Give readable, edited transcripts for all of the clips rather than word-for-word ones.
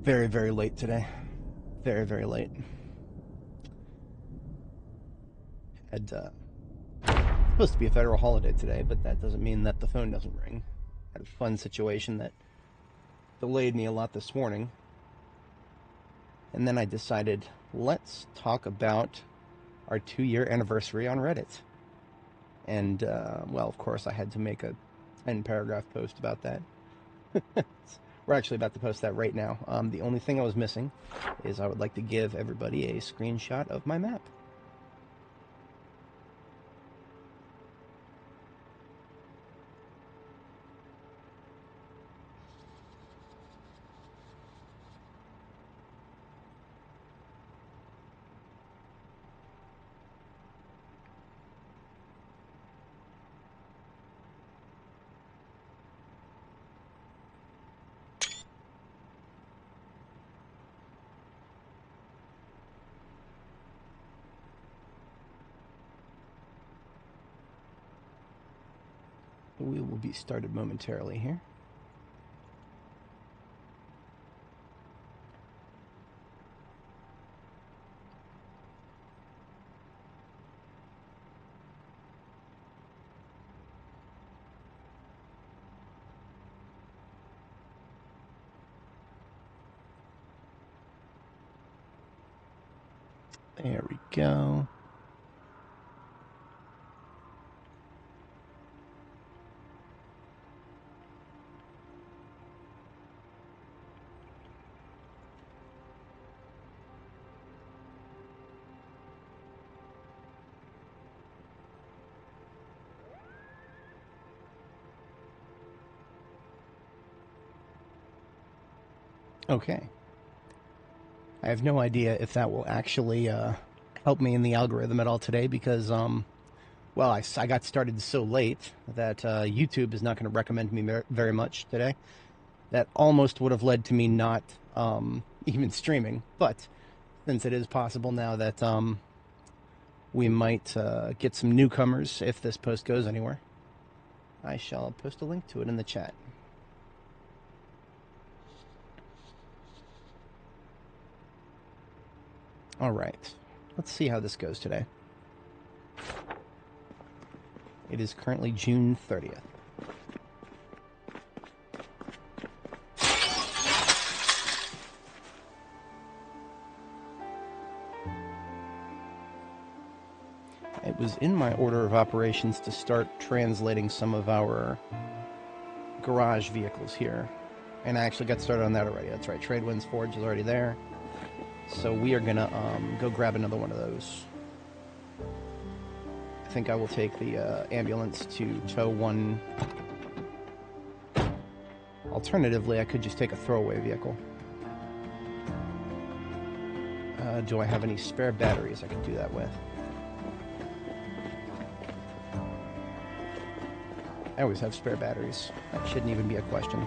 Very, very late today. Very, very late. Had supposed to be a federal holiday today, but that doesn't mean that the phone doesn't ring. Had a fun situation that delayed me a lot this morning. And then I decided, let's talk about our 2-year anniversary on Reddit. And, well, of course, I had to make a 10-paragraph post about that. We're actually about to post that right now. The only thing I was missing is I would like to give everybody a screenshot of my map. We will be started momentarily here. There we go. Okay. I have no idea if that will actually help me in the algorithm at all today because, well, I got started so late that YouTube is not going to recommend me very much today. That almost would have led to me not even streaming. But since it is possible now that we might get some newcomers if this post goes anywhere, I shall post a link to it in the chat. All right, let's see how this goes today. It is currently June 30th. It was in my order of operations to start translating some of our garage vehicles here. And I actually got started on that already. That's right, Tradewinds Forge is already there. So we are gonna go grab another one of those. I think I will take the ambulance to tow one. Alternatively, I could just take a throwaway vehicle. Do I have any spare batteries I could do that with? I always have spare batteries. That shouldn't even be a question.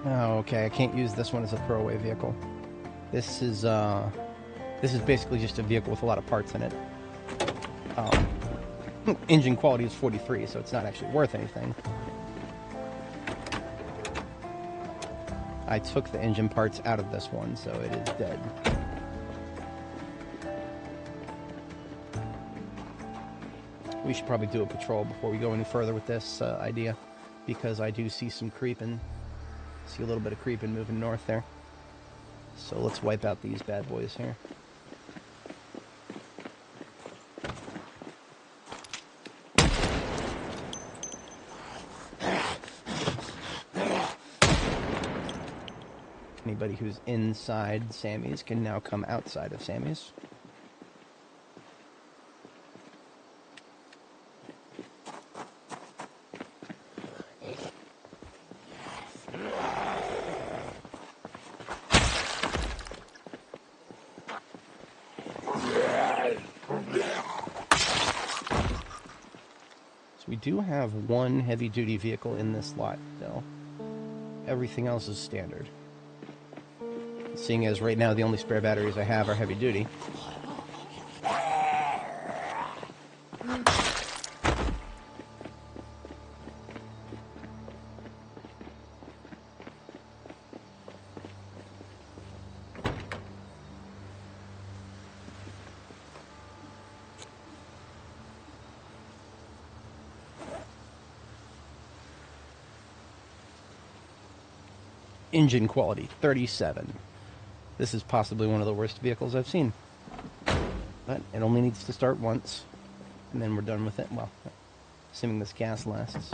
Oh, okay, I can't use this one as a throwaway vehicle. This is basically just a vehicle with a lot of parts in it. Engine quality is 43, so it's not actually worth anything. I took the engine parts out of this one, so it is dead. We should probably do a patrol before we go any further with this idea, because I do see some creeping. See a little bit of creeping moving north there. So let's wipe out these bad boys here. Anybody who's inside Sammy's can now come outside of Sammy's. do have one heavy-duty vehicle in this lot, though. Everything else is standard. Seeing as right now the only spare batteries I have are heavy-duty. Engine quality, 37. This is possibly one of the worst vehicles I've seen. But it only needs to start once, and then we're done with it. Well, assuming this gas lasts.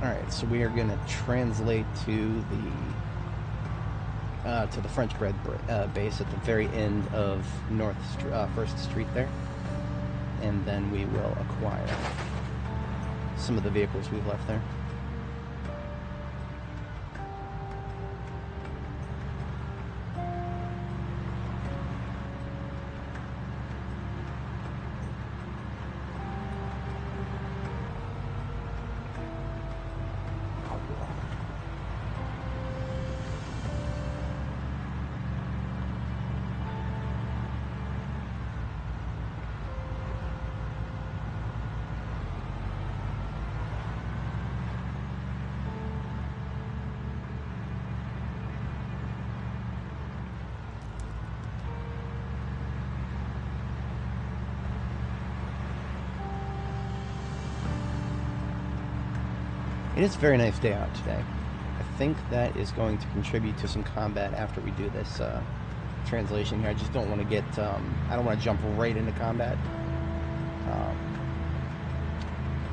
Alright, so we are going to translate to the French bread base at the very end of First Street there. And then we will acquire some of the vehicles we've left there. It is a very nice day out today. I think that is going to contribute to some combat after we do this translation here. I just don't want to get, I don't want to jump right into combat.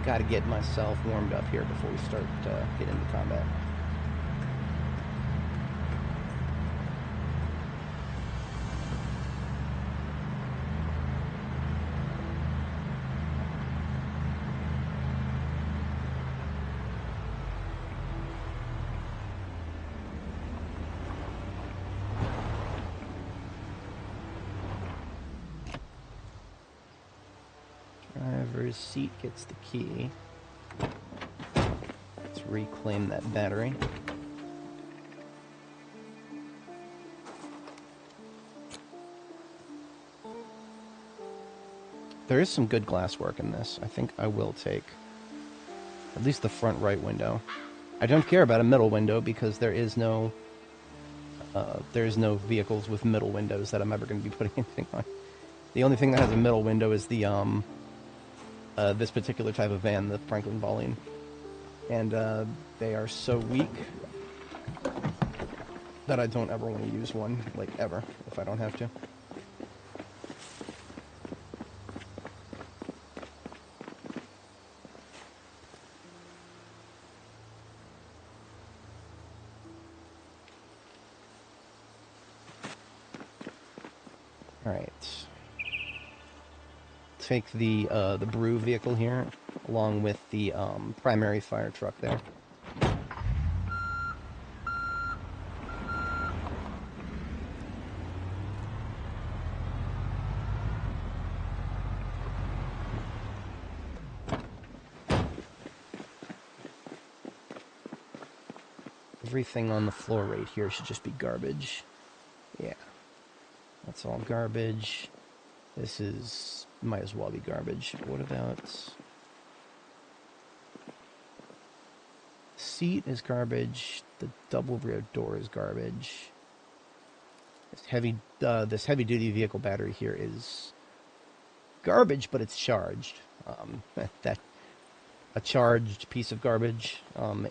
Got to get myself warmed up here before we start getting into combat. Driver's seat gets the key. Let's reclaim that battery. There is some good glass work in this. I think I will take at least the front right window. I don't care about a middle window because there is no vehicles with middle windows that I'm ever going to be putting anything on. The only thing that has a middle window is the this particular type of van, the Franklin Volume, and they are so weak that I don't ever want to use one, like ever, if I don't have to. All right. Take the brew vehicle here, along with the primary fire truck there. Everything on the floor right here should just be garbage. Yeah, that's all garbage. This is, might as well be garbage. What about... seat is garbage. The double rear door is garbage. This heavy duty vehicle battery here is garbage, but it's charged. That a charged piece of garbage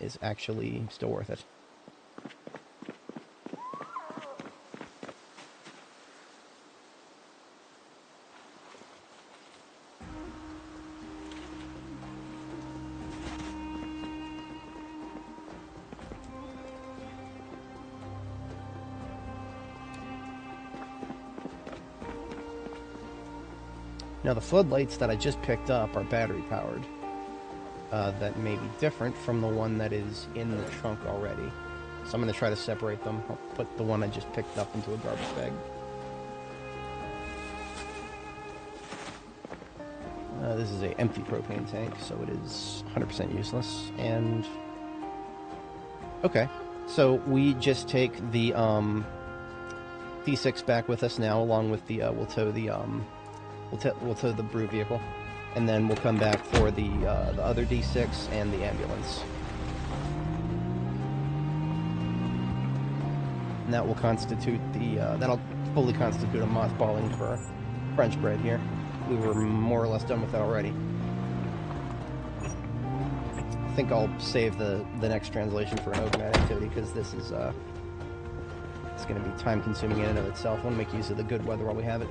is actually still worth it. Now the floodlights that I just picked up are battery powered. That may be different from the one that is in the trunk already. So I'm going to try to separate them. I'll put the one I just picked up into a garbage bag. This is an empty propane tank, so it is 100% useless. And okay, so we just take the D6 back with us now, along with the we'll tow the brew vehicle, and then we'll come back for the other D6 and the ambulance. And that will constitute that'll fully constitute a mothballing for French bread here. We were more or less done with that already. I think I'll save the next translation for an overnight activity, because this is it's going to be time consuming in and of itself. I want to make use of the good weather while we have it.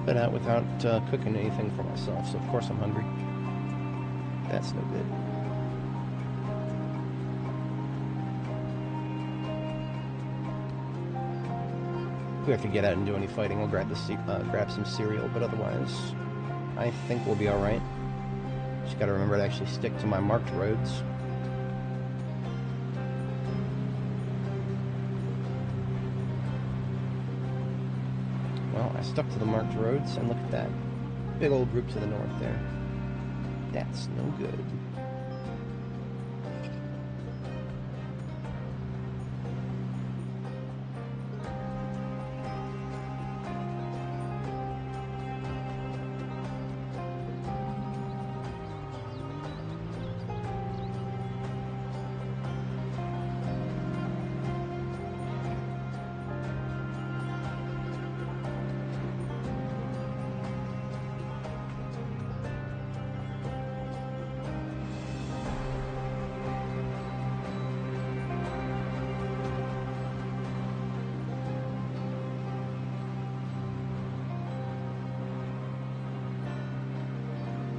Been out without cooking anything for myself, so of course I'm hungry. That's no good. If we have to get out and do any fighting, we'll grab some cereal, but otherwise, I think we'll be alright. Just gotta remember to actually stick to my marked roads. Well, I stuck to the marked roads, and look at that. Big old group to the north there. That's no good.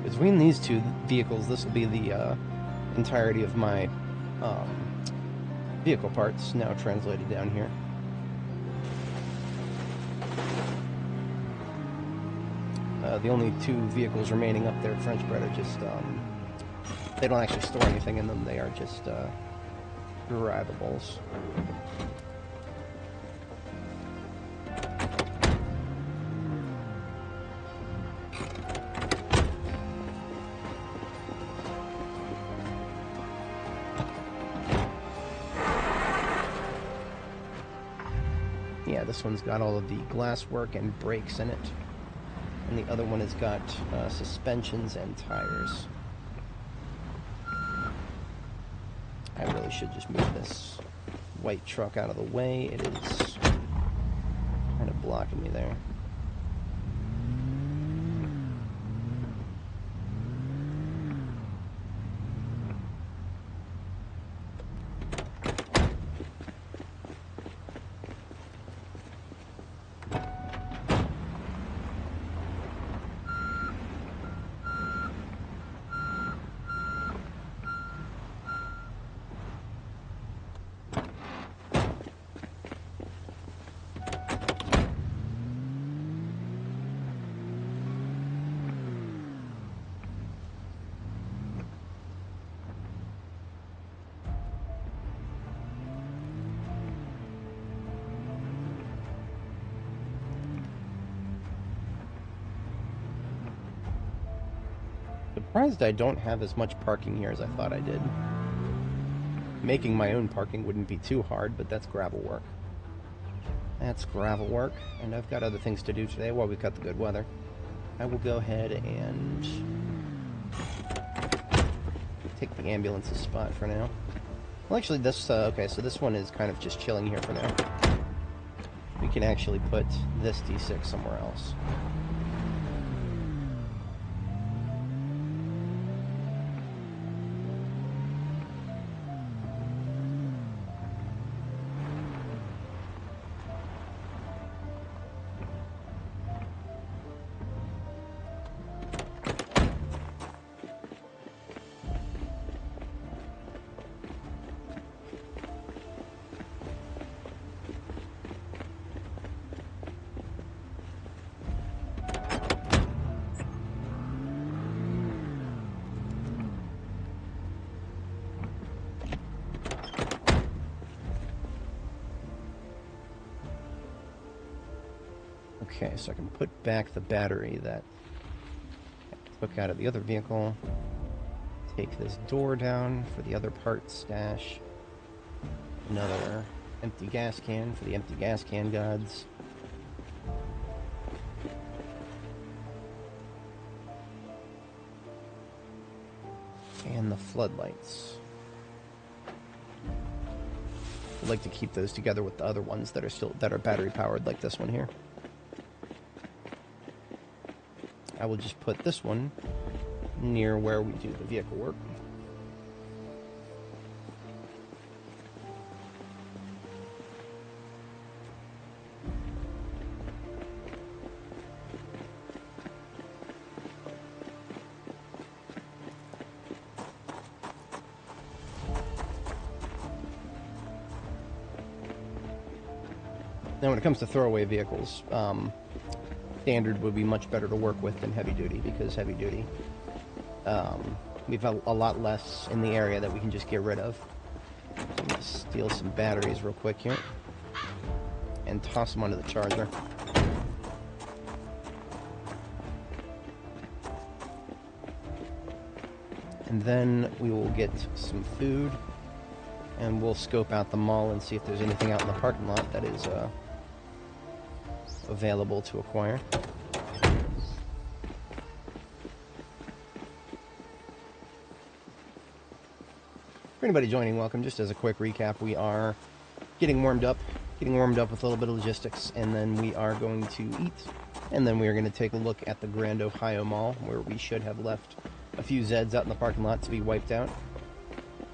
Between these two vehicles, this will be the entirety of my vehicle parts now translated down here. The only two vehicles remaining up there at French Bread are just, they don't actually store anything in them, they are just drivables. Yeah, this one's got all of the glasswork and brakes in it. And the other one has got suspensions and tires. I really should just move this white truck out of the way. It is kind of blocking me there. Surprised I don't have as much parking here as I thought I did. Making my own parking wouldn't be too hard, but that's gravel work. That's gravel work, and I've got other things to do today while we've got the good weather. I will go ahead and take the ambulance's spot for now. Well, actually, this, okay, so this one is kind of just chilling here for now. We can actually put this D6 somewhere else. Okay, so I can put back the battery that I took out of the other vehicle. Take this door down for the other part stash. Another empty gas can for the empty gas can gods. And the floodlights. I'd like to keep those together with the other ones that are battery powered, like this one here. I will just put this one near where we do the vehicle work. Now, when it comes to throwaway vehicles, standard would be much better to work with than heavy duty, because heavy duty, we've a lot less in the area that we can just get rid of. So I'm going to steal some batteries real quick here and toss them onto the charger. And then we will get some food, and we'll scope out the mall and see if there's anything out in the parking lot that is available to acquire. For anybody joining, welcome. Just as a quick recap, we are getting warmed up with a little bit of logistics, and then we are going to eat, and then we are going to take a look at the Grand Ohio Mall, where we should have left a few Zeds out in the parking lot to be wiped out.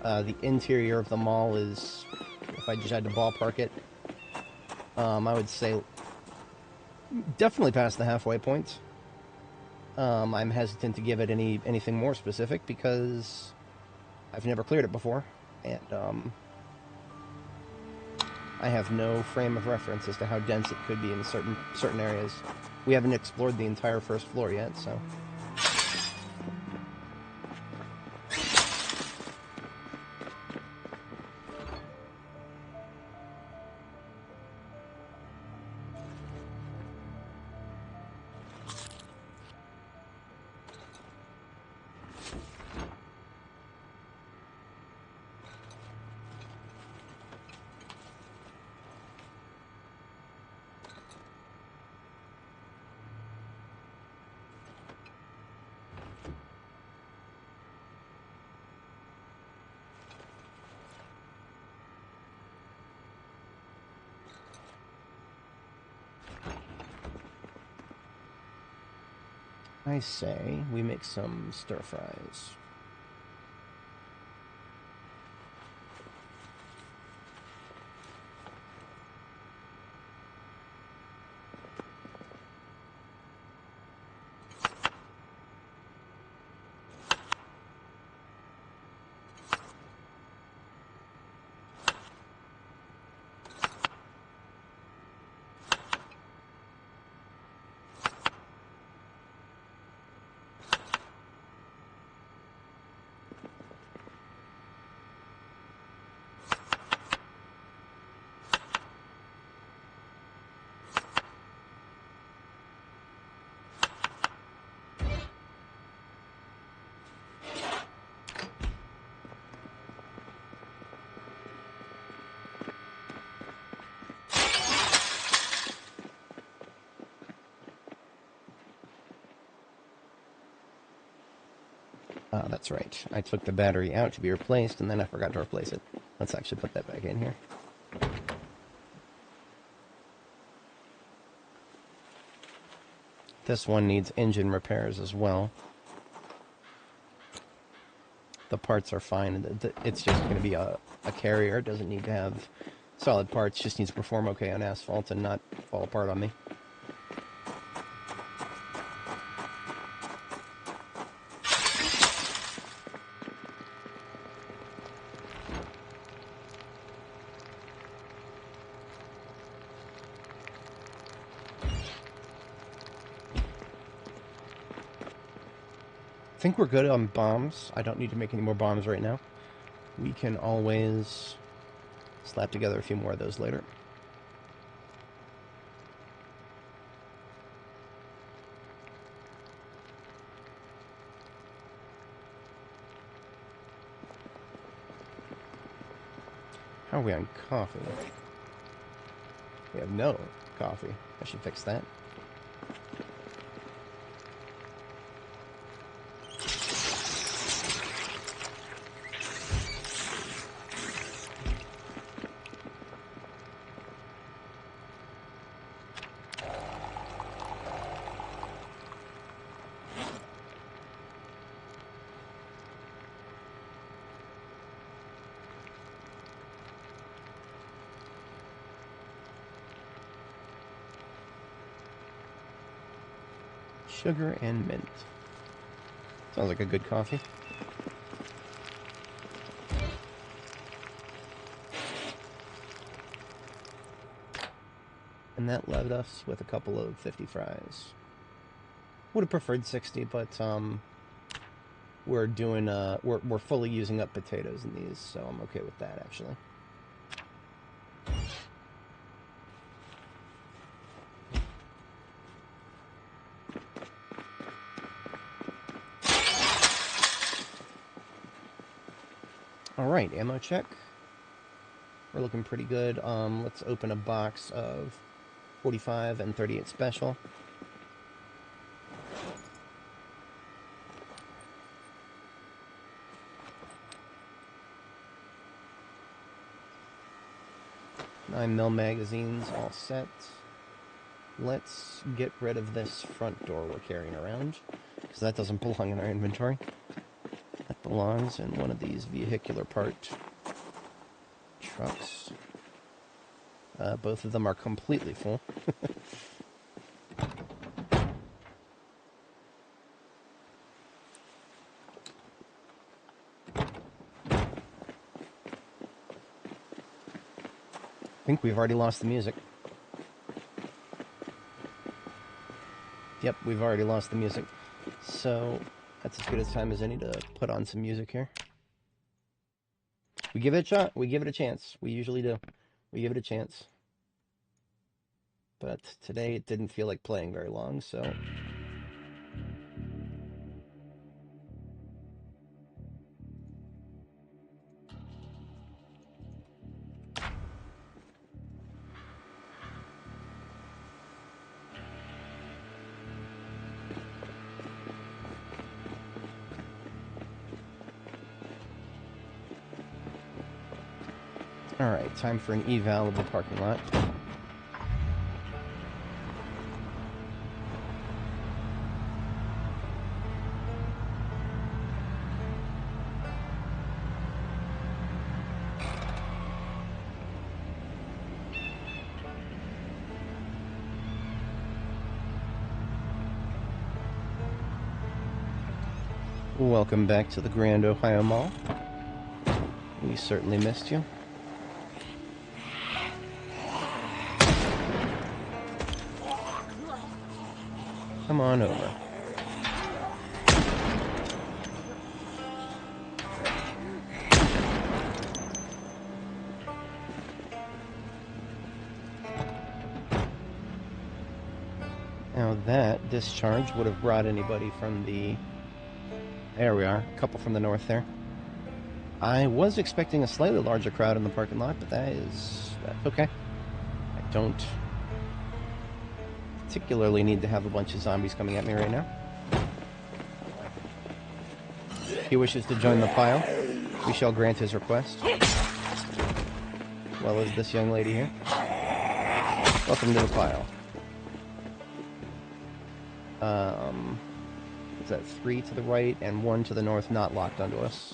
The interior of the mall is, if I just had to ballpark it, I would say definitely past the halfway point. I'm hesitant to give it anything more specific because I've never cleared it before, and I have no frame of reference as to how dense it could be in certain areas. We haven't explored the entire first floor yet, so. I say we make some stir fries. Ah, that's right. I took the battery out to be replaced, and then I forgot to replace it. Let's actually put that back in here. This one needs engine repairs as well. The parts are fine. It's just going to be a carrier. It doesn't need to have solid parts. Just needs to perform okay on asphalt and not fall apart on me. I think we're good on bombs. I don't need to make any more bombs right now. We can always slap together a few more of those later. How are we on coffee? We have no coffee. I should fix that. Sugar and mint. Sounds like a good coffee. And that left us with a couple of 50 fries. Would have preferred 60, but we're doing we're fully using up potatoes in these, so I'm okay with that actually. Alright, ammo check. We're looking pretty good. Let's open a box of 45 and 38 special. Nine mil magazines all set. Let's get rid of this front door we're carrying around, because that doesn't belong in our inventory. That belongs in one of these vehicular part trucks. Both of them are completely full. I think we've already lost the music. Yep, we've already lost the music. So that's as good a time as any to put on some music here. We give it a shot. We give it a chance. We usually do. We give it a chance. But today it didn't feel like playing very long, so... Alright, time for an eval of the parking lot. Welcome back to the Grand Ohio Mall. We certainly missed you. Come on over. Now that discharge would have brought anybody from the... There we are, a couple from the north there. I was expecting a slightly larger crowd in the parking lot, but that's okay. I don't particularly need to have a bunch of zombies coming at me right now. he wishes to join the pile, we shall grant his request. As well as this young lady here. Welcome to the pile. Is that 3 to the right and 1 to the north not locked onto us?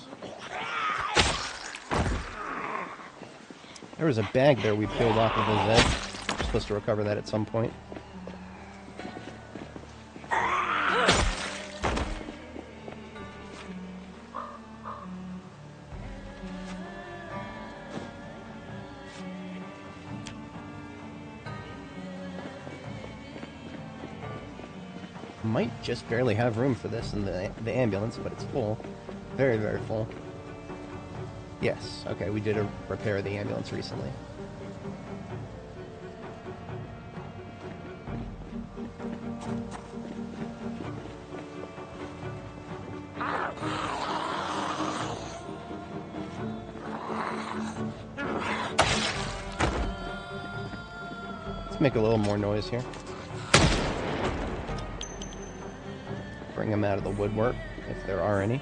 There was a bag there we peeled off of his head. We're supposed to recover that at some point. Might just barely have room for this in the ambulance, but it's full. Very, very full. Yes, okay, we did a repair of the ambulance recently. Let's make a little more noise here. Bring them out of the woodwork, if there are any.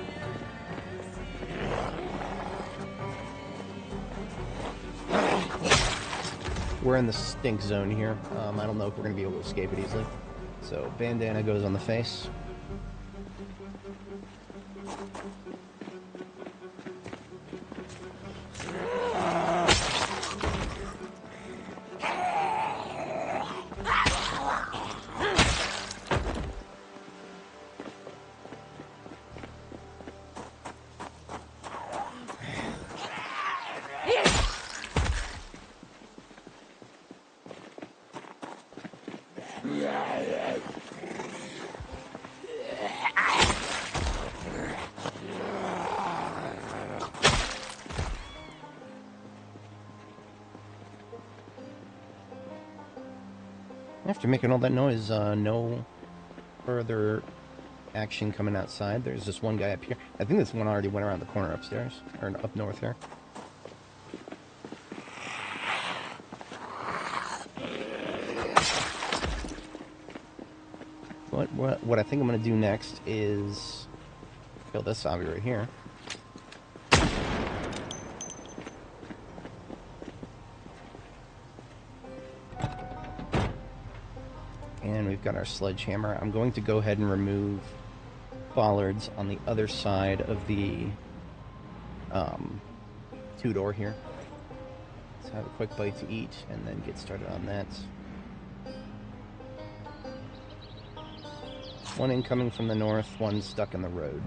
We're in the stink zone here. I don't know if we're going to be able to escape it easily. So, bandana goes on the face. After making all that noise, no further action coming outside. There's this one guy up here. I think this one already went around the corner upstairs, or up north here. What I think I'm going to do next is kill this zombie right here. And we've got our sledgehammer. I'm going to go ahead and remove bollards on the other side of the two-door here. Let's have a quick bite to eat and then get started on that. One incoming from the north, one stuck in the road.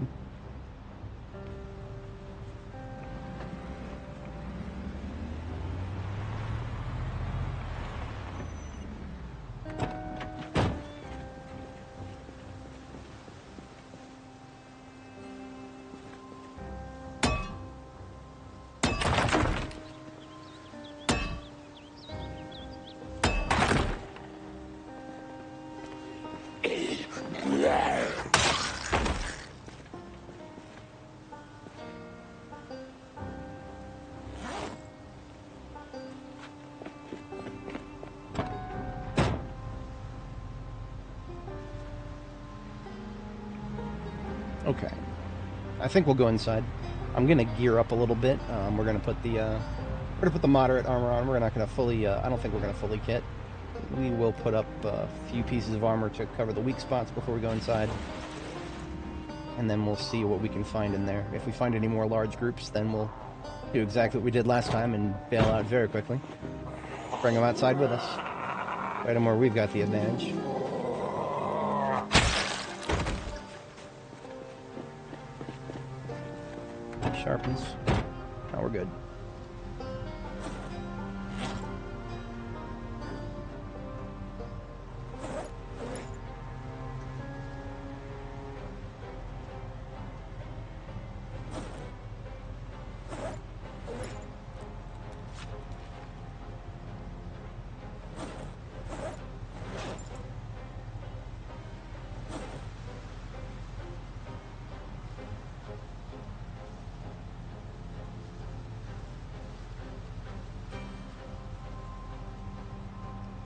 Okay, I think we'll go inside. I'm gonna gear up a little bit. We're gonna put the moderate armor on. We're not gonna fully. I don't think we're gonna fully kit. We will put up a few pieces of armor to cover the weak spots before we go inside, and then we'll see what we can find in there. If we find any more large groups, then we'll do exactly what we did last time and bail out very quickly. Bring them outside with us, right on where we've got the advantage. Sharpens. Now we're good.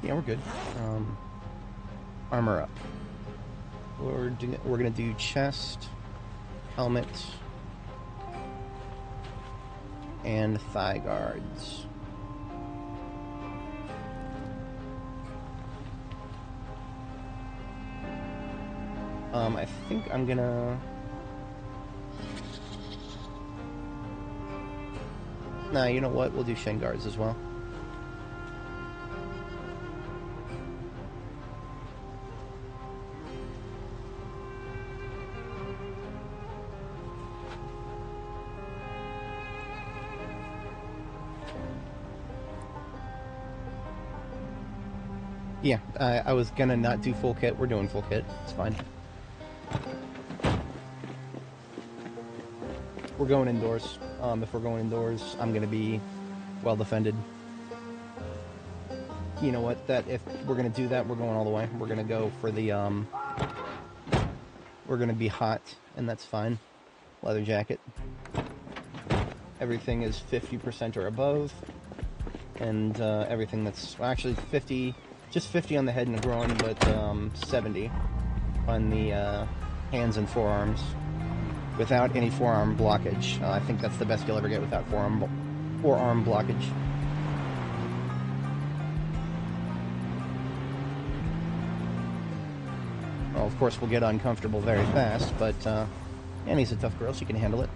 Yeah, we're good. Armor up. We're gonna do chest, helmet, and thigh guards. I think I'm gonna... Nah, you know what? We'll do shin guards as well. Yeah, I was gonna not do full kit. We're doing full kit. It's fine. We're going indoors. If we're going indoors, I'm gonna be well defended. You know what? That if we're gonna do that, we're going all the way. We're gonna go for the we're gonna be hot, and that's fine. Leather jacket. Everything is 50% or above, and everything that's well, actually 50. Just 50 on the head and the groin, but 70 on the hands and forearms, without any forearm blockage. I think that's the best you'll ever get without forearm blockage. Well, of course, we'll get uncomfortable very fast, but Annie's a tough girl. She can handle it.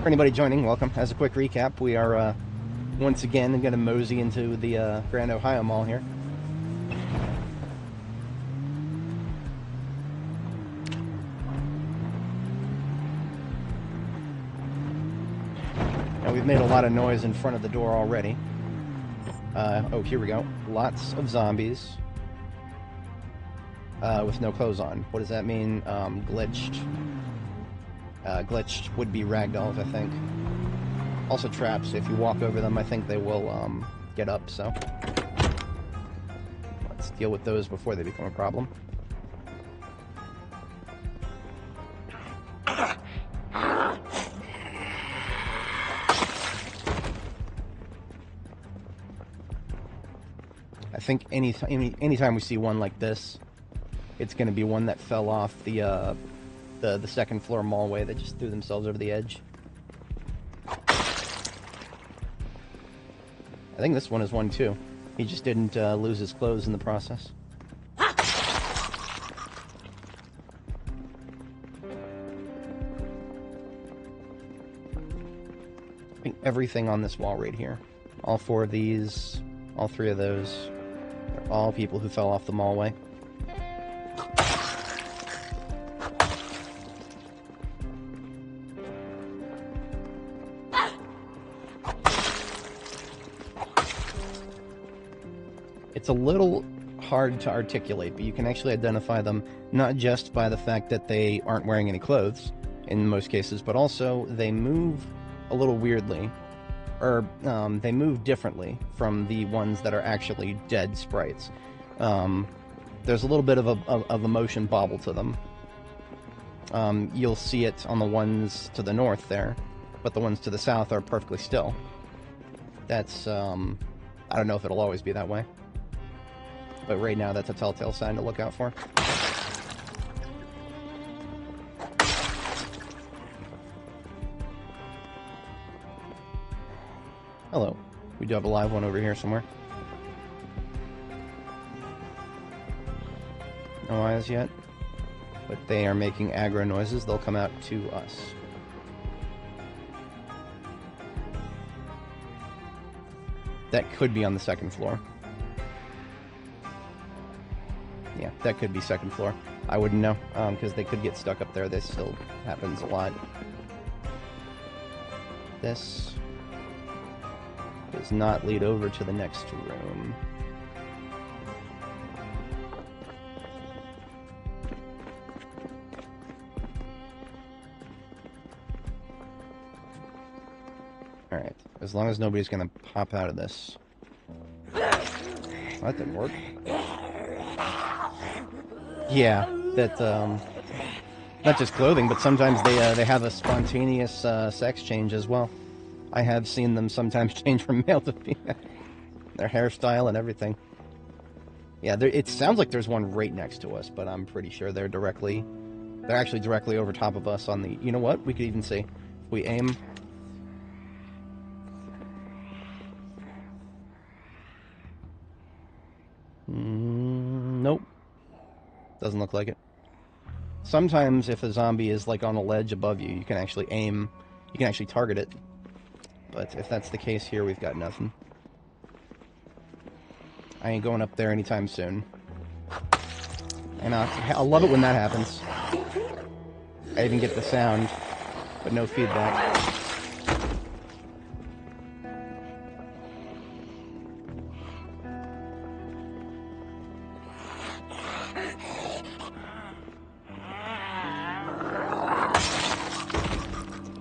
For anybody joining, welcome. As a quick recap, we are once again going to mosey into the Grand Ohio Mall here. We've made a lot of noise in front of the door already. Oh, here we go. Lots of zombies. With no clothes on. What does that mean? Glitched. Glitched would be ragdolls, I think. Also traps. If you walk over them, I think they will get up, so... Let's deal with those before they become a problem. I think anytime we see one like this, it's going to be one that fell off the second floor mallway that just threw themselves over the edge. I think this one is one too. He just didn't lose his clothes in the process. I think everything on this wall right here, all four of these, all three of those, are all people who fell off the mallway. It's a little hard to articulate, but you can actually identify them not just by the fact that they aren't wearing any clothes in most cases, but also they move a little weirdly, or they move differently from the ones that are actually dead sprites. There's a little bit of a motion bobble to them. You'll see it on the ones to the north there, but the ones to the south are perfectly still. That's, I don't know if it'll always be that way. But right now, that's a telltale sign to look out for. Hello. We do have a live one over here somewhere. No eyes yet. But they are making aggro noises. They'll come out to us. That could be on the second floor. Yeah, that could be second floor. I wouldn't know, because they could get stuck up there. This still happens a lot. This does not lead over to the next room. Alright, as long as nobody's gonna pop out of this. That didn't work. Yeah, that, not just clothing, but sometimes they have a spontaneous sex change as well. I have seen them sometimes change from male to female. Their hairstyle and everything. Yeah, it sounds like there's one right next to us, but I'm pretty sure they're actually directly over top of us on the... You know what? We could even see. If we aim... Doesn't look like it. Sometimes if a zombie is like on a ledge above you, you can actually aim, you can actually target it. But if that's the case here, we've got nothing. I ain't going up there anytime soon. And I'll love it when that happens. I even get the sound, but no feedback.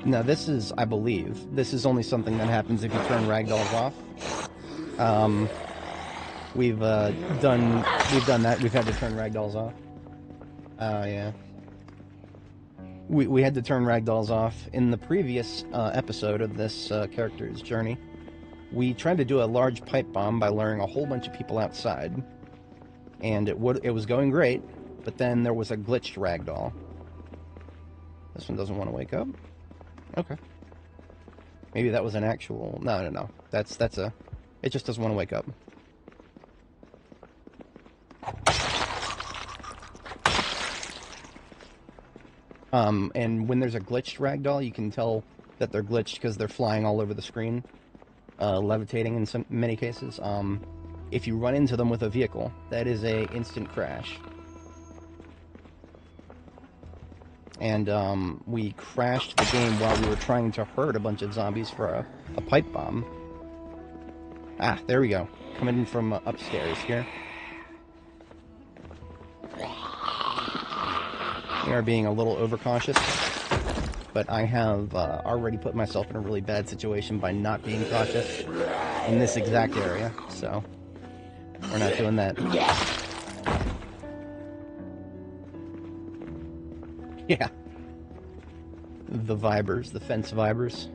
Now this is, I believe, this is only something that happens if you turn ragdolls off. We've done that. We've had to turn ragdolls off. Yeah. We had to turn ragdolls off in the previous episode of this character's journey. We tried to do a large pipe bomb by luring a whole bunch of people outside, and it was going great. But then there was a glitched ragdoll. This one doesn't want to wake up. Okay. Maybe that was an actual... No. That's a... It just doesn't want to wake up. And when there's a glitched ragdoll, you can tell that they're glitched because they're flying all over the screen, levitating in many cases. If you run into them with a vehicle, that is a instant crash. And we crashed the game while we were trying to herd a bunch of zombies for a pipe bomb. Ah, there we go. Coming in from upstairs here. We are being a little overcautious, but I have already put myself in a really bad situation by not being cautious in this exact area, so we're not doing that. Yeah. The vibers, the fence vibers.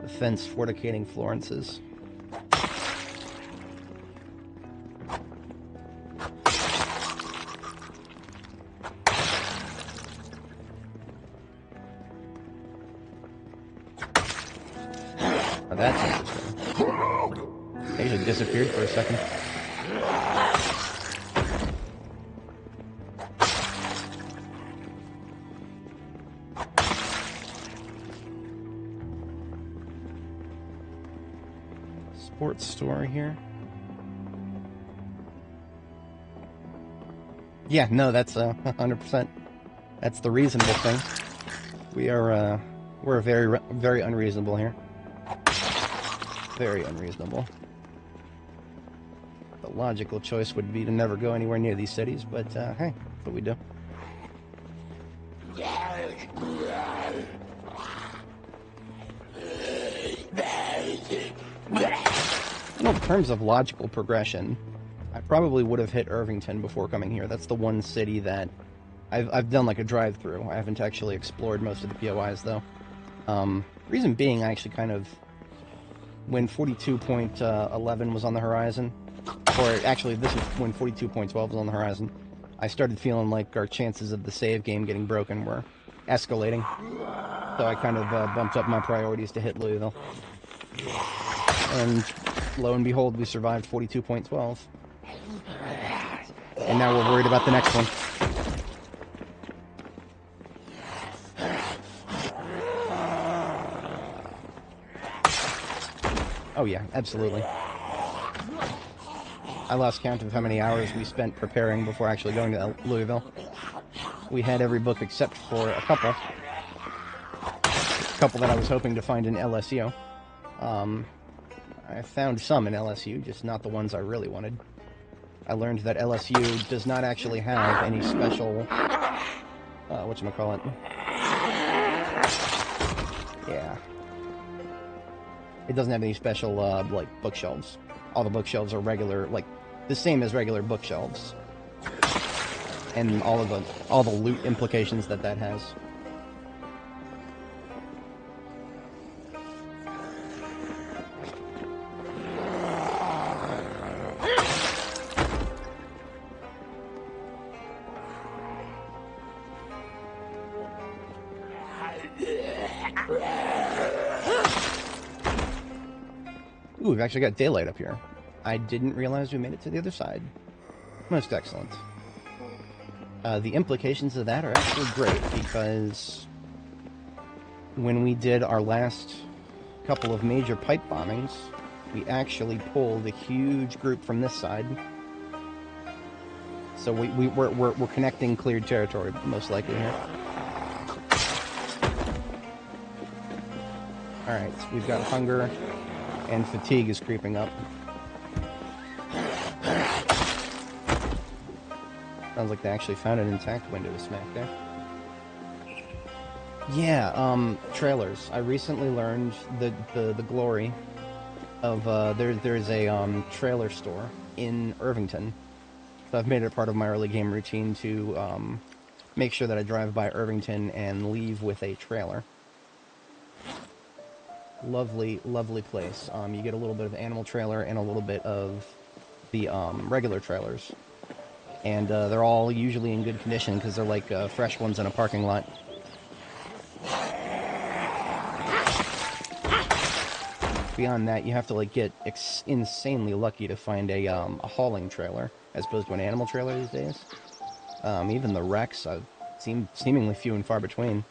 The fence forticating Florences. Oh, that's interesting. They just disappeared for a second. Sports store here. Yeah, no, that's 100%. That's the reasonable thing. We're very, very unreasonable here. Very unreasonable. The logical choice would be to never go anywhere near these cities, but hey, that's what we do. You know, in terms of logical progression, I probably would have hit Irvington before coming here. That's the one city that I've done like a drive-through. I haven't actually explored most of the POIs though. Reason being, I actually kind of, when 42.11 was on the horizon, or actually this is when 42.12 was on the horizon, I started feeling like our chances of the save game getting broken were escalating. So I kind of bumped up my priorities to hit Louisville. And lo and behold, we survived 42.12. And now we're worried about the next one. Oh yeah, absolutely. I lost count of how many hours we spent preparing before actually going to Louisville. We had every book except for a couple. A couple that I was hoping to find in LSU. I found some in LSU, just not the ones I really wanted. I learned that LSU does not actually have any special... whatchamacallit? Yeah. It doesn't have any special, like, bookshelves. All the bookshelves are regular, like, the same as regular bookshelves. And all the loot implications that has. Ooh, we've actually got daylight up here. I didn't realize we made it to the other side. Most excellent. The implications of that are actually great, because when we did our last couple of major pipe bombings, we actually pulled a huge group from this side. So we're connecting cleared territory, most likely here. Alright, so we've got hunger, and fatigue is creeping up. Sounds like they actually found an intact window to smack there. Yeah, trailers. I recently learned the glory of, there's a, trailer store in Irvington. So I've made it a part of my early game routine to, make sure that I drive by Irvington and leave with a trailer. Lovely, lovely place. You get a little bit of animal trailer and a little bit of the, regular trailers. And, they're all usually in good condition, because they're like, fresh ones in a parking lot. Beyond that, you have to, like, get insanely lucky to find a hauling trailer, as opposed to an animal trailer these days. Even the wrecks seem seemingly few and far between.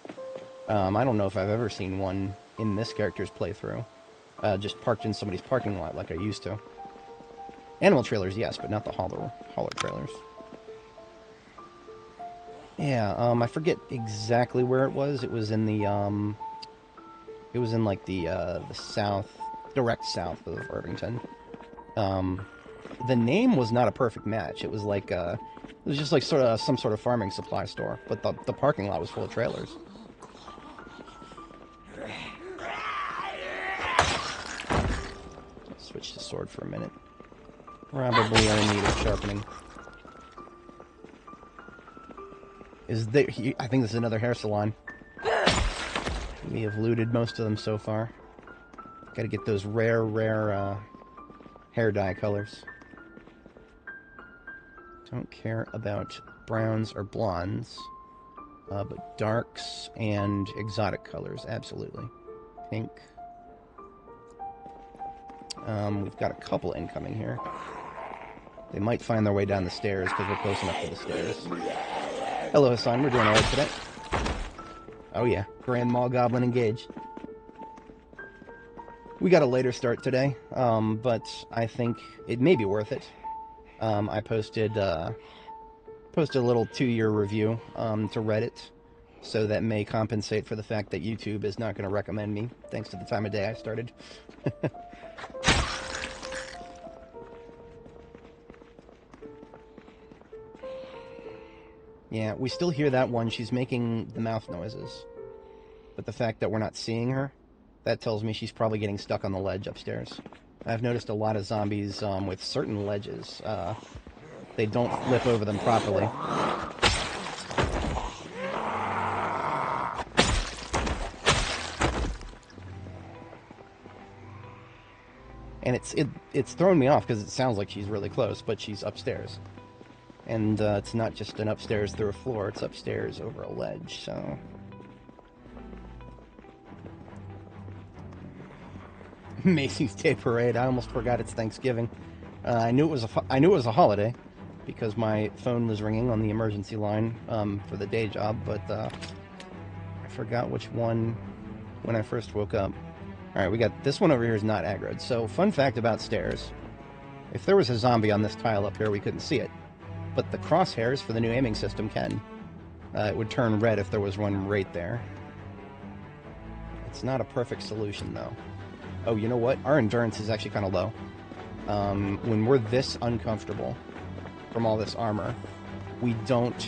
I don't know if I've ever seen one in this character's playthrough, just parked in somebody's parking lot like I used to. Animal trailers, yes, but not the hauler trailers. Yeah, I forget exactly where it was. It was in the, it was in, like, the south, direct south of Irvington. The name was not a perfect match. It was like, it was just like some sort of farming supply store, but the parking lot was full of trailers. Switch to sword for a minute. Probably in need of sharpening. I think this is another hair salon. We have looted most of them so far. Gotta get those rare, hair dye colors. Don't care about browns or blondes, but darks and exotic colors, absolutely. Pink. We've got a couple incoming here. They might find their way down the stairs, because we're close enough to the stairs. Hello, Hassan. We're doing alright today. Oh yeah, Grand Mall Goblin engaged. We got a later start today, but I think it may be worth it. I posted a little 2-year review to Reddit, so that may compensate for the fact that YouTube is not going to recommend me, thanks to the time of day I started. Yeah, we still hear that one. She's making the mouth noises. But the fact that we're not seeing her, that tells me she's probably getting stuck on the ledge upstairs. I've noticed a lot of zombies with certain ledges. They don't flip over them properly. And it's thrown me off, because it sounds like she's really close, but she's upstairs. And it's not just an upstairs through a floor, it's upstairs over a ledge, so... Macy's Day Parade, I almost forgot it's Thanksgiving. I knew it was a holiday, because my phone was ringing on the emergency line for the day job, but I forgot which one when I first woke up. Alright, we got this one over here is not aggroed. So, fun fact about stairs. If there was a zombie on this tile up here, we couldn't see it. But the crosshairs for the new aiming system can. It would turn red if there was one right there. It's not a perfect solution, though. Oh, you know what? Our endurance is actually kind of low. When we're this uncomfortable from all this armor, we don't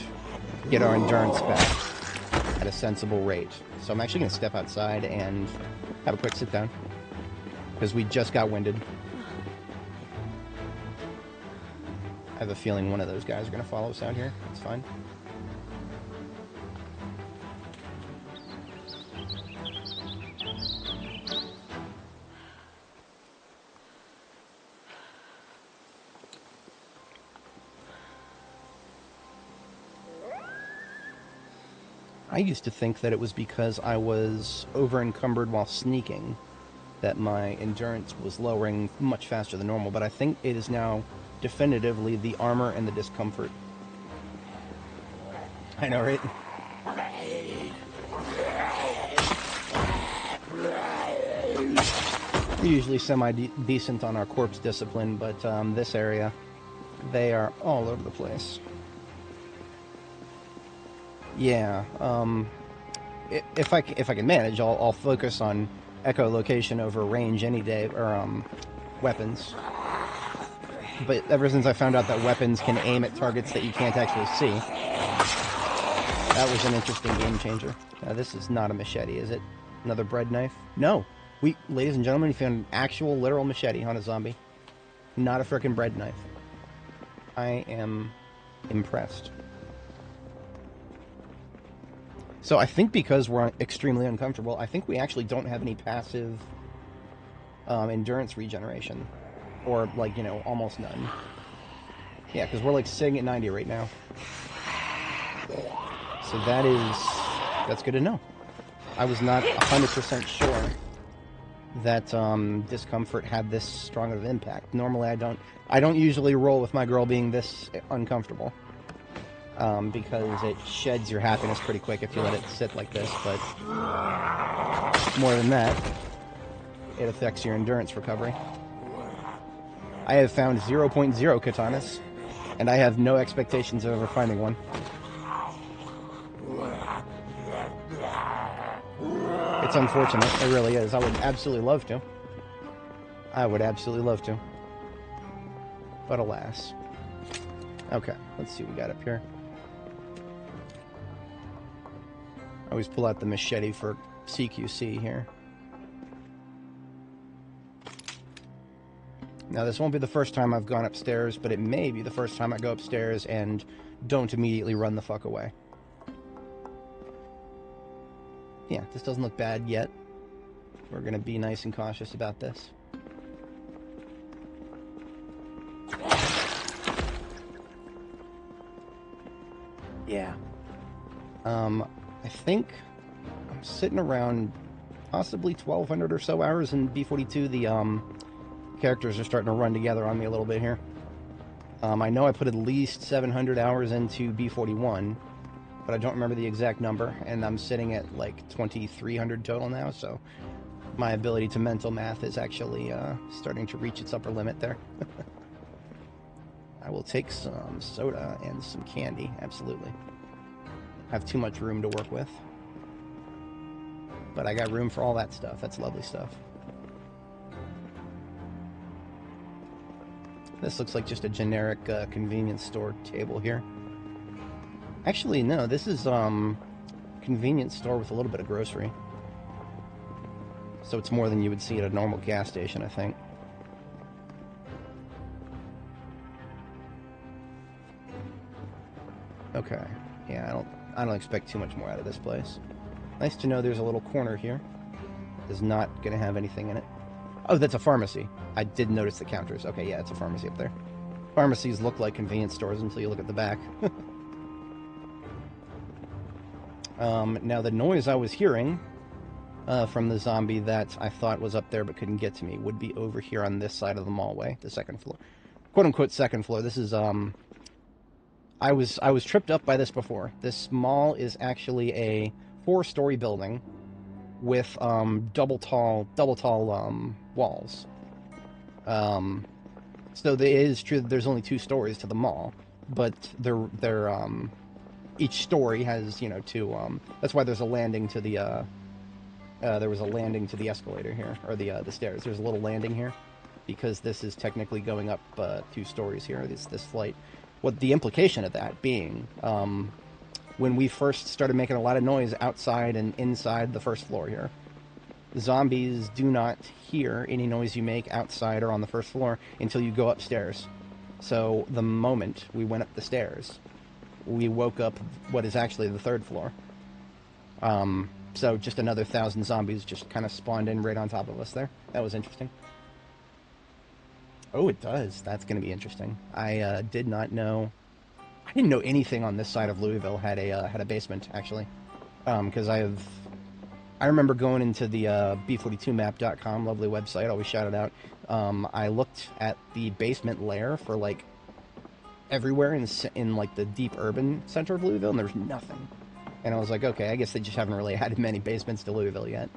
get our endurance back at a sensible rate. So I'm actually going to step outside and have a quick sit down, because we just got winded. I have a feeling one of those guys are going to follow us out here. It's fine. I used to think that it was because I was over-encumbered while sneaking that my endurance was lowering much faster than normal, but I think it is now definitively the armor and the discomfort. I know, right? We're usually semi-decent on our corpse discipline, but this area, they are all over the place. Yeah, if I can manage, I'll focus on echolocation over range any day, or weapons. But ever since I found out that weapons can aim at targets that you can't actually see, that was an interesting game changer. This is not a machete, is it? Another bread knife? No. Ladies and gentlemen, we found an actual literal machete on a zombie. Not a frickin' bread knife. I am impressed. So I think because we're extremely uncomfortable, I think we actually don't have any passive endurance regeneration. Or, like, you know, almost none. Yeah, because we're, like, sitting at 90 right now. So that's good to know. I was not 100% sure that discomfort had this strong of an impact. Normally I don't usually roll with my girl being this uncomfortable. Because it sheds your happiness pretty quick if you let it sit like this, but more than that, it affects your endurance recovery. I have found 0.0 katanas, and I have no expectations of ever finding one. It's unfortunate, it really is. I would absolutely love to. I would absolutely love to. But alas. Okay, let's see what we got up here. I always pull out the machete for CQC here. Now, this won't be the first time I've gone upstairs, but it may be the first time I go upstairs and don't immediately run the fuck away. Yeah, this doesn't look bad yet. We're going to be nice and cautious about this. Yeah. I think I'm sitting around possibly 1,200 or so hours in B42. The characters are starting to run together on me a little bit here. I know I put at least 700 hours into B41, but I don't remember the exact number, and I'm sitting at like 2,300 total now, so my ability to mental math is actually starting to reach its upper limit there. I will take some soda and some candy, absolutely. I have too much room to work with. But I got room for all that stuff. That's lovely stuff. This looks like just a generic convenience store table here. Actually, no, this is convenience store with a little bit of grocery. So it's more than you would see at a normal gas station, I think. Okay. Yeah, I don't expect too much more out of this place. Nice to know there's a little corner here. Is not going to have anything in it. Oh, that's a pharmacy. I did notice the counters. Okay, yeah, it's a pharmacy up there. Pharmacies look like convenience stores until you look at the back. Now, the noise I was hearing from the zombie that I thought was up there but couldn't get to me would be over here on this side of the mallway, the second floor. Quote-unquote second floor. This is, I was tripped up by this before. This mall is actually a 4-story building with double tall walls. So it is true that there's only 2 stories to the mall, but they're each story has, you know, 2. That's why there's a landing to the there was a landing to the escalator here, or the stairs. There's a little landing here because this is technically going up 2 stories here. This flight. What the implication of that being, when we first started making a lot of noise outside and inside the first floor here, zombies do not hear any noise you make outside or on the first floor until you go upstairs. So the moment we went up the stairs, we woke up what is actually the 3rd floor. So just another 1,000 zombies just kind of spawned in right on top of us there. That was interesting. Oh, it does. That's going to be interesting. I did not know. I didn't know anything on this side of Louisville had a basement, actually. Because I remember going into the b42map.com, lovely website, always shout it out. I looked at the basement lair for like everywhere in like the deep urban center of Louisville, and there's nothing. And I was like, okay, I guess they just haven't really added many basements to Louisville yet.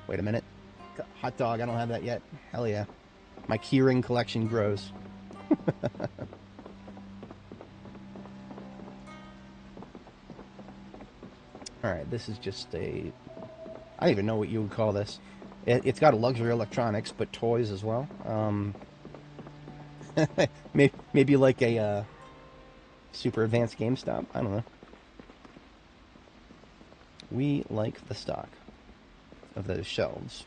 Wait a minute. Hot dog, I don't have that yet. Hell yeah. My keyring collection grows. Alright, this is just a... I don't even know what you would call this. It's got a luxury electronics, but toys as well. Maybe like a super advanced GameStop. I don't know. We like the stock of those shelves.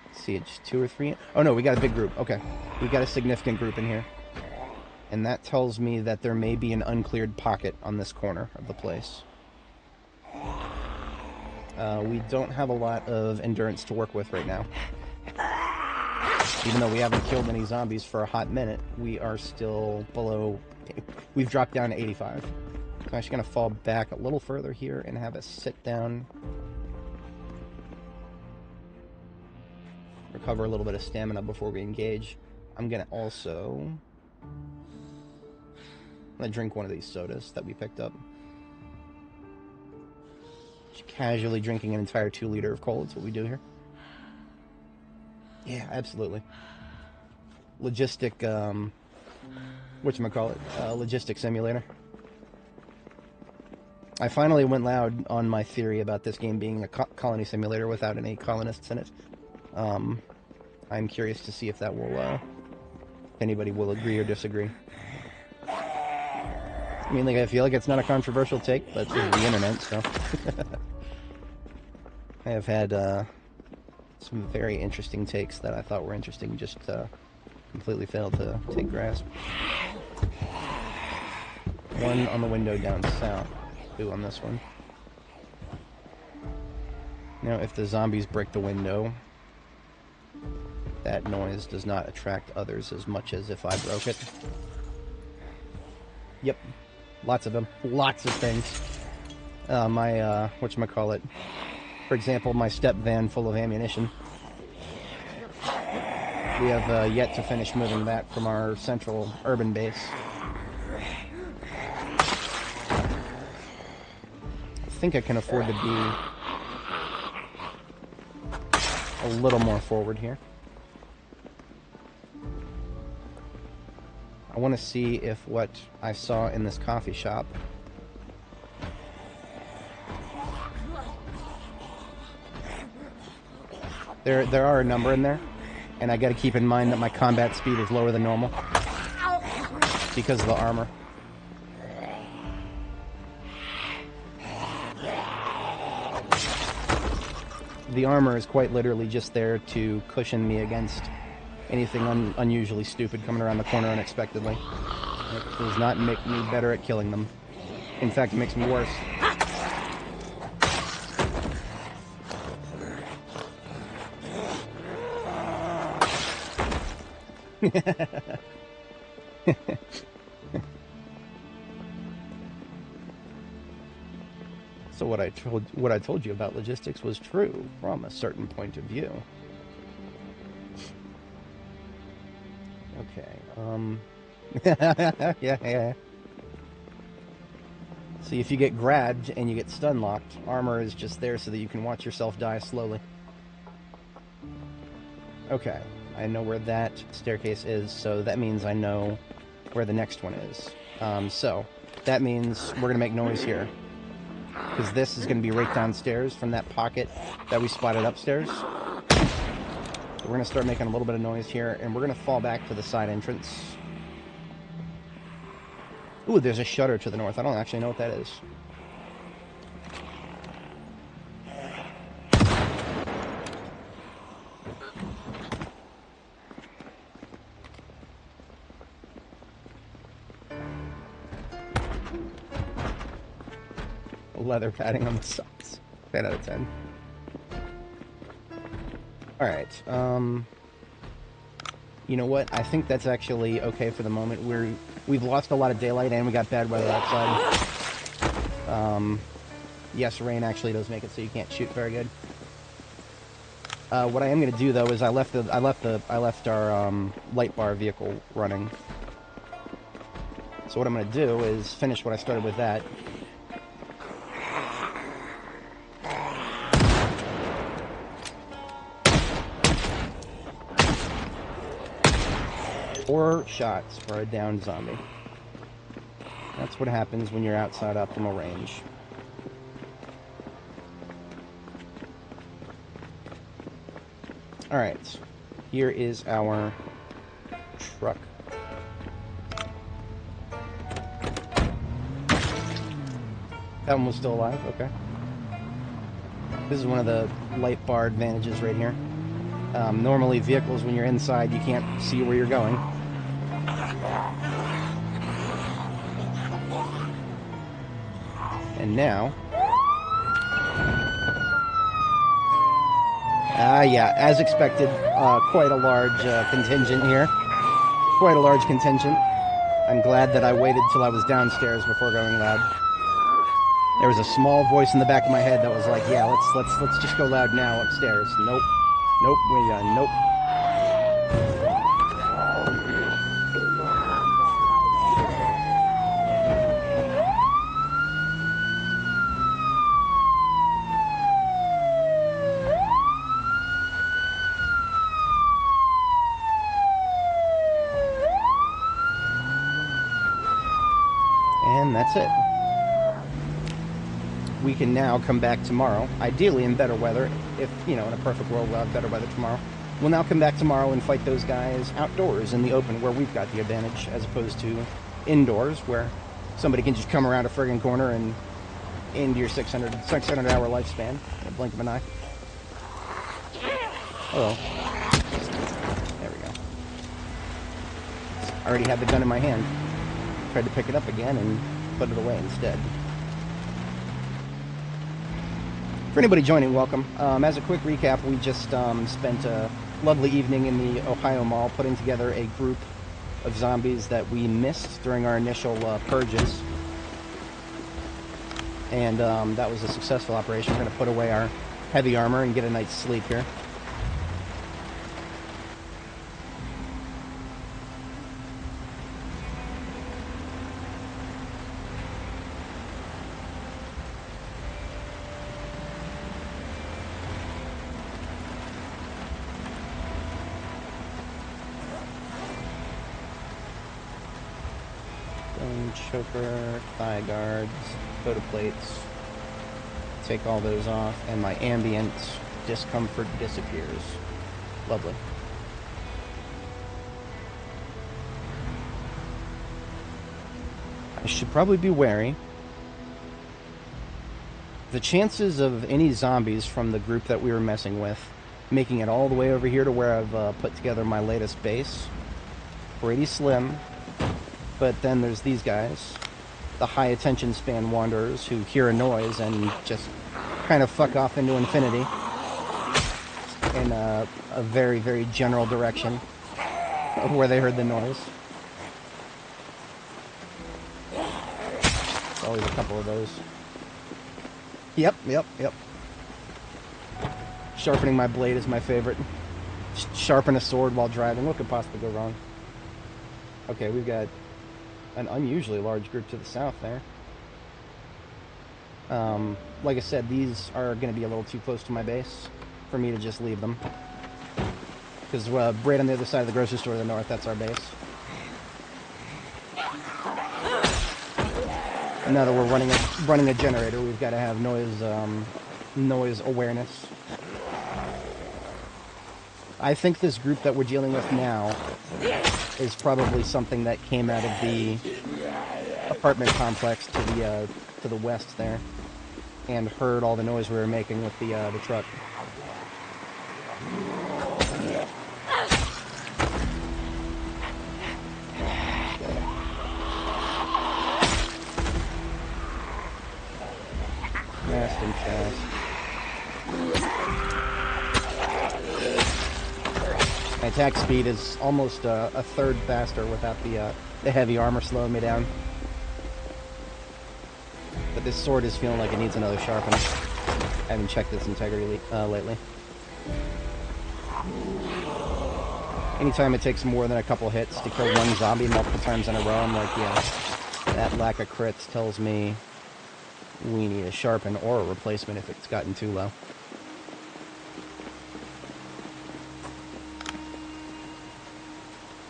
Let's see, it's 2 or 3. Oh no, we got a big group. Okay, we got a significant group in here, and that tells me that there may be an uncleared pocket on this corner of the place. We don't have a lot of endurance to work with right now. Even though we haven't killed any zombies for a hot minute, we are still below... We've dropped down to 85. So I'm actually going to fall back a little further here and have a sit down. Recover a little bit of stamina before we engage. I'm going to also... I'm going to drink one of these sodas that we picked up. Just casually drinking an entire 2 liter of cola. That's what we do here. Yeah, absolutely. Logistic, whatchamacallit, logistic simulator. I finally went loud on my theory about this game being a colony simulator without any colonists in it. I'm curious to see if that will, if anybody will agree or disagree. I mean, like, I feel like it's not a controversial take, but it's the internet, so. I have had, some very interesting takes that I thought were interesting, just completely failed to take grasp. One on the window down south. 2 on this one. Now, if the zombies break the window, that noise does not attract others as much as if I broke it. Yep. Lots of them. Lots of things. My, whatchamacallit. For example, my step van full of ammunition. We have yet to finish moving that from our central urban base. I think I can afford to be a little more forward here. I want to see if what I saw in this coffee shop there are a number in there, and I got to keep in mind that my combat speed is lower than normal because of the armor. The armor is quite literally just there to cushion me against anything unusually stupid coming around the corner unexpectedly. It does not make me better at killing them. In fact, it makes me worse. So what I told you about logistics was true from a certain point of view. Okay. Yeah. See, if you get grabbed and you get stun locked, armor is just there so that you can watch yourself die slowly. Okay. I know where that staircase is, so that means I know where the next one is. So, that means we're going to make noise here. Because this is going to be right downstairs from that pocket that we spotted upstairs. So we're going to start making a little bit of noise here, and we're going to fall back to the side entrance. Ooh, there's a shutter to the north. I don't actually know what that is. Leather padding on the socks. 10 out of 10. Alright, you know what? I think that's actually okay for the moment. We've lost a lot of daylight and we got bad weather outside. Yes, rain actually does make it so you can't shoot very good. What I am going to do though is I left our light bar vehicle running. So what I'm going to do is finish what I started with that. Four shots for a downed zombie. That's what happens when you're outside optimal range. Alright, here is our truck. That one was still alive? Okay. This is one of the light bar advantages right here. Normally vehicles, when you're inside, you can't see where you're going. And now... yeah, as expected, quite a large contingent here. Quite a large contingent. I'm glad that I waited till I was downstairs before going loud. There was a small voice in the back of my head that was like, yeah, let's just go loud now upstairs. Nope. Nope, we're done. Nope. And that's it. We can now come back tomorrow, ideally in better weather. If, you know, in a perfect world, we'll have better weather tomorrow. We'll now come back tomorrow and fight those guys outdoors in the open, where we've got the advantage, as opposed to indoors, where somebody can just come around a friggin' corner and end your 600 hour lifespan in a blink of an eye. Hello. There we go. I already had the gun in my hand. Tried to pick it up again and put it away instead. For anybody joining, welcome. As a quick recap, we just spent a lovely evening in the Ohio Mall putting together a group of zombies that we missed during our initial purges. And that was a successful operation. We're going to put away our heavy armor and get a night's sleep here. Choker, thigh guards, photo plates, take all those off, and my ambient discomfort disappears. Lovely. I should probably be wary. The chances of any zombies from the group that we were messing with making it all the way over here to where I've put together my latest base, pretty slim. But then there's these guys, the high attention span wanderers who hear a noise and just kind of fuck off into infinity in a very, very general direction of where they heard the noise. There's always a couple of those. Yep. Sharpening my blade is my favorite. Sharpen a sword while driving. What could possibly go wrong? Okay, we've got an unusually large group to the south there. Like I said, these are going to be a little too close to my base for me to just leave them. Because right on the other side of the grocery store to the north, that's our base. And now that we're running a generator, we've got to have noise awareness. I think this group that we're dealing with now is probably something that came out of the apartment complex to the west there, and heard all the noise we were making with the truck. Fast and fast. My attack speed is almost a third faster without the heavy armor slowing me down. But this sword is feeling like it needs another sharpen. I haven't checked its integrity lately. Anytime it takes more than a couple hits to kill one zombie multiple times in a row, I'm like, yeah, That lack of crits tells me we need a sharpen or a replacement if it's gotten too low.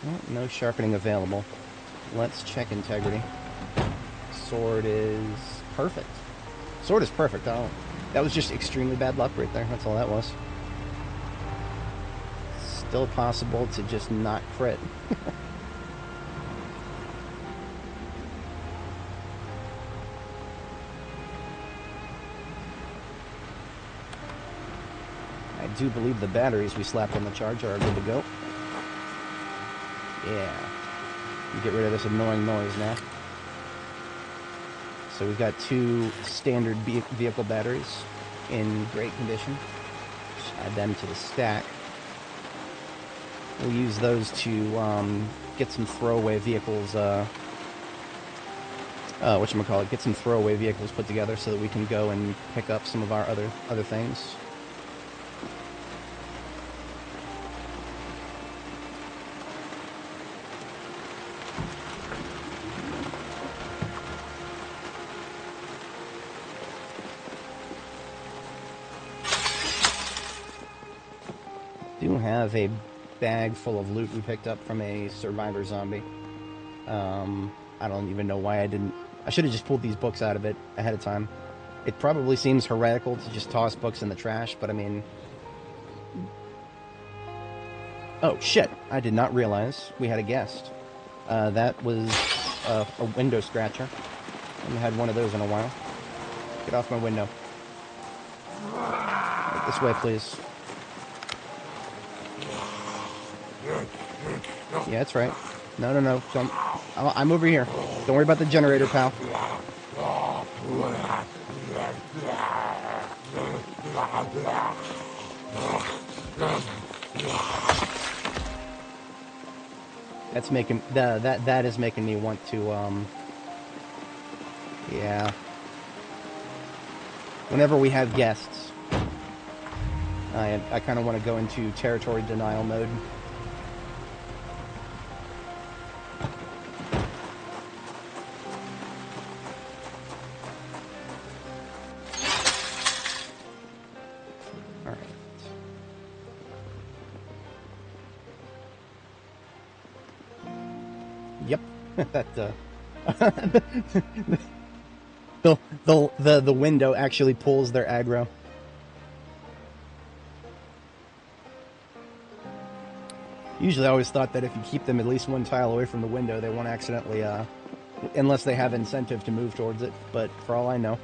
Well, no sharpening available. Let's check integrity. Sword is perfect. Sword is perfect. That was just extremely bad luck right there. That's all that was. Still possible to just not crit. I do believe the batteries we slapped on the charger are good to go. Yeah. You get rid of this annoying noise now. So we've got 2 standard vehicle batteries in great condition. Just add them to the stack. We'll use those to get some throwaway vehicles, get some throwaway vehicles put together so that we can go and pick up some of our other things. Do have a bag full of loot we picked up from a survivor zombie. I don't even know why I didn't. I should have just pulled these books out of it ahead of time. It probably seems heretical to just toss books in the trash, but I mean... Oh, shit. I did not realize we had a guest. That was a window scratcher. I haven't had one of those in a while. Get off my window. Right this way, please. Yeah, that's right. No. I'm over here. Don't worry about the generator, pal. That's making that is making me want to yeah. Whenever we have guests, I kind of want to go into territory denial mode. Yep, that the window actually pulls their aggro. Usually, I always thought that if you keep them at least one tile away from the window, they won't accidentally, unless they have incentive to move towards it. But for all I know,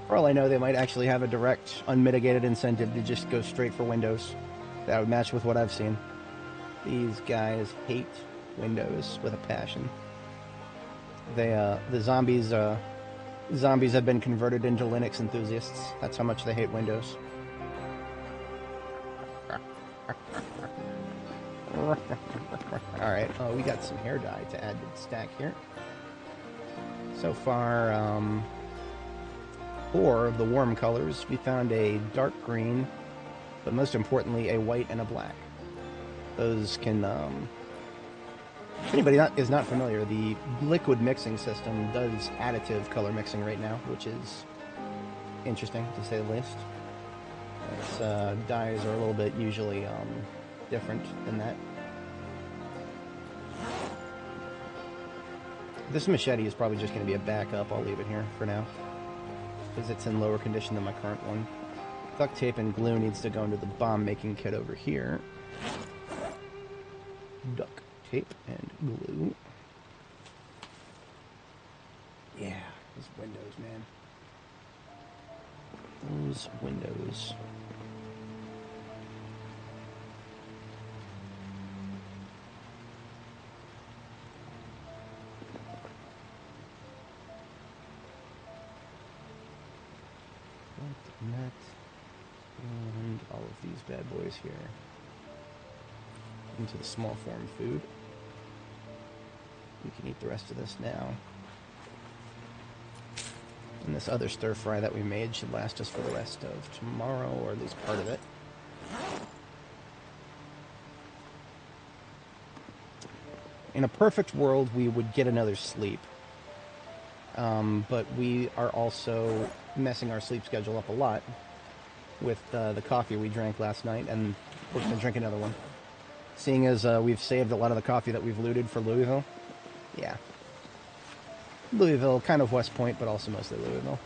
they might actually have a direct, unmitigated incentive to just go straight for windows. That would match with what I've seen. These guys hate windows with a passion. The zombies have been converted into Linux enthusiasts. That's how much they hate Windows. Alright, we got some hair dye to add to the stack here. So far, 4 of the warm colors. We found a dark green, but most importantly, a white and a black. Those can, if anybody is not familiar, the liquid mixing system does additive color mixing right now, which is interesting, to say the least. Its dyes are a little bit usually different than that. This machete is probably just going to be a backup. I'll leave it here for now, because it's in lower condition than my current one. Duct tape and glue needs to go into the bomb making kit over here. Duct tape and glue. Yeah, those windows, man. Those windows. Net and all of these bad boys here into the small form food. We can eat the rest of this now. And this other stir fry that we made should last us for the rest of tomorrow, or at least part of it. In a perfect world, we would get another sleep. But we are also messing our sleep schedule up a lot with the coffee we drank last night, and we're going to drink another one. Seeing as we've saved a lot of the coffee that we've looted for Louisville. Yeah. Louisville, kind of West Point, but also mostly Louisville.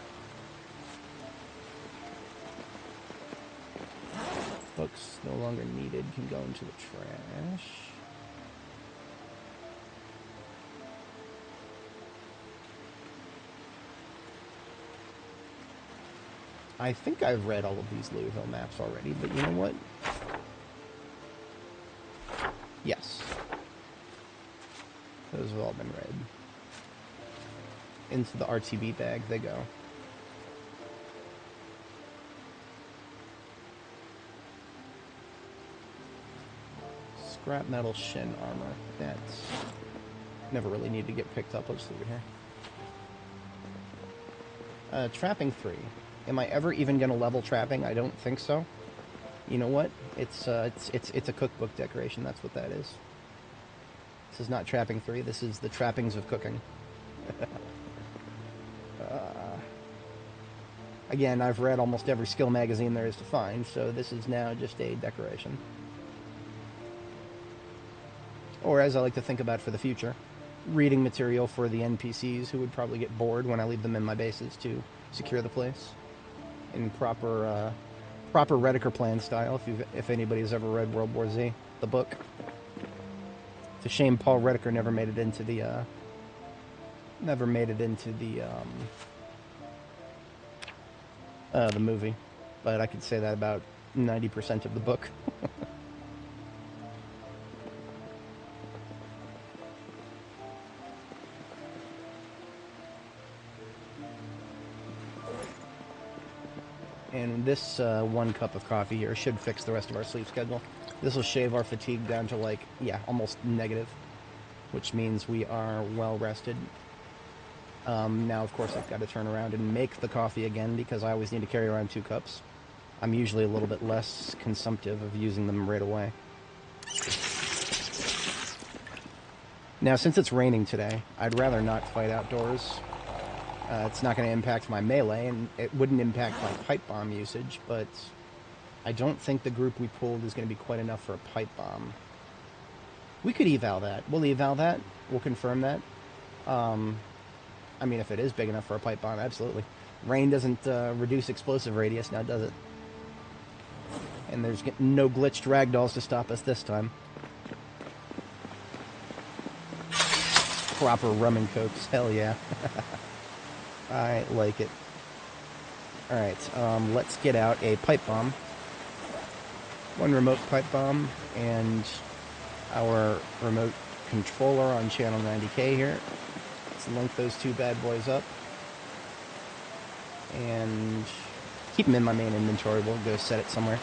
Books no longer needed can go into the trash. I think I've read all of these Louisville maps already, but you know what? Yes. Those have all been read. Into the RTB bag they go. Scrap metal shin armor. That's never really needed to get picked up. Let's leave it here. Trapping 3. Am I ever even going to level trapping? I don't think so. You know what? It's a cookbook decoration. That's what that is. This is not trapping 3. This is the trappings of cooking. Again, I've read almost every skill magazine there is to find, so this is now just a decoration. Or, as I like to think about for the future, reading material for the NPCs who would probably get bored when I leave them in my bases to secure the place in proper Rediker plan style. If anybody's ever read World War Z, the book, it's a shame Paul Rediker never made it into the movie, but I could say that about 90% of the book. And this 1 cup of coffee here should fix the rest of our sleep schedule. This will shave our fatigue down to, like, yeah, almost negative, which means we are well rested. Now, of course, I've got to turn around and make the coffee again because I always need to carry around 2 cups. I'm usually a little bit less consumptive of using them right away. Now, since it's raining today, I'd rather not fight outdoors. It's not going to impact my melee, and it wouldn't impact my pipe bomb usage, but I don't think the group we pulled is going to be quite enough for a pipe bomb. We could eval that. We'll eval that. We'll confirm that. I mean, if it is big enough for a pipe bomb, absolutely. Rain doesn't reduce explosive radius now, does it? And there's no glitched ragdolls to stop us this time. Proper rum and cokes. Hell yeah. I like it. Alright, let's get out a pipe bomb. 1 remote pipe bomb, and our remote controller on channel 90K here. Let's link those 2 bad boys up. And keep them in my main inventory. We'll go set it somewhere.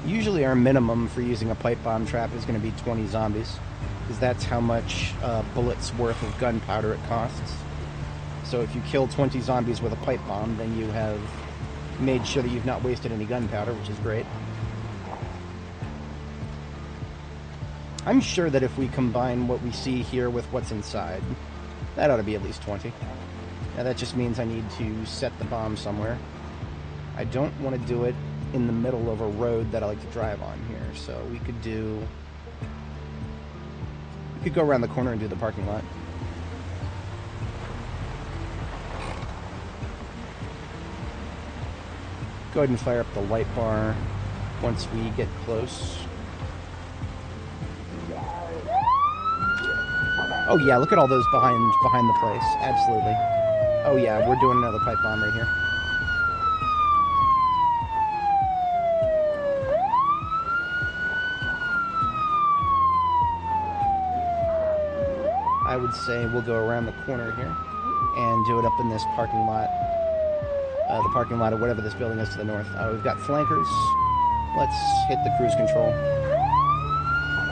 Usually our minimum for using a pipe bomb trap is going to be 20 zombies, because that's how much bullets worth of gunpowder it costs. So if you kill 20 zombies with a pipe bomb, then you have made sure that you've not wasted any gunpowder, which is great. I'm sure that if we combine what we see here with what's inside, that ought to be at least 20. Now that just means I need to set the bomb somewhere. I don't want to do it in the middle of a road that I like to drive on here, so we could go around the corner and do the parking lot. Go ahead and fire up the light bar once we get close. Oh yeah, look at all those behind the place. Absolutely. Oh yeah, we're doing another pipe bomb right here. I would say we'll go around the corner here and do it up in this parking lot. The parking lot of whatever this building is to the north. We've got flankers. Let's hit the cruise control.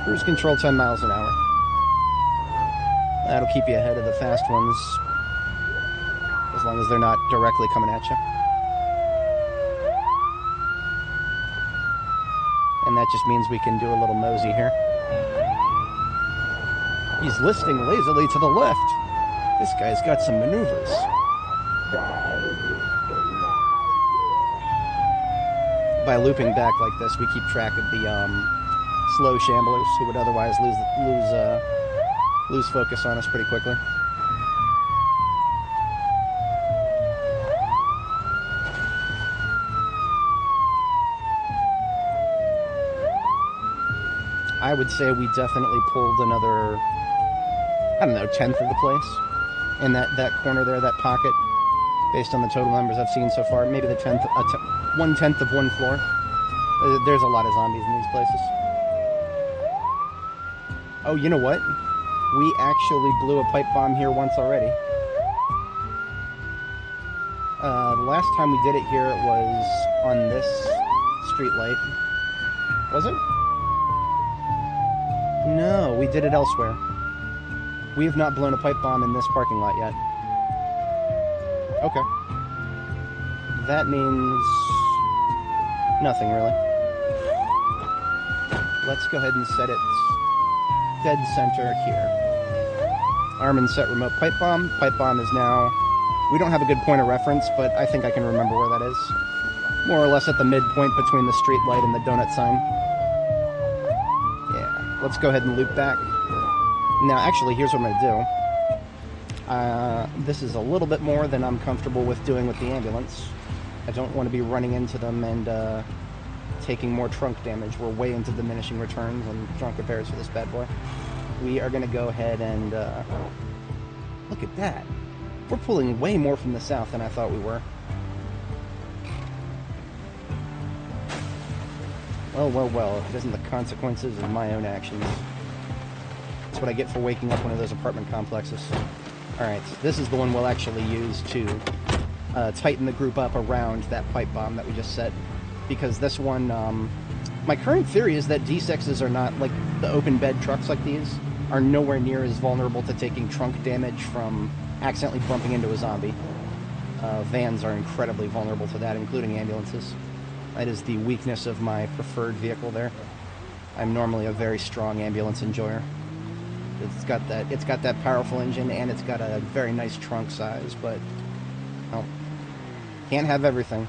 Cruise control 10 miles an hour. That'll keep you ahead of the fast ones, as long as they're not directly coming at you. And that just means we can do a little mosey here. He's listing lazily to the left. This guy's got some maneuvers. By looping back like this, we keep track of the slow shamblers who would otherwise lose focus on us pretty quickly. I would say we definitely pulled another, I don't know, 1/10 of the place in that corner there, that pocket, based on the total numbers I've seen so far. Maybe the 1/10 of one floor. There's a lot of zombies in these places. Oh, you know what? We actually blew a pipe bomb here once already. The last time we did it here, it was on this street light. Was it? No, we did it elsewhere. We have not blown a pipe bomb in this parking lot yet. Okay. That means nothing, really. Let's go ahead and set it dead center here. Arm and set remote pipe bomb. Pipe bomb is now... We don't have a good point of reference, but I think I can remember where that is. More or less at the midpoint between the street light and the donut sign. Yeah, let's go ahead and loop back. Now, actually, here's what I'm going to do. This is a little bit more than I'm comfortable with doing with the ambulance. I don't want to be running into them and taking more trunk damage. We're way into diminishing returns on trunk repairs for this bad boy. We are going to go ahead and... look at that. We're pulling way more from the south than I thought we were. Well, well, well. It isn't the consequences of my own actions. That's what I get for waking up one of those apartment complexes. Alright, this is the one we'll actually use to tighten the group up around that pipe bomb that we just set. Because this one, my current theory is that D6s are not, like, the open bed trucks like these, are nowhere near as vulnerable to taking trunk damage from accidentally bumping into a zombie. Vans are incredibly vulnerable to that, including ambulances. That is the weakness of my preferred vehicle there. I'm normally a very strong ambulance enjoyer. It's got that powerful engine, and it's got a very nice trunk size, but, well, can't have everything.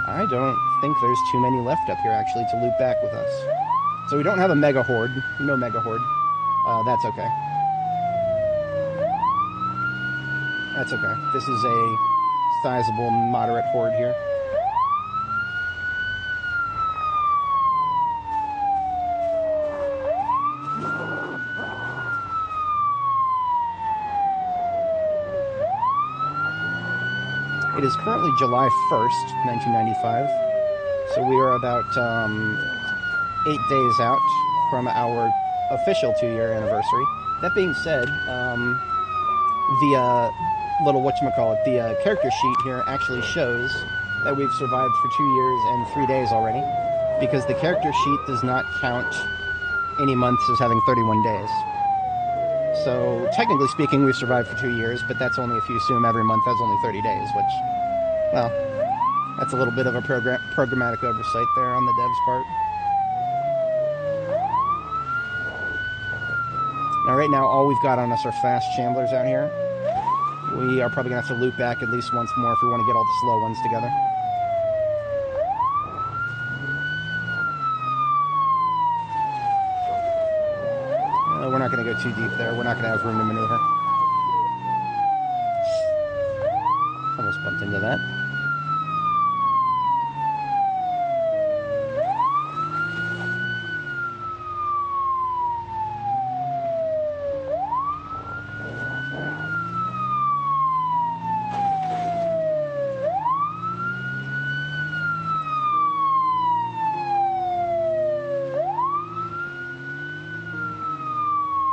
I don't think there's too many left up here, actually, to loop back with us. So we don't have a mega horde. No mega horde. That's okay. That's okay. This is a sizable, moderate horde here. It is currently July 1st, 1995, so we are about 8 days out from our official 2-year anniversary. That being said, the little the character sheet here actually shows that we've survived for 2 years and 3 days already, because the character sheet does not count any months as having 31 days. So, technically speaking, we've survived for 2 years, but that's only if you assume every month has only 30 days, which, well, that's a little bit of a programmatic oversight there on the devs' part. Now, right now, all we've got on us are fast shamblers out here. We are probably going to have to loop back at least once more if we want to get all the slow ones together. We're not going to go too deep there. We're not going to have room to maneuver. Almost bumped into that.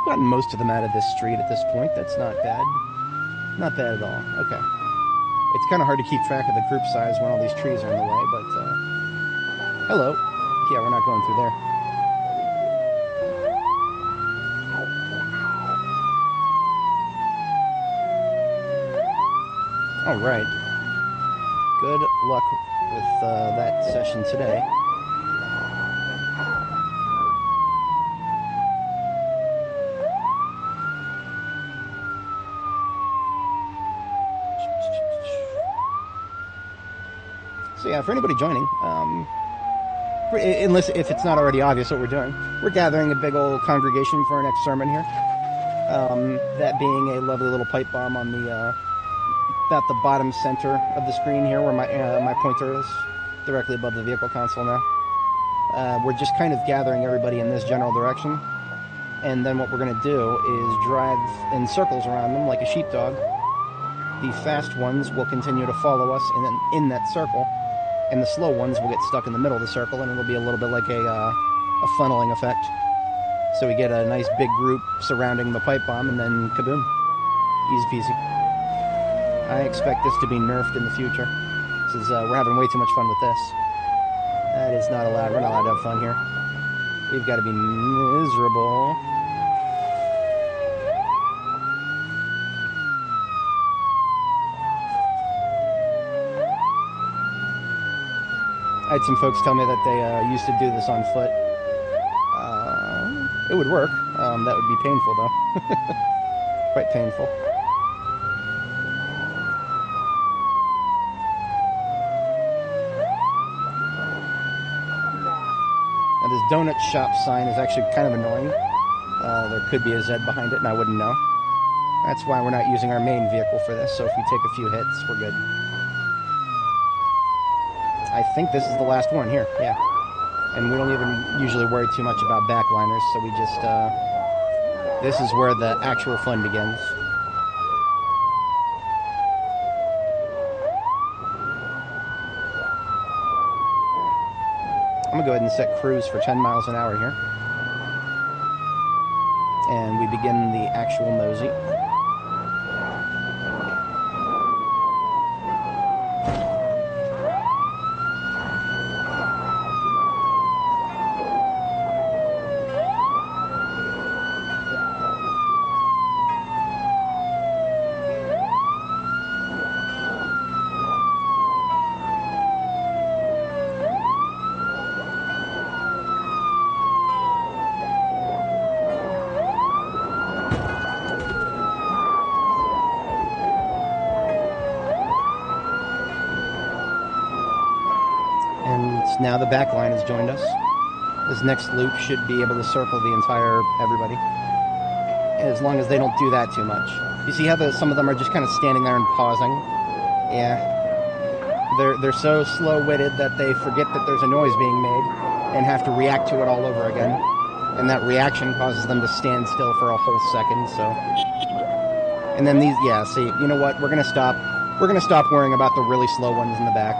Gotten most of them out of this street at this point. That's not bad. Not bad at all. Okay. It's kind of hard to keep track of the group size when all these trees are in the way, but, hello. Yeah, we're not going through there. All right. Good luck with that session today. So yeah, for anybody joining, unless if it's not already obvious what we're doing, we're gathering a big old congregation for our next sermon here. That being a lovely little pipe bomb on the about the bottom center of the screen here, where my pointer is, directly above the vehicle console now. We're just kind of gathering everybody in this general direction, and then what we're going to do is drive in circles around them like a sheepdog. The fast ones will continue to follow us in that circle, and the slow ones will get stuck in the middle of the circle, and it'll be a little bit like a funneling effect. So we get a nice big group surrounding the pipe bomb, and then kaboom. Easy peasy. I expect this to be nerfed in the future. We're having way too much fun with this. That is not allowed. We're not allowed to have fun here. We've got to be miserable. I had some folks tell me that they used to do this on foot. It would work. That would be painful, though. Quite painful. Now, this donut shop sign is actually kind of annoying. There could be a Z behind it, and I wouldn't know. That's why we're not using our main vehicle for this, so if we take a few hits, we're good. I think this is the last one here, yeah. And we don't even usually worry too much about backliners, so we just, this is where the actual fun begins. I'm gonna go ahead and set cruise for 10 miles an hour here. And we begin the actual mosey. Now the back line has joined us. This next loop should be able to circle the entire everybody, as long as they don't do that too much. You see how some of them are just kind of standing there and pausing? Yeah. They're so slow-witted that they forget that there's a noise being made and have to react to it all over again. And that reaction causes them to stand still for a whole second, so... And then these, yeah, see, you know what? We're gonna stop worrying about the really slow ones in the back.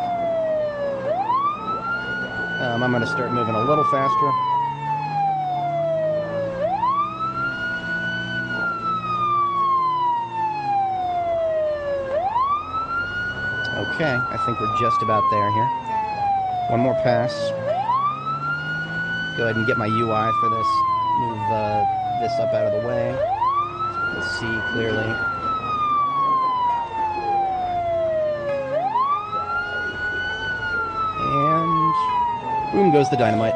I'm going to start moving a little faster. Okay, I think we're just about there here. One more pass. Go ahead and get my UI for this. Move this up out of the way. So we'll see clearly. And boom goes the dynamite.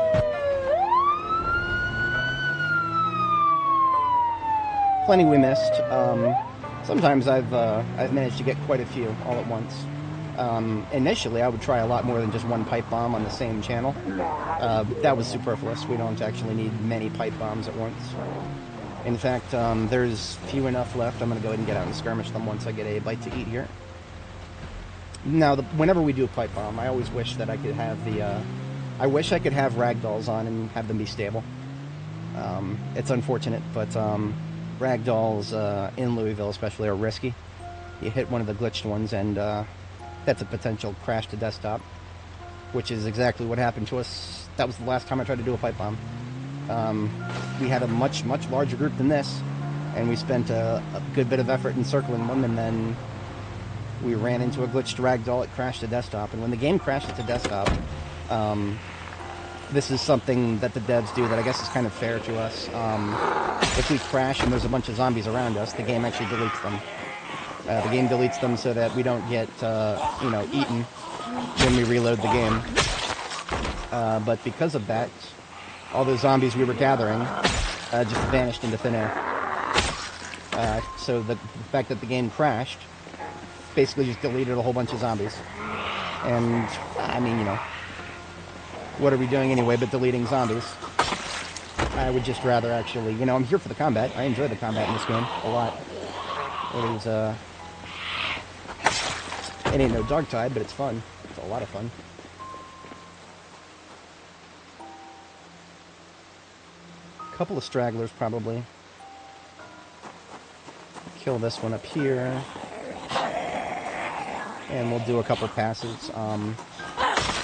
Plenty we missed. Sometimes I've managed to get quite a few all at once. Initially, I would try a lot more than just one pipe bomb on the same channel. That was superfluous. We don't actually need many pipe bombs at once. In fact, there's few enough left. I'm going to go ahead and get out and skirmish them once I get a bite to eat here. Now, whenever we do a pipe bomb, I always wish that I could have I wish I could have ragdolls on and have them be stable. It's unfortunate, but ragdolls in Louisville especially are risky. You hit one of the glitched ones and that's a potential crash to desktop, which is exactly what happened to us. That was the last time I tried to do a pipe bomb. We had a much larger group than this, and we spent a good bit of effort encircling them, and then we ran into a glitched ragdoll. It crashed to desktop, and when the game crashes to desktop, this is something that the devs do that I guess is kind of fair to us. If we crash and there's a bunch of zombies around us, the game actually deletes them. The game deletes them so that we don't get, you know, eaten when we reload the game. But because of that, all those zombies we were gathering just vanished into thin air. So the fact that the game crashed basically just deleted a whole bunch of zombies. And, I mean, you know, what are we doing anyway but deleting zombies? I would just rather actually, you know, I'm here for the combat. I enjoy the combat in this game a lot. It is, it ain't no Dark Tide, but it's fun. It's a lot of fun. Couple of stragglers, probably. Kill this one up here. And we'll do a couple passes.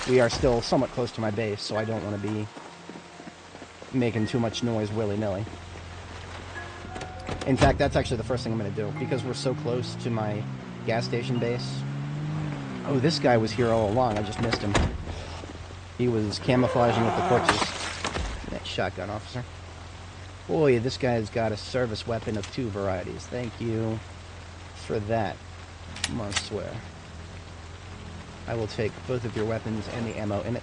We are still somewhat close to my base, so I don't want to be making too much noise willy-nilly. In fact, that's actually the first thing I'm going to do, because we're so close to my gas station base. Oh, this guy was here all along. I just missed him. He was camouflaging with the torches. That shotgun officer. Boy, this guy's got a service weapon of 2 varieties. Thank you for that, I swear. I will take both of your weapons and the ammo in it.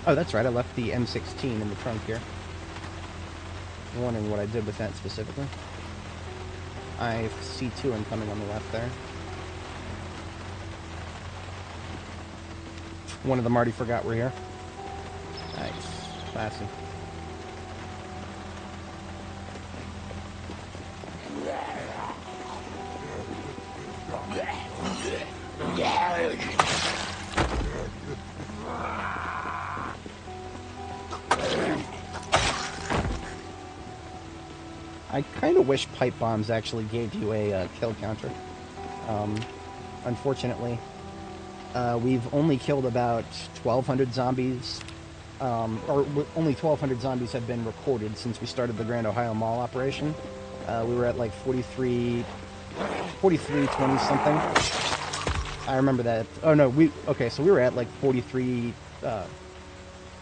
Oh, that's right, I left the M16 in the trunk here. I'm wondering what I did with that specifically. I see 2 incoming on the left there. One of them already forgot we're here. Nice. Classy. I kind of wish pipe bombs actually gave you a kill counter. Unfortunately, we've only killed about 1,200 zombies, or only 1,200 zombies have been recorded since we started the Grand Ohio Mall operation. We were at like 43, 20 something. I remember that. Oh no, okay, so we were at like 43,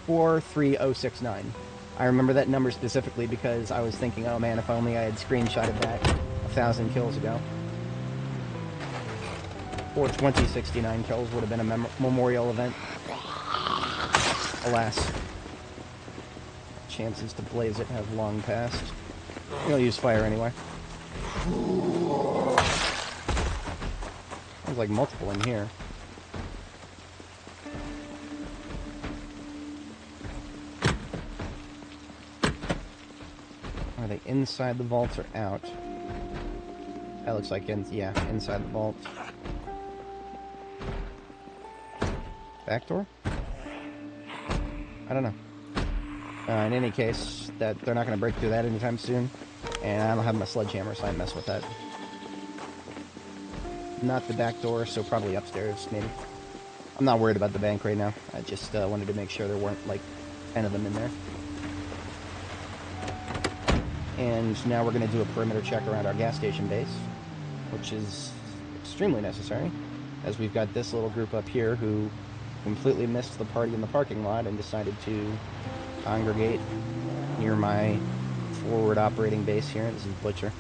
43069. I remember that number specifically because I was thinking, oh man, if only I had screenshotted that 1,000 kills ago. Or 2069 kills would have been a memorial event. Alas. Chances to blaze it have long passed. We'll use fire anyway. There's like multiple in here. Are they inside the vault or out? That looks like, yeah, inside the vault. Back door? I don't know. In any case, that they're not going to break through that anytime soon. And I don't have my sledgehammer, so I mess with that. Not the back door, so probably upstairs, maybe. I'm not worried about the bank right now. I just wanted to make sure there weren't, like, 10 of them in there. And now we're going to do a perimeter check around our gas station base, which is extremely necessary, as we've got this little group up here who completely missed the party in the parking lot and decided to congregate near my forward operating base here. This is Butcher.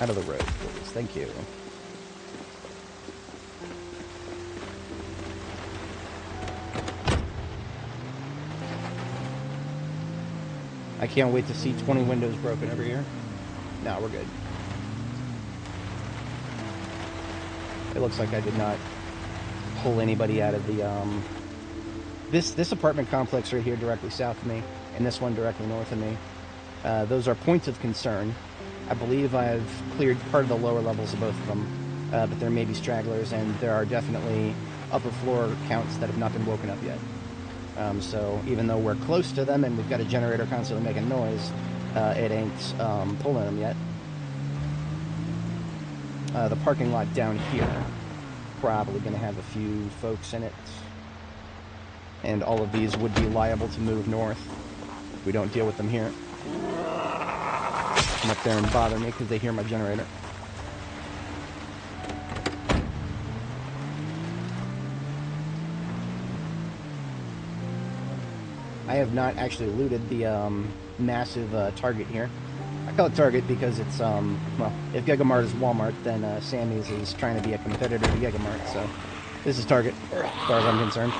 Out of the road, please. Thank you. I can't wait to see 20 windows broken over here. No, we're good. It looks like I did not pull anybody out of the, this apartment complex right here directly south of me, and this one directly north of me. Those are points of concern. I believe I've cleared part of the lower levels of both of them, but there may be stragglers, and there are definitely upper floor counts that have not been woken up yet. So even though we're close to them and we've got a generator constantly making noise, it ain't pulling them yet. The parking lot down here probably going to have a few folks in it. And all of these would be liable to move north if we don't deal with them here. Come up there and bother me because they hear my generator. I have not actually looted the massive target here. I call it Target because it's, well, if Gigamart is Walmart, then Sammy's is trying to be a competitor to Gigamart, so this is Target, as far as I'm concerned.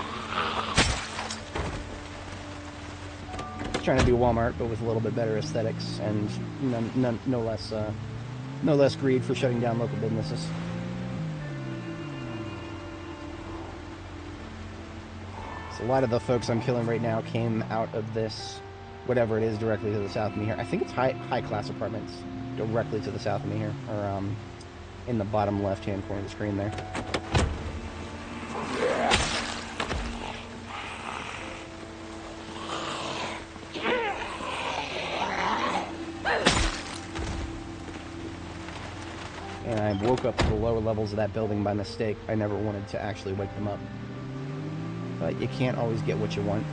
It's trying to be Walmart, but with a little bit better aesthetics and no less greed for shutting down local businesses. So a lot of the folks I'm killing right now came out of this, whatever it is, directly to the south of me here. I think it's high-class apartments directly to the south of me here, or in the bottom left-hand corner of the screen there. And I woke up to the lower levels of that building by mistake. I never wanted to actually wake them up. But you can't always get what you want.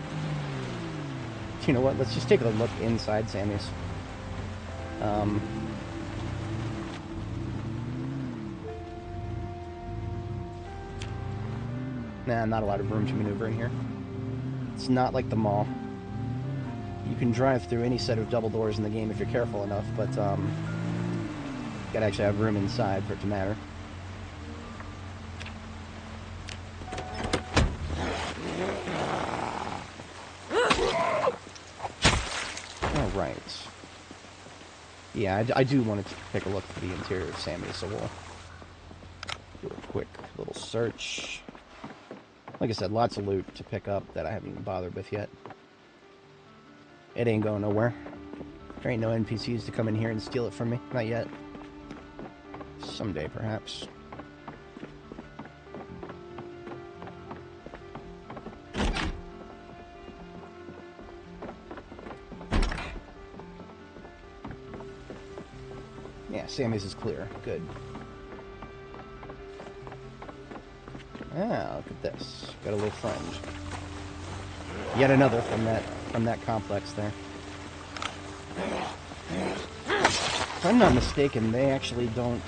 You know what? Let's just take a look inside Sammy's. Nah, not a lot of room to maneuver in here. It's not like the mall. You can drive through any set of double doors in the game if you're careful enough, but you gotta actually have room inside for it to matter. Alright. Yeah, I do want to take a look at the interior of Sammy's, so we'll do a quick little search. Like I said, lots of loot to pick up that I haven't even bothered with yet. It ain't going nowhere. There ain't no NPCs to come in here and steal it from me. Not yet. Someday, perhaps. Yeah, Sammy's is clear. Good. Ah, look at this. Got a little friend. Yet another from that complex there. If I'm not mistaken, they actually don't.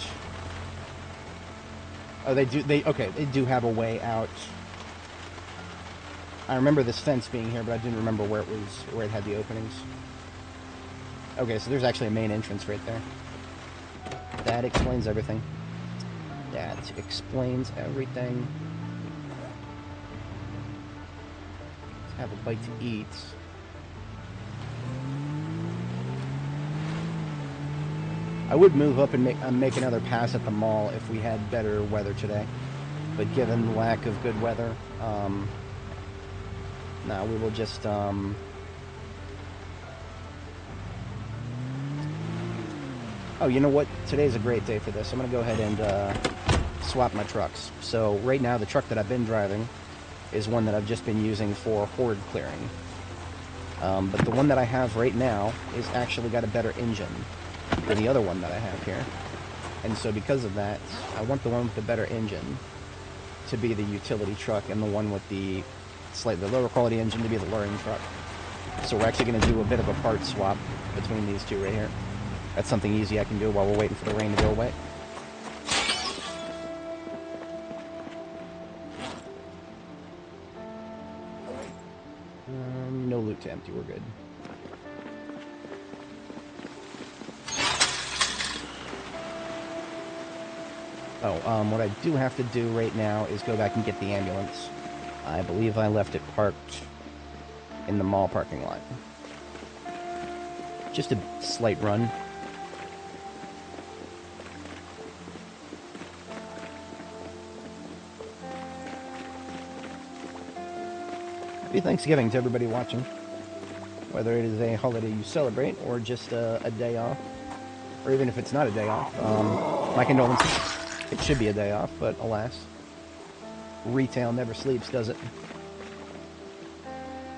Oh, they do. Okay, they do have a way out. I remember this fence being here, but I didn't remember where it had the openings. Okay, so there's actually a main entrance right there. That explains everything. That explains everything. Let's have a bite to eat. I would move up and make another pass at the mall if we had better weather today. But given the lack of good weather, no, we will just, Oh, you know what? Today's a great day for this. I'm going to go ahead and swap my trucks. So right now, the truck that I've been driving is one that I've just been using for horde clearing. But the one that I have right now is actually got a better engine than the other one that I have here. And so because of that, I want the one with the better engine to be the utility truck and the one with the slightly lower quality engine to be the luring truck. So we're actually going to do a bit of a part swap between these two right here. That's something easy I can do while we're waiting for the rain to go away. No loot to empty, we're good. Oh, what I do have to do right now is go back and get the ambulance. I believe I left it parked in the mall parking lot. Just a slight run. Happy Thanksgiving to everybody watching. Whether it is a holiday you celebrate or just a day off, or even if it's not a day off, my condolences. It should be a day off, but alas, retail never sleeps, does it?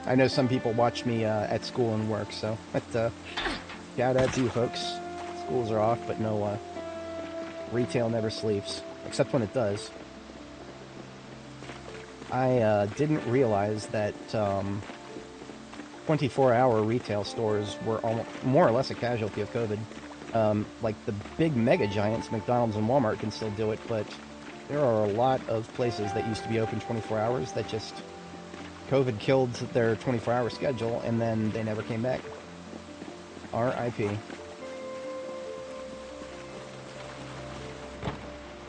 I know some people watch me at school and work, so shout out to you folks. Schools are off, but no, retail never sleeps, except when it does. I didn't realize that 24-hour retail stores were more or less a casualty of COVID. Like the big mega giants, McDonald's and Walmart, can still do it, but there are a lot of places that used to be open 24 hours that just COVID killed their 24-hour schedule, and then they never came back. R.I.P.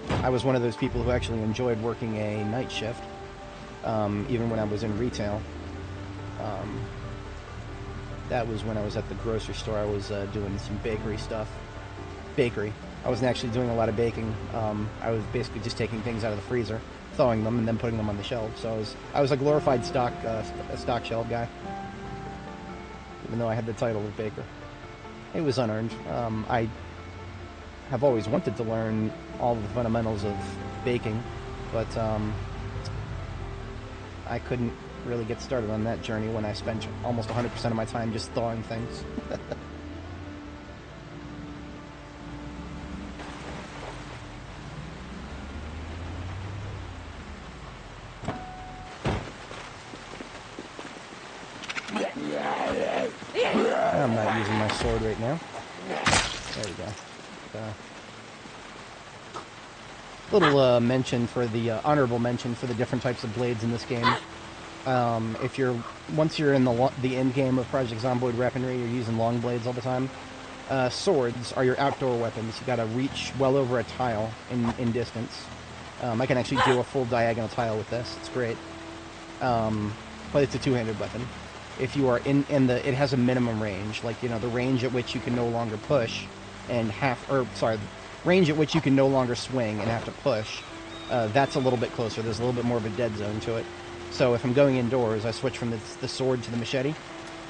I was one of those people who actually enjoyed working a night shift, even when I was in retail. That was when I was at the grocery store. I was doing some bakery stuff. I wasn't actually doing a lot of baking. I was basically just taking things out of the freezer, thawing them, and then putting them on the shelves. So I was a glorified stock shelf guy, even though I had the title of baker. It was unearned. I have always wanted to learn all the fundamentals of baking, but I couldn't really get started on that journey when I spent almost 100% of my time just thawing things. I'm not using my sword right now. There we go. Little mention for the honorable mention for the different types of blades in this game. Once you're in the end game of Project Zomboid weaponry, you're using long blades all the time. Swords are your outdoor weapons. You gotta reach well over a tile in distance. I can actually do a full diagonal tile with this. It's great. But it's a two-handed weapon. If you are it has a minimum range, like, the range at which you can no longer push and range at which you can no longer swing and have to push. That's a little bit closer. There's a little bit more of a dead zone to it. So if I'm going indoors, I switch from the sword to the machete,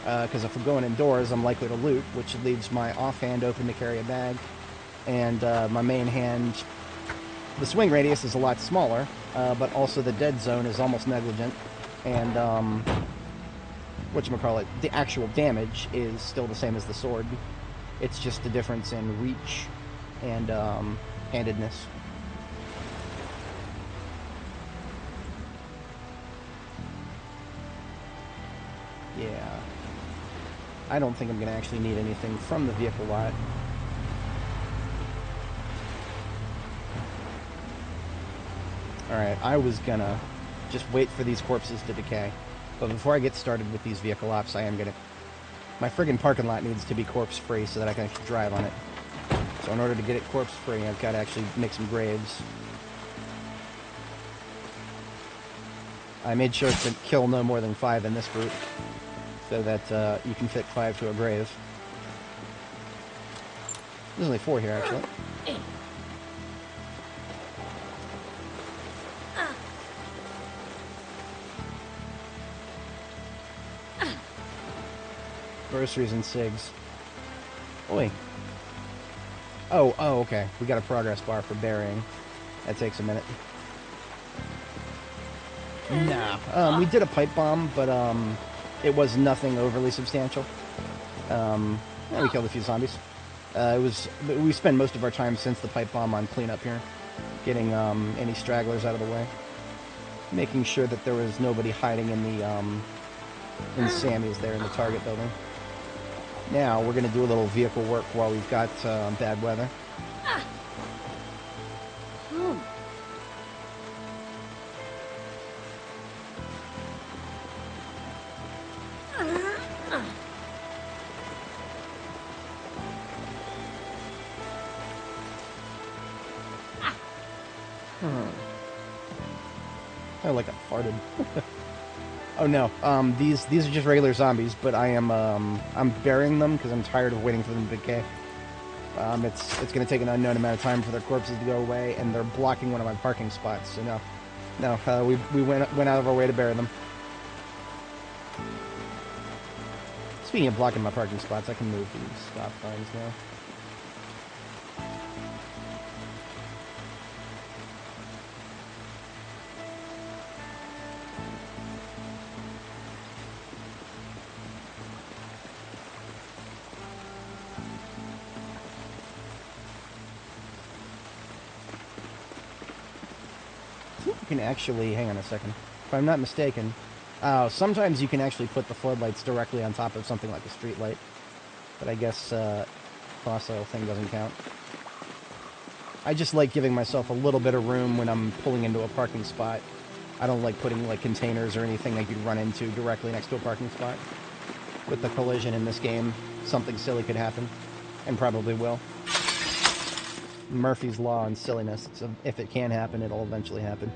because if I'm going indoors, I'm likely to loot, which leaves my offhand open to carry a bag, and my main hand, the swing radius is a lot smaller, but also the dead zone is almost negligent, and whatchamacallit, the actual damage is still the same as the sword. It's just the difference in reach and handedness. Yeah. I don't think I'm going to actually need anything from the vehicle lot. Alright, I was gonna just wait for these corpses to decay. But before I get started with these vehicle ops, I am gonna... My friggin' parking lot needs to be corpse-free so that I can actually drive on it. So in order to get it corpse-free, I've got to actually make some graves. I made sure to kill no more than 5 in this group, so that you can fit 5 to a grave. There's only 4 here, actually. Groceries and cigs. Oi. Oh, okay. We got a progress bar for burying. That takes a minute. Nah. We did a pipe bomb, but it was nothing overly substantial. Yeah, we killed a few zombies. We spend most of our time since the pipe bomb on cleanup here, getting any stragglers out of the way, making sure that there was nobody hiding in Sammy's there in the target building. Now we're going to do a little vehicle work while we've got bad weather. I like I farted. Oh no, these are just regular zombies, but I'm burying them because I'm tired of waiting for them to decay. It's going to take an unknown amount of time for their corpses to go away, and they're blocking one of my parking spots. So no, we went out of our way to bury them. Speaking of blocking my parking spots, I can move these stop signs now. I think you can actually, hang on a second. if I'm not mistaken. Sometimes you can actually put the floodlights directly on top of something like a street light. But I guess fossil thing doesn't count. I just like giving myself a little bit of room when I'm pulling into a parking spot. I don't like putting like containers or anything I could run into directly next to a parking spot. With the collision in this game, something silly could happen, and probably will. Murphy's Law and silliness. So if it can happen, it'll eventually happen.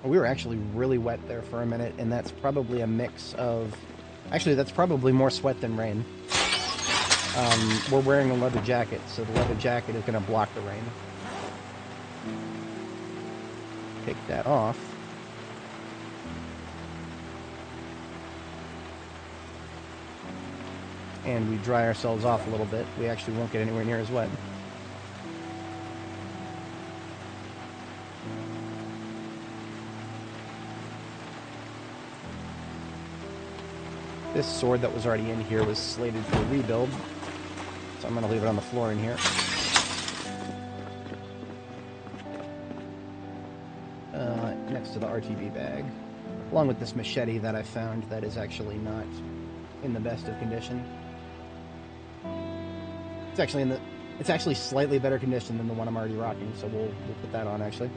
We were actually really wet there for a minute, and that's probably a mix of... Actually, that's probably more sweat than rain. We're wearing a leather jacket, so the leather jacket is going to block the rain. Take that off. And we dry ourselves off a little bit. We actually won't get anywhere near as wet. This sword that was already in here was slated for rebuild, so I'm going to leave it on the floor in here. Next to the RTB bag, along with this machete that I found that is actually not in the best of condition. It's actually slightly better condition than the one I'm already rocking, so we'll put that on actually.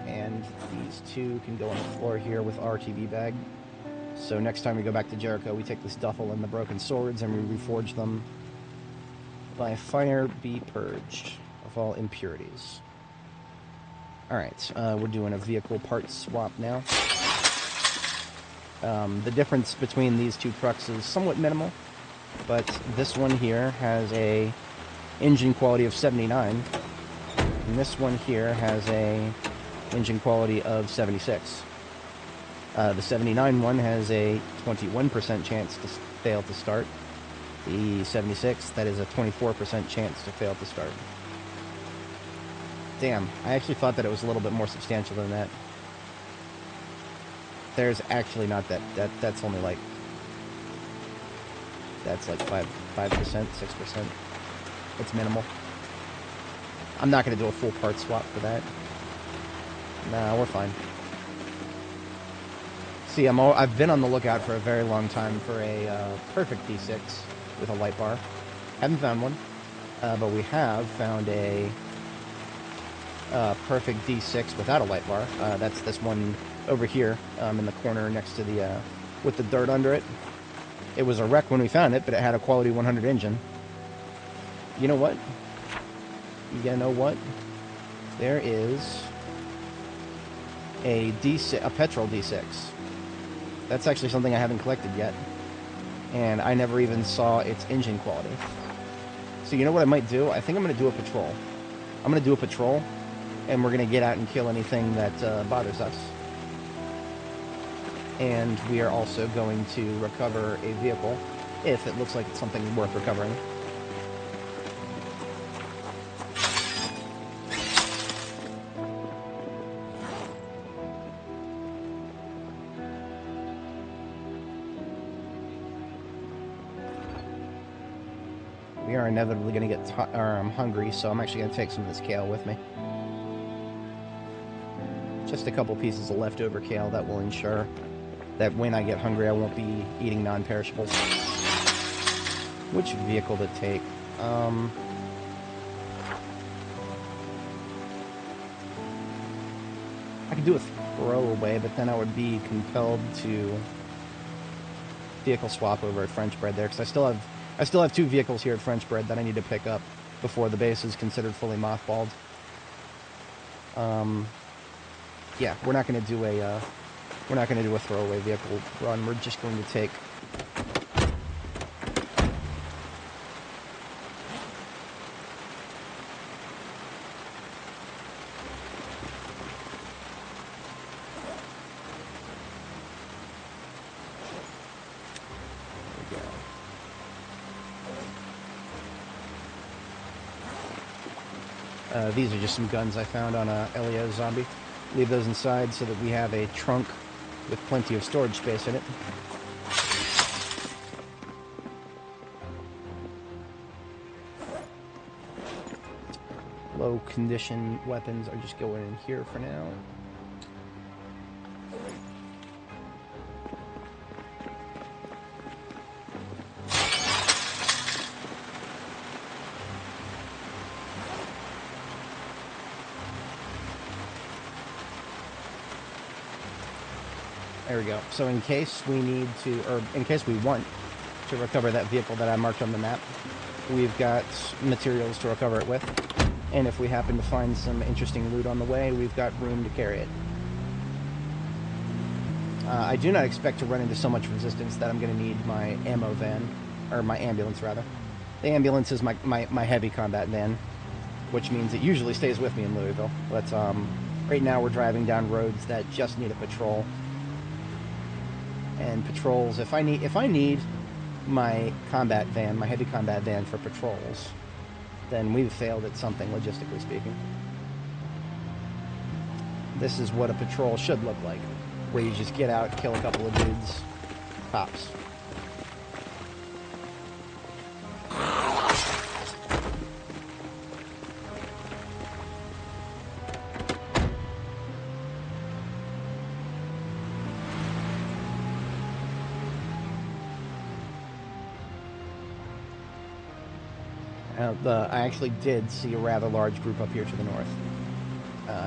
And these two can go on the floor here with RTB bag. So next time we go back to Jericho, we take this duffel and the broken swords and we reforge them by fire be purged of all impurities. Alright, we're doing a vehicle part swap now. The difference between these two trucks is somewhat minimal, but this one here has a engine quality of 79, and this one here has a engine quality of 76. The 79 one has a 21% chance to fail to start. The 76, that is a 24% chance to fail to start. Damn, I actually thought that it was a little bit more substantial than that. There's actually not that. That's only like... That's like 5%, 6%. It's minimal. I'm not going to do a full part swap for that. Nah, we're fine. See, I've been on the lookout for a very long time for a perfect D6 with a light bar. Haven't found one, but we have found a perfect D6 without a light bar. That's this one over here in the corner next to the with the dirt under it. It was a wreck when we found it, but it had a quality 100 engine. You know what? There is a D6, a petrol D6. That's actually something I haven't collected yet, and I never even saw its engine quality. So you know what I might do? I think I'm going to do a patrol. I'm going to do a patrol, and we're going to get out and kill anything that bothers us. And we are also going to recover a vehicle, if it looks like it's something worth recovering. We are inevitably going to get hungry, so I'm actually going to take some of this kale with me. Just a couple pieces of leftover kale that will ensure that when I get hungry, I won't be eating non-perishables. Which vehicle to take? I could do a throwaway, but then I would be compelled to vehicle swap over at French Bread there, because I still have two vehicles here at French Bread that I need to pick up before the base is considered fully mothballed. Yeah, we're not going to do a throwaway vehicle run. We're just going to take these are just some guns I found on a LEO zombie. Leave those inside so that we have a trunk with plenty of storage space in it. Low condition weapons are just going in here for now. There we go. So in case we need to, or in case we want to recover that vehicle that I marked on the map, we've got materials to recover it with. And if we happen to find some interesting loot on the way, we've got room to carry it. I do not expect to run into so much resistance that I'm going to need my ammo van, or my ambulance rather. The ambulance is my heavy combat van, which means it usually stays with me in Louisville. But right now we're driving down roads that just need a patrol. And patrols, if I need my combat van, my heavy combat van for patrols, then we've failed at something, logistically speaking. This is what a patrol should look like, where you just get out, kill a couple of dudes, pops. I actually did see a rather large group up here to the north.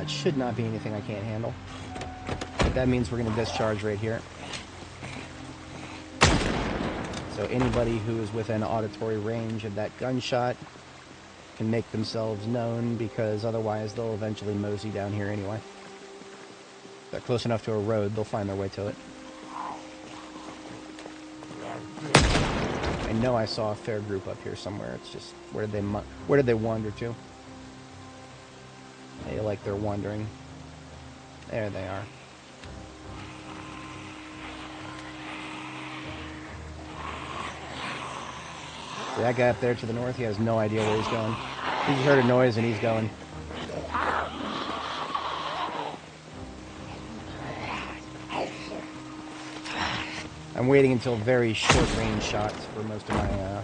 It should not be anything I can't handle. That means we're going to discharge right here. So anybody who is within auditory range of that gunshot can make themselves known, because otherwise they'll eventually mosey down here anyway. If they're close enough to a road, they'll find their way to it. I know I saw a fair group up here somewhere. It's just, where did they wander to? They like they're wandering. There they are. See that guy up there to the north? He has no idea where he's going. He just heard a noise and he's going. I'm waiting until very short-range shots for most of my,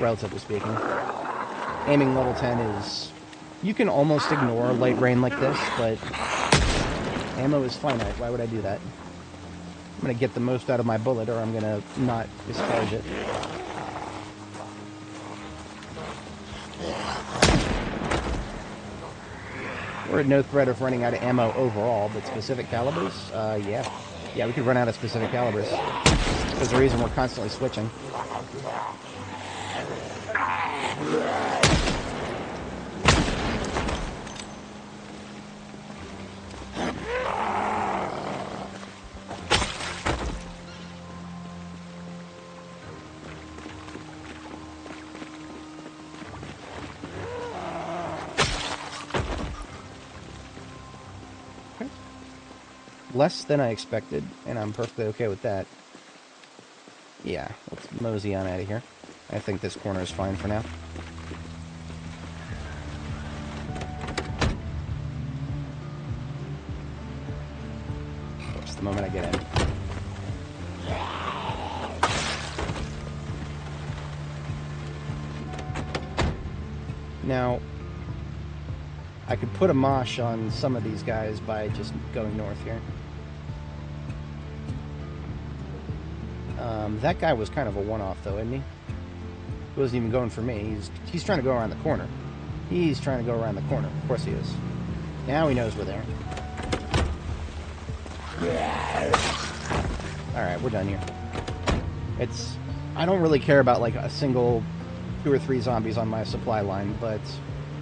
relatively speaking. Aiming level 10 is... You can almost ignore light rain like this, but ammo is finite. Why would I do that? I'm going to get the most out of my bullet, or I'm going to not discharge it. We're at no threat of running out of ammo overall, but specific calibers? Yeah. Yeah, we could run out of specific calibers. There's a reason we're constantly switching. Less than I expected, and I'm perfectly okay with that. Yeah, let's mosey on out of here. I think this corner is fine for now. Of course, the moment I get in. Now, I could put a mosh on some of these guys by just going north here. That guy was kind of a one-off, though, isn't he? He wasn't even going for me. He's trying to go around the corner. He's trying to go around the corner. Of course he is. Now he knows we're there. Alright, we're done here. I don't really care about, like, a single 2 or 3 zombies on my supply line, but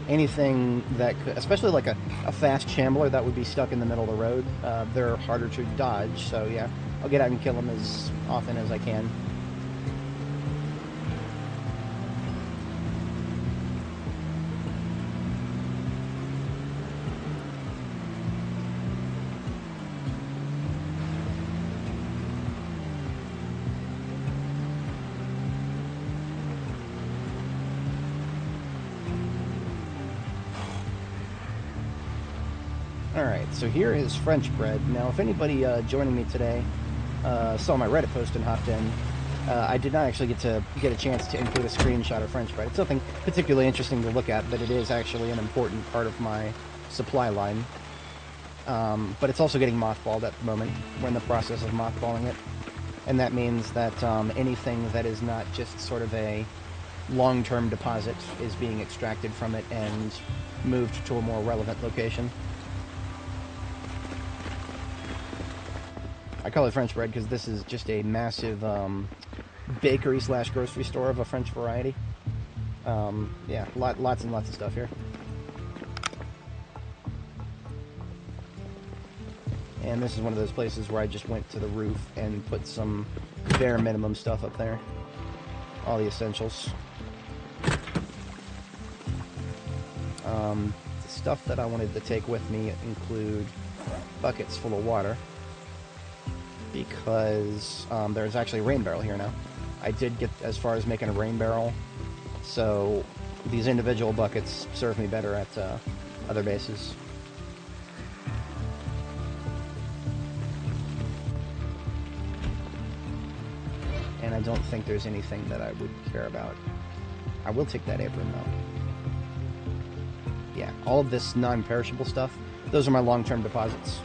anything that could, especially like a fast shambler that would be stuck in the middle of the road, they're harder to dodge, so yeah, I'll get out and kill them as often as I can. Alright, so here is French bread. Now, if anybody joining me today saw my Reddit post and hopped in, I did not actually get a chance to include a screenshot of French bread. It's nothing particularly interesting to look at, but it is actually an important part of my supply line. But it's also getting mothballed at the moment. We're in the process of mothballing it. And that means that anything that is not just sort of a long-term deposit is being extracted from it and moved to a more relevant location. I call it French bread because this is just a massive bakery slash grocery store of a French variety. Yeah, lots and lots of stuff here. And this is one of those places where I just went to the roof and put some bare minimum stuff up there. All the essentials. The stuff that I wanted to take with me include buckets full of water, because there's actually a rain barrel here now. I did get as far as making a rain barrel, so these individual buckets serve me better at other bases. And I don't think there's anything that I would care about. I will take that apron though. Yeah, all of this non-perishable stuff, those are my long-term deposits.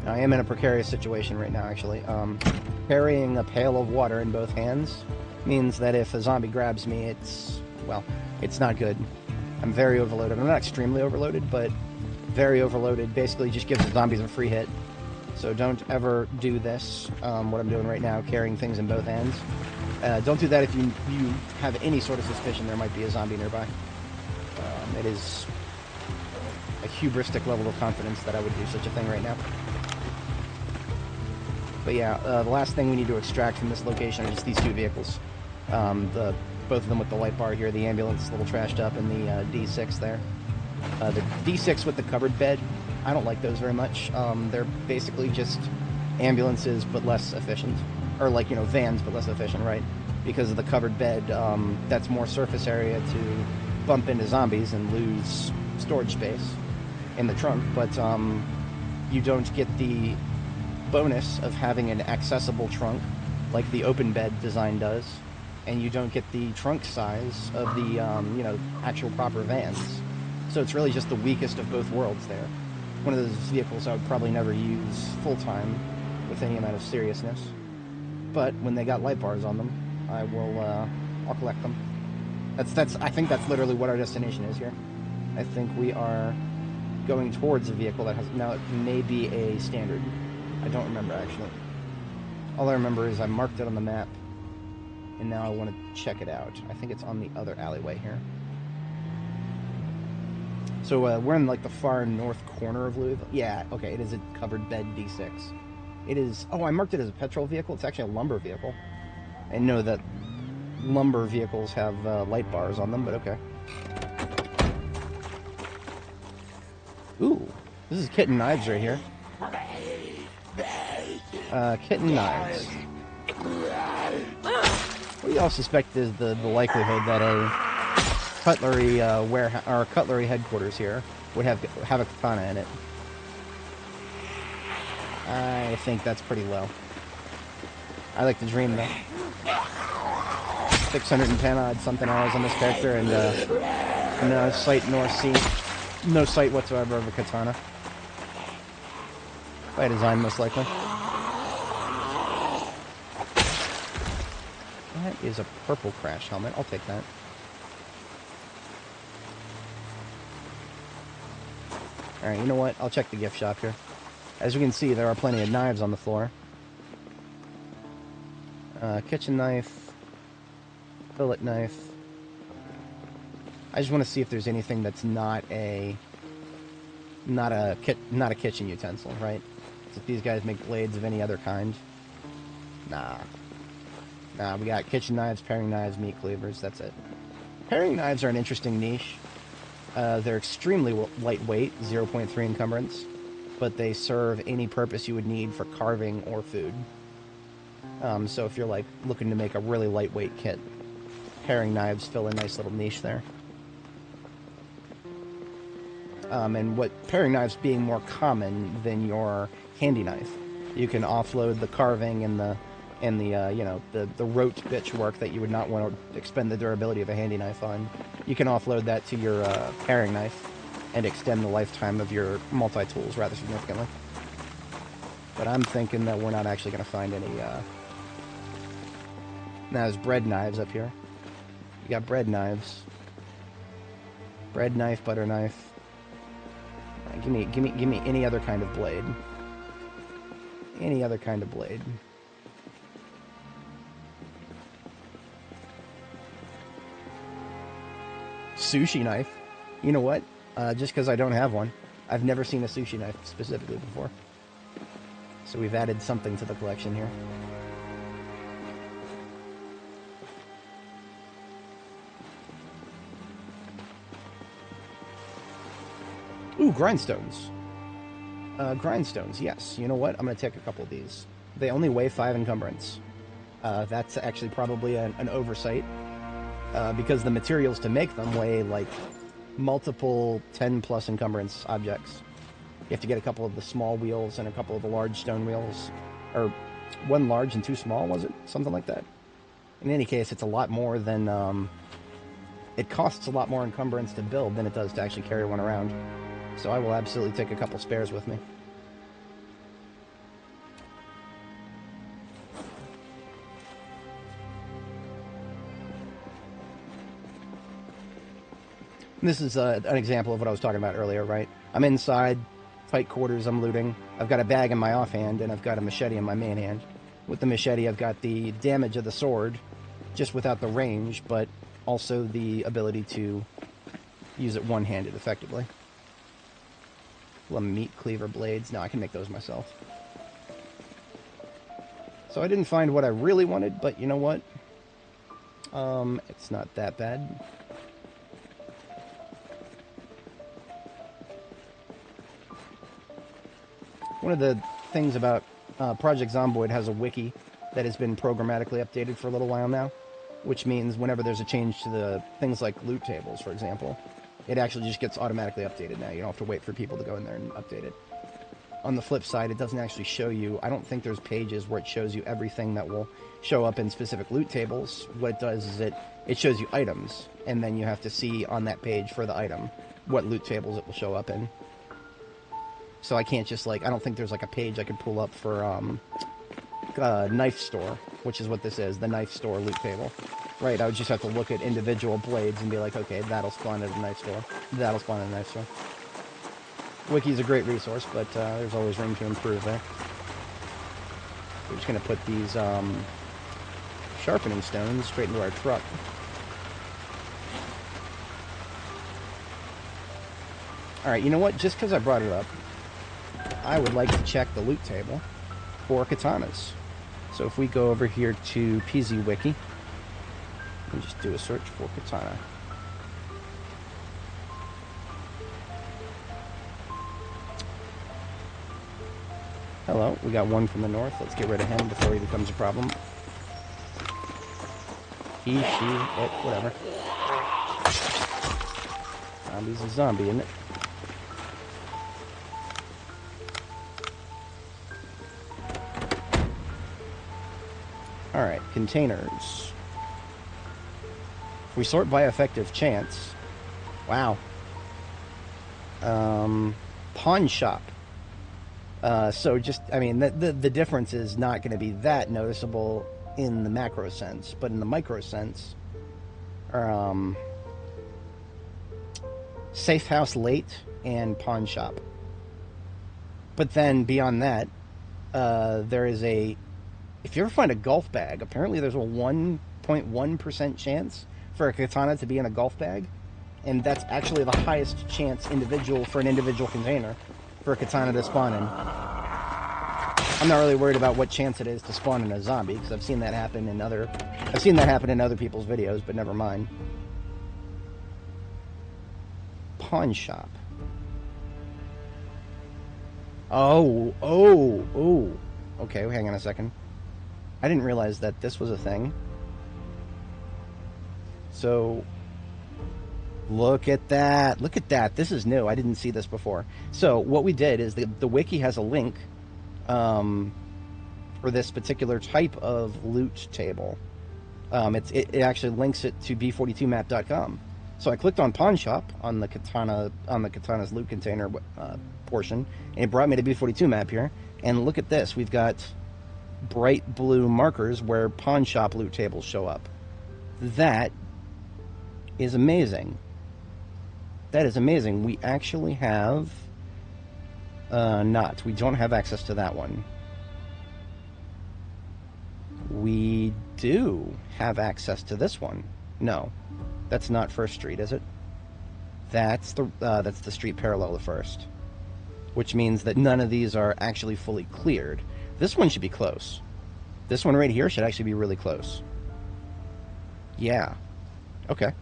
I am in a precarious situation right now, actually. Carrying a pail of water in both hands means that if a zombie grabs me, it's not good. I'm very overloaded. I'm not extremely overloaded, but very overloaded basically just gives the zombies a free hit. So don't ever do this, what I'm doing right now, carrying things in both hands. Don't do that if you have any sort of suspicion there might be a zombie nearby. It is a hubristic level of confidence that I would do such a thing right now. But yeah, the last thing we need to extract from this location are just these two vehicles. Both of them with the light bar here, the ambulance a little trashed up, and the D6 there. The D6 with the covered bed, I don't like those very much. They're basically just ambulances but less efficient. Or like, vans but less efficient, right? Because of the covered bed, that's more surface area to bump into zombies and lose storage space in the trunk. But you don't get the bonus of having an accessible trunk like the open bed design does. And you don't get the trunk size of the, actual proper vans. So it's really just the weakest of both worlds there. One of those vehicles I would probably never use full-time with any amount of seriousness. But when they got light bars on them, I'll collect them. I think that's literally what our destination is here. I think we are going towards a vehicle that has, now it may be a standard. I don't remember actually. All I remember is I marked it on the map, and now I want to check it out. I think it's on the other alleyway here. So we're in like the far north corner of Louisville. Yeah, okay, it is a covered bed D6. It is, oh, I marked it as a petrol vehicle. It's actually a lumber vehicle. I know that lumber vehicles have light bars on them, but okay. Ooh, this is Kitten Knives right here. Kitten Knives. What do y'all suspect is the likelihood that a cutlery warehouse or cutlery headquarters here would have a katana in it? I think that's pretty low. I like to dream though. 610 odd something hours on this character, and no sight nor see, no sight whatsoever of a katana. By design, most likely. That is a purple crash helmet. I'll take that. Alright, you know what? I'll check the gift shop here. As you can see, there are plenty of knives on the floor. Kitchen knife. Fillet knife. I just want to see if there's anything that's not a kitchen utensil, right? So if these guys make blades of any other kind. Nah, we got kitchen knives, paring knives, meat cleavers, that's it. Paring knives are an interesting niche. They're extremely lightweight, 0.3 encumbrance, but they serve any purpose you would need for carving or food. So if you're like looking to make a really lightweight kit, paring knives fill a nice little niche there. and what paring knives being more common than your handy knife. You can offload the carving and the you know, the rote bitch work that you would not want to expend the durability of a handy knife on. You can offload that to your paring knife and extend the lifetime of your multi-tools rather significantly. But I'm thinking that we're not actually going to find any. Now there's bread knives up here. You got bread knives. Bread knife, butter knife. Give me any other kind of blade. Any other kind of blade. Sushi knife. You know what? Just because I don't have one, I've never seen a sushi knife specifically before. So we've added something to the collection here. Ooh, grindstones. Grindstones, yes. You know what? I'm going to take a couple of these. They only weigh 5 encumbrance. That's actually probably an oversight. Because the materials to make them weigh like multiple 10+ encumbrance objects. You have to get a couple of the small wheels and a couple of the large stone wheels. Or 1 large and 2 small, was it? Something like that. In any case, it's a lot more than... it costs a lot more encumbrance to build than it does to actually carry one around. So I will absolutely take a couple spares with me. This is an example of what I was talking about earlier, right? I'm inside, tight quarters, I'm looting. I've got a bag in my offhand, and I've got a machete in my main hand. With the machete, I've got the damage of the sword, just without the range, but also the ability to use it one-handed effectively. Little meat cleaver blades. No, I can make those myself. So I didn't find what I really wanted, but you know what? It's not that bad. One of the things about Project Zomboid has a wiki that has been programmatically updated for a little while now, which means whenever there's a change to the things like loot tables, for example, it actually just gets automatically updated now. You don't have to wait for people to go in there and update it. On the flip side, it doesn't actually show you... I don't think there's pages where it shows you everything that will show up in specific loot tables. What it does is it shows you items, and then you have to see on that page for the item what loot tables it will show up in. So I can't just, like... I don't think there's, like, a page I could pull up for, knife store, which is what this is, the knife store loot table. Right, I would just have to look at individual blades and be like, okay, that'll spawn at a knife store. That'll spawn at a knife store. Wiki's a great resource, but there's always room to improve there. We're just going to put these sharpening stones straight into our truck. Alright, you know what? Just because I brought it up, I would like to check the loot table for katanas. So if we go over here to PZ Wiki, and just do a search for katana. Hello, we got one from the north. Let's get rid of him before he becomes a problem. He, she, it, whatever. Zombie's a zombie, isn't it? Alright, containers. If we sort by effective chance... Wow. Pawn shop. So just, I mean, the difference is not going to be that noticeable in the macro sense, but in the micro sense, safe house late and pawn shop. But then beyond that, there is a, if you ever find a golf bag, apparently there's a 1.1% chance for a katana to be in a golf bag, and that's actually the highest chance individual for an individual container for a katana to spawn in. I'm not really worried about what chance it is to spawn in a zombie, because I've seen that happen in other people's videos, but never mind. Pawn shop. Oh. Okay, hang on a second. I didn't realize that this was a thing. So, Look at that. Look at that. This is new. I didn't see this before. So what we did is the wiki has a link for this particular type of loot table. It actually links it to b42map.com. So I clicked on pawn shop on the katana's loot container portion, and it brought me to b42 map here. And look at this. We've got bright blue markers where pawn shop loot tables show up. That is amazing. That is amazing. We actually have we don't have access to that one. We do have access to this one. No, that's not First Street, is it? That's the street parallel to First, which means that none of these are actually fully cleared. This one should be close. This one right here should actually be really close. Yeah. Okay.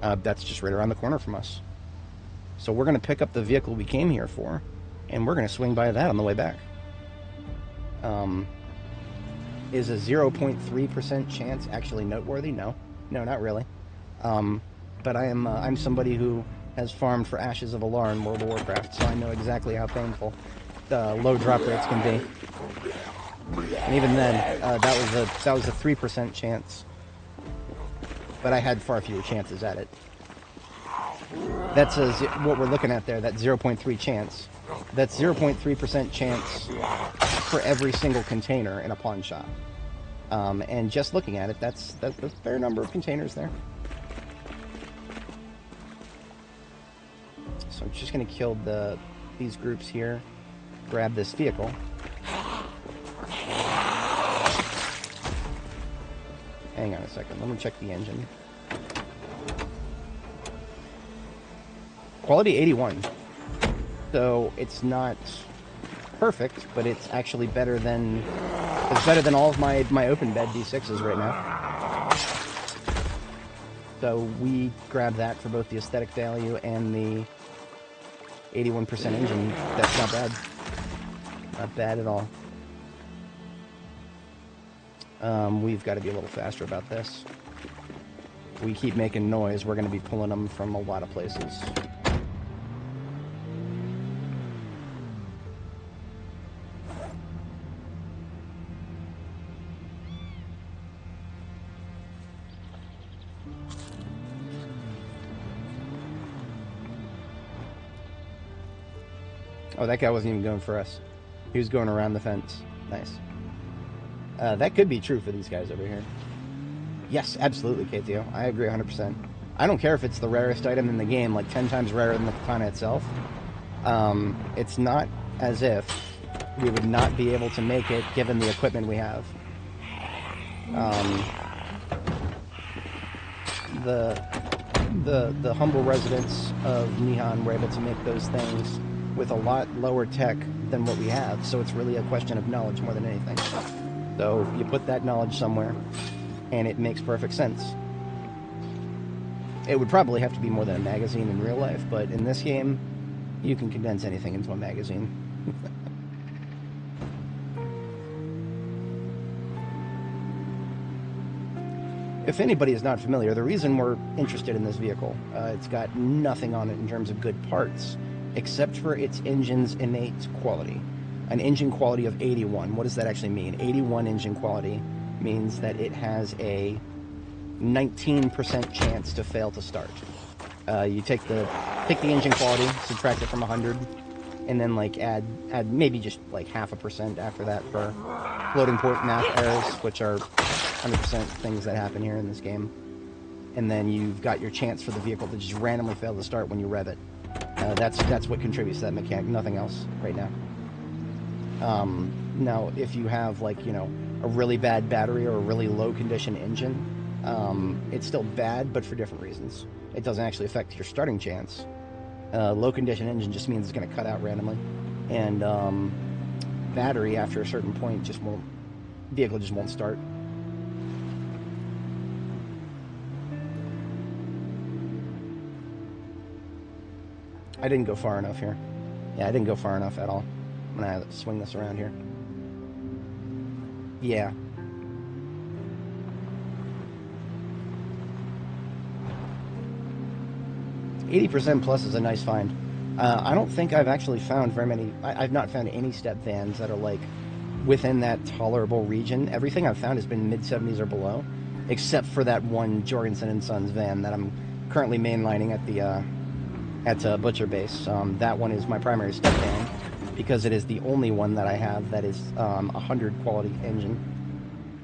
That's just right around the corner from us. So we're going to pick up the vehicle we came here for, and we're going to swing by that on the way back. Is a 0.3% chance actually noteworthy? No, not really. But I'm somebody who has farmed for Ashes of Alar in World of Warcraft, so I know exactly how painful the low drop rates can be. And even then, that was a 3% chance. But I had far fewer chances at it. That's what we're looking at there, that 0.3 chance. That's 0.3% chance for every single container in a pawn shop. And just looking at it, that's a fair number of containers there. So I'm just going to kill these groups here, grab this vehicle. Hang on a second, let me check the engine. Quality 81. So it's not perfect, but it's actually better than all of my open bed D6s right now. So we grab that for both the aesthetic value and the 81% engine. That's not bad. Not bad at all. We've got to be a little faster about this. If we keep making noise, we're going to be pulling them from a lot of places. Oh, that guy wasn't even going for us. He was going around the fence. Nice. That could be true for these guys over here. Yes, absolutely, KTO. I agree 100%. I don't care if it's the rarest item in the game, like 10 times rarer than the katana itself. It's not as if we would not be able to make it given the equipment we have. The humble residents of Nihon were able to make those things with a lot lower tech than what we have, so it's really a question of knowledge more than anything. So you put that knowledge somewhere, and it makes perfect sense. It would probably have to be more than a magazine in real life, but in this game, you can condense anything into a magazine. If anybody is not familiar, the reason we're interested in this vehicle, it's got nothing on it in terms of good parts, except for its engine's innate quality. An engine quality of 81. What does that actually mean? 81 engine quality means that it has a 19% chance to fail to start. You take the engine quality, subtract it from 100, and then like add maybe just like 0.5% after that for floating point math errors, which are 100% things that happen here in this game. And then you've got your chance for the vehicle to just randomly fail to start when you rev it. That's what contributes to that mechanic, nothing else right now. Now, if you have, like, you know, a really bad battery or a really low condition engine, it's still bad, but for different reasons. It doesn't actually affect your starting chance. Low condition engine just means it's going to cut out randomly. And battery, after a certain point, vehicle just won't start. I didn't go far enough here. Yeah, I didn't go far enough at all. I'm going to swing this around here. Yeah. 80% plus is a nice find. I don't think I've actually found very many. I've not found any step vans that are like within that tolerable region. Everything I've found has been mid-70s or below, except for that one Jorgensen and Sons van that I'm currently mainlining at the Butcher Base. That one is my primary step van because it is the only one that I have that is 100 quality engine.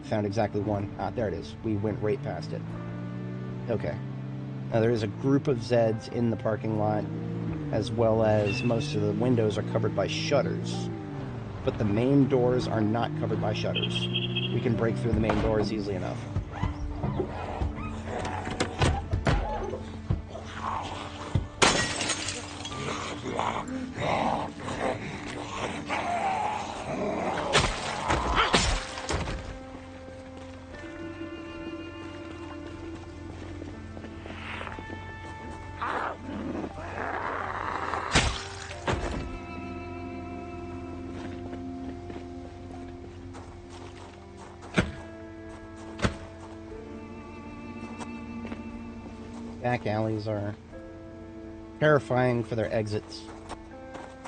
Found exactly one. Ah, there it is. We went right past it. Okay. Now there is a group of Zeds in the parking lot, as well as most of the windows are covered by shutters. But the main doors are not covered by shutters. We can break through the main doors easily enough. Back alleys are terrifying for their exits.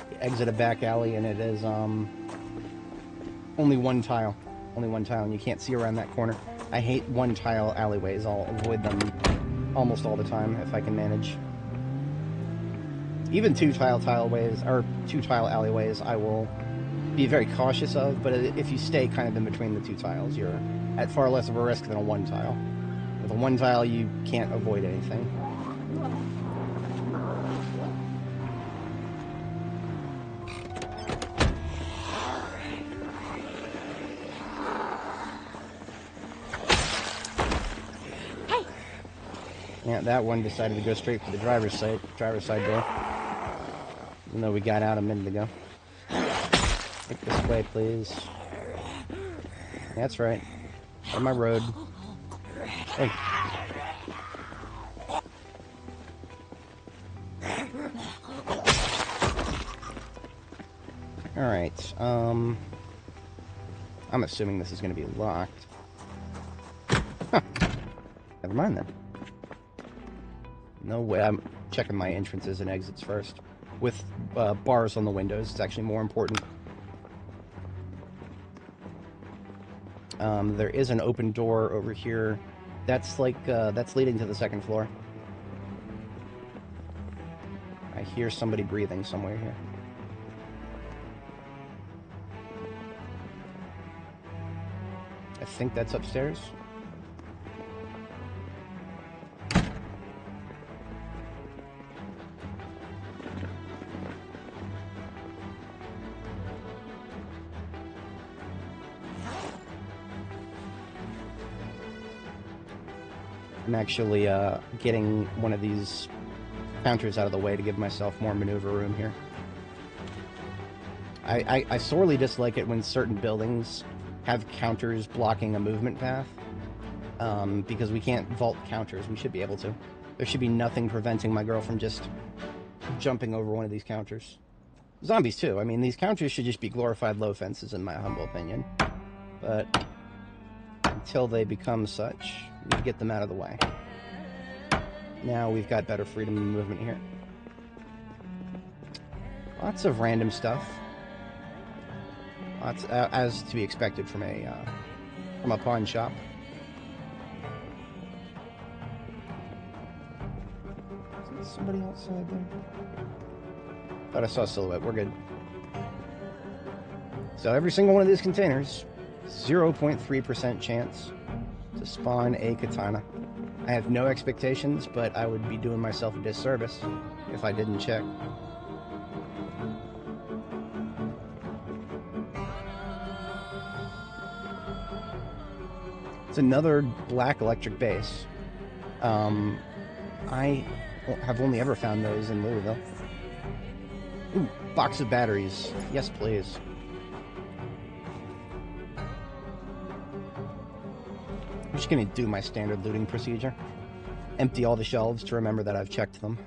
You exit a back alley and it is only one tile. Only one tile, and you can't see around that corner. I hate one tile alleyways. I'll avoid them almost all the time if I can manage. Even two tile alleyways I will be very cautious of, but if you stay kind of in between the two tiles, you're at far less of a risk than a one tile. With a one tile, you can't avoid anything. Hey. Yeah, that one decided to go straight for the driver's side door. Even though we got out a minute ago. Take this way, please. That's right. On my road. Hey. Alright, I'm assuming this is going to be locked. Huh. Never mind then. No way. I'm checking my entrances and exits first. With bars on the windows, it's actually more important. There is an open door over here. That's like, that's leading to the second floor. I hear somebody breathing somewhere here. I think that's upstairs. I'm actually getting one of these counters out of the way to give myself more maneuver room here. I sorely dislike it when certain buildings have counters blocking a movement path, because we can't vault counters. We should be able to. There should be nothing preventing my girl from just jumping over one of these counters. Zombies too. I mean, these counters should just be glorified low fences in my humble opinion. But until they become such, we get them out of the way. Now we've got better freedom of movement here. Lots of random stuff. Lots, as to be expected from a pawn shop. Is there somebody outside there? Thought I saw a silhouette. We're good. So every single one of these containers, 0.3% chance to spawn a katana. I have no expectations, but I would be doing myself a disservice if I didn't check. It's another black electric base. I have only ever found those in Louisville. Ooh, box of batteries. Yes, please. I'm just going to do my standard looting procedure. Empty all the shelves to remember that I've checked them.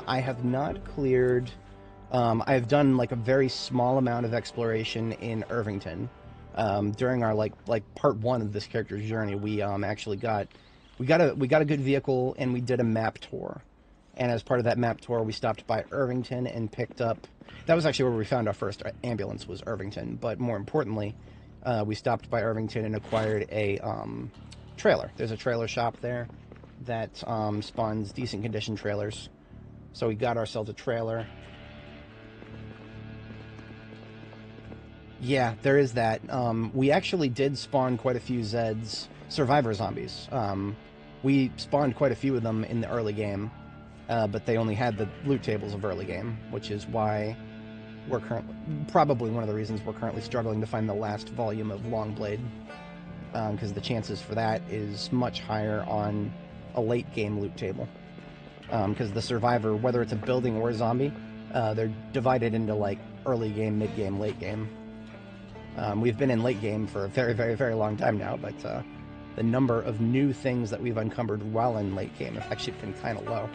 I have not cleared... I've done like a very small amount of exploration in Irvington. During our like part one of this character's journey, we actually got a good vehicle and we did a map tour. And as part of that map tour, we stopped by Irvington and picked up. That was actually where we found our first ambulance, was Irvington. But more importantly, we stopped by Irvington and acquired a trailer. There's a trailer shop there that spawns decent condition trailers. So we got ourselves a trailer. Yeah, there is that. We actually did spawn quite a few Zeds, survivor zombies. We spawned quite a few of them in the early game, but they only had the loot tables of early game, which is why we're probably one of the reasons we're currently struggling to find the last volume of Longplay, because the chances for that is much higher on a late game loot table. Because the survivor, whether it's a building or a zombie, they're divided into like early game, mid game, late game. We've been in late game for a very, very, very long time now, but the number of new things that we've uncovered while in late game have actually been kind of low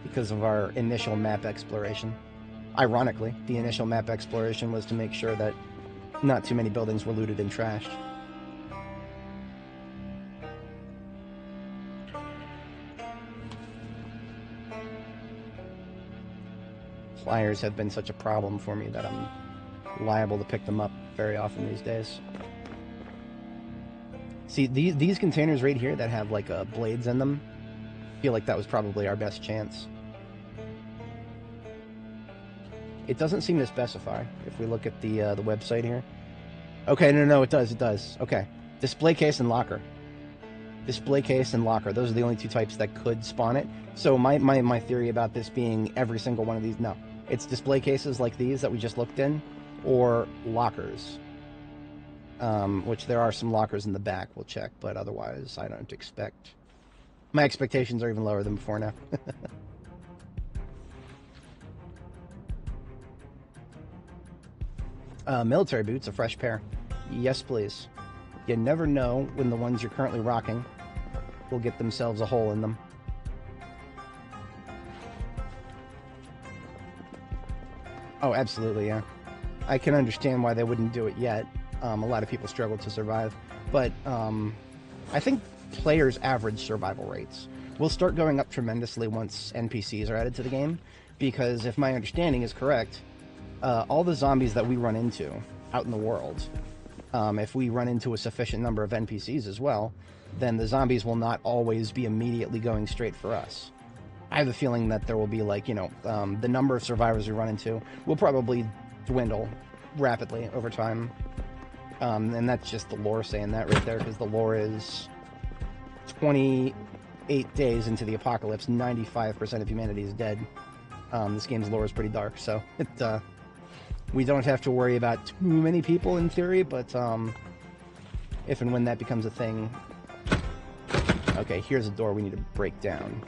because of our initial map exploration. Ironically, the initial map exploration was to make sure that not too many buildings were looted and trashed. Flyers have been such a problem for me that I'm liable to pick them up very often these days. See, these containers right here that have like blades in them, I feel like that was probably our best chance. It doesn't seem to specify if we look at the website here. Okay, no, it does. Okay, display case and locker. Display case and locker. Those are the only two types that could spawn it. So my theory about this being every single one of these, no, it's display cases like these that we just looked in, or lockers. Which there are some lockers in the back, we'll check, but otherwise I don't expect... My expectations are even lower than before now. Military boots, a fresh pair. Yes, please. You never know when the ones you're currently rocking will get themselves a hole in them. Oh, absolutely, yeah. I can understand why they wouldn't do it yet. A lot of people struggle to survive, but I think players' average survival rates will start going up tremendously once NPCs are added to the game, because if my understanding is correct, all the zombies that we run into out in the world, if we run into a sufficient number of NPCs as well, then the zombies will not always be immediately going straight for us. I have a feeling that there will be, like, the number of survivors we run into will probably dwindle rapidly over time. And that's just the lore saying that right there, because the lore is 28 days into the apocalypse, 95% of humanity is dead. This game's lore is pretty dark, so we don't have to worry about too many people in theory, but if and when that becomes a thing... Okay, here's a door we need to break down.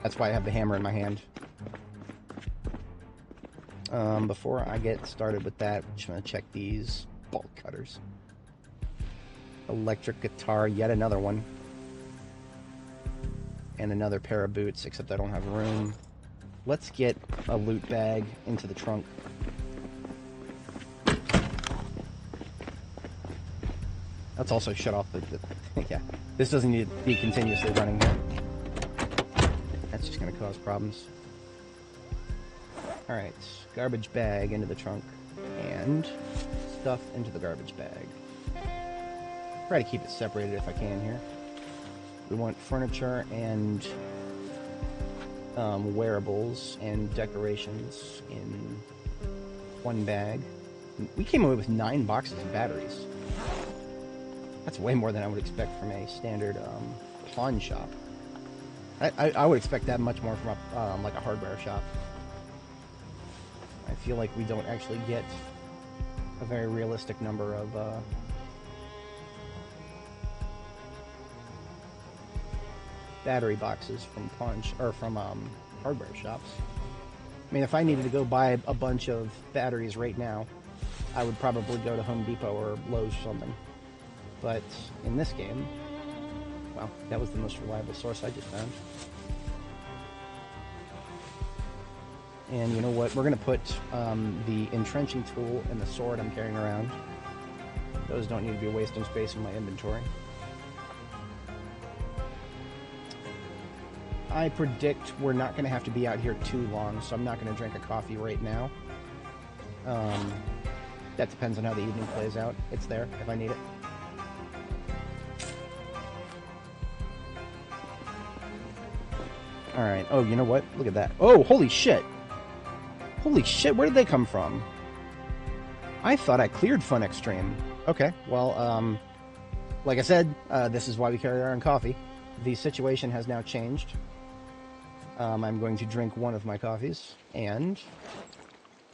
That's why I have the hammer in my hand. Before I get started with that, I'm just going to check these bolt cutters. Electric guitar, yet another one. And another pair of boots, except I don't have room. Let's get a loot bag into the trunk. Let's also shut off the yeah, this doesn't need to be continuously running here. That's just going to cause problems. Alright, garbage bag into the trunk, and stuff into the garbage bag. Try to keep it separated if I can here. We want furniture and wearables and decorations in one bag. We came away with 9 boxes of batteries. That's way more than I would expect from a standard pawn shop. I would expect that much more from a, like a hardware shop. I feel like we don't actually get a very realistic number of battery boxes from hardware shops. I mean, if I needed to go buy a bunch of batteries right now, I would probably go to Home Depot or Lowe's or something. But in this game, well, that was the most reliable source I just found. And you know what? We're going to put the entrenching tool and the sword I'm carrying around Those don't need to be wasting space in my inventory. I predict we're not going to have to be out here too long, so I'm not going to drink a coffee right now. That depends on how the evening plays out. It's there if I need it. Alright. Oh, you know what? Look at that. Oh, holy shit! Holy shit, where did they come from? I thought I cleared Fun Extreme. Okay, well, like I said, this is why we carry our own coffee. The situation has now changed. I'm going to drink one of my coffees, and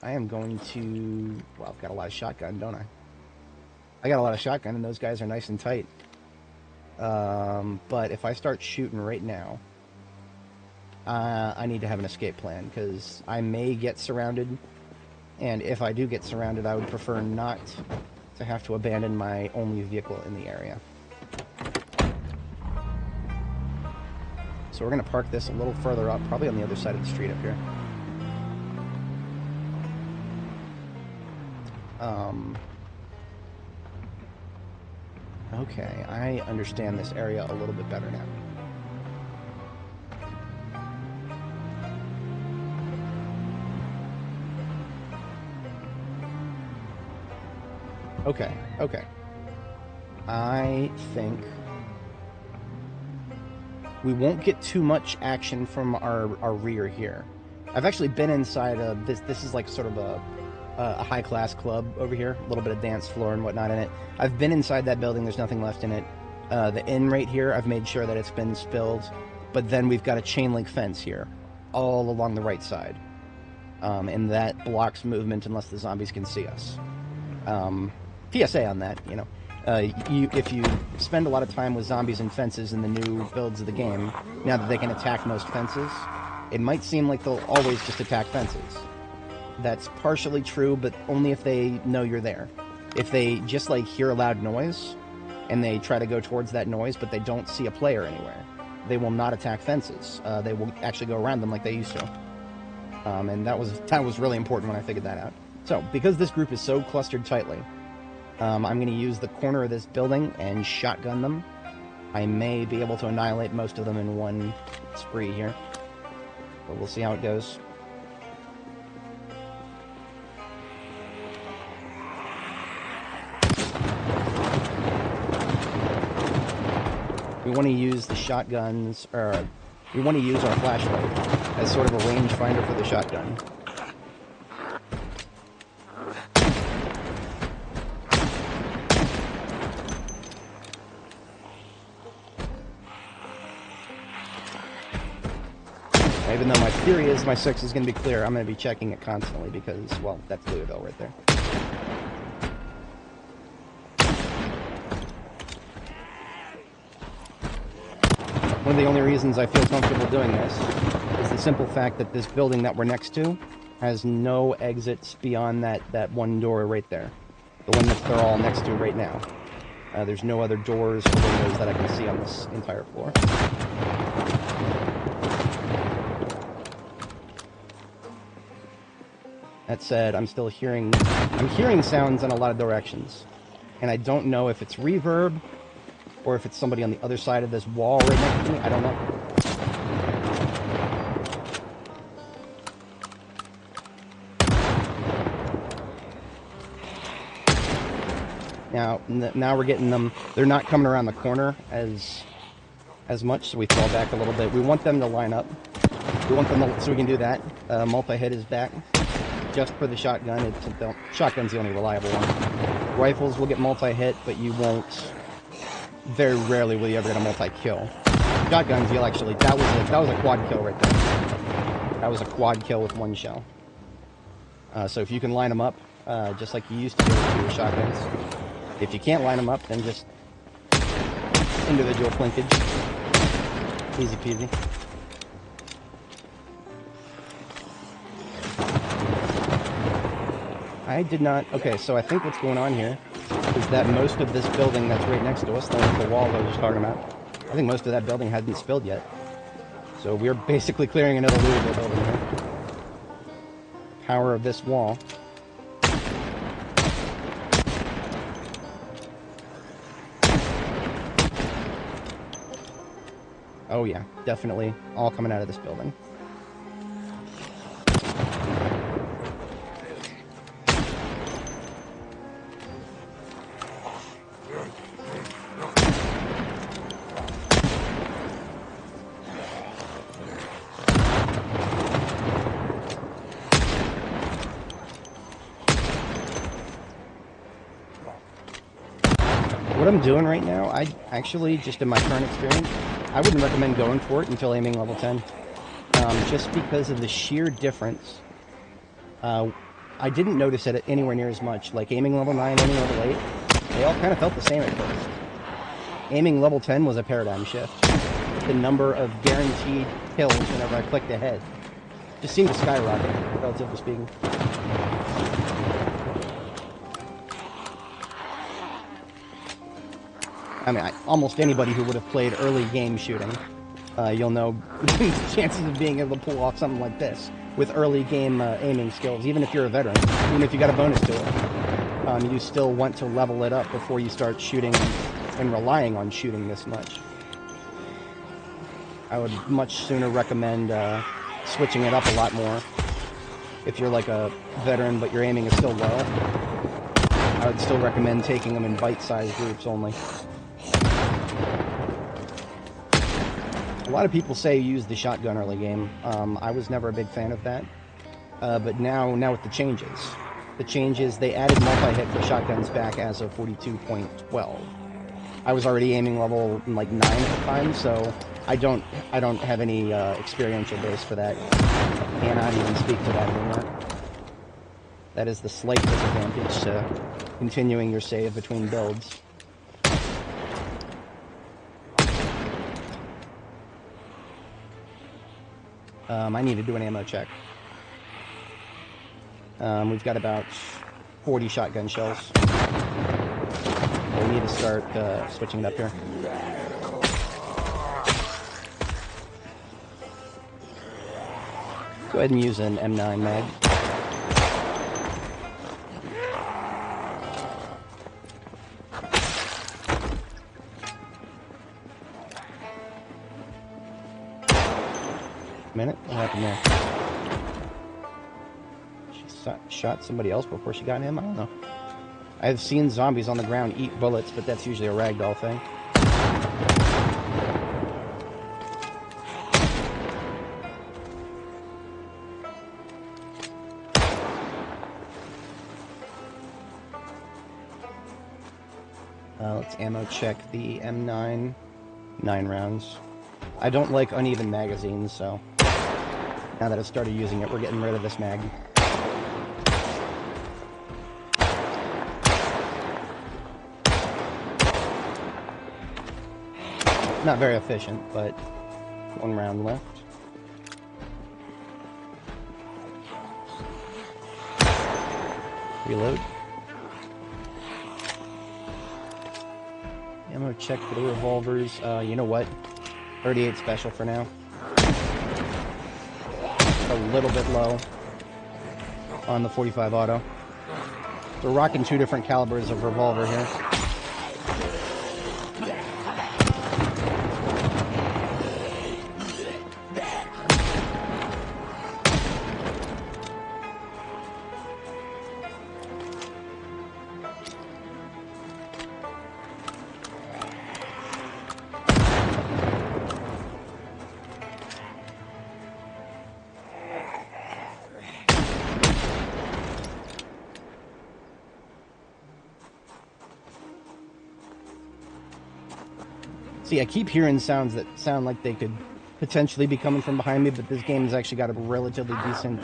I am going to... Well, I've got a lot of shotgun, don't I? I got a lot of shotgun, and those guys are nice and tight. But if I start shooting right now, I need to have an escape plan, because I may get surrounded, and if I do get surrounded, I would prefer not to have to abandon my only vehicle in the area. So we're going to park this a little further up, probably on the other side of the street up here. Okay, I understand this area a little bit better now. Okay, okay. I think we won't get too much action from our rear here. I've actually been inside of this. This is like sort of a high-class club over here. A little bit of dance floor and whatnot in it. I've been inside that building. There's nothing left in it. The inn right here, I've made sure that it's been spilled. But then we've got a chain link fence here, all along the right side. And that blocks movement unless the zombies can see us. PSA on that, you know. If you spend a lot of time with zombies and fences in the new builds of the game, now that they can attack most fences, it might seem like they'll always just attack fences. That's partially true, but only if they know you're there. If they just, like, hear a loud noise, and they try to go towards that noise, but they don't see a player anywhere, they will not attack fences. They will actually go around them like they used to. And that was really important when I figured that out. So, because this group is so clustered tightly, I'm going to use the corner of this building and shotgun them. I may be able to annihilate most of them in one spree here, but we'll see how it goes. We want to use the shotguns, or we want to use our flashlight as sort of a rangefinder for the shotgun. Even though my theory is my 6 is going to be clear, I'm going to be checking it constantly because, well, that's Louisville right there. One of the only reasons I feel comfortable doing this is the simple fact that this building that we're next to has no exits beyond that one door right there. The one that they're all next to right now. There's no other doors or windows that I can see on this entire floor. That said, I'm hearing sounds in a lot of directions. And I don't know if it's reverb, or if it's somebody on the other side of this wall right next to me. I don't know. Now we're getting them. They're not coming around the corner as much, so we fall back a little bit. We want them to line up. We want them to, so we can do that. Multi-hit is back. Just for the shotgun. Shotgun's the only reliable one. Rifles will get multi-hit, but you won't. Very rarely will you ever get a multi-kill. Shotguns, you'll actually. That was a quad kill right there. That was a quad kill with one shell. So if you can line them up, just like you used to do with your shotguns. If you can't line them up, then just individual flinkage. Easy peasy. I did not... Okay, so I think what's going on here is that most of this building that's right next to us, the wall that I was talking about, I think most of that building hasn't spilled yet. So we're basically clearing another Louisville building here. Power of this wall. Oh yeah, definitely all coming out of this building. What I'm doing right now, I actually, just in my current experience, I wouldn't recommend going for it until aiming level 10. Just because of the sheer difference. I didn't notice it anywhere near as much. Like aiming level 9, aiming level 8, they all kind of felt the same at first. Aiming level 10 was a paradigm shift. The number of guaranteed kills whenever I clicked ahead just seemed to skyrocket, relatively speaking. I mean, almost anybody who would have played early game shooting, you'll know the chances of being able to pull off something like this with early game aiming skills, even if you're a veteran, even if you got a bonus to it. You still want to level it up before you start shooting and relying on shooting this much. I would much sooner recommend switching it up a lot more. If you're like a veteran but your aiming is still low, I would still recommend taking them in bite-sized groups only. A lot of people say use the shotgun early game. I was never a big fan of that. But now with the changes, they added multi-hit for shotguns back as of 42.12. I was already aiming level like 9 at the time, so I don't have any experiential base for that. Cannot even speak to that anymore. That is the slight disadvantage to continuing your save between builds. I need to do an ammo check. We've got about 40 shotgun shells. We need to start switching it up here. Go ahead and use an M9 mag. Minute? What happened there? She shot somebody else before she got him? I don't know. I've seen zombies on the ground eat bullets, but that's usually a ragdoll thing. Let's ammo check the M9. 9 rounds. I don't like uneven magazines, so now that I've started using it, we're getting rid of this mag. Not very efficient, but 1 round left. Reload. Ammo check for the revolvers. You know what? 38 special for now. A little bit low on the 45 auto. We're rocking 2 different calibers of revolver here. See, I keep hearing sounds that sound like they could potentially be coming from behind me, but this game's actually got a relatively decent,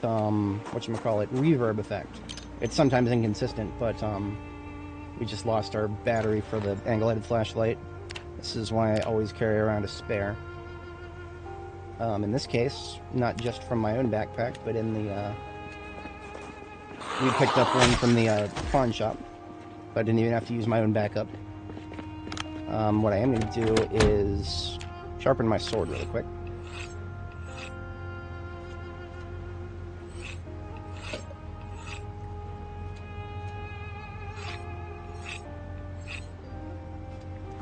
whatchamacallit, reverb effect. It's sometimes inconsistent, but we just lost our battery for the angle-headed flashlight. This is why I always carry around a spare. In this case, not just from my own backpack, but in the, we picked up one from the pawn shop. I didn't even have to use my own backup. What I am going to do is sharpen my sword really quick.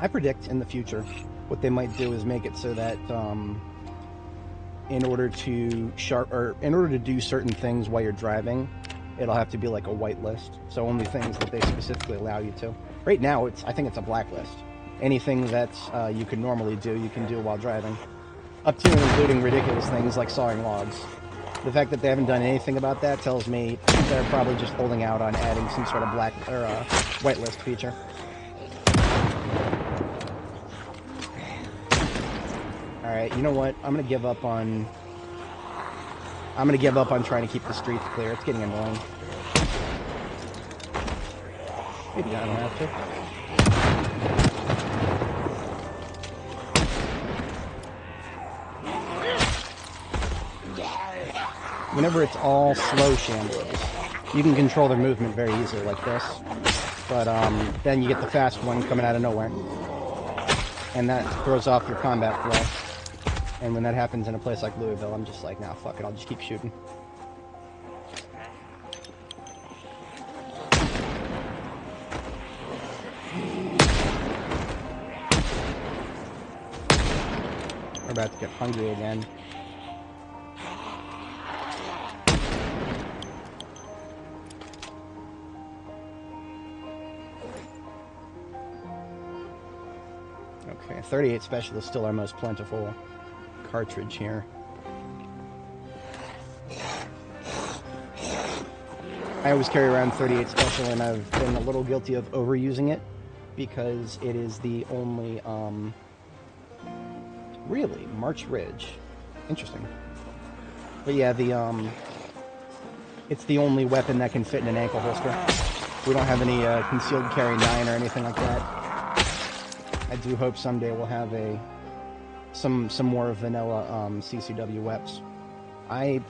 I predict in the future what they might do is make it so that in order to do certain things while you're driving, it'll have to be like a whitelist. So only things that they specifically allow you to. Right now, I think it's a blacklist. Anything that you could normally do, you can do while driving. Up to and including ridiculous things like sawing logs. The fact that they haven't done anything about that tells me they're probably just holding out on adding some sort of black or whitelist feature. Alright, you know what? I'm gonna give up on trying to keep the streets clear. It's getting annoying. Maybe I don't have to. Whenever it's all slow shamblers, you can control their movement very easily like this. But then you get the fast one coming out of nowhere. And that throws off your combat flow. And when that happens in a place like Louisville, I'm just like, nah, fuck it, I'll just keep shooting. We're about to get hungry again. Okay, 38 Special is still our most plentiful cartridge here. I always carry around 38 Special, and I've been a little guilty of overusing it because it is the only, really, March Ridge. Interesting. But yeah, it's the only weapon that can fit in an ankle holster. We don't have any concealed carry 9 or anything like that. I do hope someday we'll have some more vanilla CCW weps. I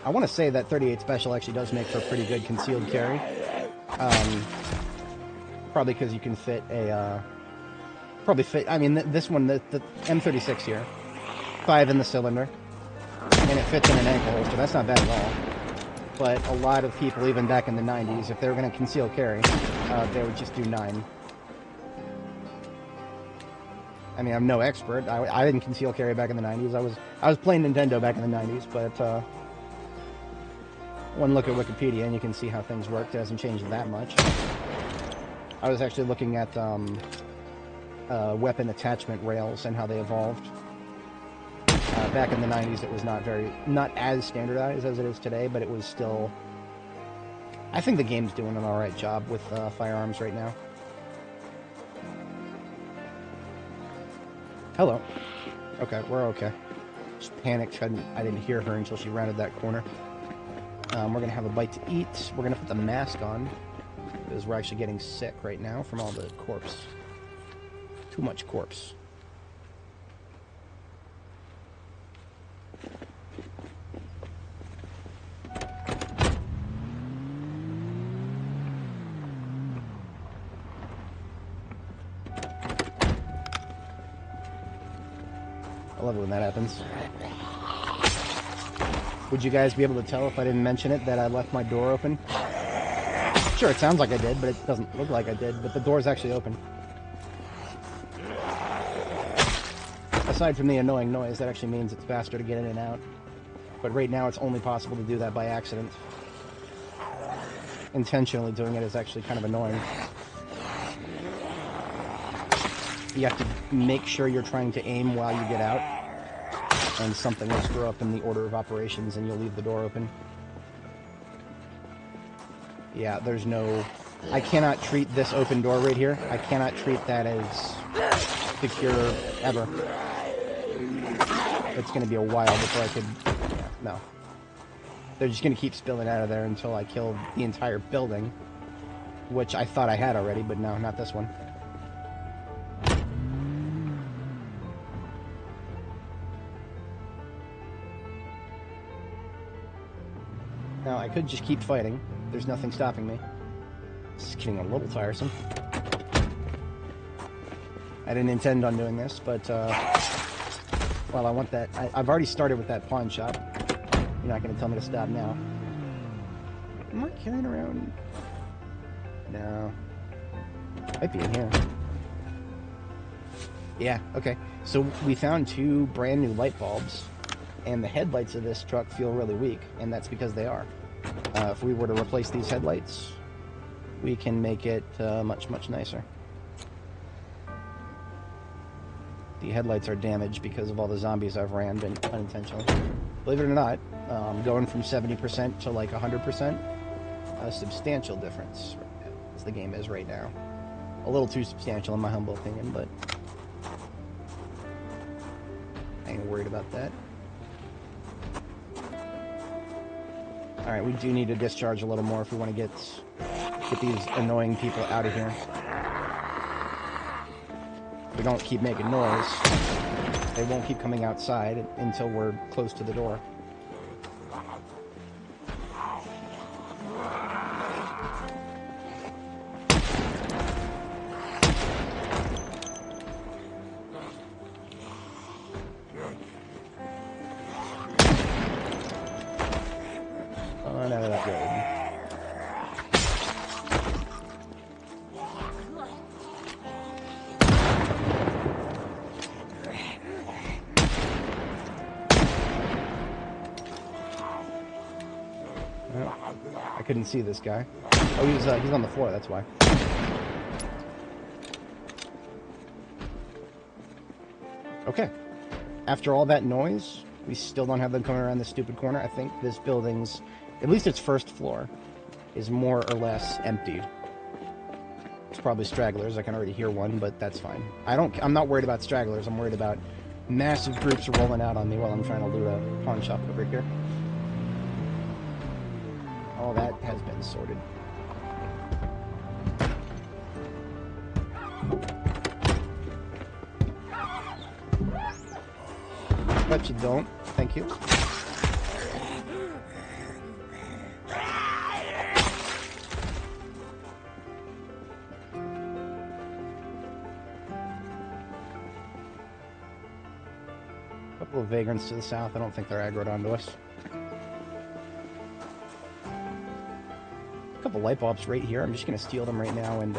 want to say that 38 Special actually does make for a pretty good concealed carry. Probably because you can fit I mean, this one, the M36 here, 5 in the cylinder, and it fits in an ankle holster. That's not bad at all. But a lot of people, even back in the 90s, if they were going to conceal carry, they would just do 9. I mean, I'm no expert. I didn't conceal carry back in the 90s. I was playing Nintendo back in the 90s, but one look at Wikipedia and you can see how things worked. It hasn't changed that much. I was actually looking at weapon attachment rails and how they evolved. Back in the 90s, it was not as standardized as it is today, but it was still... I think the game's doing an alright job with firearms right now. Hello. Okay, we're okay. Just panicked. I didn't hear her until she rounded that corner. We're going to have a bite to eat. We're going to put the mask on because we're actually getting sick right now from all the corpse. Too much corpse. I love it when that happens. Would you guys be able to tell if I didn't mention it that I left my door open? Sure, it sounds like I did, but it doesn't look like I did, but the door's actually open. Aside from the annoying noise, that actually means it's faster to get in and out. But right now it's only possible to do that by accident. Intentionally doing it is actually kind of annoying. You have to make sure you're trying to aim while you get out, and something will screw up in the order of operations and you'll leave the door open. Yeah, there's no... I cannot treat this open door right here. I cannot treat that as secure ever. It's going to be a while before I could... Yeah, no. They're just going to keep spilling out of there until I kill the entire building, which I thought I had already, but no, not this one. Now, I could just keep fighting. There's nothing stopping me. This is getting a little tiresome. I didn't intend on doing this, but, well, I want that. I've already started with that pawn shop. You're not going to tell me to stop now. Am I carrying around? No. Might be in here. Yeah, okay. So we found 2 brand new light bulbs, and the headlights of this truck feel really weak, and that's because they are. If we were to replace these headlights, we can make it much, much nicer. The headlights are damaged because of all the zombies I've rammed in unintentionally. Believe it or not, going from 70% to like 100%, a substantial difference as the game is right now. A little too substantial in my humble opinion, but I ain't worried about that. Alright, we do need to discharge a little more if we want to get these annoying people out of here. If we don't keep making noise, they won't keep coming outside until we're close to the door. Oh, no, that's good. I couldn't see this guy. Oh, he's on the floor, that's why. Okay. After all that noise, we still don't have them coming around this stupid corner. I think this building's, at least its first floor, is more or less empty. It's probably stragglers. I can already hear one, but that's fine. I'm not worried about stragglers. I'm worried about massive groups rolling out on me while I'm trying to loot a pawn shop over here. All that has been sorted. But you don't. Thank you. A couple of vagrants to the south. I don't think they're aggroed onto us. A couple light bulbs right here. I'm just going to steal them right now and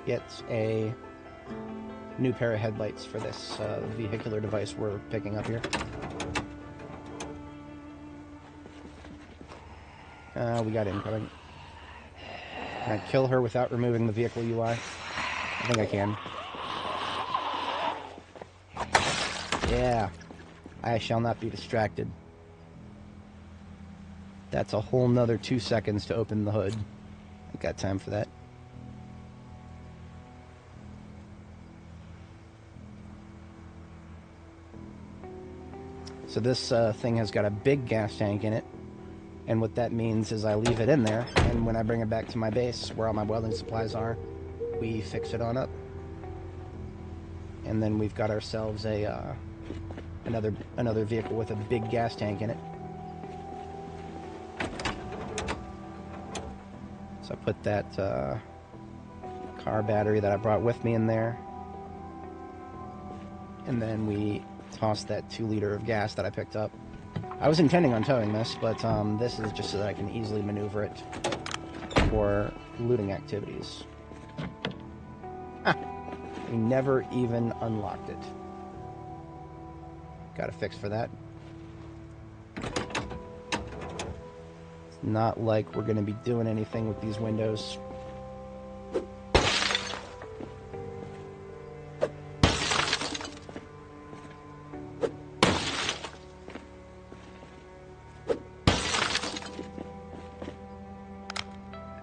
get a new pair of headlights for this vehicular device we're picking up here. We got incoming. Can I kill her without removing the vehicle UI? I think I can. Yeah. I shall not be distracted. That's a whole nother 2 seconds to open the hood. I got time for that. So this thing has got a big gas tank in it, and what that means is I leave it in there, and when I bring it back to my base, where all my welding supplies are, we fix it on up. And then we've got ourselves a another vehicle with a big gas tank in it. So I put that car battery that I brought with me in there, and then we toss that 2 liter of gas that I picked up. I was intending on towing this, but this is just so that I can easily maneuver it for looting activities. Ah, we never even unlocked it. Got a fix for that. It's not like we're going to be doing anything with these windows.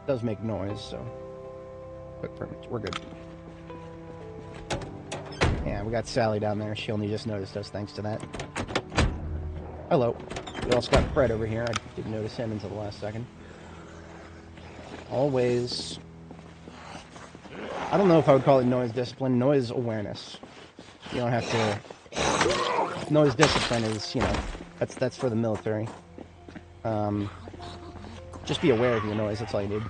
Does make noise, so quick permit. We're good. Yeah, we got Sally down there. She only just noticed us thanks to that. Hello. We also got Fred over here. I didn't notice him until the last second. Always. I don't know if I would call it noise discipline. Noise awareness. You don't have to. Noise discipline is, you know, that's for the military. Just be aware of your noise, that's all you need.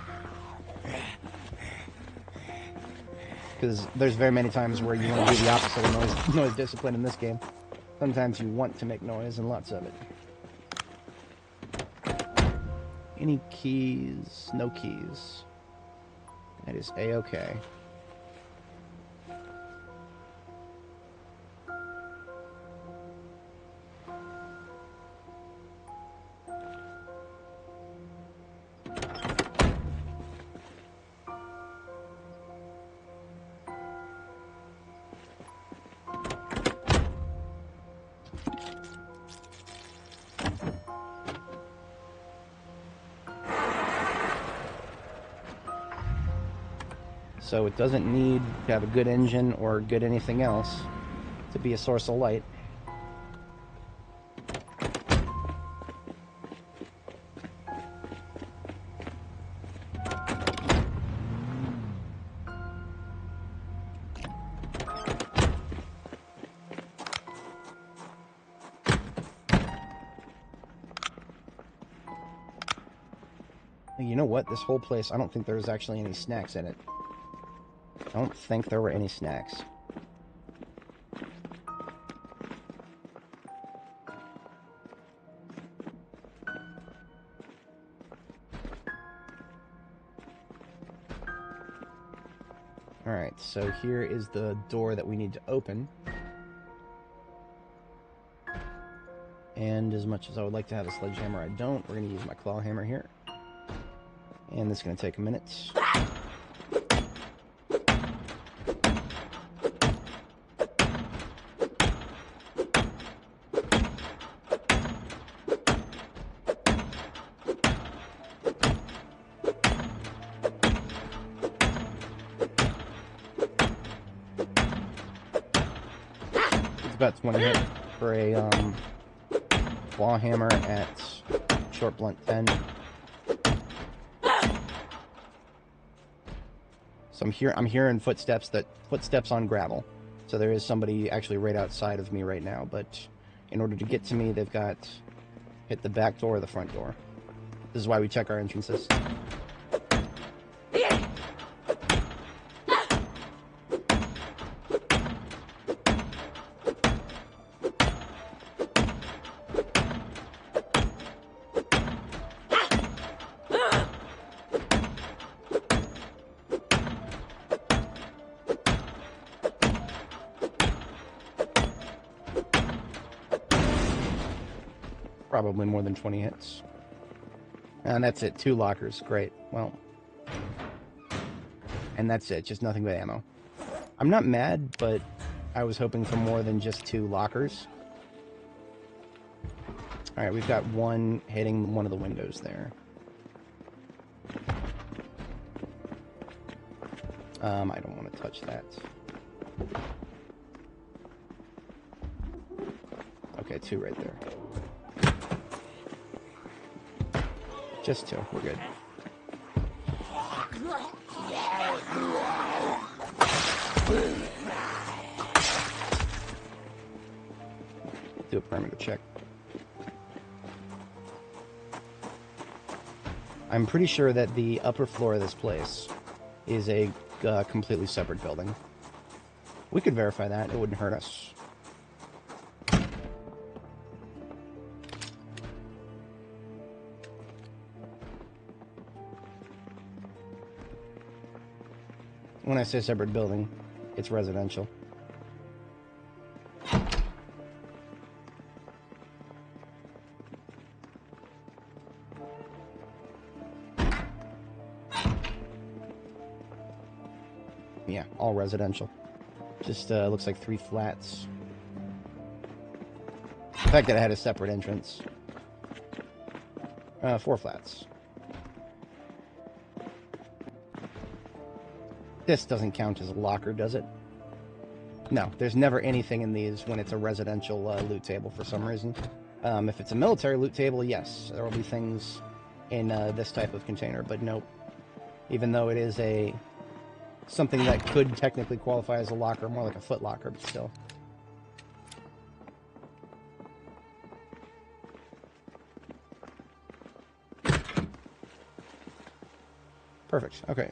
Because there's very many times where you want to do the opposite of noise discipline in this game. Sometimes you want to make noise, and lots of it. Any keys? No keys. That is A-okay. So it doesn't need to have a good engine or good anything else to be a source of light. You know what? This whole place, I don't think there's actually any snacks in it. I don't think there were any snacks. Alright, so here is the door that we need to open. And as much as I would like to have a sledgehammer, I don't. We're going to use my claw hammer here. And this is going to take a minute. It's about 20 hit for a claw hammer at short blunt 10. So I'm hearing footsteps on gravel. So there is somebody actually right outside of me right now, but in order to get to me, they've got to hit the back door or the front door. This is why we check our entrances. Probably more than 20 hits. And that's it. 2 lockers. Great. Well. And that's it. Just nothing but ammo. I'm not mad, but I was hoping for more than just 2 lockers. Alright, we've got one hitting one of the windows there. I don't want to touch that. Okay, 2 right there. Just 2. We're good. Do a perimeter check. I'm pretty sure that the upper floor of this place is a completely separate building. We could verify that. It wouldn't hurt us. When I say separate building, it's residential. Yeah, all residential. Just looks like 3 flats. The fact that it had a separate entrance. 4 flats. This doesn't count as a locker, does it? No, there's never anything in these when it's a residential loot table for some reason. If it's a military loot table, yes, there will be things in this type of container, but nope. Even though it is something that could technically qualify as a locker, more like a foot locker, but still. Perfect. Okay.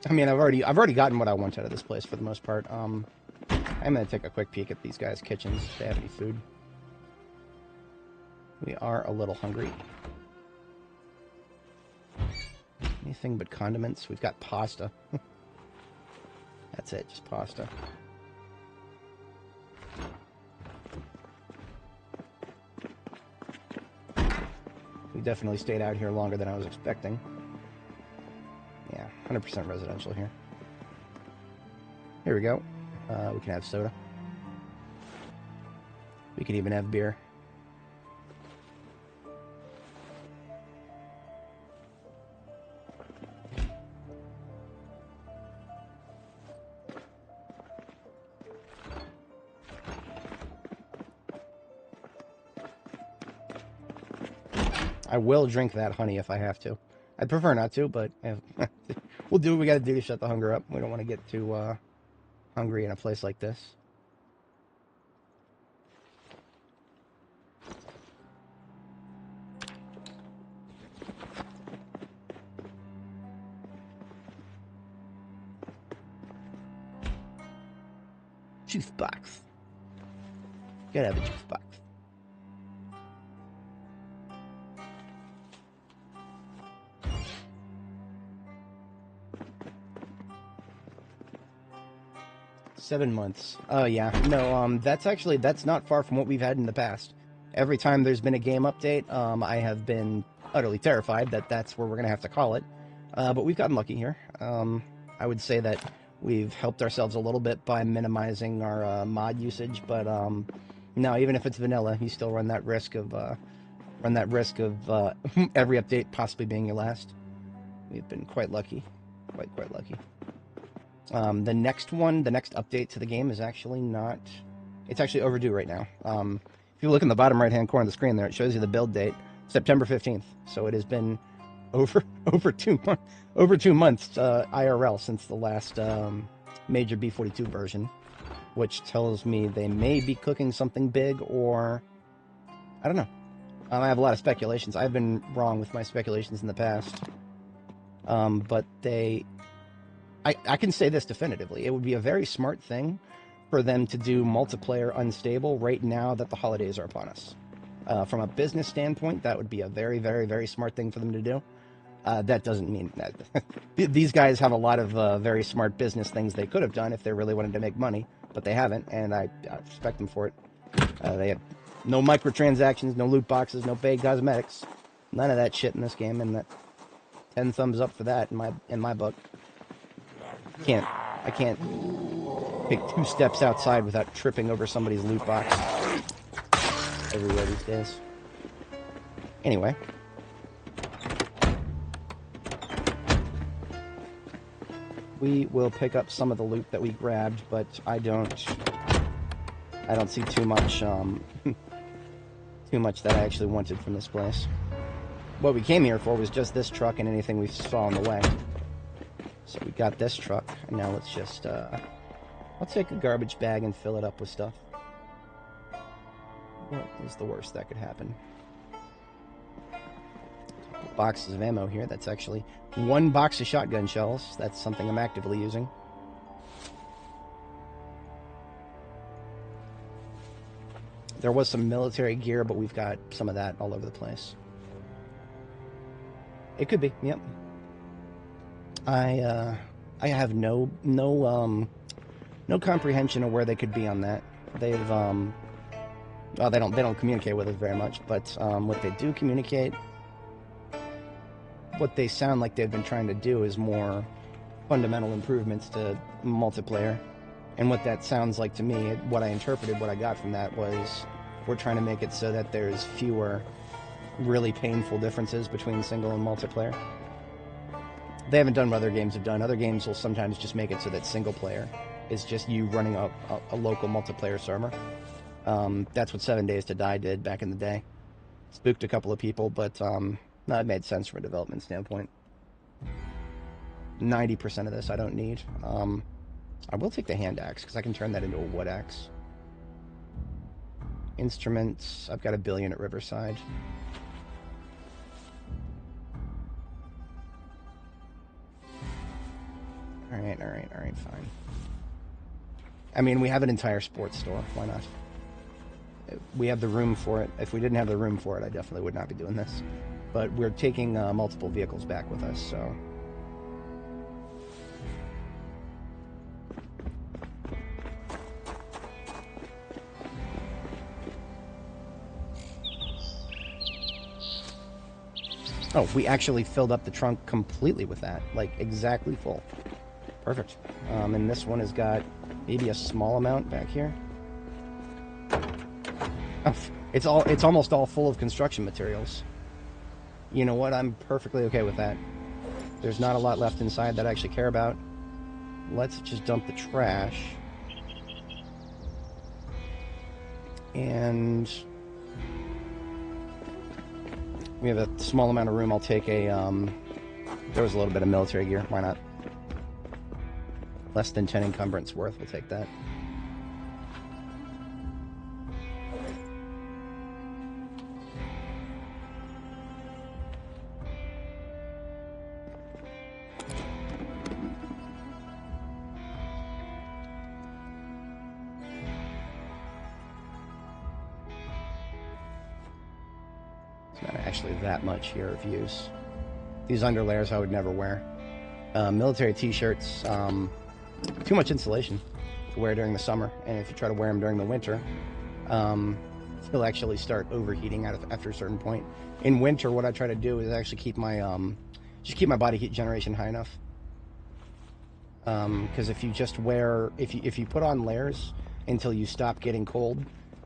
I mean, I've already gotten what I want out of this place for the most part. I'm gonna take a quick peek at these guys' kitchens if they have any food. We are a little hungry. Anything but condiments. We've got pasta. That's it, just pasta. We definitely stayed out here longer than I was expecting. Yeah, 100% residential here. Here we go. We can have soda. We can even have beer. I will drink that honey if I have to. I'd prefer not to, but we'll do what we got to do to shut the hunger up. We don't want to get too hungry in a place like this. Juice box. Gotta have a juice box. Seven months. Oh yeah. No, that's not far from what we've had in the past. Every time there's been a game update, I have been utterly terrified that that's where we're gonna have to call it. But we've gotten lucky here. I would say that we've helped ourselves a little bit by minimizing our mod usage, but no, even if it's vanilla, you still run that risk of every update possibly being your last. We've been quite lucky, quite lucky. The next update to the game is actually not. It's actually overdue right now. If you look in the bottom right-hand corner of the screen there, it shows you the build date, September 15th. So it has been over 2 months IRL since the last major B42 version, which tells me they may be cooking something big, or I don't know. I have a lot of speculations. I've been wrong with my speculations in the past, but I can say this definitively. It would be a very smart thing for them to do multiplayer unstable right now that the holidays are upon us. From a business standpoint, that would be a very, very, very smart thing for them to do. That doesn't mean that these guys have a lot of very smart business things they could have done if they really wanted to make money, but they haven't, and I respect them for it. They have no microtransactions, no loot boxes, no paid cosmetics, none of that shit in this game, and that 10 thumbs up for that in my book. I can't take 2 steps outside without tripping over somebody's loot box everywhere these days. Anyway. We will pick up some of the loot that we grabbed, but I don't see too much that I actually wanted from this place. What we came here for was just this truck and anything we saw on the way. So we got this truck, and now let's just, let's take a garbage bag and fill it up with stuff. What is the worst that could happen? A couple boxes of ammo here. That's actually 1 box of shotgun shells. That's something I'm actively using. There was some military gear, but we've got some of that all over the place. It could be, yep. I have no comprehension of where they could be on that. They've well, they don't communicate with us very much, but what they do communicate, what they sound like they've been trying to do is more fundamental improvements to multiplayer. And what that sounds like to me, what I interpreted, what I got from that was we're trying to make it so that there's fewer really painful differences between single and multiplayer. They haven't done what other games have done. Other games will sometimes just make it so that single player is just you running a local multiplayer server. That's what 7 Days to Die did back in the day. Spooked a couple of people, but no, it made sense from a development standpoint. 90% of this I don't need. I will take the hand axe, because I can turn that into a wood axe. Instruments, I've got 1 billion at Riverside. Alright, fine. I mean, we have an entire sports store, why not? We have the room for it. If we didn't have the room for it, I definitely would not be doing this. But we're taking multiple vehicles back with us, so... Oh, we actually filled up the trunk completely with that. Like, exactly full. Perfect. And this one has got maybe a small amount back here. Oh, it's almost all full of construction materials. You know what? I'm perfectly okay with that. There's not a lot left inside that I actually care about. Let's just dump the trash. And... We have a small amount of room. I'll take a, there was a little bit of military gear. Why not? Less than 10 encumbrance worth. We'll take that. Not actually that much here of use. These underlayers I would never wear. Military t-shirts, too much insulation to wear during the summer, and if you try to wear them during the winter, they'll actually start overheating after a certain point. In winter, what I try to do is actually keep my just keep my body heat generation high enough. Because if you just wear, if you put on layers until you stop getting cold,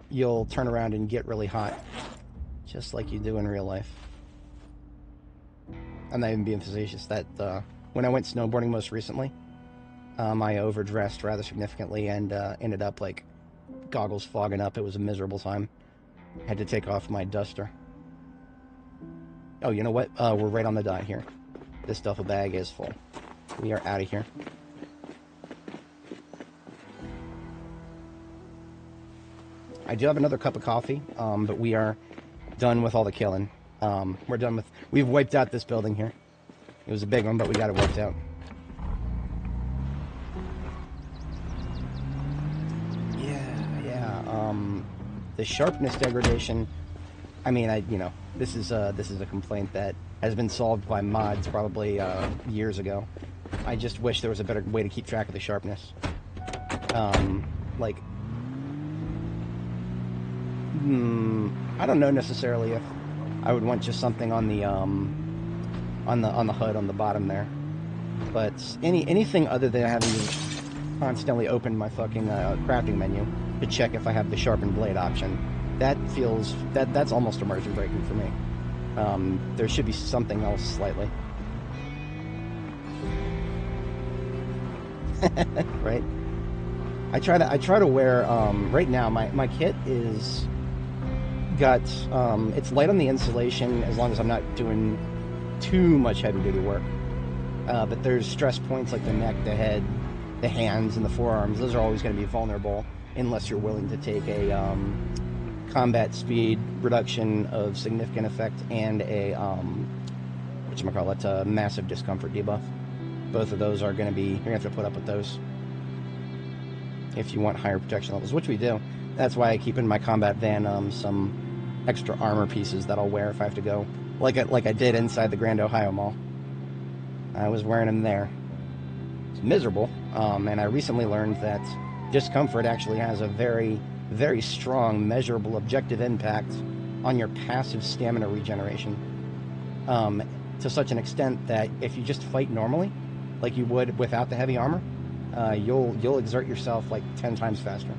you'll turn around and get really hot. Just like you do in real life. I'm not even being facetious. That when I went snowboarding most recently, I overdressed rather significantly and ended up like goggles fogging up. It was a miserable time. Had to take off my duster. Oh, you know what? We're right on the dot here. This duffel bag is full. We are out of here. I do have another cup of coffee, but we are done with all the killing. We're done with... We've wiped out this building here. It was a big one, but we got it wiped out. Yeah. The sharpness degradation... I mean, you know, this is a complaint that has been solved by mods probably years ago. I just wish there was a better way to keep track of the sharpness. Like... I don't know necessarily if I would want just something on the HUD on the bottom there, but anything other than having to constantly open my fucking crafting menu to check if I have the sharpened blade option, that's almost immersion breaking for me. There should be something else slightly. Right? I try to wear right now my kit is got it's light on the insulation as long as I'm not doing too much heavy duty work, but there's stress points like the neck, the head, the hands, and the forearms. Those are always going to be vulnerable unless you're willing to take a combat speed reduction of significant effect and a whatchamacallit, massive discomfort debuff. Both of those are going to be, you're going to have to put up with those if you want higher protection levels, which we do. That's why I keep in my combat van some extra armor pieces that I'll wear if I have to go, like I did inside the Grand Ohio Mall. I was wearing them there. It's miserable, and I recently learned that discomfort actually has a very, very strong, measurable, objective impact on your passive stamina regeneration, to such an extent that if you just fight normally, like you would without the heavy armor, you'll exert yourself like 10 times faster.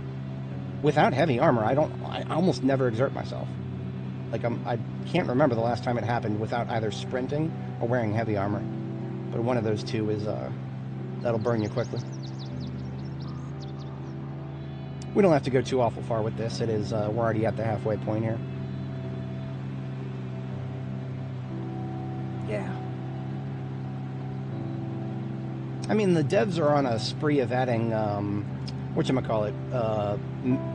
Without heavy armor, I almost never exert myself. Like I can't remember the last time it happened without either sprinting or wearing heavy armor. But one of those two is that'll burn you quickly. We don't have to go too awful far with this. It is we're already at the halfway point here. Yeah. I mean, the devs are on a spree of adding whatchamacallit,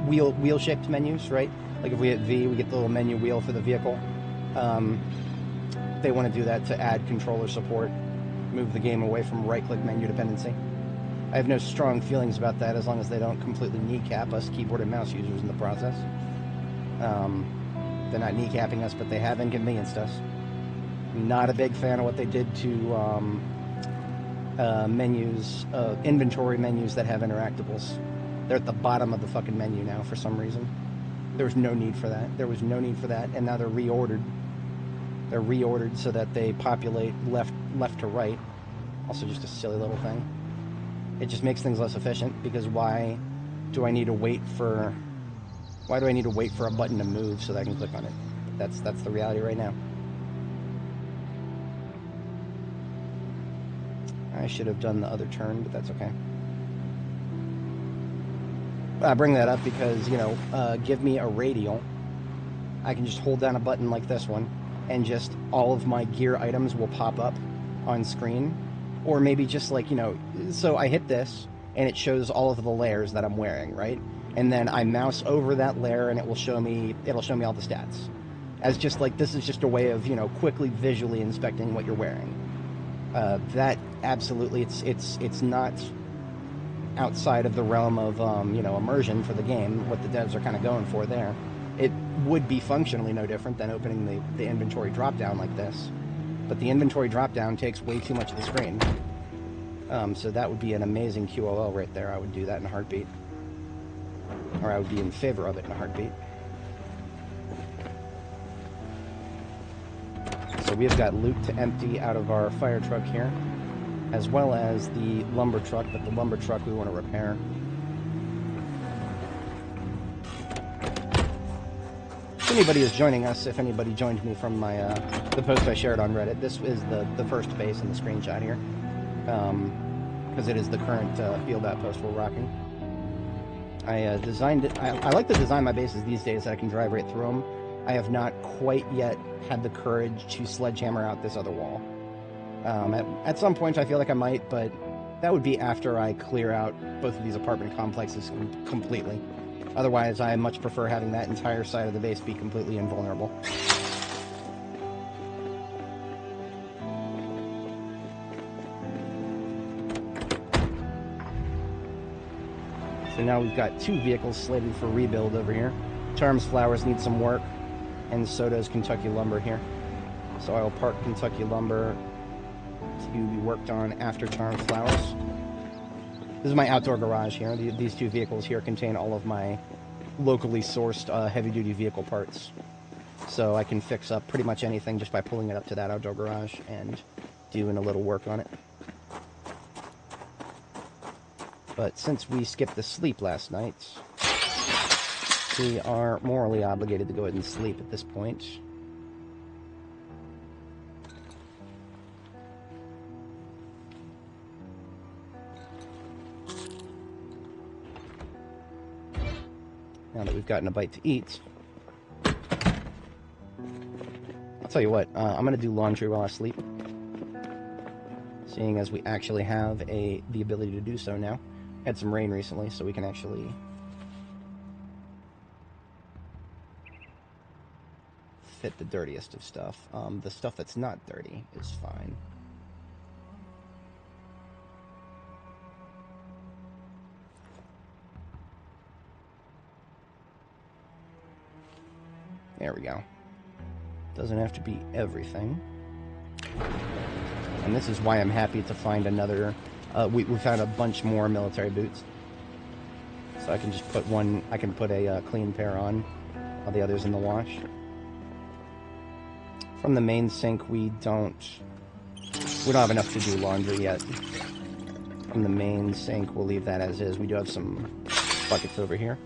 wheel-shaped menus, right? Like if we hit V, we get the little menu wheel for the vehicle. They want to do that to add controller support, move the game away from right-click menu dependency. I have no strong feelings about that as long as they don't completely kneecap us keyboard and mouse users in the process. They're not kneecapping us, but they have inconvenienced us. I'm not a big fan of what they did to menus, inventory menus that have interactables. They're at the bottom of the fucking menu now for some reason. There was no need for that. There was no need for that, and now they're reordered. They're reordered so that they populate left to right. Also just a silly little thing. It just makes things less efficient, because why do I need to wait for a button to move so that I can click on it? That's the reality right now. I should have done the other turn, but that's okay. I bring that up because, you know, give me a radial. I can just hold down a button like this one, and just all of my gear items will pop up on screen. Or maybe just like, so I hit this, and it shows all of the layers that I'm wearing, right? And then I mouse over that layer, and it'll show me all the stats. As just like, this is just a way of, quickly visually inspecting what you're wearing. That absolutely, it's not outside of the realm of, immersion for the game, what the devs are kind of going for there. It would be functionally no different than opening the inventory drop-down like this. But the inventory drop-down takes way too much of the screen. So that would be an amazing QOL right there. I would do that in a heartbeat. Or I would be in favor of it in a heartbeat. So we've got loot to empty out of our fire truck here, as well as the lumber truck, but the lumber truck we want to repair. If anybody is joining us, if anybody joined me from my the post I shared on Reddit, this is the first base in the screenshot here, because it is the current field outpost we're rocking. I designed it. I like to design my bases these days that I can drive right through them. I have not quite yet had the courage to sledgehammer out this other wall. At some point I feel like I might, but that would be after I clear out both of these apartment complexes completely. Otherwise, I much prefer having that entire side of the base be completely invulnerable. So now we've got 2 vehicles slated for rebuild over here. Charms Flowers need some work, and so does Kentucky Lumber here. So I will park Kentucky Lumber to be worked on after Charms Flowers. This is my outdoor garage here. These 2 vehicles here contain all of my locally sourced heavy-duty vehicle parts. So I can fix up pretty much anything just by pulling it up to that outdoor garage and doing a little work on it. But since we skipped the sleep last night, we are morally obligated to go ahead and sleep at this point. Now that we've gotten a bite to eat, I'll tell you what, I'm going to do laundry while I sleep, seeing as we actually have the ability to do so now. Had some rain recently, so we can actually fit the dirtiest of stuff. The stuff that's not dirty is fine. There we go. Doesn't have to be everything. And this is why I'm happy to find another... we found a bunch more military boots. So I can just put one... I can put a clean pair on while the other's in the wash. From the main sink, we don't have enough to do laundry yet. From the main sink, we'll leave that as is. We do have some buckets over here.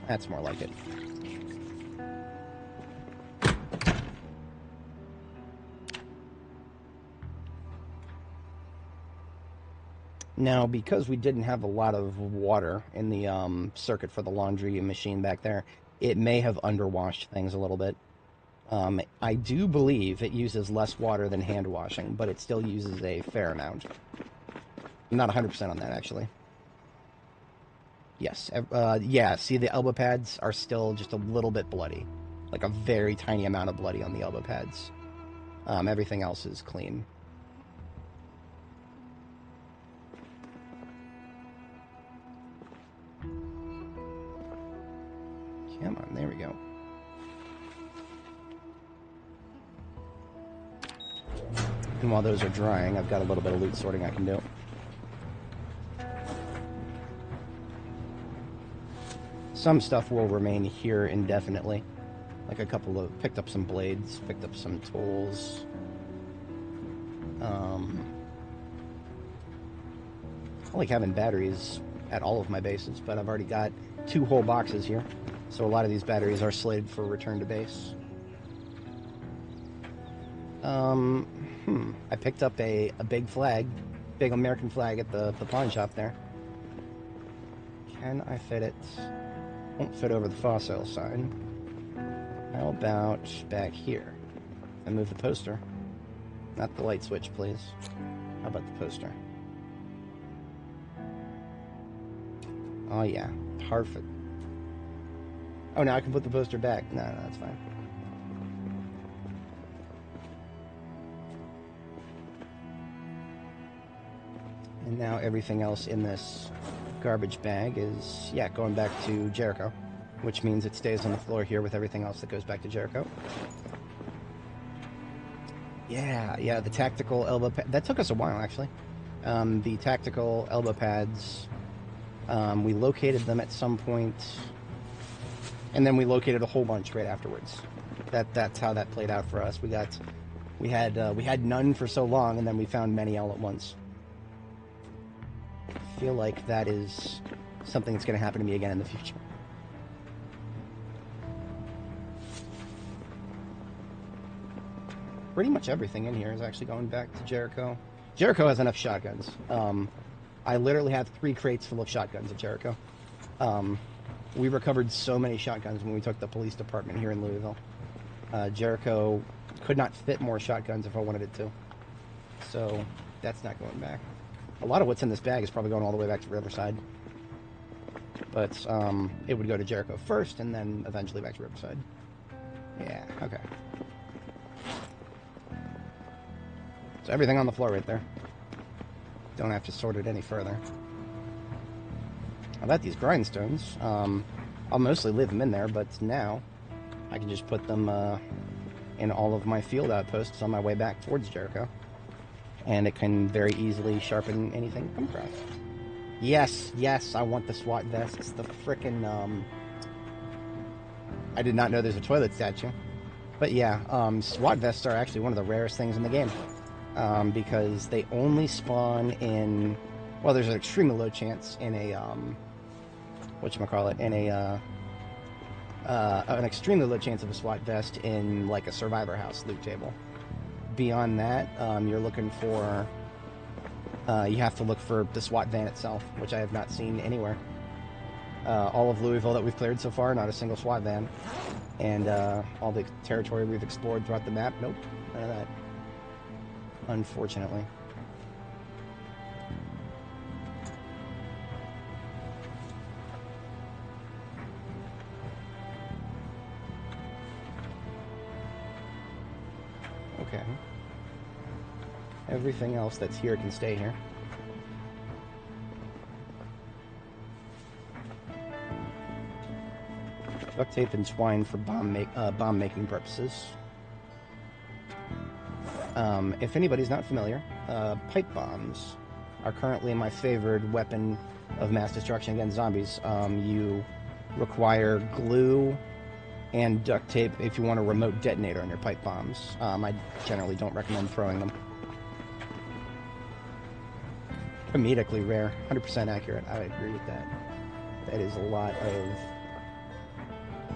That's more like it. Now, because we didn't have a lot of water in the circuit for the laundry machine back there, it may have underwashed things a little bit. I do believe it uses less water than hand washing, but it still uses a fair amount. I'm not 100% on that, actually. Yes, yeah, see, the elbow pads are still just a little bit bloody. Like a very tiny amount of bloody on the elbow pads. Everything else is clean. Come on, there we go. And while those are drying, I've got a little bit of loot sorting I can do. Some stuff will remain here indefinitely. Like picked up some blades, picked up some tools. I like having batteries at all of my bases, but I've already got 2 whole boxes here. So a lot of these batteries are slated for return to base. I picked up a big flag, big American flag at the pawn shop there. Can I fit it? Won't fit over the fossil sign. How about back here? I move the poster. Not the light switch, please. How about the poster? Oh yeah, perfect. Oh, now I can put the poster back. No, that's fine. And now everything else in this garbage bag is, yeah, going back to Jericho, which means it stays on the floor here with everything else that goes back to Jericho. Yeah, the tactical elbow pad. That took us a while, actually. The tactical elbow pads, we located them at some point, and then we located a whole bunch right afterwards. That's how that played out for us. We had none for so long, and then we found many all at once. I feel like that is something that's going to happen to me again in the future. Pretty much everything in here is actually going back to Jericho. Jericho has enough shotguns. I literally have 3 crates full of shotguns at Jericho. We recovered so many shotguns when we took the police department here in Louisville. Jericho could not fit more shotguns if I wanted it to. So that's not going back. A lot of what's in this bag is probably going all the way back to Riverside. But it would go to Jericho first and then eventually back to Riverside. Yeah, okay. So everything on the floor right there. Don't have to sort it any further. I got these grindstones. I'll mostly leave them in there, but now I can just put them in all of my field outposts on my way back towards Jericho. And it can very easily sharpen anything come across. Yes, I want the SWAT vest. It's the frickin', I did not know there's a toilet statue. But yeah, SWAT vests are actually one of the rarest things in the game. Because they only spawn in... Well, there's an extremely low chance in a, whatchamacallit, in a, an extremely low chance of a SWAT vest in, like, a survivor house loot table. Beyond that, you're looking for, you have to look for the SWAT van itself, which I have not seen anywhere. All of Louisville that we've cleared so far, not a single SWAT van. And all the territory we've explored throughout the map, nope, none of that. Unfortunately. Okay. Everything else that's here can stay here. Duct tape and twine for bomb making purposes. If anybody's not familiar, pipe bombs are currently my favored weapon of mass destruction against zombies. You require glue and duct tape if you want a remote detonator on your pipe bombs. I generally don't recommend throwing them. Comedically rare, 100% accurate. I agree with that. That is a lot of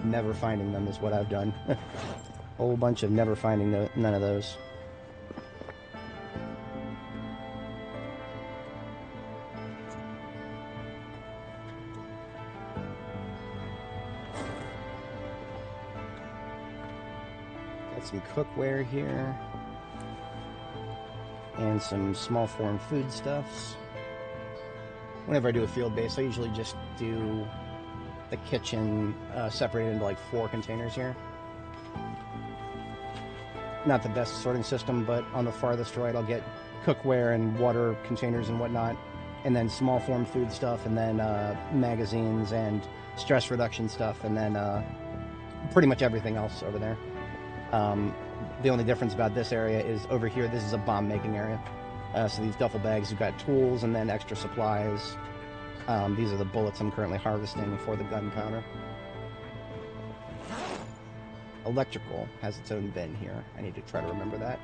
never finding them is what I've done. A whole bunch of never finding none of those. Got some cookware here. And some small form foodstuffs. Whenever I do a field base, I usually just do the kitchen separated into like 4 containers here. Not the best sorting system, but on the farthest right I'll get cookware and water containers and whatnot, and then small form food stuff, and then magazines and stress reduction stuff, and then pretty much everything else over there. The only difference about this area is over here, this is a bomb making area. So these duffel bags have got tools and then extra supplies. These are the bullets I'm currently harvesting for the gunpowder. Electrical has its own bin here. I need to try to remember that.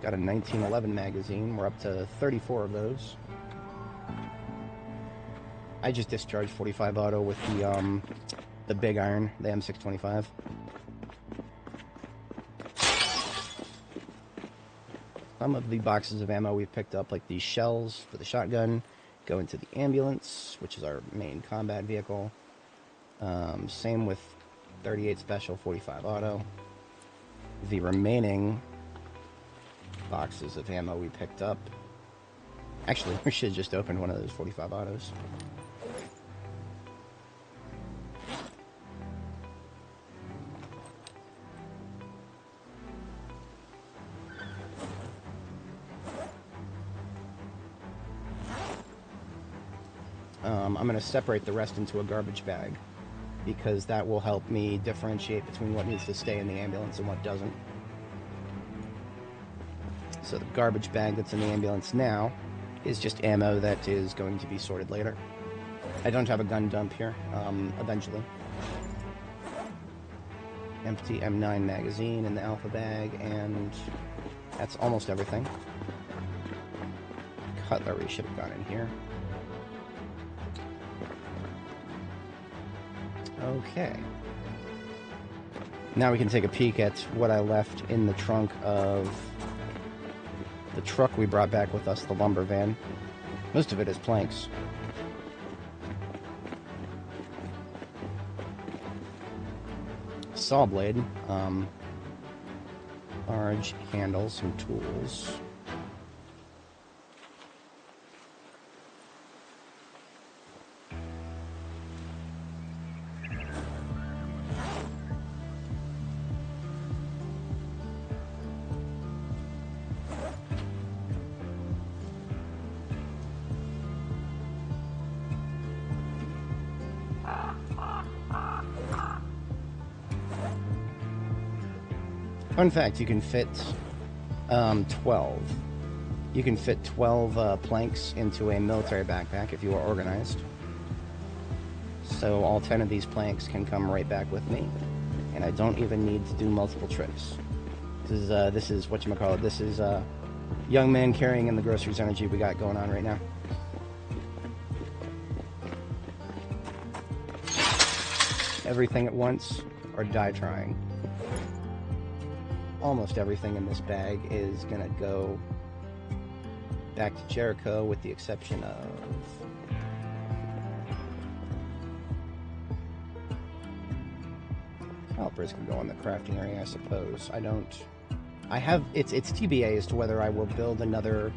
Got a 1911 magazine. We're up to 34 of those. I just discharged 45 auto with the big iron, the M625. Some of the boxes of ammo we've picked up, like these shells for the shotgun, go into the ambulance, which is our main combat vehicle. Same with 38 special, 45 auto. The remaining boxes of ammo we picked up. Actually, we should have just opened one of those 45 autos. I'm going to separate the rest into a garbage bag, because that will help me differentiate between what needs to stay in the ambulance and what doesn't. So the garbage bag that's in the ambulance now is just ammo that is going to be sorted later. I don't have a gun dump here, eventually. Empty M9 magazine in the alpha bag, and that's almost everything. Cutlery should have gone in here. Okay. Now we can take a peek at what I left in the trunk of the truck we brought back with us, the lumber van. Most of it is planks. Saw blade, large handles, some tools. Fun fact, you can fit 12. You can fit 12 planks into a military backpack if you are organized. So all 10 of these planks can come right back with me, and I don't even need to do multiple trips. This is whatchamacallit, this is young man carrying in the groceries energy we got going on right now. Everything at once, or die trying. Almost everything in this bag is gonna go back to Jericho, with the exception of calipers can go in the crafting area, I suppose. It's TBA as to whether I will build another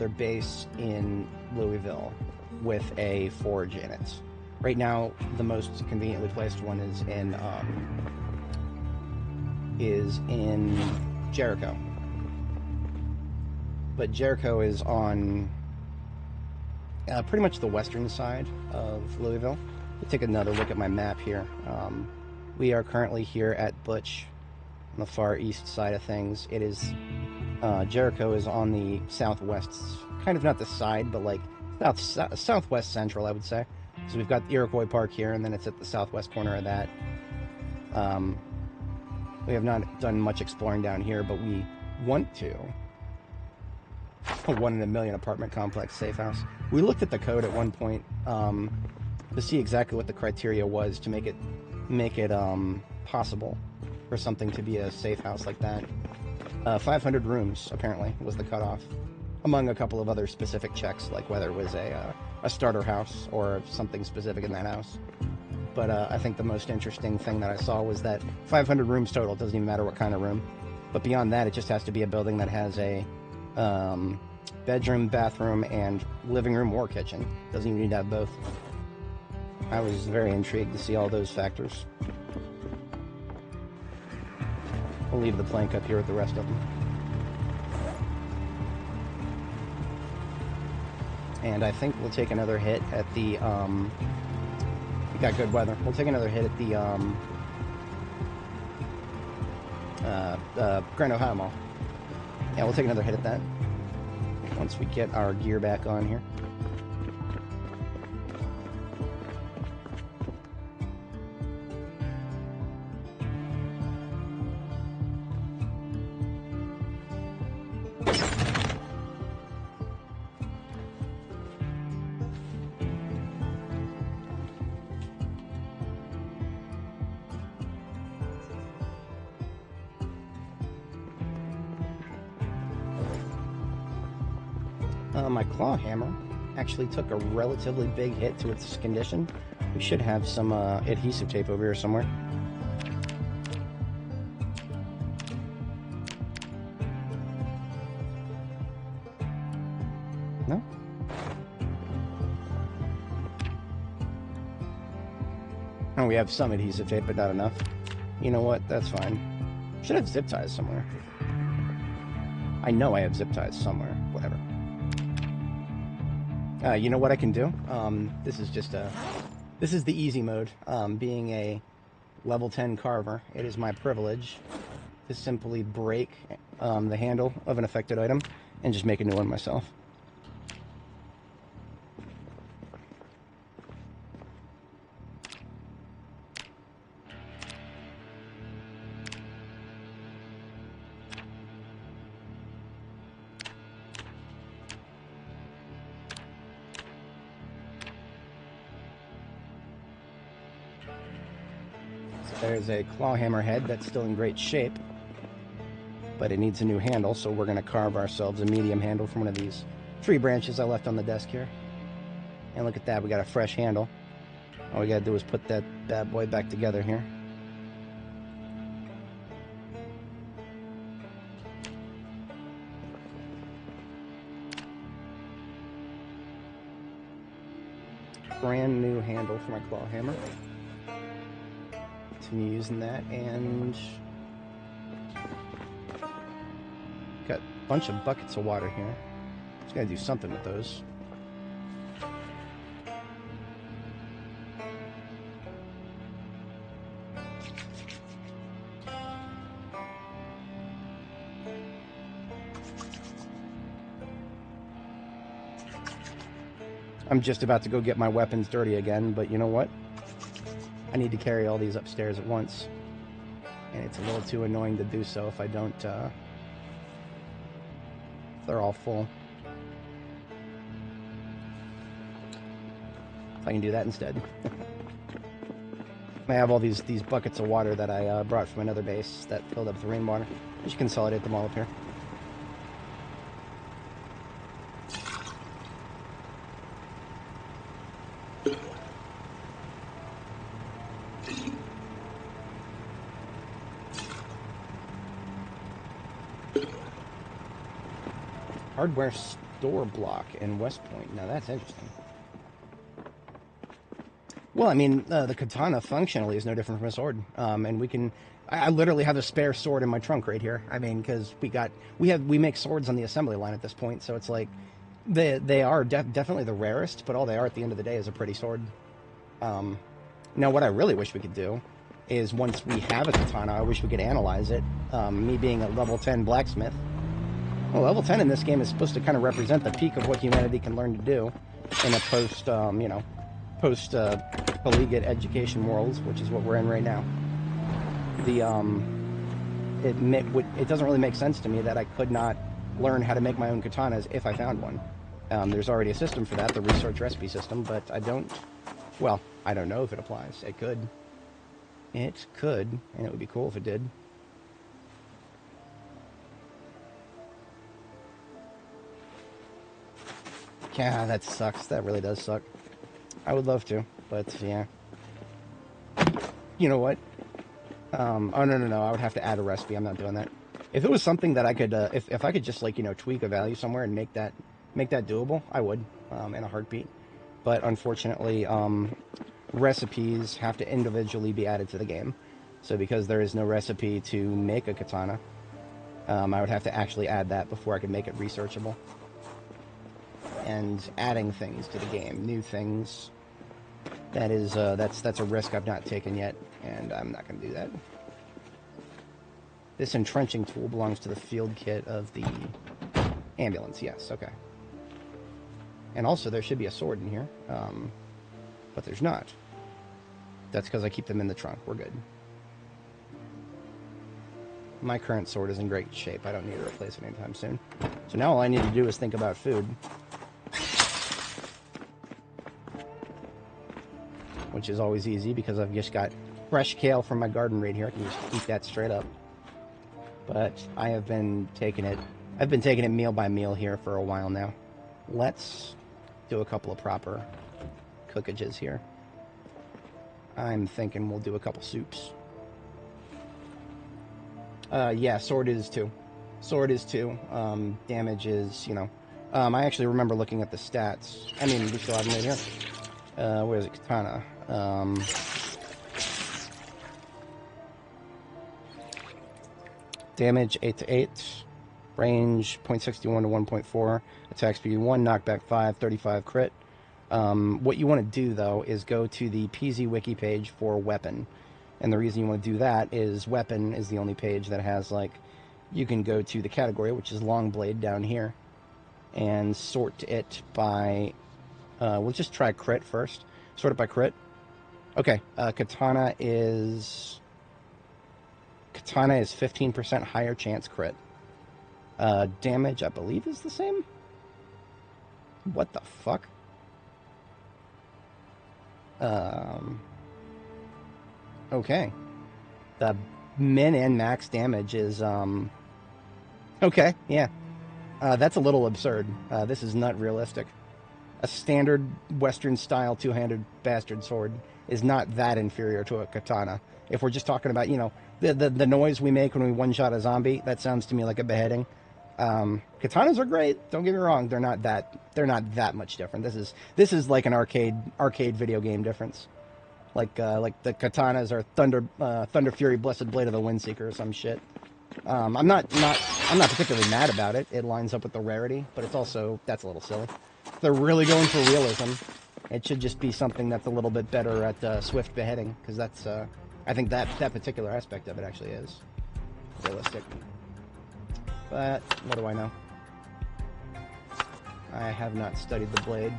base in Louisville with a forge in it. Right now, the most conveniently placed one is in Jericho. But Jericho is on pretty much the western side of Louisville. Let's take another look at my map here. We are currently here at Butch, on the far east side of things. It is Jericho is on the southwest, kind of not the side, but like southwest central, I would say. So we've got Iroquois Park here, and then it's at the southwest corner of that. We have not done much exploring down here, but we want to. A 1 in a million apartment complex safe house. We looked at the code at one point to see exactly what the criteria was to make it possible for something to be a safe house like that. 500 rooms apparently was the cutoff, among a couple of other specific checks, like whether it was a starter house or something specific in that house. But I think the most interesting thing that I saw was that 500 rooms total, doesn't even matter what kind of room. But beyond that, it just has to be a building that has a bedroom, bathroom, and living room or kitchen. Doesn't even need to have both. I was very intrigued to see all those factors. We'll leave the plank up here with the rest of them. And I think we'll take another hit at the, we got good weather. We'll take another hit at the, Grand Ohio Mall. Yeah, we'll take another hit at that once we get our gear back on here. My claw hammer actually took a relatively big hit to its condition. We should have some adhesive tape over here somewhere. No? Oh, we have some adhesive tape, but not enough. You know what? That's fine. Should have zip ties somewhere. I know I have zip ties somewhere. Whatever. You know what I can do? This is just this is the easy mode. Being a level 10 carver, it is my privilege to simply break the handle of an affected item and just make a new one myself. There's a claw hammer head that's still in great shape, but it needs a new handle, so we're going to carve ourselves a medium handle from one of these tree branches I left on the desk here. And look at that, we got a fresh handle. All we got to do is put that bad boy back together here. Brand new handle for my claw hammer. Continue using that, and got a bunch of buckets of water here. Just gotta do something with those. I'm just about to go get my weapons dirty again, but you know what? I need to carry all these upstairs at once, and it's a little too annoying to do so if I don't, if they're all full. If I can do that instead. I have all these buckets of water that I brought from another base that filled up with rainwater. Just consolidate them all up here. Hardware store block in West Point. Now that's interesting. Well, I mean, the katana functionally is no different from a sword, and we can. I literally have a spare sword in my trunk right here. I mean, because we make swords on the assembly line at this point, so it's like they are definitely the rarest, but all they are at the end of the day is a pretty sword. Now, what I really wish we could do is once we have a katana, I wish we could analyze it. Me being a level 10 blacksmith. Well, level 10 in this game is supposed to kind of represent the peak of what humanity can learn to do in a post-collegiate education world, which is what we're in right now. It doesn't really make sense to me that I could not learn how to make my own katanas if I found one. There's already a system for that, the research recipe system, but I don't know if it applies. It could. It could, and it would be cool if it did. Yeah, that sucks. That really does suck. I would love to, but yeah. You know what? Oh, no. I would have to add a recipe. I'm not doing that. If it was something that I could, if I could just, like, tweak a value somewhere and make that doable, I would, in a heartbeat. But unfortunately, recipes have to individually be added to the game. So because there is no recipe to make a katana, I would have to actually add that before I could make it researchable. And adding things to the game, new things, that's a risk I've not taken yet, and I'm not going to do that. This entrenching tool belongs to the field kit of the ambulance, yes, okay. And also there should be a sword in here, but there's not. That's because I keep them in the trunk. We're good. My current sword is in great shape. I don't need to replace it anytime soon. So now all I need to do is think about food. Which is always easy because I've just got fresh kale from my garden right here. I can just eat that straight up. But I've been taking it meal by meal here for a while now. let's do a couple of proper cookages here. I'm thinking we'll do a couple soups. Yeah, sword is 2. Sword is 2. Damage is, you know. I actually remember looking at the stats. I mean, we still have them right here. Where is it? Katana. Damage 8 to 8. Range 0.61 to 1.4. Attack speed 1. Knockback 5. 35 crit. What you want to do, though, is go to the PZ Wiki page for weapon. And the reason you want to do that is weapon is the only page that has, like, you can go to the category, which is long blade down here, and sort it by, we'll just try crit first. Sort it by crit. Okay, Katana is 15% higher chance crit. Damage, I believe, is the same? What the fuck? Okay. The min and max damage is, okay, yeah. That's a little absurd. This is not realistic. A standard Western-style two-handed bastard sword is not that inferior to a katana. If we're just talking about, you know, the noise we make when we one-shot a zombie, that sounds to me like a beheading. Katanas are great. Don't get me wrong. They're not that much different. This is like an arcade video game difference. Like the katanas are Thunder Fury, Blessed Blade of the Windseeker or some shit. I'm not particularly mad about it. It lines up with the rarity, but it's also, that's a little silly. If they're really going for realism, it should just be something that's a little bit better at swift beheading, because that's I think that particular aspect of it actually is realistic. But what do I know? I have not studied the blade.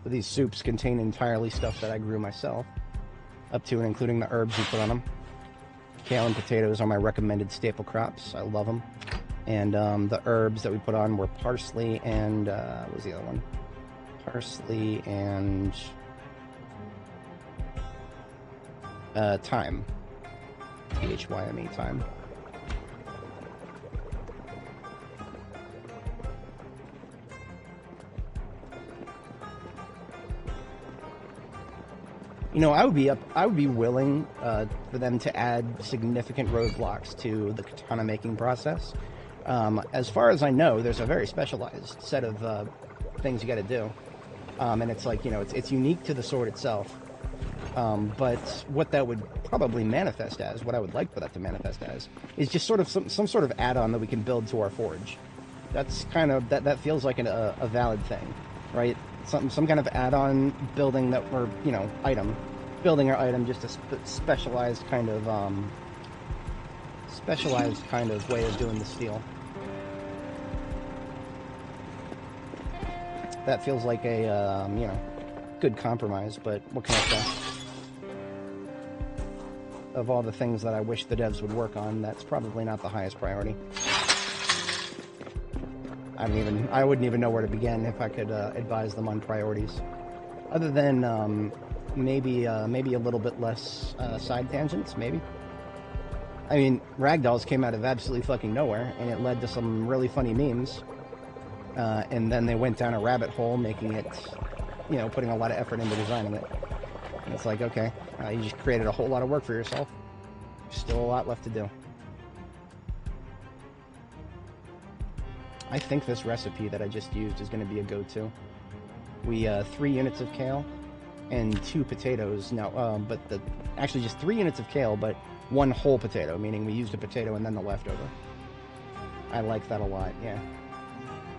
These soups contain entirely stuff that I grew myself, up to and including the herbs you put on them. Kale and potatoes are my recommended staple crops. I love them. And the herbs that we put on were parsley and, what was the other one? Parsley and thyme. T-H-Y-M-E, thyme. You know, I would be willing for them to add significant roadblocks to the katana making process. As far as I know, there's a very specialized set of things you got to do, and it's like, you know, it's unique to the sword itself. But what that would probably manifest as, what I would like for that to manifest as, is just sort of some sort of add-on that we can build to our forge. That's kind of that feels like a valid thing, right? Some kind of add-on building that we're, you know, building our item, just a specialized kind of way of doing the steel. That feels like a you know, good compromise, but what can I say? Of all the things that I wish the devs would work on, that's probably not the highest priority. I wouldn't even know where to begin if I could advise them on priorities, other than maybe a little bit less side tangents. Maybe. I mean, ragdolls came out of absolutely fucking nowhere, and it led to some really funny memes. And then they went down a rabbit hole, making it, you know, putting a lot of effort into designing it. And it's like, okay, you just created a whole lot of work for yourself. Still a lot left to do. I think this recipe that I just used is going to be a go-to. We 3 units of kale and 2 potatoes. Now, actually just 3 units of kale, but 1 whole potato, meaning we used a potato and then the leftover. I like that a lot, yeah.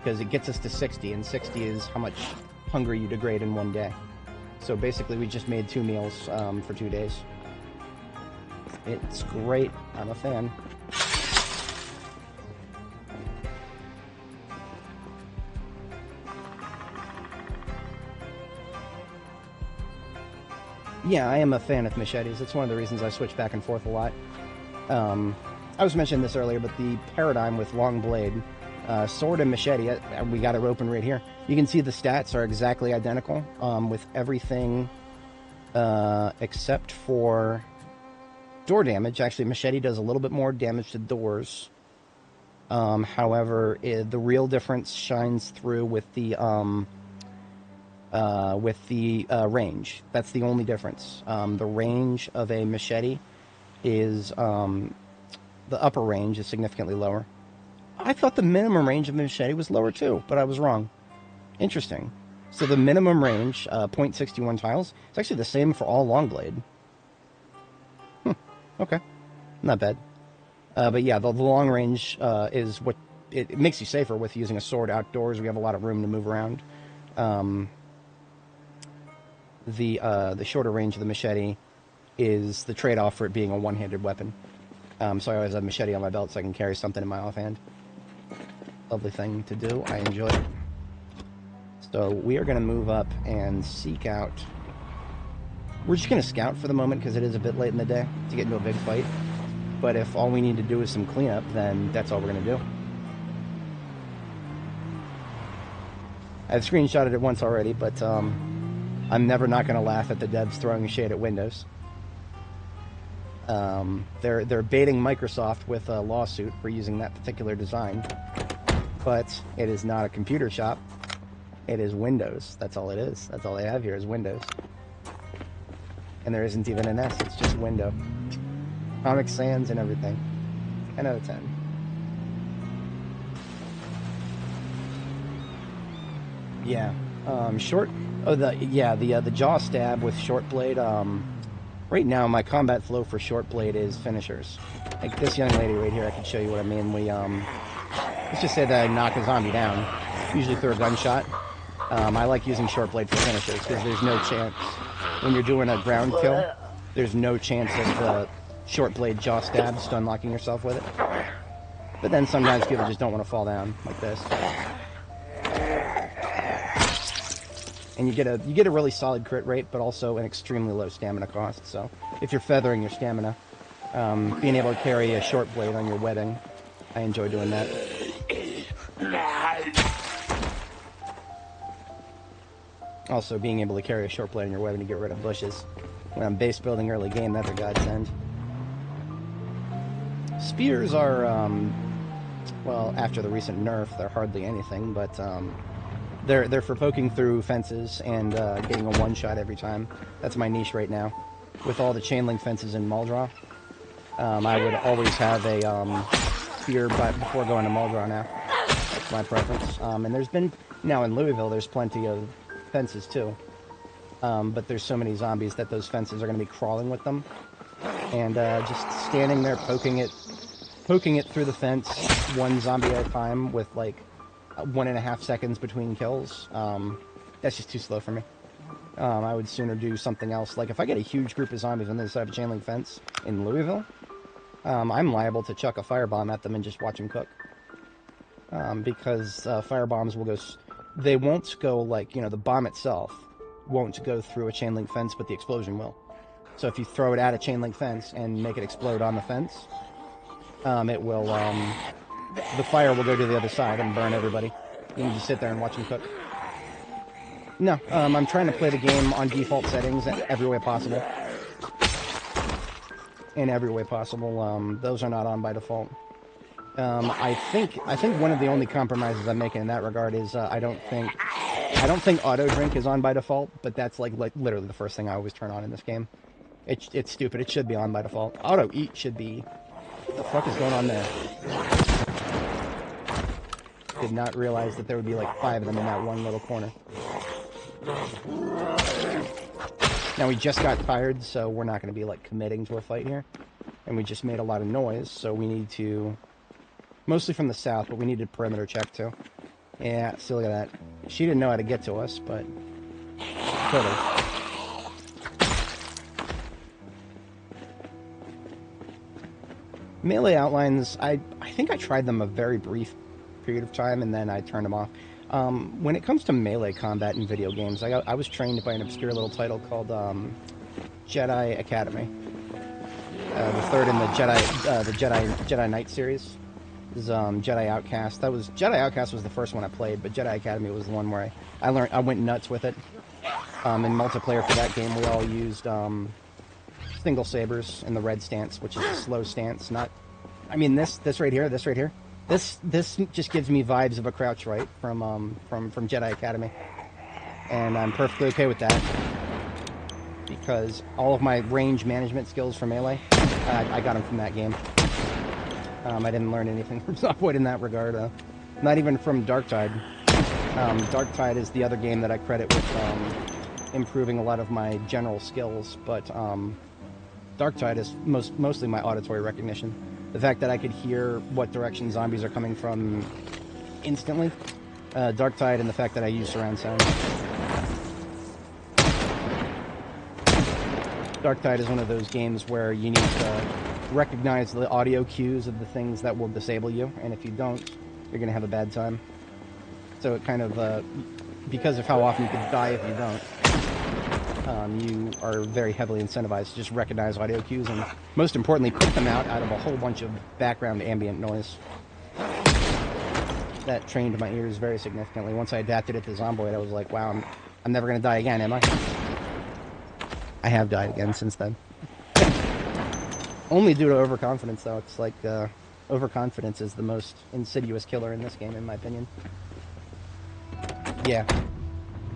Because it gets us to 60, and 60 is how much hunger you degrade in 1 day. So basically we just made 2 meals for 2 days. It's great. I'm a fan. Yeah, I am a fan of machetes. It's one of the reasons I switch back and forth a lot. I was mentioning this earlier, but the paradigm with long blade, sword and machete, we got it open right here. You can see the stats are exactly identical with everything except for door damage. Actually, machete does a little bit more damage to doors. However, the real difference shines through with the range. That's the only difference. The range of a machete is the upper range is significantly lower. I thought the minimum range of a machete was lower too, but I was wrong. Interesting. So the minimum range, 0.61 tiles, it's actually the same for all long blade. Okay, not bad. But yeah, the long range is what it makes you safer with using a sword outdoors. We have a lot of room to move around. The shorter range of the machete is the trade-off for it being a one-handed weapon. So I always have a machete on my belt so I can carry something in my offhand. Lovely thing to do. I enjoy it. So we are going to move up and seek out... We're just going to scout for the moment because it is a bit late in the day to get into a big fight. But if all we need to do is some cleanup, then that's all we're going to do. I've screenshotted it once already, but I'm never not going to laugh at the devs throwing shade at Windows. They're baiting Microsoft with a lawsuit for using that particular design. But it is not a computer shop. It is Windows. That's all it is. That's all they have here is Windows. And there isn't even an S. It's just window. Comic Sans and everything. 10 out of 10. Yeah. Short. Oh, the jaw stab with short blade. Right now, my combat flow for short blade is finishers. Like this young lady right here, I can show you what I mean. Let's just say that I knock a zombie down, usually through a gunshot. I like using short blade for finishers because there's no chance when you're doing a ground kill. There's no chance of the short blade jaw stab stun locking yourself with it. But then sometimes people just don't want to fall down like this. And you get a really solid crit rate, but also an extremely low stamina cost. So if you're feathering your stamina, being able to carry a short blade on your webbing, I enjoy doing that. Also, being able to carry a short blade on your webbing to get rid of bushes. When I'm base building early game, that's a godsend. Spears are, well, after the recent nerf, they're hardly anything, but they're for poking through fences and getting a one-shot every time. That's my niche right now. With all the chain link fences in Muldraw, I would always have a spear before going to Muldraw now. That's my preference. And there's been, now in Louisville, there's plenty of fences too. But there's so many zombies that those fences are going to be crawling with them. And just standing there poking it through the fence, one zombie at a time with like 1.5 seconds between kills. That's just too slow for me. I would sooner do something else. Like if I get a huge group of zombies on the other side of a chain link fence in Louisville, I'm liable to chuck a firebomb at them and just watch them cook. Because firebombs will go... They won't go like, the bomb itself won't go through a chain link fence, but the explosion will. So if you throw it at a chain link fence and make it explode on the fence, it will, the fire will go to the other side and burn everybody. You can just sit there and watch them cook. No, I'm trying to play the game on default settings in every way possible. In every way possible. Those are not on by default. I think one of the only compromises I'm making in that regard is I don't think auto drink is on by default, but that's like literally the first thing I always turn on in this game. It's stupid. It should be on by default. Auto eat should be... What the fuck is going on there? Did not realize that there would be like 5 of them in that one little corner. Now we just got fired, so we're not going to be like committing to a fight here. And we just made a lot of noise, so we need to... Mostly from the south, but we needed a perimeter check too. Yeah, see, look at that. She didn't know how to get to us, but... Could have. Melee outlines, I think I tried them a very brief period of time, and then I turned them off. When it comes to melee combat in video games, I was trained by an obscure little title called Jedi Academy. The third in the Jedi Knight series is Jedi Outcast. Jedi Outcast was the first one I played, but Jedi Academy was the one where I went nuts with it. In multiplayer for that game, we all used single sabers in the red stance, which is a slow stance. This right here. This just gives me vibes of a crouch right from Jedi Academy, and I'm perfectly okay with that because all of my range management skills for melee, I got them from that game. I didn't learn anything from Zomboid in that regard. Not even from Darktide. Darktide is the other game that I credit with improving a lot of my general skills, but Darktide is mostly my auditory recognition. The fact that I could hear what direction zombies are coming from instantly. Darktide, and the fact that I use surround sound. Darktide is one of those games where you need to recognize the audio cues of the things that will disable you, and if you don't, you're going to have a bad time. So it kind of, because of how often you could die if you don't, you are very heavily incentivized to just recognize audio cues and, most importantly, pick them out of a whole bunch of background ambient noise. That trained my ears very significantly. Once I adapted it to Zomboid, I was like, wow, I'm never going to die again, am I? I have died again since then. Only due to overconfidence, though. It's like, overconfidence is the most insidious killer in this game, in my opinion. Yeah.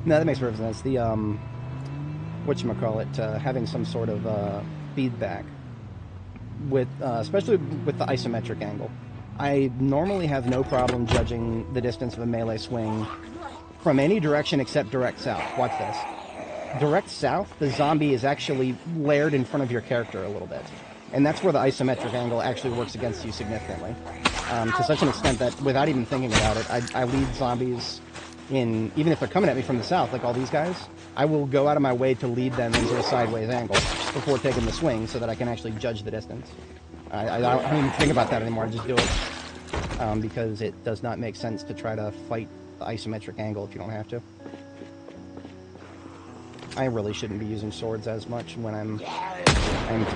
No, that makes perfect sense. The, whatchamacallit, having some sort of, feedback with, especially with the isometric angle. I normally have no problem judging the distance of a melee swing from any direction except direct south. Watch this. Direct south, the zombie is actually layered in front of your character a little bit. And that's where the isometric angle actually works against you significantly. To such an extent that, without even thinking about it, I lead zombies in, even if they're coming at me from the south, like all these guys, I will go out of my way to lead them into a sideways angle before taking the swing so that I can actually judge the distance. I don't even think about that anymore, I just do it. Because it does not make sense to try to fight the isometric angle if you don't have to. I really shouldn't be using swords as much when I'm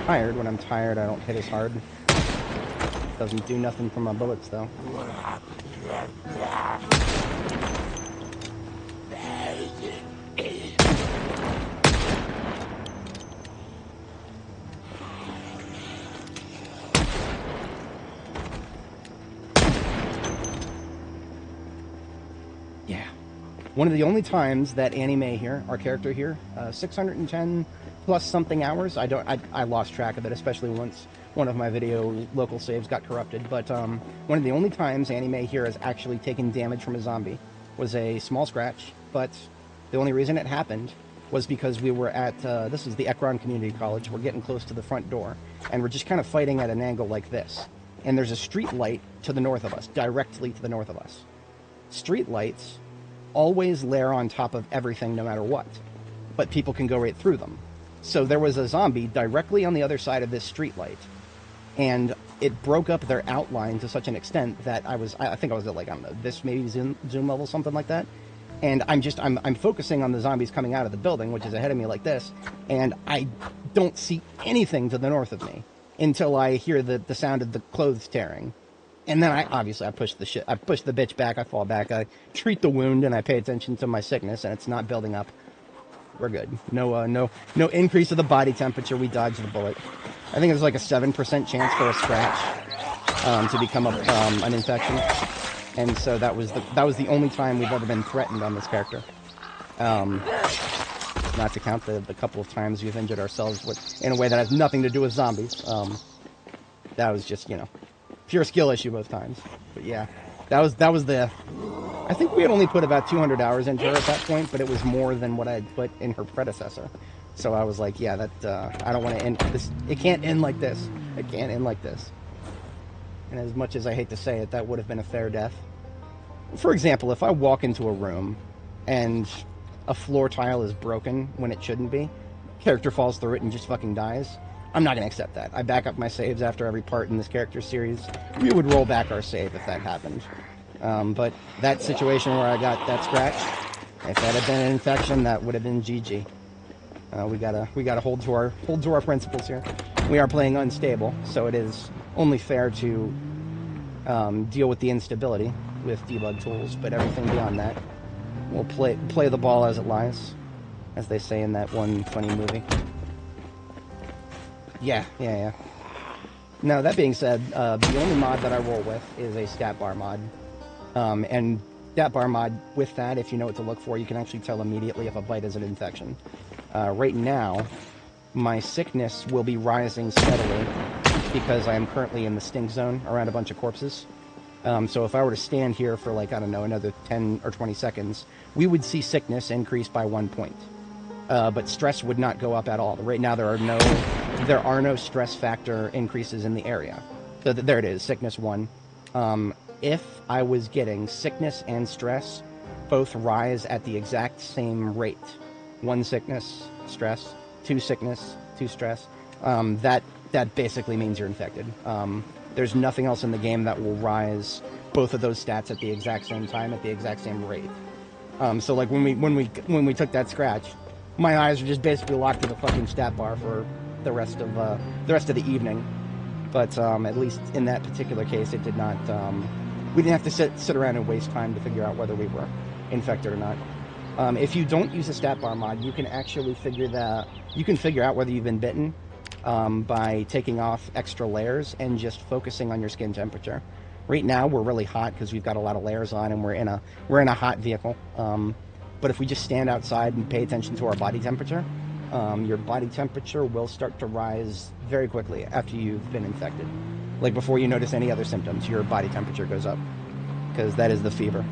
tired. When I'm tired, I don't hit as hard. Doesn't do nothing for my bullets, though. One of the only times that Annie Mae here, our character here, 610 plus something hours, I lost track of it, especially once one of my video local saves got corrupted, but one of the only times Annie Mae here has actually taken damage from a zombie was a small scratch, but the only reason it happened was because we were at, this is the Ekron Community College, we're getting close to the front door, and we're just kind of fighting at an angle like this, and there's a street light to the north of us, directly to the north of us. Street lights always layer on top of everything no matter what, but people can go right through them. So there was a zombie directly on the other side of this street light, and it broke up their outline to such an extent that I think I was at, like, I don't know, this maybe zoom level, something like that, and I'm focusing on the zombies coming out of the building, which is ahead of me like this, and I don't see anything to the north of me until I hear the sound of the clothes tearing. And then I push the bitch back, I fall back, I treat the wound, and I pay attention to my sickness, and it's not building up. We're good. No increase of the body temperature, we dodged the bullet. I think there's like a 7% chance for a scratch to become an infection. And so that was the only time we've ever been threatened on this character. Not to count the couple of times we've injured ourselves in a way that has nothing to do with zombies. That was just, pure skill issue both times. But yeah, that was the... I think we had only put about 200 hours into her at that point, but it was more than what I had put in her predecessor. So I was like, yeah, I don't want to end this. It can't end like this. It can't end like this. And as much as I hate to say it, that would have been a fair death. For example, if I walk into a room and a floor tile is broken when it shouldn't be, character falls through it and just fucking dies, I'm not going to accept that. I back up my saves after every part in this character series. We would roll back our save if that happened. But that situation where I got that scratch, if that had been an infection, that would have been GG. We gotta hold to our principles here. We are playing unstable, so it is only fair to deal with the instability with debug tools. But everything beyond that, we'll play the ball as it lies, as they say in that one funny movie. Yeah. Now, that being said, the only mod that I roll with is a stat bar mod. And stat bar mod, with that, if you know what to look for, you can actually tell immediately if a bite is an infection. Right now, my sickness will be rising steadily because I am currently in the stink zone around a bunch of corpses. So if I were to stand here for, like, I don't know, another 10 or 20 seconds, we would see sickness increase by 1 point. But stress would not go up at all. Right now, there are no stress factor increases in the area. So there it is, sickness 1. If I was getting sickness and stress, both rise at the exact same rate. 1 sickness, stress, 2 sickness, 2 stress. That basically means you're infected. There's nothing else in the game that will rise both of those stats at the exact same time at the exact same rate. So like when we took that scratch, my eyes were just basically locked to the fucking stat bar for the rest of the evening. But at least in that particular case, it did not. We didn't have to sit around and waste time to figure out whether we were infected or not. If you don't use a stat bar mod, you can actually figure out whether you've been bitten by taking off extra layers and just focusing on your skin temperature. Right now we're really hot because we've got a lot of layers on and we're in a hot vehicle. But if we just stand outside and pay attention to our body temperature, your body temperature will start to rise very quickly after you've been infected. Like before you notice any other symptoms, your body temperature goes up because that is the fever.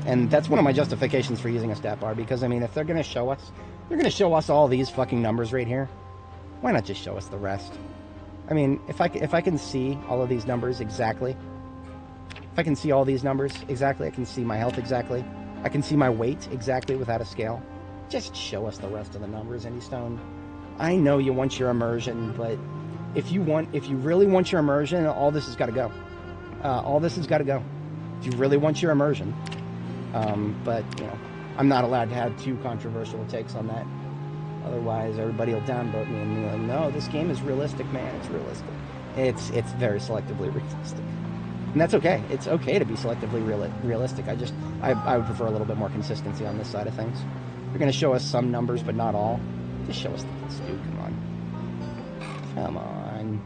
And that's one of my justifications for using a stat bar, because I mean, if they're going to show us all these fucking numbers right here, why not just show us the rest? I mean, if I can see all of these numbers exactly, if I can see all these numbers exactly, I can see my health exactly, I can see my weight exactly without a scale, just show us the rest of the numbers, Stone. I know you want your immersion, but if you really want your immersion, all this has got to go. All this has got to go. If you really want your immersion. But, you know, I'm not allowed to have too controversial takes on that. Otherwise, everybody will downvote me and be like, no, this game is realistic, man. It's realistic. It's very selectively realistic. And that's okay. It's okay to be selectively realistic. I would prefer a little bit more consistency on this side of things. You're going to show us some numbers, but not all. Just show us the dude. Come on.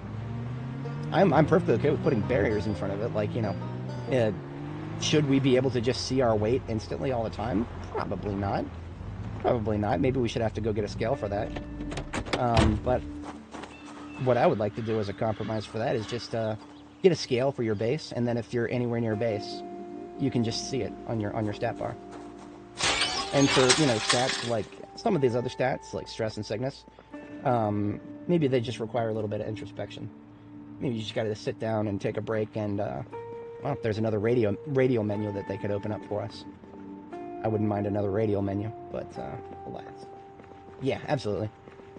I'm perfectly okay with putting barriers in front of it. Like, you know, should we be able to just see our weight instantly all the time? Probably not. Probably not. Maybe we should have to go get a scale for that. But what I would like to do as a compromise for that is just get a scale for your base, and then if you're anywhere near base, you can just see it on your stat bar. And for, you know, stats like some of these other stats, like stress and sickness, maybe they just require a little bit of introspection. Maybe you just got to sit down and take a break and, well, there's another radio menu that they could open up for us. I wouldn't mind another radio menu, but, alas. Yeah, absolutely.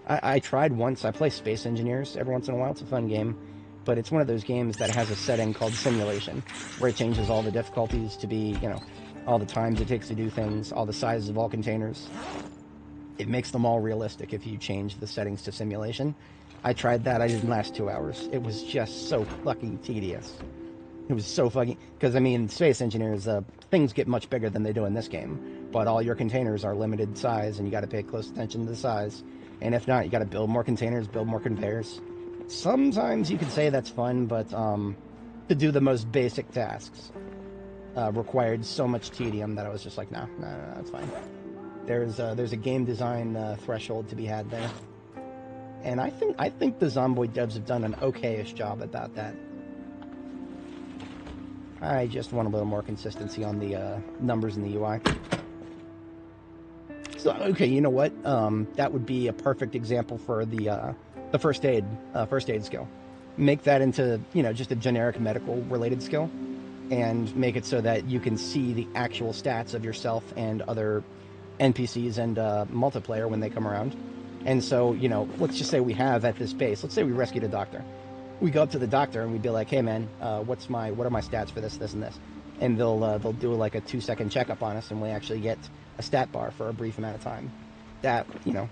I tried once. I play Space Engineers every once in a while. It's a fun game, but it's one of those games that has a setting called simulation, where it changes all the difficulties to be, you know, all the times it takes to do things, all the sizes of all containers. It makes them all realistic if you change the settings to simulation. I tried that. I didn't last 2 hours. It was just so fucking tedious. It was so fucking... Because, I mean, Space Engineers, things get much bigger than they do in this game. But all your containers are limited size, and you got to pay close attention to the size. And if not, you got to build more containers, build more conveyors. Sometimes you could say that's fun, but to do the most basic tasks required so much tedium that I was just like, no, that's fine. There's a game design threshold to be had there. And I think the Zomboid devs have done an okay-ish job about that. I just want a little more consistency on the numbers in the UI. So, okay, you know what? That would be a perfect example for the first aid skill. Make that into, you know, just a generic medical related skill, and make it so that you can see the actual stats of yourself and other NPCs and multiplayer when they come around. And so, you know, let's just say we have at this base, let's say we rescued a doctor. We go up to the doctor and we'd be like, hey man, what are my stats for this, this, and this? And they'll do like a 2-second checkup on us, and we actually get a stat bar for a brief amount of time. That, you know,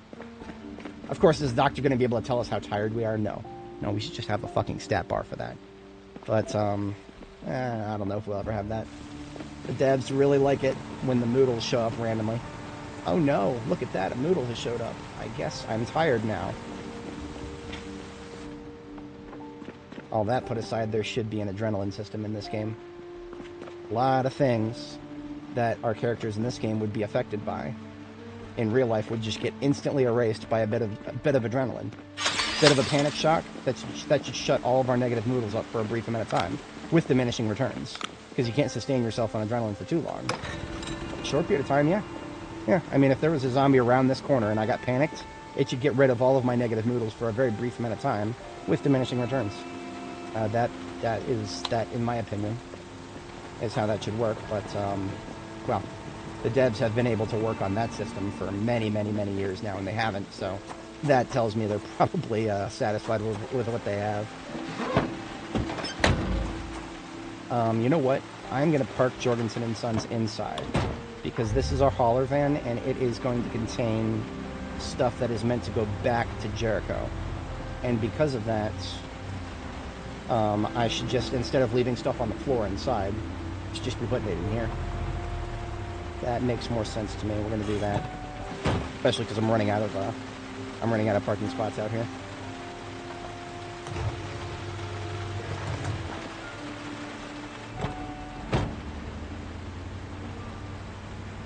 of course, is the doctor going to be able to tell us how tired we are? No. No, we should just have a fucking stat bar for that. But, I don't know if we'll ever have that. The devs really like it when the Moodles show up randomly. Oh no, look at that, a Moodle has showed up. I guess I'm tired now. All that put aside, there should be an adrenaline system in this game. A lot of things that our characters in this game would be affected by in real life would just get instantly erased by a bit of adrenaline. A bit of a panic shock that should shut all of our negative Moodles up for a brief amount of time with diminishing returns. Because you can't sustain yourself on adrenaline for too long. Short period of time, yeah. Yeah, I mean, if there was a zombie around this corner and I got panicked, it should get rid of all of my negative Moodles for a very brief amount of time with diminishing returns. That, in my opinion, is how that should work. But, well, the devs have been able to work on that system for many, many, many years now, and they haven't. So that tells me they're probably satisfied with what they have. You know what? I'm going to park Jorgensen & Sons inside, because this is our hauler van, and it is going to contain stuff that is meant to go back to Jericho. And because of that, I should just, instead of leaving stuff on the floor inside, should just be putting it in here. That makes more sense to me. We're going to do that, especially because I'm running out of parking spots out here.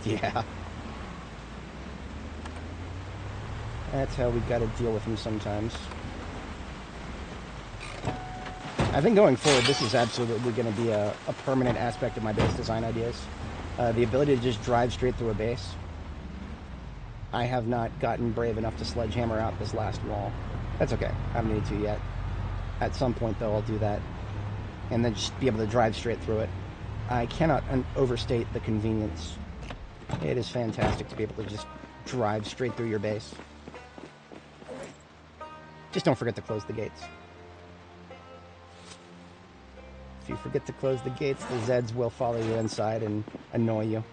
Yeah. That's how we gotta deal with him sometimes. I think going forward, this is absolutely going to be a permanent aspect of my base design ideas. The ability to just drive straight through a base. I have not gotten brave enough to sledgehammer out this last wall. That's okay. I haven't needed to yet. At some point, though, I'll do that. And then just be able to drive straight through it. I cannot overstate the convenience. It is fantastic to be able to just drive straight through your base. Just don't forget to close the gates. If you forget to close the gates, the Zeds will follow you inside and annoy you.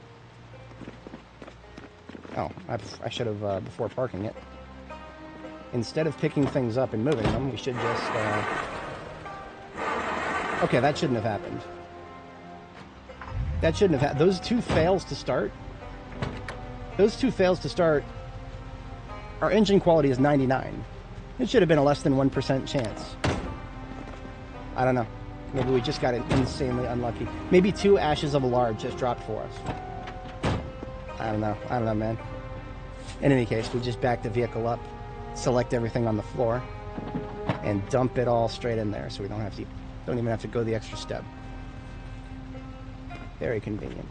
Oh, I should have, before parking it. Instead of picking things up and moving them, we should just, okay, that shouldn't have happened. That shouldn't have happened. Those two fails to start. Our engine quality is 99. It should have been a less than 1% chance. I don't know. Maybe we just got insanely unlucky. Maybe 2 ashes of a large just dropped for us. I don't know, man. In any case, we just back the vehicle up, select everything on the floor, and dump it all straight in there, so we don't even have to go the extra step. Very convenient.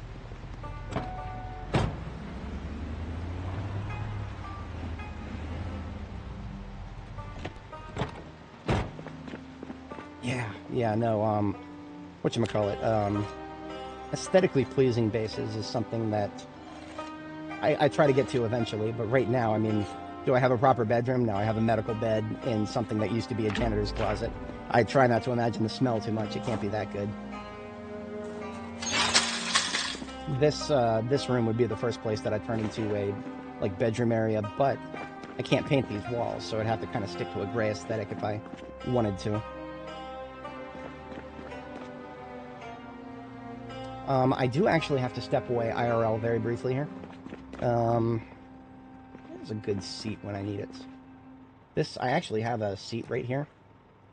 Yeah, no, whatchamacallit, aesthetically pleasing bases is something that I try to get to eventually, but right now, I mean, do I have a proper bedroom? No, I have a medical bed in something that used to be a janitor's closet. I try not to imagine the smell too much. It can't be that good. This room would be the first place that I turn into a, like, bedroom area, but I can't paint these walls, so I'd have to kind of stick to a gray aesthetic if I wanted to. I do actually have to step away IRL very briefly here. There's a good seat when I need it. I actually have a seat right here.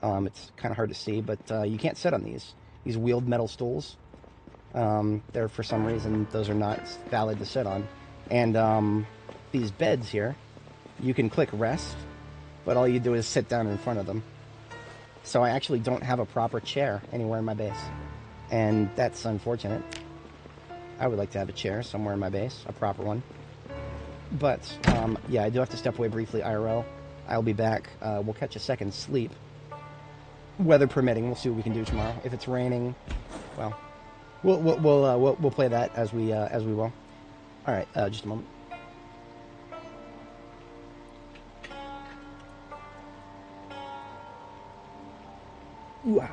It's kind of hard to see, but you can't sit on these wheeled metal stools. They're, for some reason, those are not valid to sit on. And these beds here, you can click rest, but all you do is sit down in front of them. So I actually don't have a proper chair anywhere in my base. And that's unfortunate. I would like to have a chair somewhere in my base, a proper one. But, yeah, I do have to step away briefly IRL. I'll be back. We'll catch a second sleep. Weather permitting, we'll see what we can do tomorrow. If it's raining, well, we'll play that as we will. All right, just a moment. Ooh.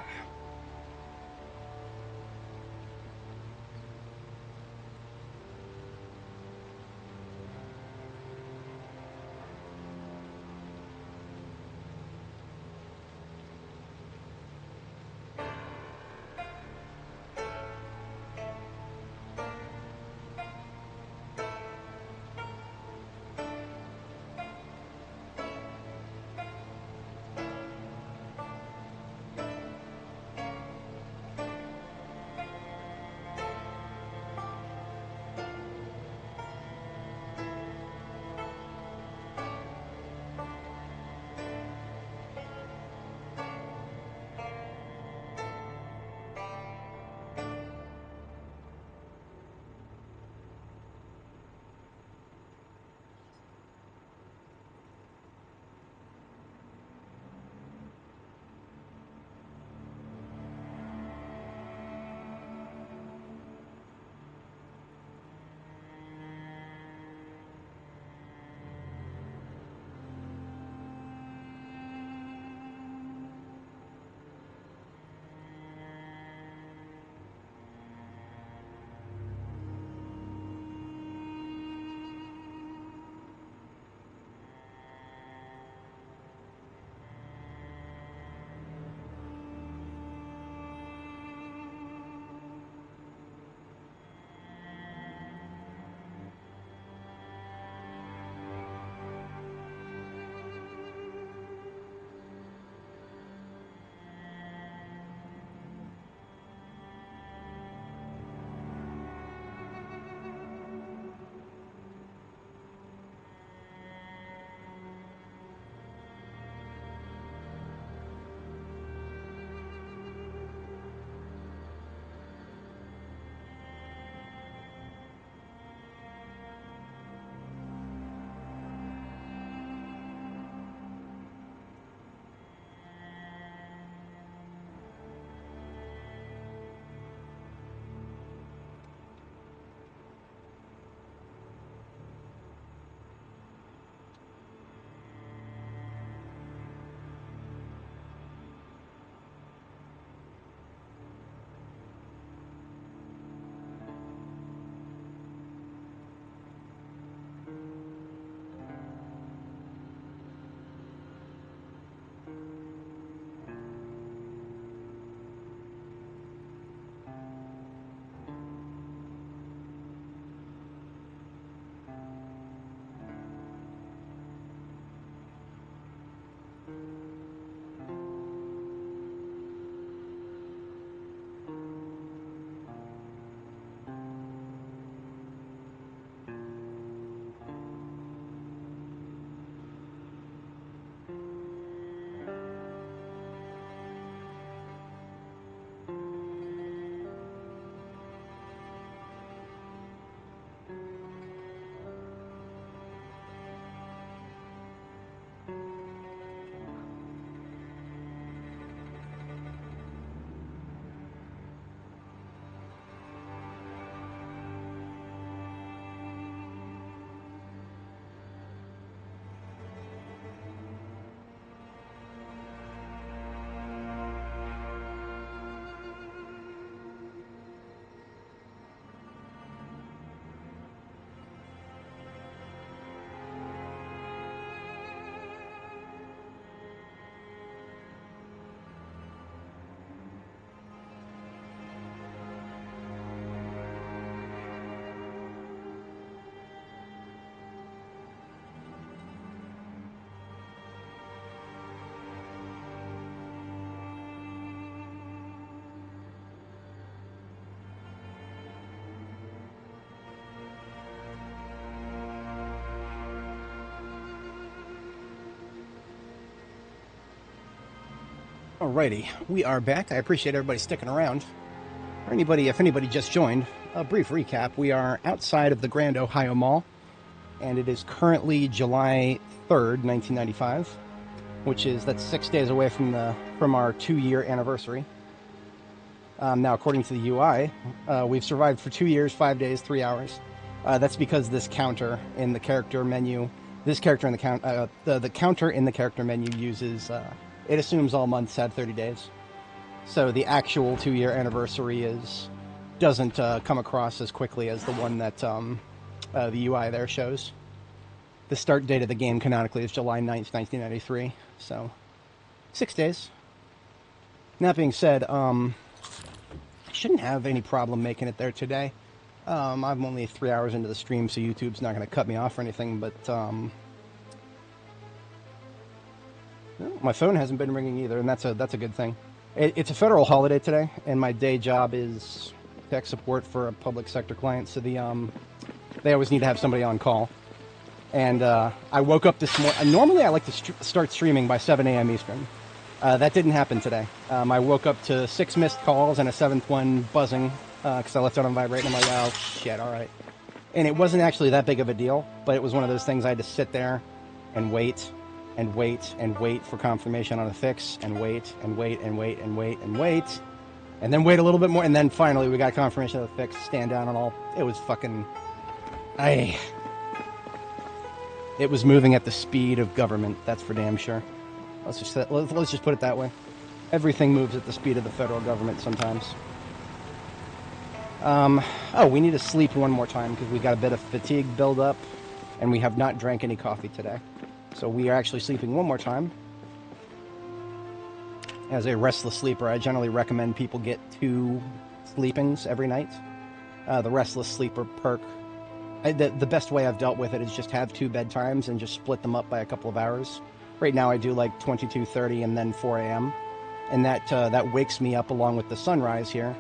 Alrighty, we are back. I appreciate everybody sticking around. For anybody, if anybody just joined, a brief recap. We are outside of the Grand Ohio Mall, and it is currently July 3rd, 1995, that's 6 days away from our 2-year anniversary. Now, according to the UI, we've survived for 2 years, 5 days, 3 hours. That's because this counter in the character menu, the counter in the character menu uses, it assumes all months had 30 days. So the actual 2-year anniversary doesn't come across as quickly as the one that the UI there shows. The start date of the game canonically is July 9th, 1993. So 6 days. That being said, I shouldn't have any problem making it there today. I'm only 3 hours into the stream, so YouTube's not going to cut me off or anything, but my phone hasn't been ringing either, and that's a good thing. It's a federal holiday today, and my day job is tech support for a public sector client, so they always need to have somebody on call. And I woke up this morning. Normally I like to start streaming by 7 a.m. Eastern. That didn't happen today. I woke up to 6 missed calls and a 7th one buzzing because I left it on vibrate, and I'm like, oh shit, all right. And it wasn't actually that big of a deal, but it was one of those things I had to sit there and wait and wait and wait for confirmation on a fix, and wait and wait and wait and wait and wait, and then wait a little bit more, and then finally we got confirmation of the fix, stand down and all. It was fucking... It was moving at the speed of government, that's for damn sure. Let's just put it that way. Everything moves at the speed of the federal government sometimes. Oh, we need to sleep one more time because we got a bit of fatigue build up, and we have not drank any coffee today. So we are actually sleeping one more time. As a restless sleeper, I generally recommend people get 2 sleepings every night. The restless sleeper perk, the best way I've dealt with it is just have 2 bedtimes and just split them up by a couple of hours. Right now I do like 22:30 and then 4 a.m. And that wakes me up along with the sunrise here.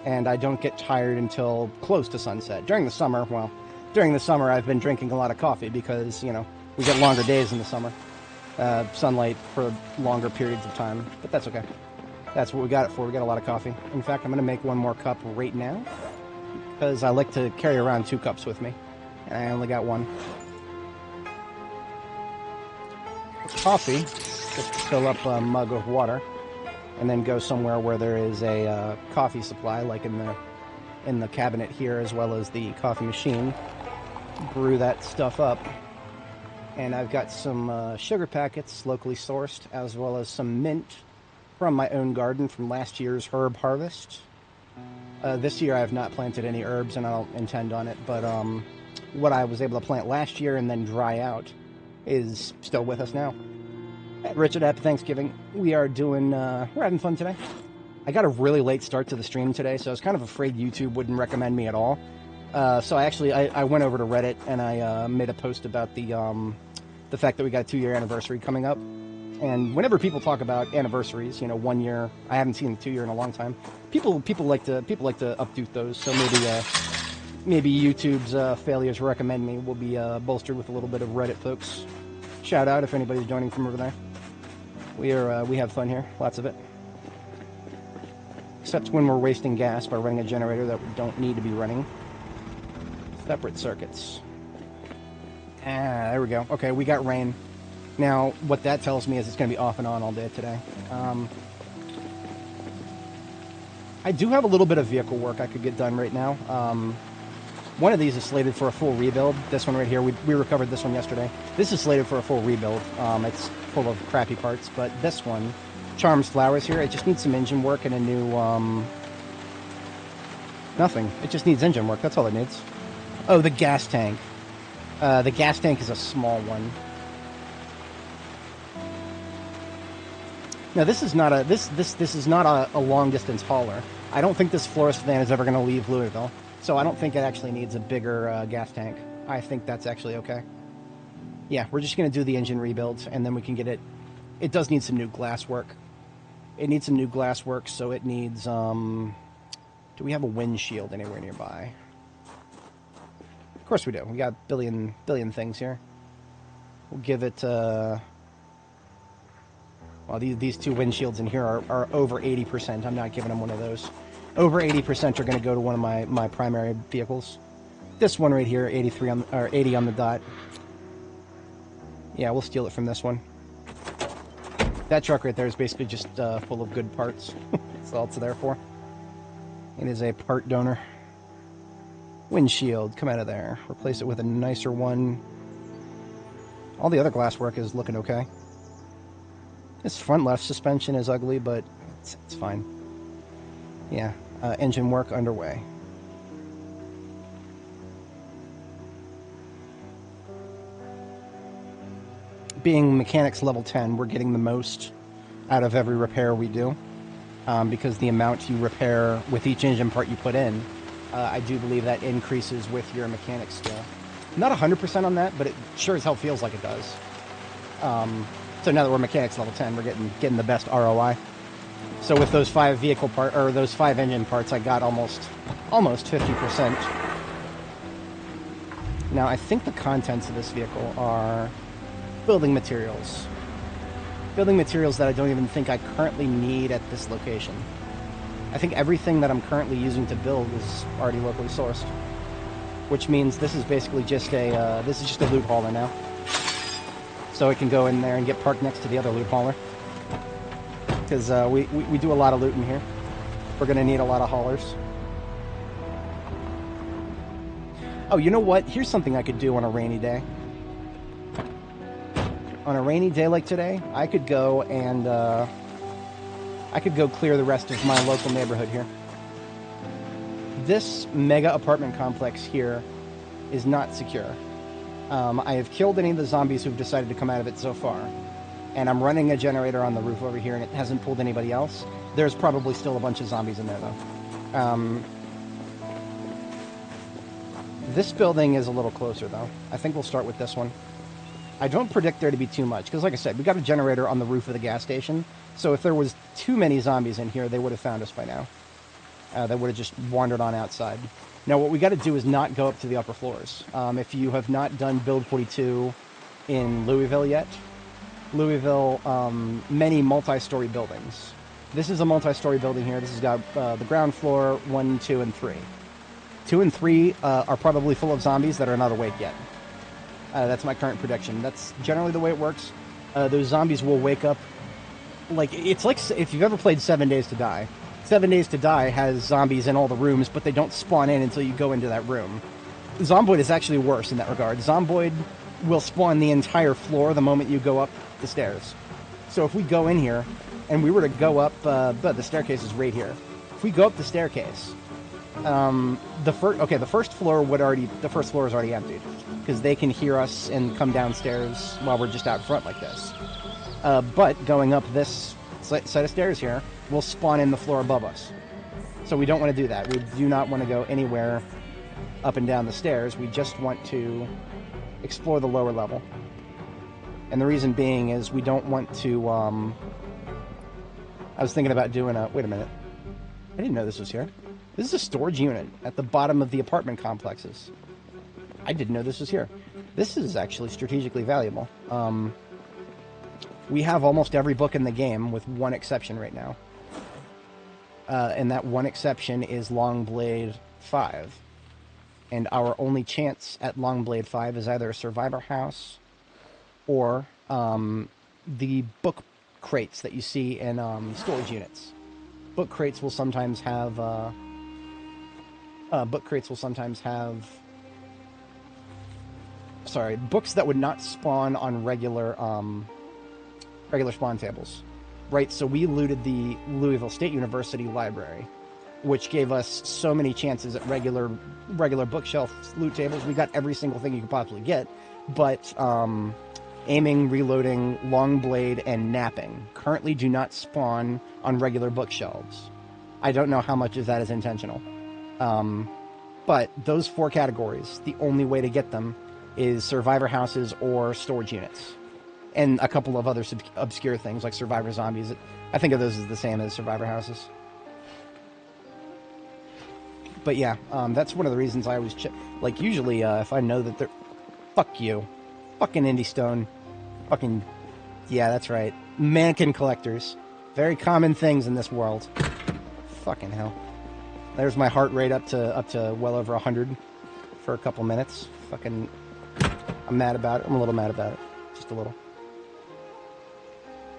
And I don't get tired until close to sunset. During the summer I've been drinking a lot of coffee because, you know, we get longer days in the summer. Sunlight for longer periods of time. But that's okay. That's what we got it for. We got a lot of coffee. In fact, I'm going to make one more cup right now because I like to carry around 2 cups with me. And I only got 1. Coffee, just fill up a mug of water and then go somewhere where there is a coffee supply, like in the cabinet here, as well as the coffee machine. Brew that stuff up. And I've got some sugar packets, locally sourced, as well as some mint from my own garden from last year's herb harvest. This year I have not planted any herbs, and I don't intend on it, but what I was able to plant last year and then dry out is still with us now. Richard, happy Thanksgiving. We are doing, we're having fun today. I got a really late start to the stream today, so I was kind of afraid YouTube wouldn't recommend me at all. So I went over to Reddit and I made a post about the fact that we got a 2-year anniversary coming up. And whenever people talk about anniversaries, you know, 1 year, I haven't seen a 2-year in a long time. People like to update those. So maybe YouTube's failures to recommend me will be bolstered with a little bit of Reddit folks. Shout out if anybody's joining from over there. We have fun here, lots of it. Except when we're wasting gas by running a generator that we don't need to be running. Separate circuits. There we go. Okay, we got rain. Now, what that tells me is it's going to be off and on all day today. I do have a little bit of vehicle work I could get done right now. One of these is slated for a full rebuild. This one right here, we recovered this one yesterday. This is slated for a full rebuild. It's full of crappy parts, but this one, Charms Flowers here, it just needs some engine work and a new, nothing. It just needs engine work, that's all it needs. Oh, the gas tank. The gas tank is a small one. Now this is not a long distance hauler. I don't think this florist van is ever going to leave Louisville, so I don't think it actually needs a bigger gas tank. I think that's actually okay. Yeah, we're just going to do the engine rebuilds, and then we can get it. It does need some new glass work. It needs some new glass work, so it needs. Do we have a windshield anywhere nearby? Of course we do. We got billion things here. We'll give it. Well, these two windshields in here are over 80%. I'm not giving them one of those. Over 80% are going to go to one of my primary vehicles. This one right here, 83 on, or 80 on the dot. Yeah, we'll steal it from this one. That truck right there is basically just full of good parts. That's all it's there for. It is a part donor. Windshield, come out of there. Replace it with a nicer one. All the other glass work is looking okay. This front left suspension is ugly, but it's fine. Yeah, engine work underway. Being mechanics level 10, we're getting the most out of every repair we do, because the amount you repair with each engine part you put in, I do believe that increases with your mechanic skill. Not 100% on that, but it sure as hell feels like it does. So now that we're mechanics level 10, we're getting the best ROI. So with those 5 vehicle part, or those 5 engine parts, I got almost 50%. Now I think the contents of this vehicle are building materials. Building materials that I don't even think I currently need at this location. I think everything that I'm currently using to build is already locally sourced, which means this is basically just a loot hauler now. So it can go in there and get parked next to the other loot hauler, because we do a lot of loot in here. We're gonna need a lot of haulers. Oh, you know what? Here's something I could do on a rainy day. On a rainy day like today, I could go and I could go clear the rest of my local neighborhood here. This mega apartment complex here is not secure. I have killed any of the zombies who've decided to come out of it so far, and I'm running a generator on the roof over here, and it hasn't pulled anybody else. There's probably still a bunch of zombies in there, though. This building is a little closer, though. I think we'll start with this one. I don't predict there to be too much, because like I said, we got a generator on the roof of the gas station, so if there was too many zombies in here, they would have found us by now. They would have just wandered on outside. Now, what we got to do is not go up to the upper floors. If you have not done Build 42 in Louisville yet, Louisville, many multi-story buildings. This is a multi-story building here. This has got the ground floor, 1, 2, and 3. 2 and 3 are probably full of zombies that are not awake yet. That's my current prediction. That's generally the way it works. Those zombies will wake up. It's like if you've ever played 7 Days to Die. 7 Days to Die has zombies in all the rooms, but they don't spawn in until you go into that room. Zomboid is actually worse in that regard. Zomboid will spawn the entire floor the moment you go up the stairs. So if we go in here, and we were to go up, the staircase is right here. If we go up the staircase, the first floor is already emptied, because they can hear us and come downstairs while we're just out front like this. But going up this set of stairs here, we'll spawn in the floor above us. So we don't want to do that. We do not want to go anywhere up and down the stairs. We just want to explore the lower level. And the reason being is we don't want to, I was thinking about doing wait a minute. I didn't know this was here. This is a storage unit at the bottom of the apartment complexes. I didn't know this was here. This is actually strategically valuable. We have almost every book in the game with one exception right now. And that one exception is Longplay 5. And our only chance at Longplay 5 is either a survivor house or the book crates that you see in storage units. Book crates will sometimes have books that would not spawn on regular spawn tables. Right, so we looted the Louisville State University library, which gave us so many chances at regular bookshelf loot tables. We got every single thing you could possibly get, but aiming, reloading, long blade, and napping currently do not spawn on regular bookshelves. I don't know how much of that is intentional. But those 4 categories, the only way to get them is survivor houses or storage units. And a couple of other obscure things like survivor zombies. I think of those as the same as survivor houses. But yeah, that's one of the reasons I always check. Like, usually, if I know that they're... Fuck you. Fucking Indie Stone. Fucking... Yeah, that's right. Mannequin collectors. Very common things in this world. Fucking hell. There's my heart rate up to well over 100 for a couple minutes. Fucking... I'm mad about it. I'm a little mad about it. Just a little.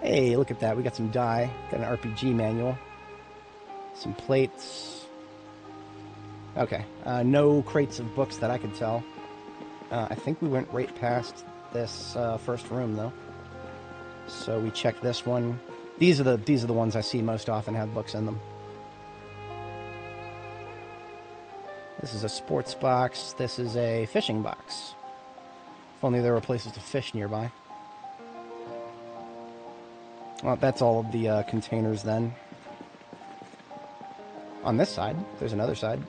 Hey, look at that. We got some dye. Got an RPG manual. Some plates. Okay. No crates of books that I could tell. I think we went right past this first room, though. So we check this one. These are the ones I see most often have books in them. This is a sports box. This is a fishing box. If only there were places to fish nearby. Well, that's all of the containers then. On this side, there's another side.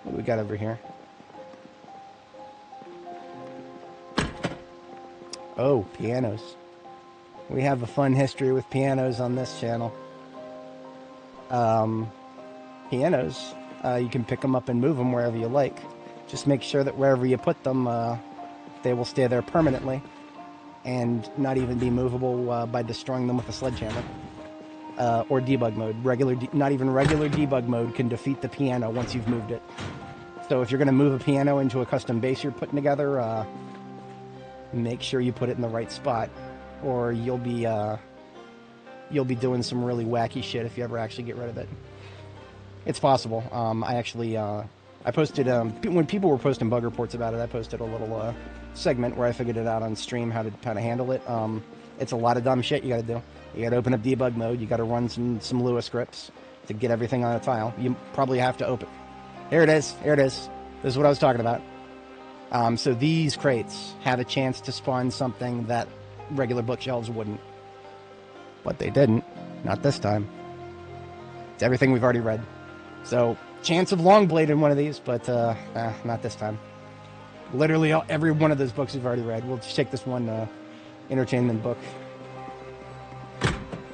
What do we got over here? Oh, pianos. We have a fun history with pianos on this channel. Pianos, you can pick them up and move them wherever you like. Just make sure that wherever you put them, they will stay there permanently and not even be movable by destroying them with a sledgehammer. Or debug mode. Not even regular debug mode can defeat the piano once you've moved it. So if you're going to move a piano into a custom base you're putting together, make sure you put it in the right spot, or you'll be doing some really wacky shit if you ever actually get rid of it. It's possible. I posted, when people were posting bug reports about it, I posted a little segment where I figured it out on stream how to handle it. It's a lot of dumb shit you gotta do. You gotta open up debug mode, you gotta run some Lua scripts to get everything on a tile. You probably have to open... Here it is, here it is. This is what I was talking about. So these crates have a chance to spawn something that regular bookshelves wouldn't. But they didn't. Not this time. It's everything we've already read. So, chance of Longblade in one of these, but not this time. Literally every one of those books we've already read. We'll just take this one entertainment book.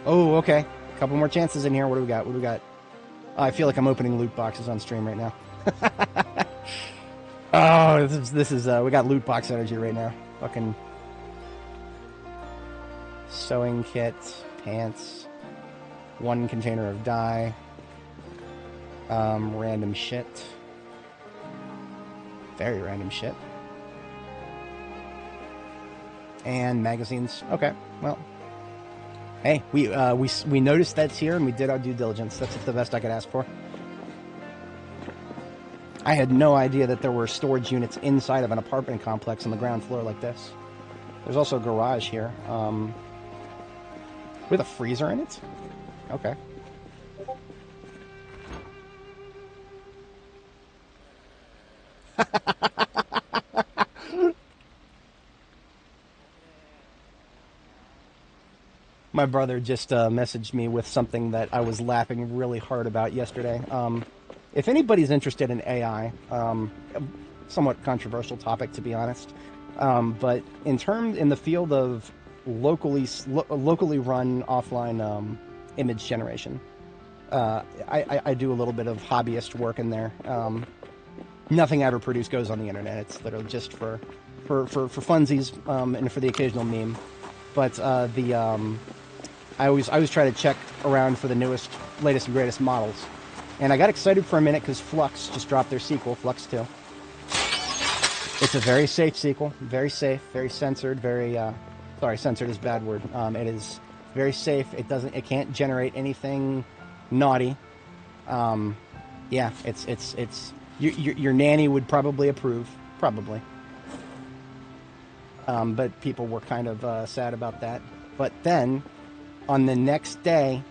Oh, okay. A couple more chances in here. What do we got? What do we got? I feel like I'm opening loot boxes on stream right now. Oh, this is we got loot box energy right now. Fucking sewing kit, pants, one container of dye, random shit, very random shit, and magazines. Okay, well, hey, we noticed that's here and we did our due diligence. That's the best I could ask for. I had no idea that there were storage units inside of an apartment complex on the ground floor like this. There's also a garage here, with a freezer in it? Okay. My brother just messaged me with something that I was laughing really hard about yesterday. If anybody's interested in AI, somewhat controversial topic to be honest, but in the field of locally run offline image generation, I do a little bit of hobbyist work in there. Nothing I ever produce goes on the internet. It's literally just for funsies and for the occasional meme. But I always try to check around for the latest and greatest models. And I got excited for a minute because Flux just dropped their sequel, Flux 2. It's a very safe sequel, very safe, very censored, very, sorry, censored is a bad word. It is very safe. It can't generate anything naughty. Yeah, your nanny would probably approve, probably. But people were kind of sad about that. But then, on the next day,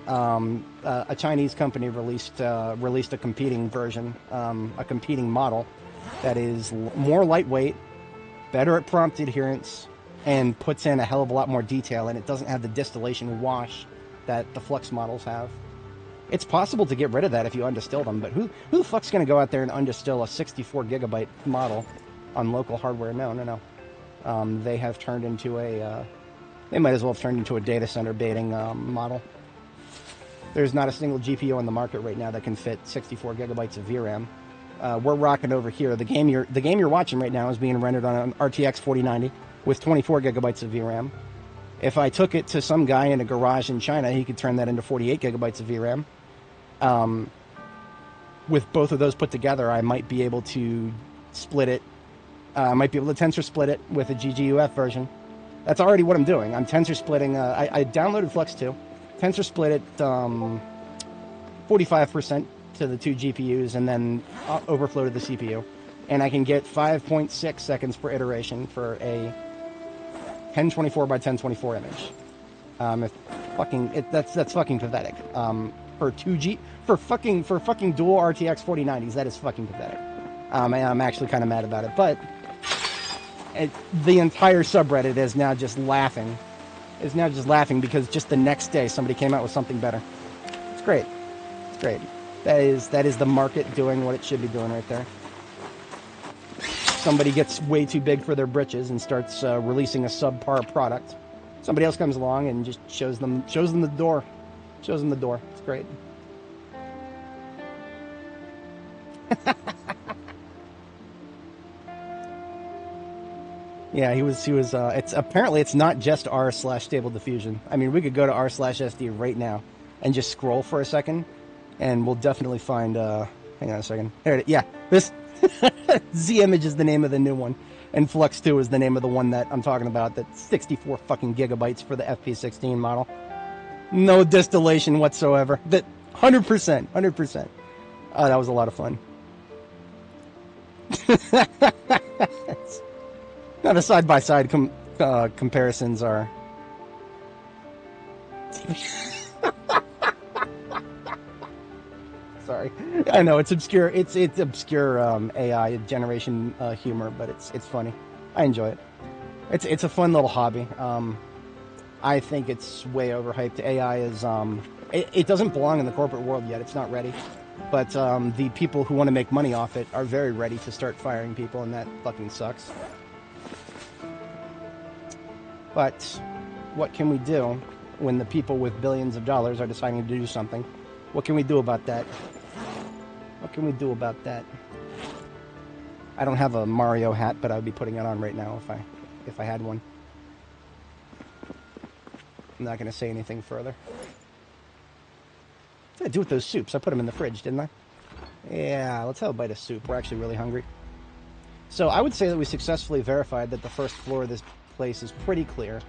a Chinese company released a competing version, a competing model that is more lightweight, better at prompt adherence, and puts in a hell of a lot more detail, and it doesn't have the distillation wash that the Flux models have. It's possible to get rid of that if you undistill them, but who the fuck's going to go out there and undistill a 64 gigabyte model on local hardware? No. They have turned into they might as well have turned into a data center baiting model. There's not a single GPU on the market right now that can fit 64 gigabytes of VRAM. We're rocking over here. The game you're watching right now is being rendered on an RTX 4090 with 24 gigabytes of VRAM. If I took it to some guy in a garage in China, he could turn that into 48 gigabytes of VRAM. With both of those put together, I might be able to split it. I might be able to tensor split it with a GGUF version. That's already what I'm doing. I'm tensor splitting. I downloaded Flux 2. Tensor split it 45% to the 2 GPUs and then overflow to the CPU. And I can get 5.6 seconds per iteration for a 1024 by 1024 image. That's fucking pathetic. For fucking dual RTX 4090s, that is fucking pathetic. I'm actually kind of mad about it, but the entire subreddit is now just laughing. Because just the next day somebody came out with something better. It's great. It's great. That is the market doing what it should be doing right there. Somebody gets way too big for their britches and starts releasing a subpar product. Somebody else comes along and just shows them the door. Shows them the door. It's great. Yeah, he was. It's apparently it's not just r/stable diffusion. I mean, we could go to r/SD right now and just scroll for a second, and we'll definitely find. Hang on a second. There it is. Yeah, this Z-Image is the name of the new one, and Flux 2 is the name of the one that I'm talking about. That's 64 fucking gigabytes for the FP16 model. No distillation whatsoever. That 100%, 100%. Oh, that was a lot of fun. Now the side-by-side comparisons are... Sorry, I know it's obscure. It's obscure AI generation humor, but it's funny. I enjoy it. It's a fun little hobby. I think it's way overhyped. AI is it doesn't belong in the corporate world yet. It's not ready. But the people who want to make money off it are very ready to start firing people, and that fucking sucks. But what can we do when the people with billions of dollars are deciding to do something? What can we do about that? What can we do about that? I don't have a Mario hat, but I would be putting it on right now if I had one. I'm not going to say anything further. What did I do with those soups? I put them in the fridge, didn't I? Yeah, let's have a bite of soup. We're actually really hungry. So I would say that we successfully verified that the first floor of this place is pretty clear.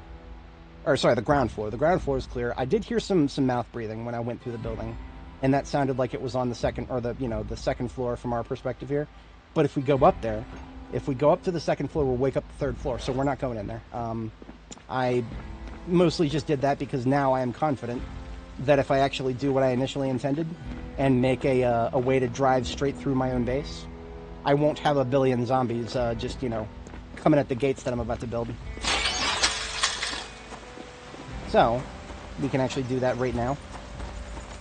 Or sorry, the ground floor. The ground floor is clear. I did hear some mouth breathing when I went through the building, and that sounded like it was on the second, or the second floor from our perspective here. But if we go up there, if we go up to the second floor, we'll wake up the third floor. So we're not going in there. I mostly just did that because now I am confident that if I actually do what I initially intended and make a way to drive straight through my own base, I won't have a billion zombies just, coming at the gates that I'm about to build. So, we can actually do that right now.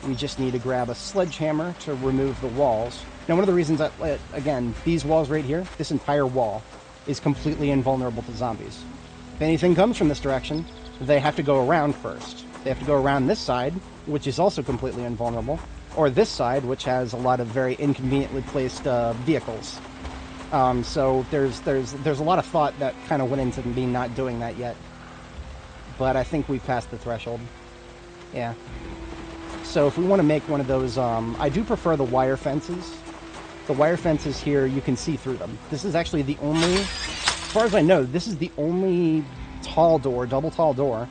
We just need to grab a sledgehammer to remove the walls. Now, one of the reasons that, again, these walls right here, this entire wall, is completely invulnerable to zombies. If anything comes from this direction, they have to go around first. They have to go around this side, which is also completely invulnerable, or this side, which has a lot of very inconveniently placed vehicles. So there's a lot of thought that kind of went into me not doing that yet. But I think we passed the threshold. Yeah. So if we want to make one of those, I do prefer the wire fences. The wire fences here, you can see through them. This is actually the only, as far as I know, this is the only tall door, double tall door,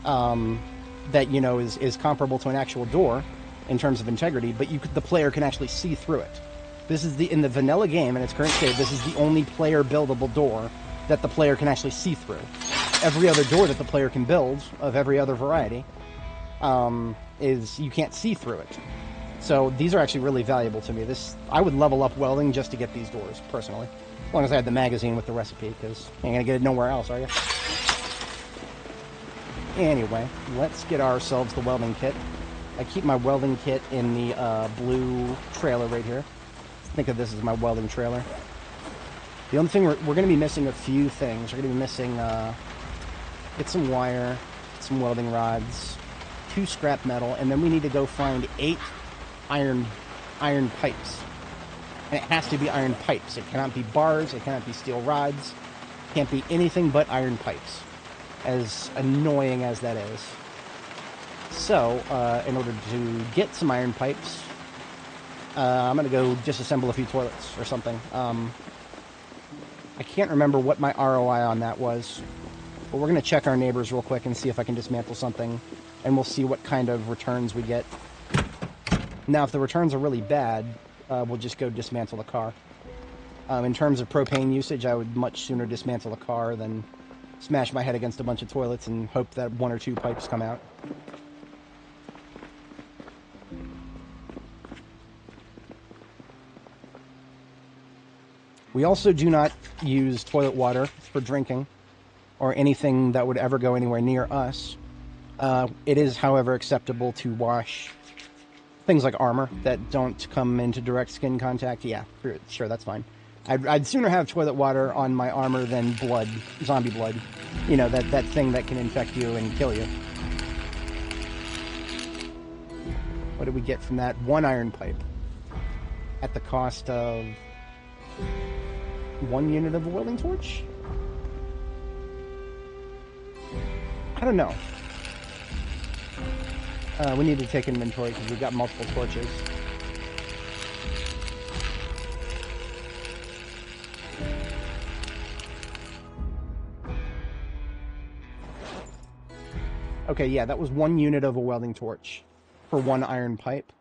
that, is comparable to an actual door in terms of integrity, but the player can actually see through it. This is in the vanilla game, in its current state, this is the only player buildable door that the player can actually see through. Every other door that the player can build, of every other variety, is you can't see through it. So these are actually really valuable to me. I would level up welding just to get these doors, personally. As long as I had the magazine with the recipe, because you ain't gonna get it nowhere else, are you? Anyway, let's get ourselves the welding kit. I keep my welding kit in the blue trailer right here. Think of this as my welding trailer. The only thing we're going to be missing a few things. We're going to be missing get some wire, some welding rods, 2 scrap metal, and then we need to go find 8 iron pipes. And it has to be iron pipes. It cannot be bars. It cannot be steel rods. It can't be anything but iron pipes. as annoying as that is. So, in order to get some iron pipes, I'm going to go disassemble a few toilets or something. I can't remember what my ROI on that was, but we're going to check our neighbors real quick and see if I can dismantle something, and we'll see what kind of returns we get. Now, if the returns are really bad, we'll just go dismantle the car. In terms of propane usage, I would much sooner dismantle a car than smash my head against a bunch of toilets and hope that 1 or 2 pipes come out. We also do not use toilet water for drinking or anything that would ever go anywhere near us. It is, however, acceptable to wash things like armor that don't come into direct skin contact. Yeah, sure, that's fine. I'd sooner have toilet water on my armor than blood, zombie blood. You know, that thing that can infect you and kill you. What did we get from that? 1 iron pipe. At the cost of 1 unit of a welding torch? I don't know. We need to take inventory because we've got multiple torches. Okay, yeah, that was 1 unit of a welding torch for 1 iron pipe.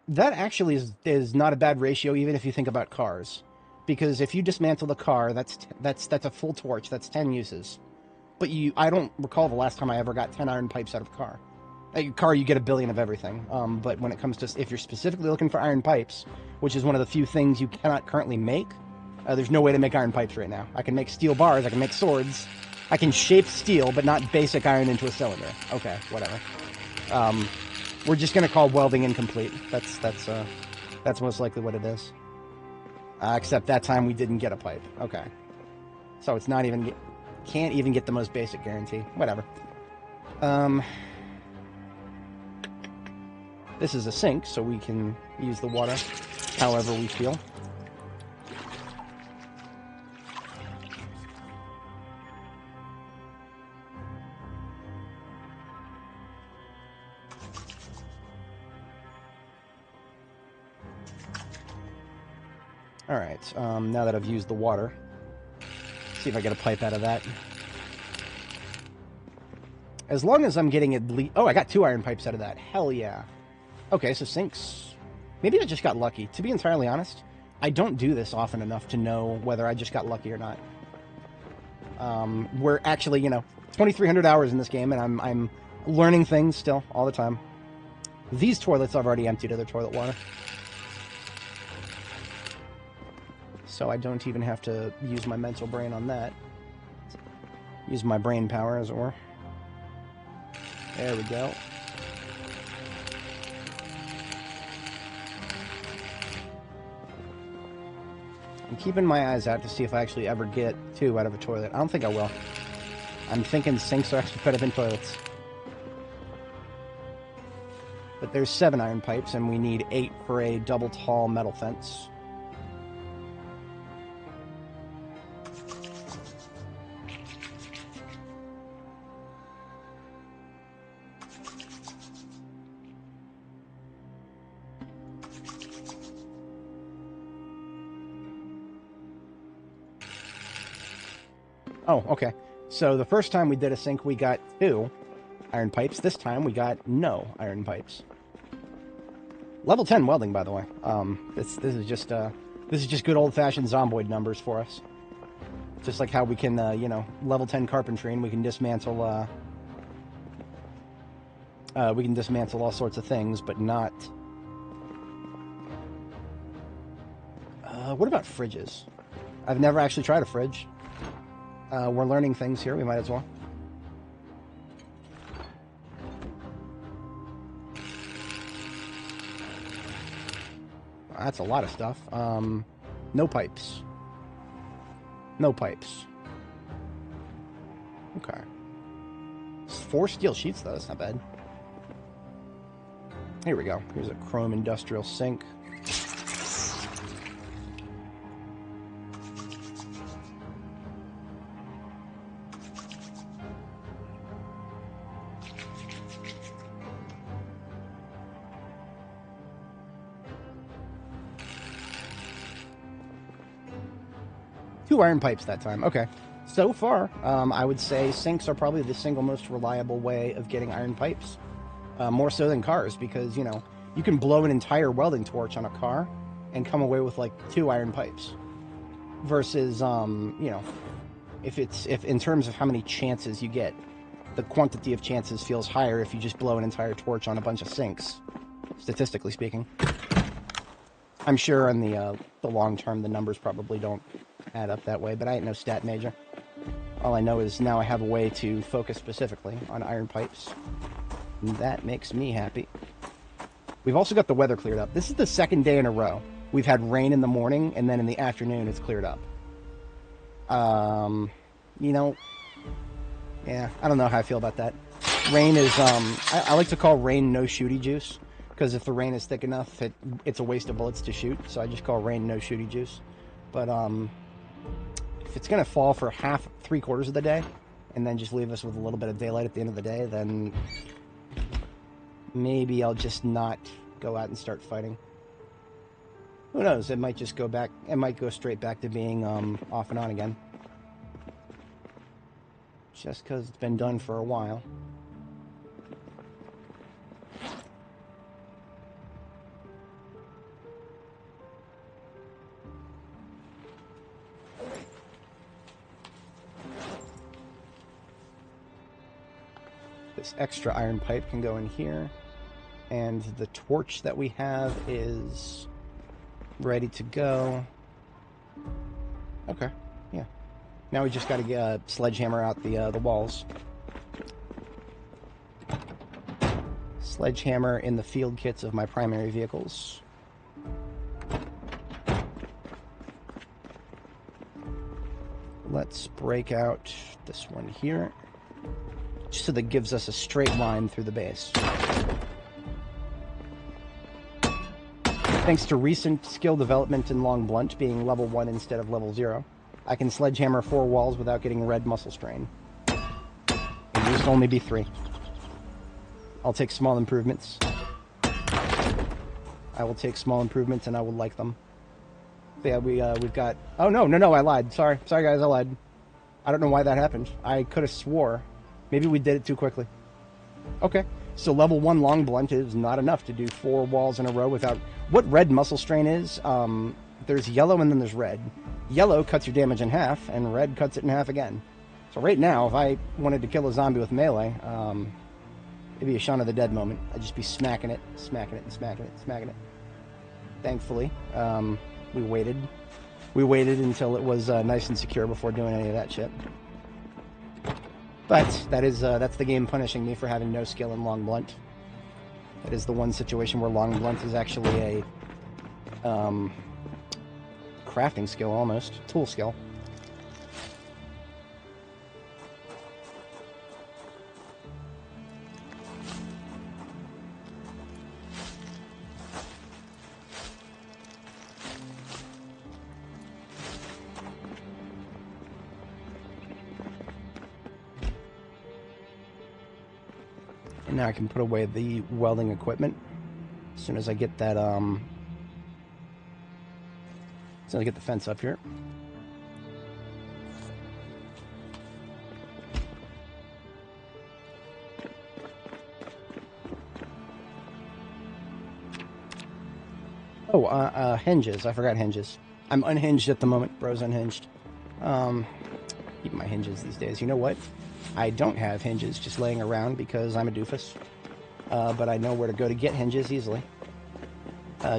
That actually is not a bad ratio, even if you think about cars. Because if you dismantle the car, that's a full torch. That's 10 uses. But I don't recall the last time I ever got 10 iron pipes out of a car. A car, you get 1 billion of everything. But when it comes to, if you're specifically looking for iron pipes, which is one of the few things you cannot currently make, there's no way to make iron pipes right now. I can make steel bars, I can make swords, I can shape steel, but not basic iron into a cylinder. Okay, whatever. We're just gonna call welding incomplete. That's most likely what it is. Except that time we didn't get a pipe. Okay. So it's not even... Can't even get the most basic guarantee. Whatever. This is a sink, so we can use the water however we feel. Alright, now that I've used the water, see if I get a pipe out of that. As long as I'm getting at least... Oh, I got 2 iron pipes out of that. Hell yeah. Okay, so sinks... Maybe I just got lucky. To be entirely honest, I don't do this often enough to know whether I just got lucky or not. We're actually, 2,300 hours in this game, and I'm learning things still, all the time. These toilets I've already emptied of their toilet water. So I don't even have to use my mental brain on that. Use my brain power, as it were. There we go. I'm keeping my eyes out to see if I actually ever get 2 out of a toilet. I don't think I will. I'm thinking sinks are actually better than toilets. But there's 7 iron pipes, and we need 8 for a double tall metal fence. Oh, okay. So the first time we did a sink, we got 2 iron pipes. This time we got no iron pipes. Level 10 welding, by the way. This is just good old-fashioned Zomboid numbers for us. Just like how we can, level 10 carpentry, and we can dismantle all sorts of things, but not... what about fridges? I've never actually tried a fridge. We're learning things here, we might as well. That's a lot of stuff. No pipes. No pipes. Okay. 4 steel sheets, though. That's not bad. Here we go. Here's a chrome industrial sink. 2 iron pipes that time. Okay. So far, I would say sinks are probably the single most reliable way of getting iron pipes. More so than cars, because, you know, you can blow an entire welding torch on a car and come away with, like, 2 iron pipes. Versus, you know, if in terms of how many chances you get, the quantity of chances feels higher if you just blow an entire torch on a bunch of sinks, statistically speaking. I'm sure in the long term, the numbers probably don't add up that way, but I ain't no stat major. All I know is now I have a way to focus specifically on iron pipes, and that makes me happy. We've also got the weather cleared up. This is the 2nd day in a row. We've had rain in the morning, and then in the afternoon, it's cleared up. You know, yeah, I don't know how I feel about that. Rain is, I like to call rain no shooty juice, because if the rain is thick enough, it's a waste of bullets to shoot, so I just call rain no shooty juice. But, if it's going to fall for 3/4 of the day, and then just leave us with a little bit of daylight at the end of the day, then maybe I'll just not go out and start fighting. Who knows? It might just go back. It might go straight back to being off and on again. Just because it's been done for a while. This extra iron pipe can go in here. And the torch that we have is ready to go. Okay, yeah. Now we just got to sledgehammer out the walls. Sledgehammer in the field kits of my primary vehicles. Let's break out this one here, just so that gives us a straight line through the base. Thanks to recent skill development in long blunt being level 1 instead of level 0, I can sledgehammer 4 walls without getting red muscle strain. It used to only be 3. I'll take small improvements. I will take small improvements and I will like them. So yeah, we've got... Oh, no, I lied. Sorry guys, I lied. I don't know why that happened. I could have swore. Maybe we did it too quickly. Okay, so level 1 long blunt is not enough to do 4 walls in a row without... What red muscle strain is, there's yellow and then there's red. Yellow cuts your damage in half, and red cuts it in half again. So right now, if I wanted to kill a zombie with melee, it'd be a Shaun of the Dead moment. I'd just be smacking it, and smacking it. Thankfully, we waited. We waited until it was nice and secure before doing any of that shit. But that's the game punishing me for having no skill in long blunt. That is the one situation where long blunt is actually a crafting skill almost, tool skill. And now I can put away the welding equipment as soon as I get that, as soon as I get the fence up here. Oh, hinges. I forgot hinges. I'm unhinged at the moment. Bro's unhinged. Keep my hinges these days. You know what? I don't have hinges just laying around because I'm a doofus. But I know where to go to get hinges easily.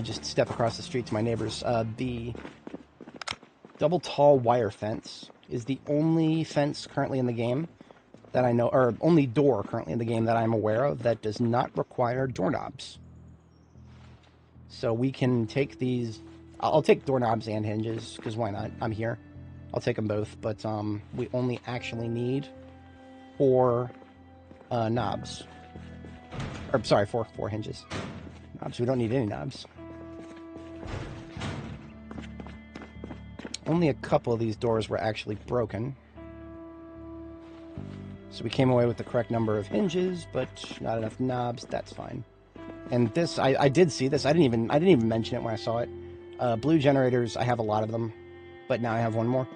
Just step across the street to my neighbors. The double tall wire fence is the only fence currently in the game that I know, or only door currently in the game that I'm aware of that does not require doorknobs. So we can take these... I'll take doorknobs and hinges, because why not? I'm here. I'll take them both, but we only actually need 4 knobs. Or, sorry, 4 hinges. Knobs, we don't need any knobs. Only a couple of these doors were actually broken. So we came away with the correct number of hinges, but not enough knobs. That's fine. And this, I did see this. I didn't even mention it when I saw it. Blue generators, I have a lot of them, but now I have one more.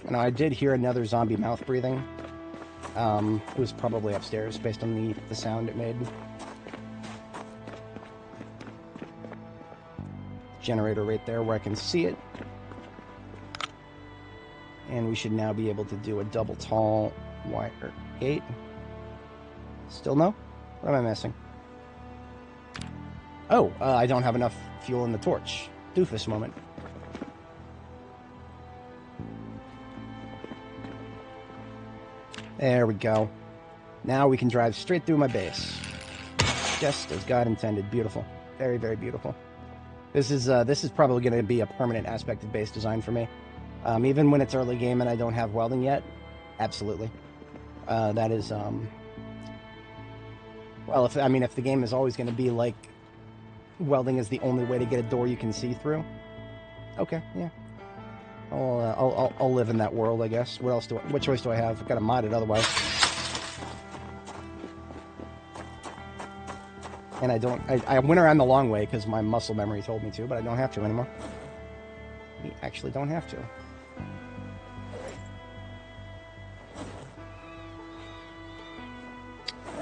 Now, I did hear another zombie mouth breathing. It was probably upstairs based on the sound it made. Generator right there where I can see it. And we should now be able to do a double tall wire gate. Still no? What am I missing? Oh, I don't have enough fuel in the torch. Doofus moment. There we go. Now we can drive straight through my base. Just as God intended. Beautiful. Very, very beautiful. This is probably going to be a permanent aspect of base design for me. Even when it's early game and I don't have welding yet, absolutely. That is, well, if the game is always going to be like welding is the only way to get a door you can see through, okay, yeah. I'll live in that world, I guess. What choice do I have? I've got to mod it otherwise. And I went around the long way because my muscle memory told me to, but I don't have to anymore. We actually don't have to.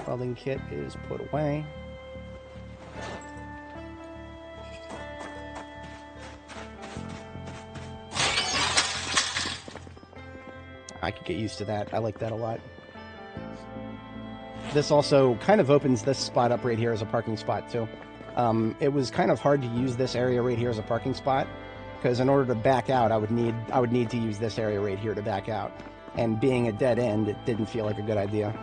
Welding kit is put away. I could get used to that. I like that a lot. This also kind of opens this spot up right here as a parking spot too. It was kind of hard to use this area right here as a parking spot because in order to back out, I would need to use this area right here to back out. And being a dead end, it didn't feel like a good idea.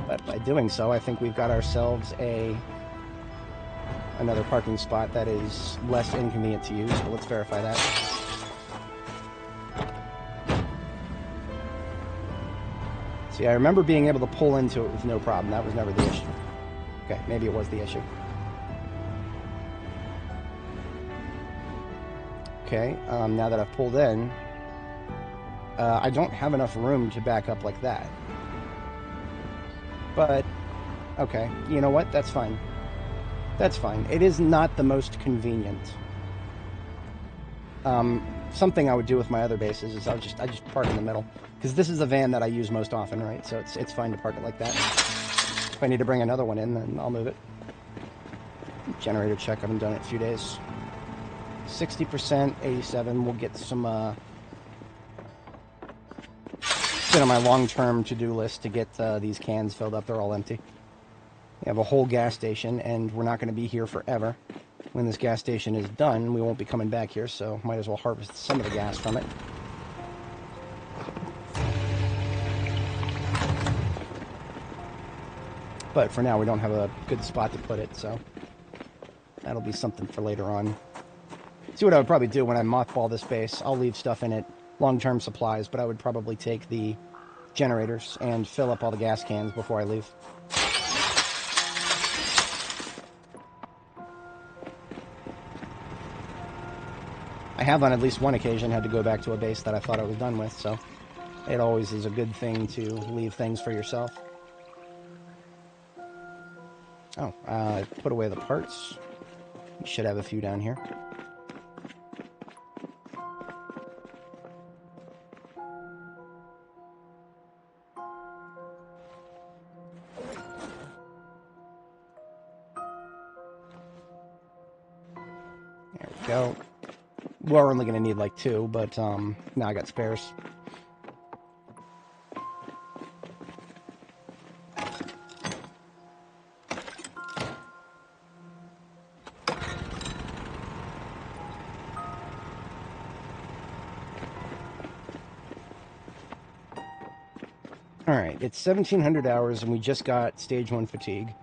But by doing so, I think we've got ourselves another parking spot that is less inconvenient to use, but let's verify that. See, I remember being able to pull into it with no problem. That was never the issue. Okay, maybe it was the issue. Okay, now that I've pulled in, I don't have enough room to back up like that. But, okay, you know what? That's fine. That's fine. It is not the most convenient. Something I would do with my other bases is I just park in the middle. Because this is the van that I use most often, right? So it's fine to park it like that. If I need to bring another one in, then I'll move it. Generator check, I haven't done it in a few days. 60%, 87, we'll get some, bit on my long-term to-do list to get these cans filled up. They're all empty. We have a whole gas station, and we're not going to be here forever. When this gas station is done, we won't be coming back here, so might as well harvest some of the gas from it. But for now, we don't have a good spot to put it, so that'll be something for later on. See what I would probably do when I mothball this base. I'll leave stuff in it, long-term supplies, but I would probably take the generators and fill up all the gas cans before I leave. I have on at least one occasion had to go back to a base that I thought I was done with, so it always is a good thing to leave things for yourself. Oh, put away the parts. You should have a few down here. There we go. We're only going to need like 2, but now I got spares. Alright, it's 1700 hours and we just got stage 1 fatigue.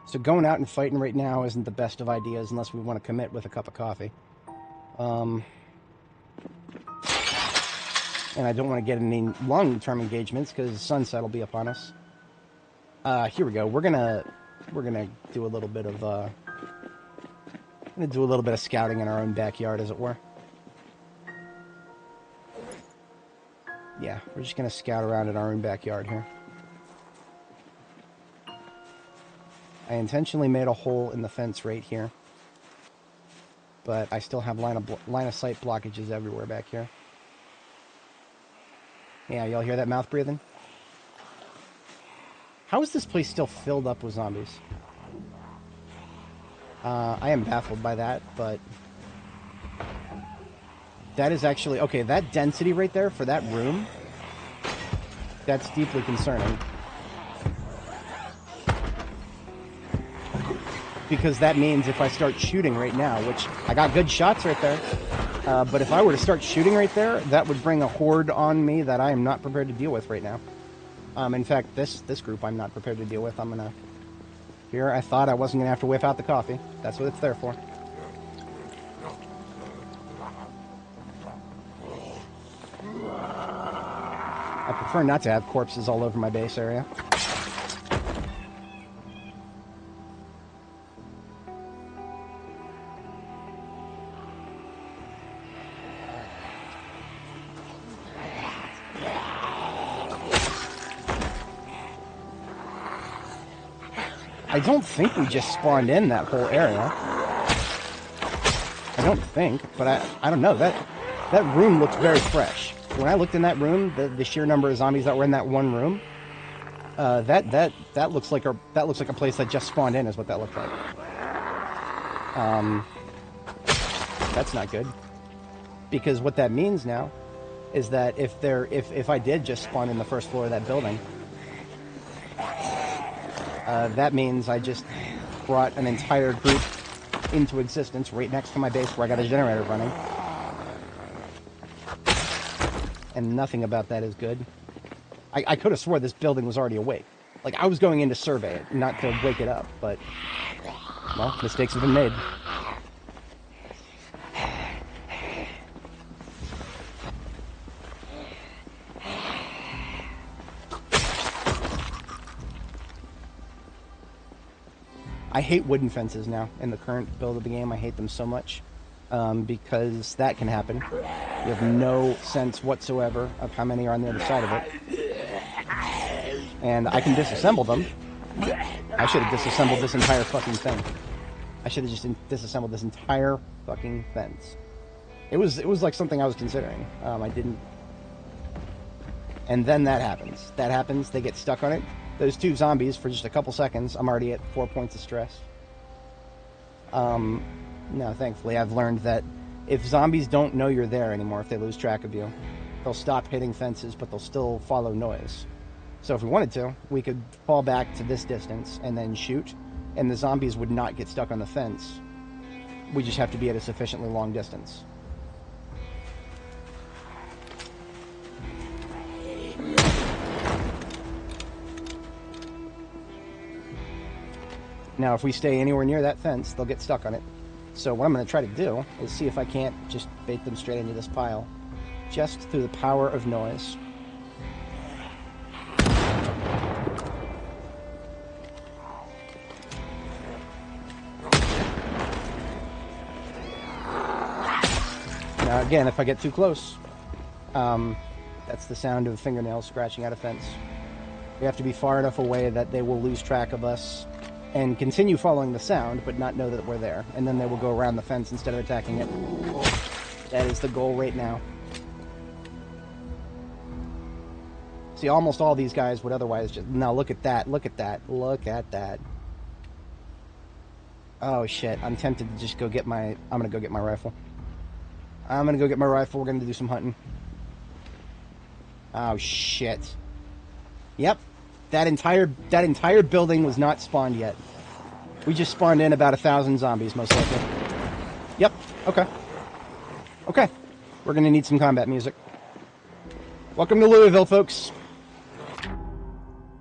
So going out and fighting right now isn't the best of ideas unless we want to commit with a cup of coffee. And I don't want to get any long-term engagements because sunset will be upon us. Here we go. We're gonna do a little bit of scouting in our own backyard, as it were. Yeah, we're just gonna scout around in our own backyard here. I intentionally made a hole in the fence right here but I still have line of sight blockages everywhere back here. Yeah, y'all hear that mouth breathing? How is this place still filled up with zombies? I am baffled by that, but that is actually... Okay, that density right there for that room, that's deeply concerning. Because that means if I start shooting right now, which I got good shots right there, but if I were to start shooting right there, that would bring a horde on me that I am not prepared to deal with right now. In fact, this group I'm not prepared to deal with. I'm gonna... Here, I thought I wasn't gonna have to whip out the coffee. That's what it's there for. I prefer not to have corpses all over my base area. I don't think we just spawned in that whole area. I don't think, but I don't know. That room looked very fresh. When I looked in that room, the sheer number of zombies that were in that one room, that looks like a place that just spawned in is what that looked like. That's not good. Because what that means now is that if I did just spawn in the first floor of that building, that means I just brought an entire group into existence right next to my base where I got a generator running. And nothing about that is good. I could have swore this building was already awake. Like, I was going in to survey it, not to wake it up, but... Well, mistakes have been made. I hate wooden fences now in the current build of the game. I hate them so much because that can happen. You have no sense whatsoever of how many are on the other side of it. And I can disassemble them. I should have disassembled this entire fucking thing. I should have just disassembled this entire fucking fence. It was like something I was considering. I didn't. And then that happens. That happens. They get stuck on it. Those two zombies for just a couple seconds. I'm already at 4 points of stress. No, thankfully I've learned that if zombies don't know you're there anymore, if they lose track of you, they'll stop hitting fences, but they'll still follow noise. So if we wanted to, we could fall back to this distance and then shoot, and the zombies would not get stuck on the fence. We just have to be at a sufficiently long distance. Now, if we stay anywhere near that fence, they'll get stuck on it. So what I'm going to try to do is see if I can't just bait them straight into this pile, just through the power of noise. Now, again, if I get too close, that's the sound of fingernails scratching at a fence. We have to be far enough away that they will lose track of us and continue following the sound, but not know that we're there. And then they will go around the fence instead of attacking it. That is the goal right now. See, almost all these guys would otherwise just... Now, look at that, look at that, look at that. Oh, shit. I'm tempted to just go get my... I'm gonna go get my rifle. I'm gonna go get my rifle. We're gonna do some hunting. Oh, shit. Yep. That entire building was not spawned yet. We just spawned in about 1,000 zombies, most likely. Yep. Okay. Okay. We're gonna need some combat music. Welcome to Louisville, folks.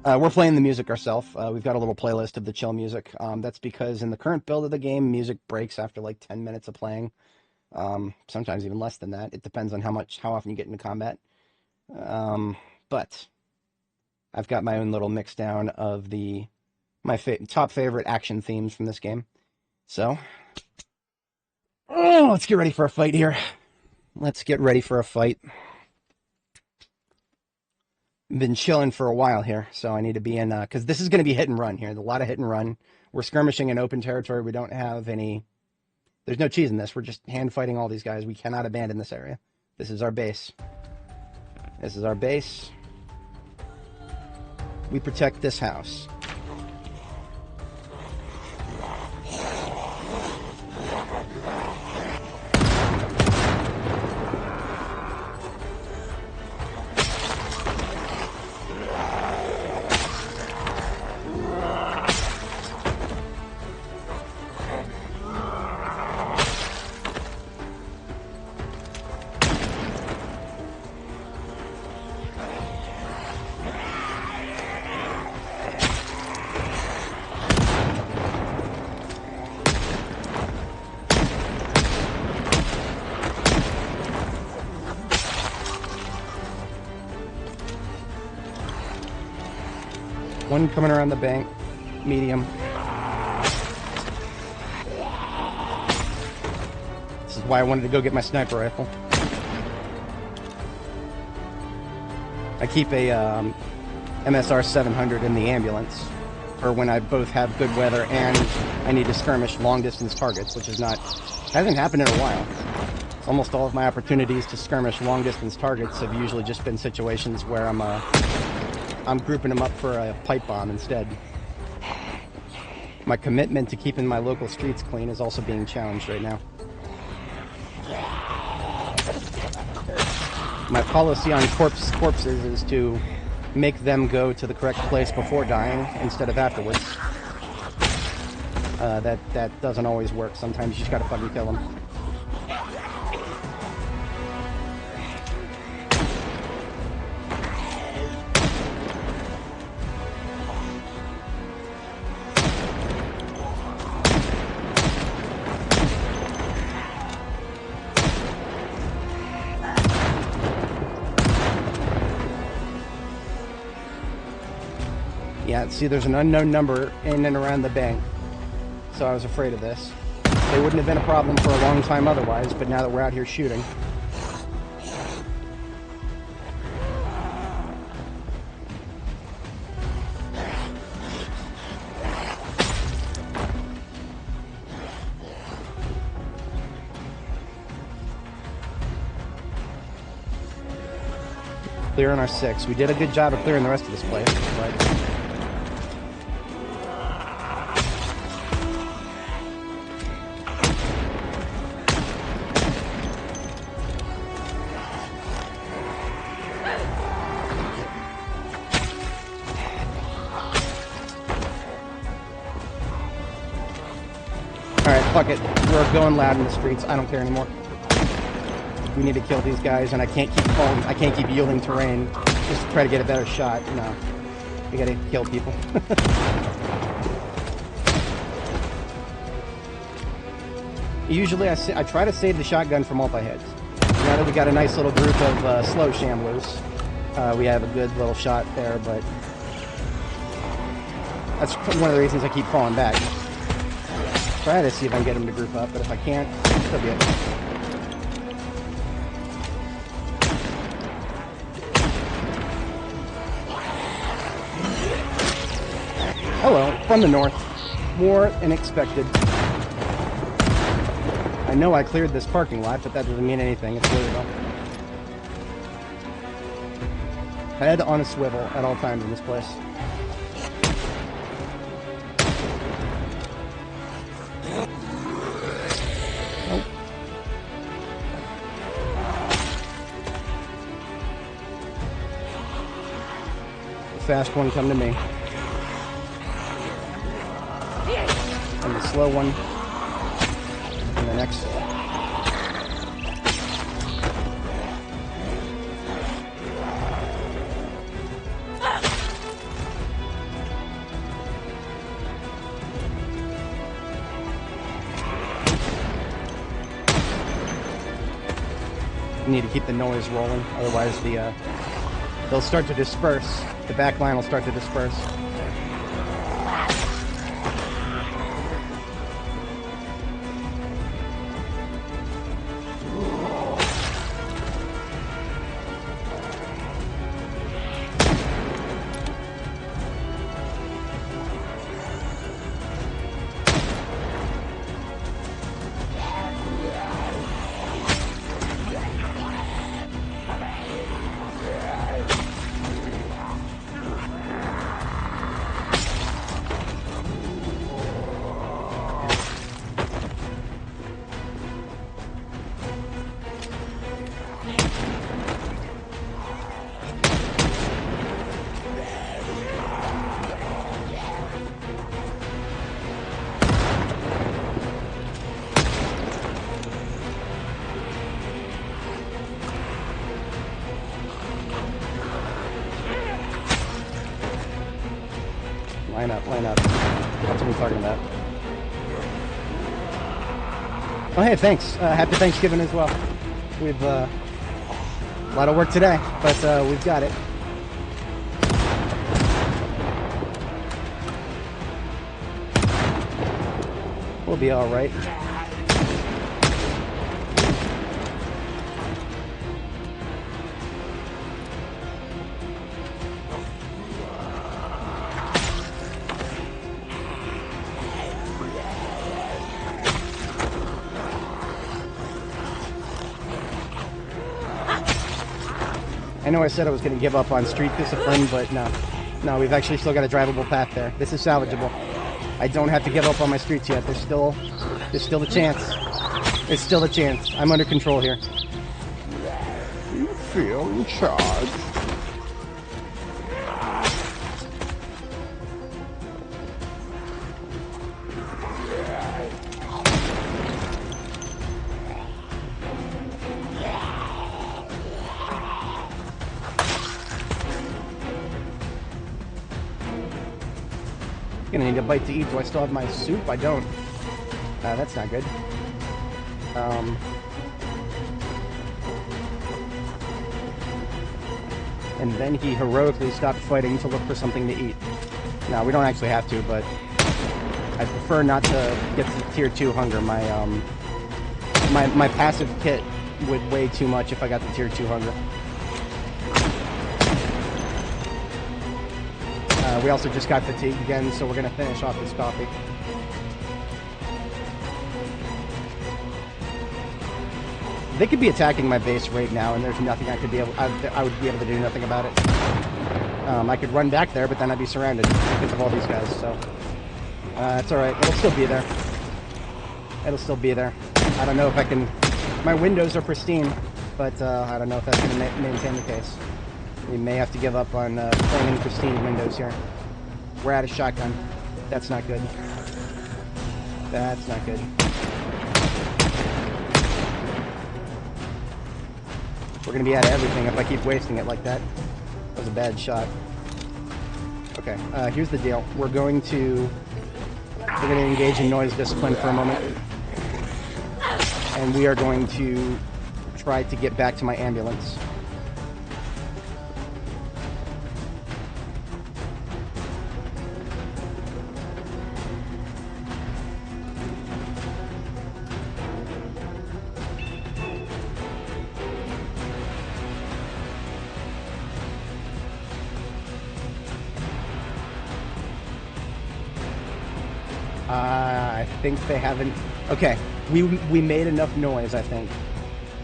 We're playing the music ourselves. We've got a little playlist of the chill music. That's because in the current build of the game, music breaks after like 10 minutes of playing. Sometimes even less than that. It depends on how often you get into combat. But I've got my own little mix down of my top favorite action themes from this game. So, let's get ready for a fight here. Let's get ready for a fight. I've been chilling for a while here, so I need to be in, because this is going to be hit and run here. There's a lot of hit and run. We're skirmishing in open territory. We don't have any There's no cheese in this. We're just hand fighting all these guys. We cannot abandon this area. This is our base. This is our base. We protect this house. One coming around the bank, medium. This is why I wanted to go get my sniper rifle. I keep a MSR 700 in the ambulance for when I both have good weather and I need to skirmish long distance targets, which hasn't happened in a while. Almost all of my opportunities to skirmish long distance targets have usually just been situations where I'm grouping them up for a pipe bomb instead. My commitment to keeping my local streets clean is also being challenged right now. My policy on corpses is to make them go to the correct place before dying instead of afterwards. That doesn't always work. Sometimes you just gotta fucking kill them. Yeah, see, there's an unknown number in and around the bank, so I was afraid of this. They wouldn't have been a problem for a long time otherwise, but now that we're out here shooting. Clearing our 6. We did a good job of clearing the rest of this place, but... Alright, fuck it. We're going loud in the streets. I don't care anymore. We need to kill these guys, and I can't keep yielding terrain just to try to get a better shot. No. We gotta kill people. Usually I try to save the shotgun for multi-hits. Now that we got a nice little group of slow shamblers, we have a good little shot there, but that's one of the reasons I keep falling back. Try to see if I can get them to group up, but if I can't, so be it. Hello, from the north. More than expected. I know I cleared this parking lot, but that doesn't mean anything. It's Louisville. Head on a swivel at all times in this place. Oh. The fast one come to me. And the slow one. And the next. You need to keep the noise rolling, otherwise they'll start to disperse. The back line will start to disperse. line up, line up. That's what we're talking about. Oh, hey, thanks. Happy Thanksgiving as well. We've, a lot of work today, but, we've got it. We'll be alright. I know I said I was going to give up on street discipline, but no. No, we've actually still got a drivable path there. This is salvageable. I don't have to give up on my streets yet. There's still a chance. There's still a chance. I'm under control here. You feel in charge. Gonna need a bite to eat. Do I still have my soup? I don't. That's not good. And then he heroically stopped fighting to look for something to eat. No, we don't actually have to, but I prefer not to get to tier 2 hunger. My passive kit would weigh too much if I got to tier 2 hunger. We also just got fatigued again, so we're going to finish off this coffee. They could be attacking my base right now, and there's nothing I could be able. I would be able to do nothing about it. I could run back there, but then I'd be surrounded because of all these guys. So it's all right. It'll still be there. It'll still be there. I don't know if I can. My windows are pristine, but I don't know if that's going to maintain the case. We may have to give up on playing in pristine windows here. We're out of shotgun. That's not good. That's not good. We're going to be out of everything if I keep wasting it like that. That was a bad shot. Okay, here's the deal. We're going to engage in noise discipline for a moment. And we are going to try to get back to my ambulance. I think they haven't. Okay, we made enough noise, I think.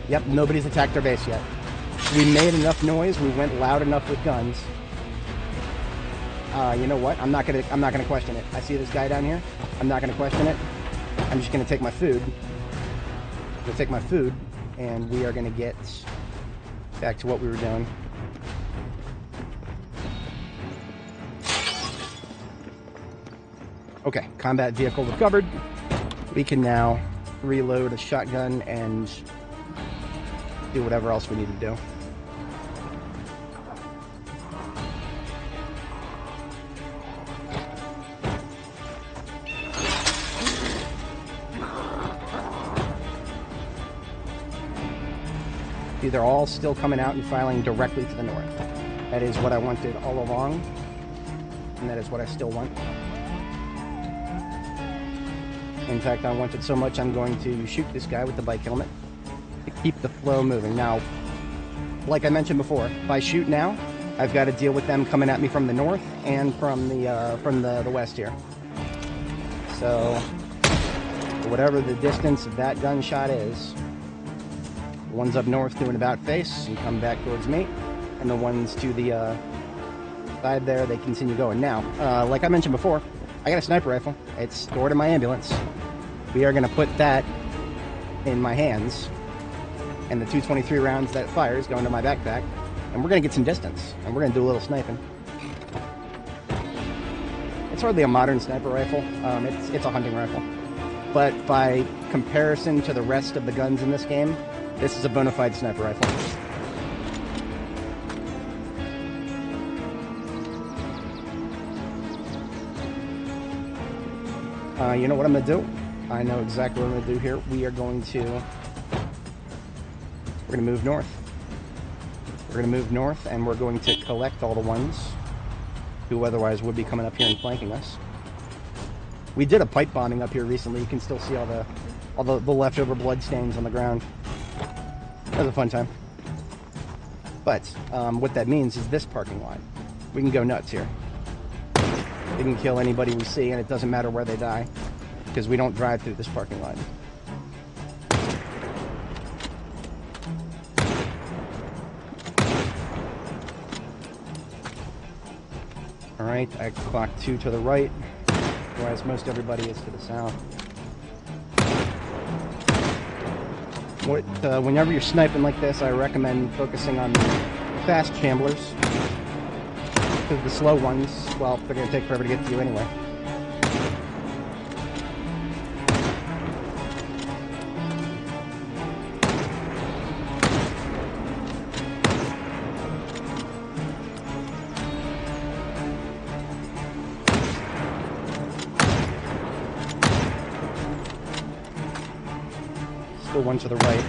Yep, nobody's attacked our base yet. We made enough noise. We went loud enough with guns. You know what? I'm not gonna question it. I see this guy down here. I'm not gonna question it. I'm just gonna take my food. I'm gonna take my food, and we are gonna get back to what we were doing. Okay, combat vehicle recovered. We can now reload a shotgun and do whatever else we need to do. See, they're all still coming out and filing directly to the north. That is what I wanted all along, and that is what I still want. In fact, I want it so much I'm going to shoot this guy with the bike helmet to keep the flow moving. Now, like I mentioned before, if I shoot now, I've got to deal with them coming at me from the north and from the west here. So, whatever the distance of that gunshot is, the ones up north doing about face and come back towards me, and the ones to the side there, they continue going. Now, like I mentioned before, I got a sniper rifle. It's stored in my ambulance. We are going to put that in my hands, and the 223 rounds that it fires go into my backpack, and we're going to get some distance, and we're going to do a little sniping. It's hardly a modern sniper rifle. It's a hunting rifle. But by comparison to the rest of the guns in this game, this is a bona fide sniper rifle. You know what I'm going to do? I know exactly what I'm going to do here. We're going to move north. We're going to move north, and we're going to collect all the ones who otherwise would be coming up here and flanking us. We did a pipe bombing up here recently. You can still see all the leftover blood stains on the ground. That was a fun time. But what that means is this parking lot. We can go nuts here. We can kill anybody we see, and it doesn't matter where they die, because we don't drive through this parking lot. Alright, I clocked 2 to the right, whereas most everybody is to the south. Whenever you're sniping like this, I recommend focusing on the fast shamblers, because the slow ones, well, they're going to take forever to get to you anyway. Still one to the right.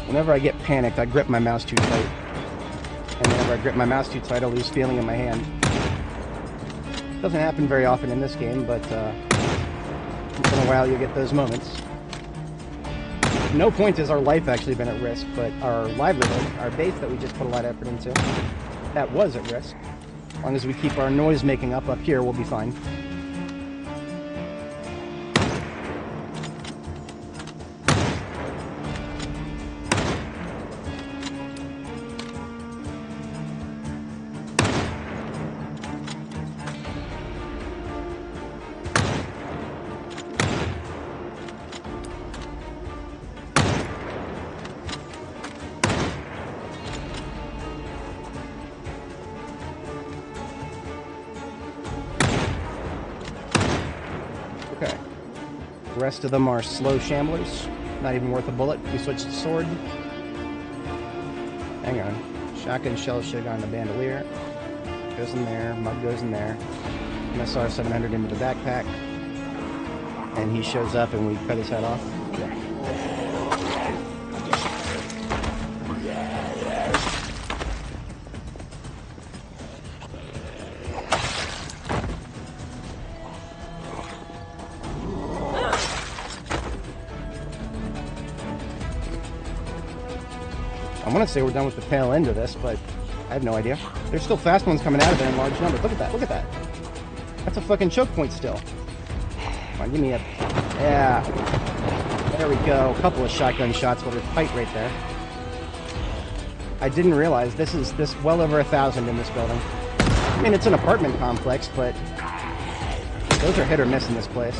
Whenever I get panicked, I grip my mouse too tight. And whenever I grip my mouse too tight, I lose feeling in my hand. Doesn't happen very often in this game, but once in a while you get those moments. No point has our life actually been at risk, but our livelihood, our base that we just put a lot of effort into, that was at risk. As long as we keep our noise making up here, we'll be fine. Okay. The rest of them are slow shamblers. Not even worth a bullet. We switched to sword. Hang on. Shotgun shell should have gone to bandolier. Goes in there. Mud goes in there. MSR 700 into the backpack. And he shows up and we cut his head off. I want to say we're done with the tail end of this, but I have no idea. There's still fast ones coming out of there in large numbers. Look at that, look at that. That's a fucking choke point still. Come on, give me a... Yeah. There we go. A couple of shotgun shots, but we're tight right there. I didn't realize this well over 1,000 in this building. I mean, it's an apartment complex, but those are hit or miss in this place.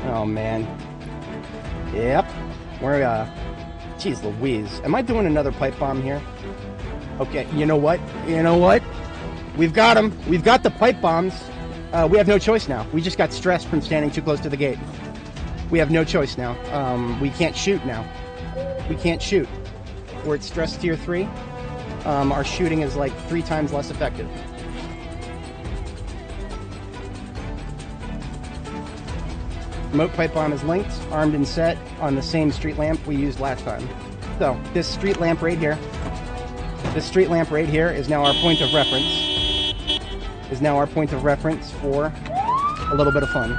Oh man. Yep. We're geez Louise. Am I doing another pipe bomb here? Okay, you know what? You know what? We've got them. We've got the pipe bombs. We have no choice now. We just got stressed from standing too close to the gate. We have no choice now. We can't shoot now. We can't shoot. We're at stress tier 3. Our shooting is like 3 times less effective. Remote pipe bomb is linked, armed and set on the same street lamp we used last time. So this street lamp right here is now our point of reference. For a little bit of fun.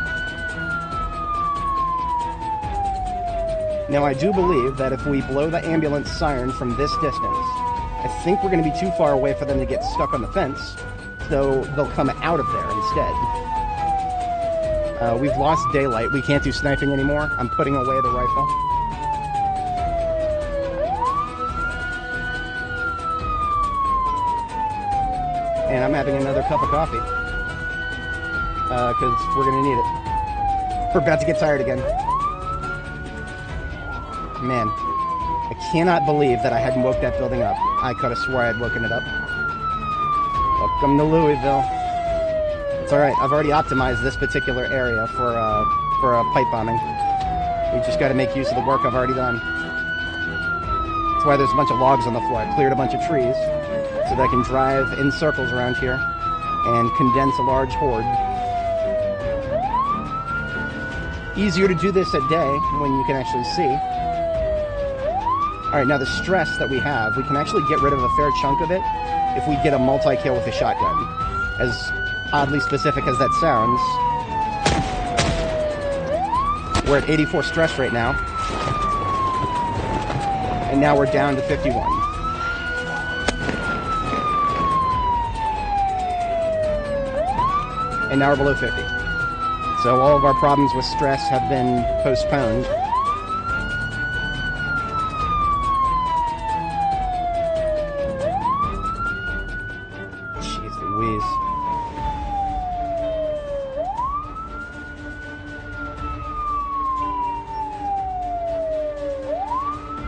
Now I do believe that if we blow the ambulance siren from this distance, I think we're going to be too far away for them to get stuck on the fence, so they'll come out of there instead. We've lost daylight. We can't do sniping anymore. I'm putting away the rifle. And I'm having another cup of coffee. Because we're going to need it. We're about to get tired again. Man, I cannot believe that I hadn't woke that building up. I could have swore I had woken it up. Welcome to Louisville. It's alright, I've already optimized this particular area for pipe bombing. We just got to make use of the work I've already done. That's why there's a bunch of logs on the floor. I cleared a bunch of trees so that I can drive in circles around here and condense a large horde. Easier to do this at day when you can actually see. Alright, now the stress that we have, we can actually get rid of a fair chunk of it if we get a multi-kill with a shotgun. As oddly specific as that sounds, we're at 84 stress right now, and now we're down to 51. And now we're below 50. So all of our problems with stress have been postponed. Jeez Louise.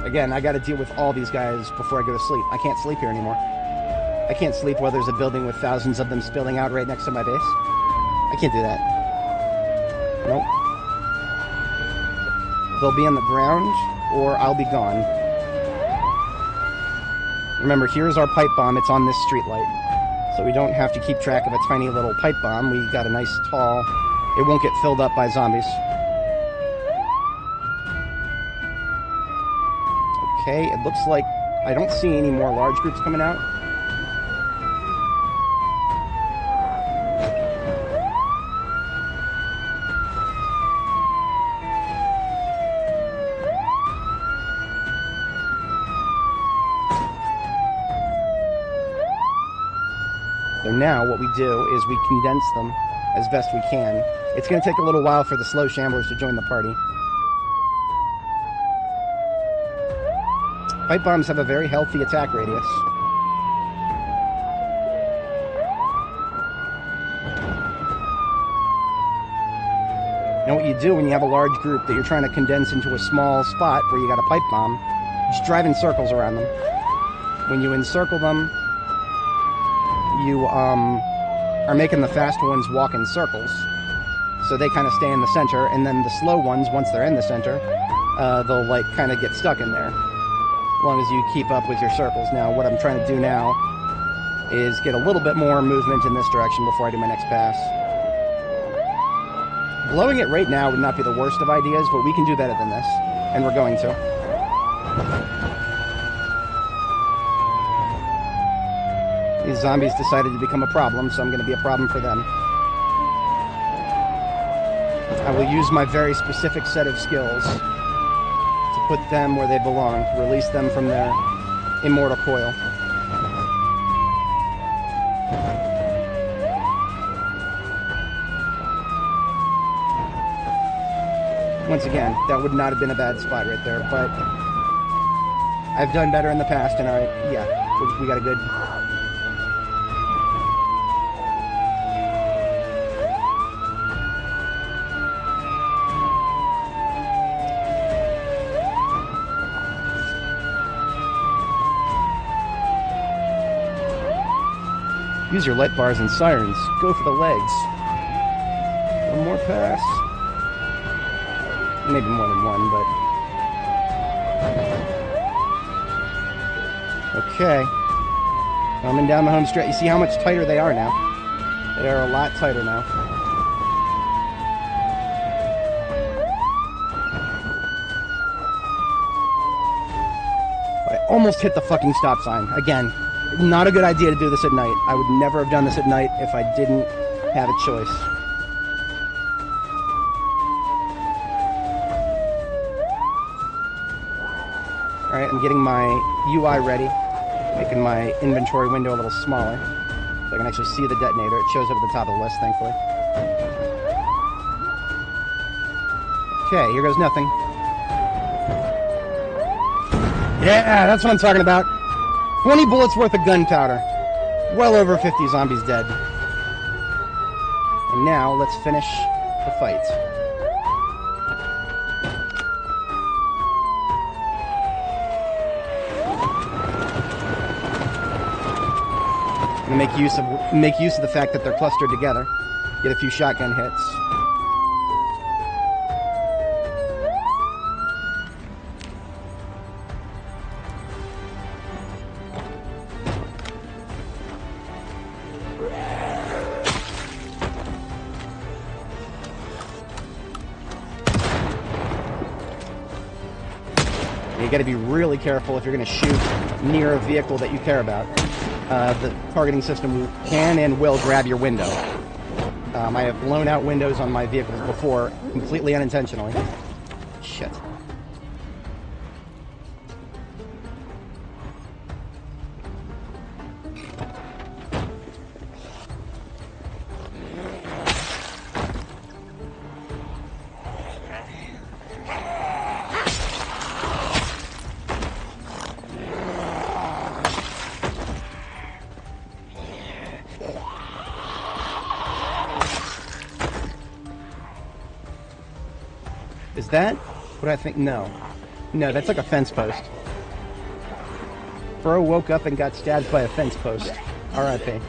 Again, I gotta deal with all these guys before I go to sleep. I can't sleep here anymore. I can't sleep while there's a building with thousands of them spilling out right next to my base. I can't do that. Nope. They'll be on the ground, or I'll be gone. Remember, here's our pipe bomb. It's on this street light. So we don't have to keep track of a tiny little pipe bomb. We got a nice tall... It won't get filled up by zombies. Okay, it looks like I don't see any more large groups coming out. So now what we do is we condense them as best we can. It's going to take a little while for the slow shamblers to join the party. Pipe bombs have a very healthy attack radius. Now what you do when you have a large group that you're trying to condense into a small spot where you got a pipe bomb, you just drive in circles around them. When you encircle them, you are making the fast ones walk in circles. So they kind of stay in the center, and then the slow ones, once they're in the center, they'll like kind of get stuck in there. As long as you keep up with your circles. Now, what I'm trying to do now is get a little bit more movement in this direction before I do my next pass. Blowing it right now would not be the worst of ideas, but we can do better than this, and we're going to. These zombies decided to become a problem, so I'm going to be a problem for them. I will use my very specific set of skills to put them where they belong, release them from their immortal coil. Once again, that would not have been a bad spot right there, but I've done better in the past, and alright, yeah, we got a good... Use your light bars and sirens. Go for the legs. One more pass. Maybe more than one, but... Okay. Coming down the home stretch. You see how much tighter they are now? They are a lot tighter now. I almost hit the fucking stop sign. Again. Not a good idea to do this at night. I would never have done this at night if I didn't have a choice. Alright, I'm getting my UI ready. Making my inventory window a little smaller. So I can actually see the detonator. It shows up at the top of the list, thankfully. Okay, here goes nothing. Yeah, that's what I'm talking about. 20 bullets worth of gunpowder. Well over 50 zombies dead. And now, let's finish the fight. I'm gonna make use of the fact that they're clustered together. Get a few shotgun hits. You got to be really careful if you're going to shoot near a vehicle that you care about. The targeting system can and will grab your window. I have blown out windows on my vehicles before, completely unintentionally. Shit. Is that what I think? No. No, that's like a fence post. Bro woke up and got stabbed by a fence post. R.I.P.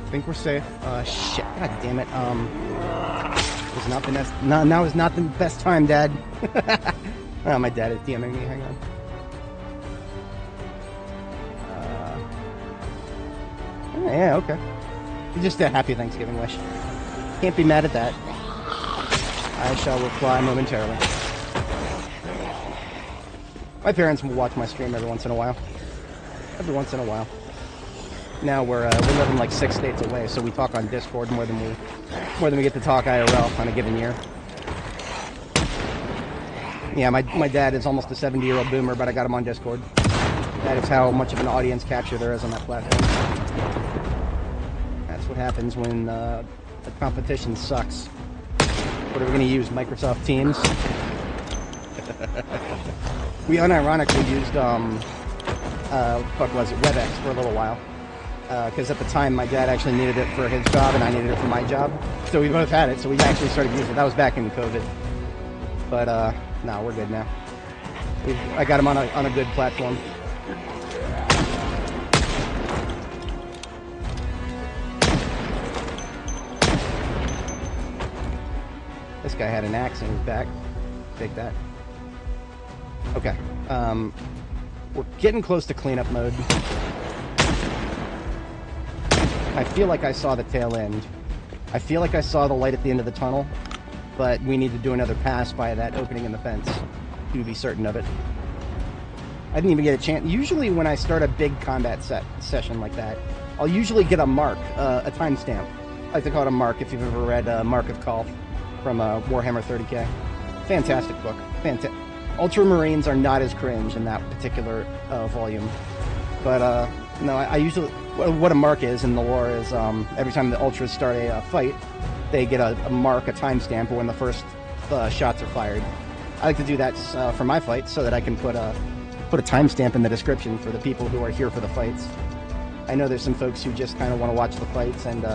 I think we're safe. Shit. God damn it. Was not the best. No, now is not the best time, Dad. Oh, my dad is DMing me. Hang on. Oh, yeah, okay. Just a happy Thanksgiving wish. Can't be mad at that. I shall reply momentarily. My parents will watch my stream every once in a while. Every once in a while. Now we're living like 6 states away, so we talk on Discord more than we get to talk IRL on a given year. Yeah, my dad is almost a 70-year-old boomer, but I got him on Discord. That is how much of an audience capture there is on that platform. That's what happens when the competition sucks. What are we going to use? Microsoft Teams? We unironically used fuck was it, WebEx for a little while. Because at the time my dad actually needed it for his job and I needed it for my job. So we both had it, so we actually started using it. That was back in COVID. But no, we're good now. I got him on a good platform. This guy had an axe in his back. Take that. Okay. We're getting close to cleanup mode. I feel like I saw the tail end. I feel like I saw the light at the end of the tunnel, but we need to do another pass by that opening in the fence to be certain of it. I didn't even get a chance. Usually when I start a big combat session like that, I'll usually get a mark, a timestamp. I like to call it a mark if you've ever read Mark of Kolth from Warhammer 30k. Fantastic book. Fantastic. Ultramarines are not as cringe in that particular volume. But no, I usually... What a mark is in the lore is every time the Ultras start a fight, they get a mark, a timestamp when the first shots are fired. I like to do that for my fights so that I can put a timestamp in the description for the people who are here for the fights. I know there's some folks who just kind of want to watch the fights and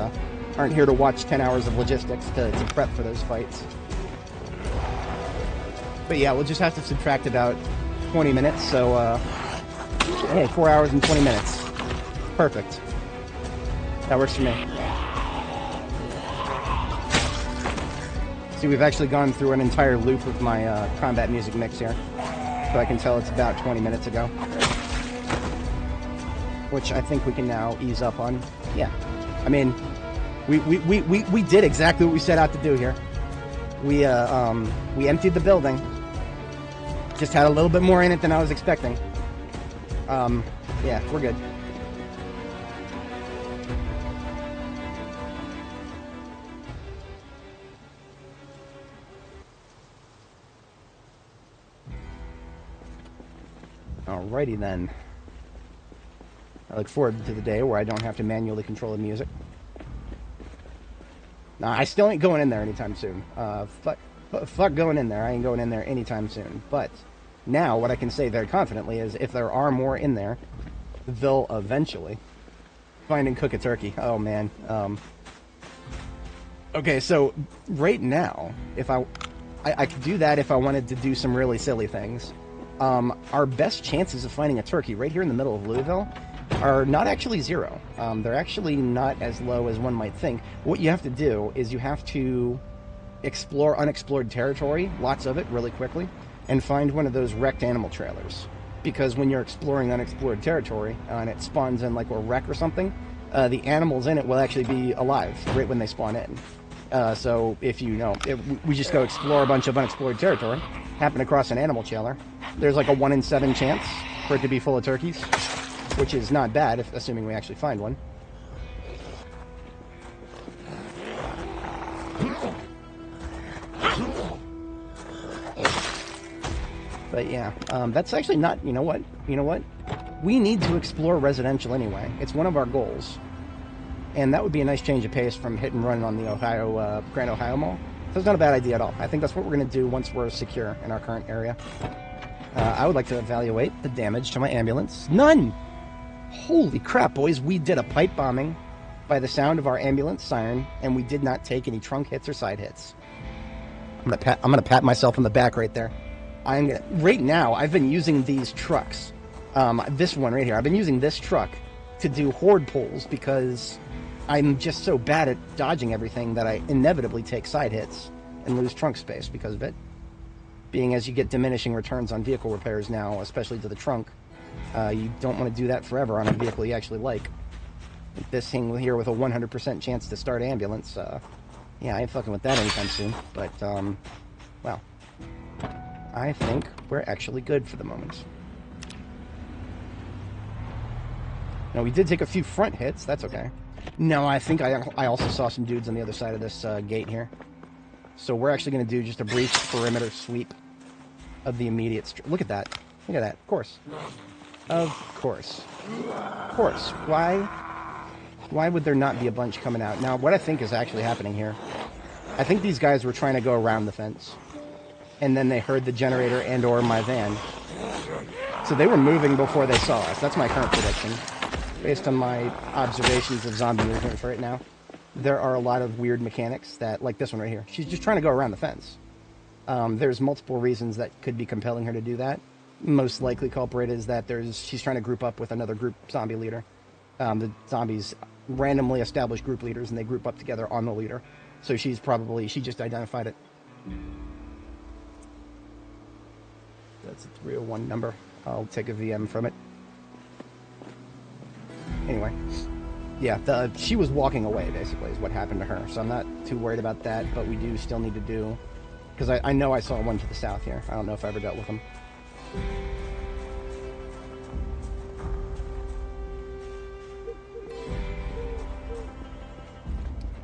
aren't here to watch 10 hours of logistics to prep for those fights. But yeah, we'll just have to subtract about 20 minutes, so hey, 4 hours and 20 minutes. Perfect. That works for me. See, we've actually gone through an entire loop with my combat music mix here. So I can tell it's about 20 minutes ago. Which I think we can now ease up on. Yeah. I mean, we did exactly what we set out to do here. We emptied the building. Just had a little bit more in it than I was expecting. Yeah, we're good. Alrighty then. I look forward to the day where I don't have to manually control the music. Nah, I still ain't going in there anytime soon. Fuck going in there. I ain't going in there anytime soon. But now what I can say very confidently is if there are more in there, they'll eventually find and cook a turkey. Oh man. Okay, so right now, if I could do that if I wanted to do some really silly things. Our best chances of finding a turkey right here in the middle of Louisville are not actually zero. They're actually not as low as one might think. What you have to do is you have to explore unexplored territory, lots of it, really quickly, and find one of those wrecked animal trailers. Because when you're exploring unexplored territory and it spawns in like a wreck or something, the animals in it will actually be alive right when they spawn in. So if we just go explore a bunch of unexplored territory, happen across an animal trailer, there's like a 1 in 7 chance for it to be full of turkeys, which is not bad, assuming we actually find one. But yeah, that's actually not, you know what? We need to explore residential anyway. It's one of our goals. And that would be a nice change of pace from hit and run on the Grand Ohio Mall. So it's not a bad idea at all. I think that's what we're going to do once we're secure in our current area. I would like to evaluate the damage to my ambulance. None! Holy crap, boys. We did a pipe bombing by the sound of our ambulance siren, and we did not take any trunk hits or side hits. I'm gonna pat myself on the back right there. Right now, I've been using these trucks. This one right here. I've been using this truck to do horde pulls because I'm just so bad at dodging everything that I inevitably take side hits and lose trunk space because of it. Being as you get diminishing returns on vehicle repairs now, especially to the trunk, you don't want to do that forever on a vehicle you actually like. This thing here with a 100% chance to start ambulance, yeah, I ain't fucking with that anytime soon. But, well, I think we're actually good for the moment. Now, we did take a few front hits. That's okay. No, I think I also saw some dudes on the other side of this gate here. So we're actually going to do just a brief perimeter sweep of the immediate street. Look at that. Look at that. Of course. Of course. Of course. Why would there not be a bunch coming out? Now, what I think is actually happening here, I think these guys were trying to go around the fence. And then they heard the generator and or my van. So they were moving before they saw us. That's my current prediction. Based on my observations of zombie movement for right now. There are a lot of weird mechanics that, like this one right here. She's just trying to go around the fence. There's multiple reasons that could be compelling her to do that. Most likely culprit is that she's trying to group up with another group zombie leader. The zombies randomly establish group leaders and they group up together on the leader. So she just identified it. That's a 301 number. I'll take a VM from it. Anyway. Yeah, she was walking away, basically, is what happened to her. So I'm not too worried about that, but we do still need to do... Because I know I saw one to the south here. I don't know if I ever dealt with them.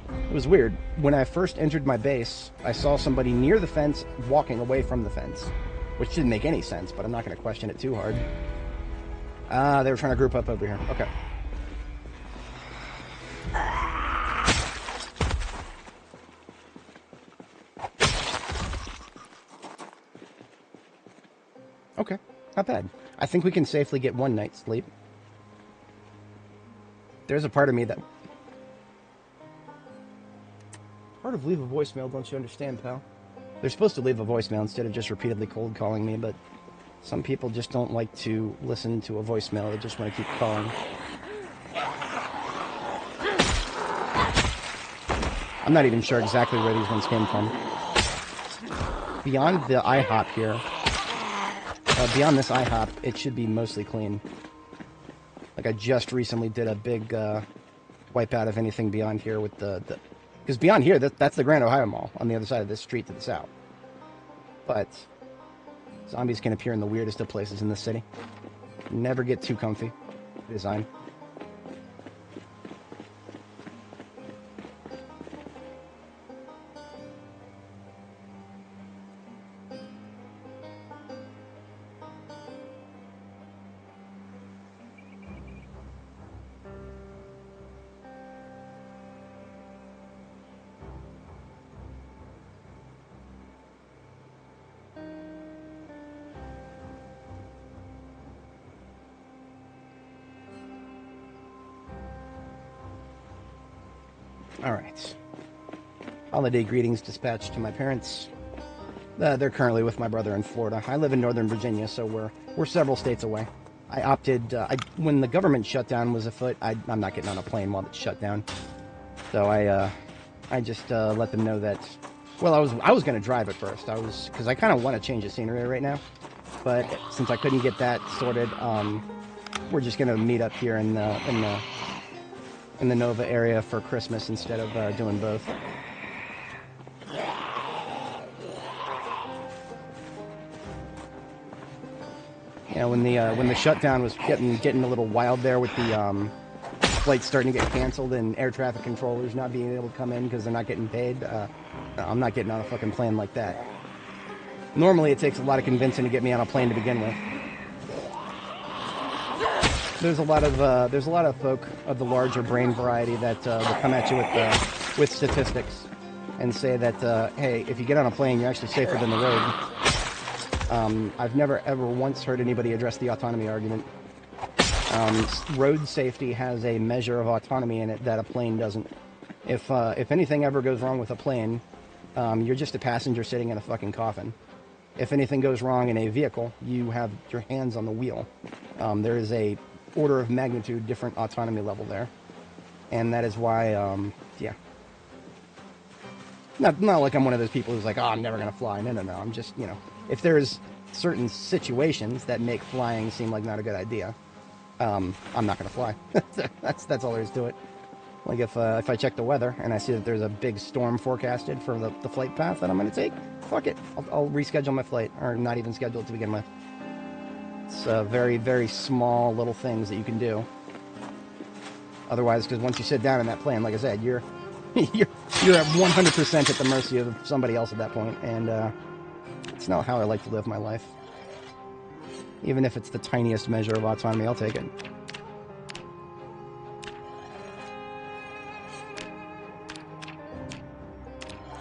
It was weird. When I first entered my base, I saw somebody near the fence walking away from the fence. Which didn't make any sense, but I'm not going to question it too hard. They were trying to group up over here. Okay. Okay, not bad. I think we can safely get one night's sleep. There's a part of me that... Part of leave a voicemail, don't you understand, pal? They're supposed to leave a voicemail instead of just repeatedly cold calling me, but some people just don't like to listen to a voicemail. They just want to keep calling. I'm not even sure exactly where these ones came from. Beyond the IHOP here, beyond this IHOP, it should be mostly clean. Like I just recently did a big wipe out of anything beyond here with the Because beyond here, that's the Grand Ohio Mall on the other side of this street to the south. But zombies can appear in the weirdest of places in this city. Never get too comfy. Design. Alright. Holiday greetings dispatched to my parents. They're currently with my brother in Florida. I live in Northern Virginia, so we're several states away. I opted, when the government shutdown was afoot, I'm not getting on a plane while it's shut down. So I just let them know that, well, I was going to drive at first. Because I kind of want to change the scenery right now. But since I couldn't get that sorted, we're just going to meet up here in the Nova area for Christmas instead of doing both. Yeah, when the shutdown was getting a little wild there with the flights starting to get canceled and air traffic controllers not being able to come in because they're not getting paid, I'm not getting on a fucking plane like that. Normally it takes a lot of convincing to get me on a plane to begin with. There's a lot of folk of the larger brain variety that will come at you with statistics and say that hey, if you get on a plane, you're actually safer than the road. I've never ever once heard anybody address the autonomy argument. Road safety has a measure of autonomy in it that a plane doesn't. If anything ever goes wrong with a plane, you're just a passenger sitting in a fucking coffin. If anything goes wrong in a vehicle, you have your hands on the wheel. There is a order of magnitude different autonomy level there, and that is why yeah, not like I'm one of those people who's like, oh, I'm never gonna fly. No, I'm just, you know, if there's certain situations that make flying seem like not a good idea, I'm not gonna fly. that's all there is to it. Like if I check the weather and I see that there's a big storm forecasted for the flight path that I'm gonna take, fuck it, I'll reschedule my flight, or not even schedule it to begin with. It's very, very small little things that you can do. Otherwise, because once you sit down in that plane, like I said, you're at 100% at the mercy of somebody else at that point, and it's not how I like to live my life. Even if it's the tiniest measure of autonomy, I'll take it.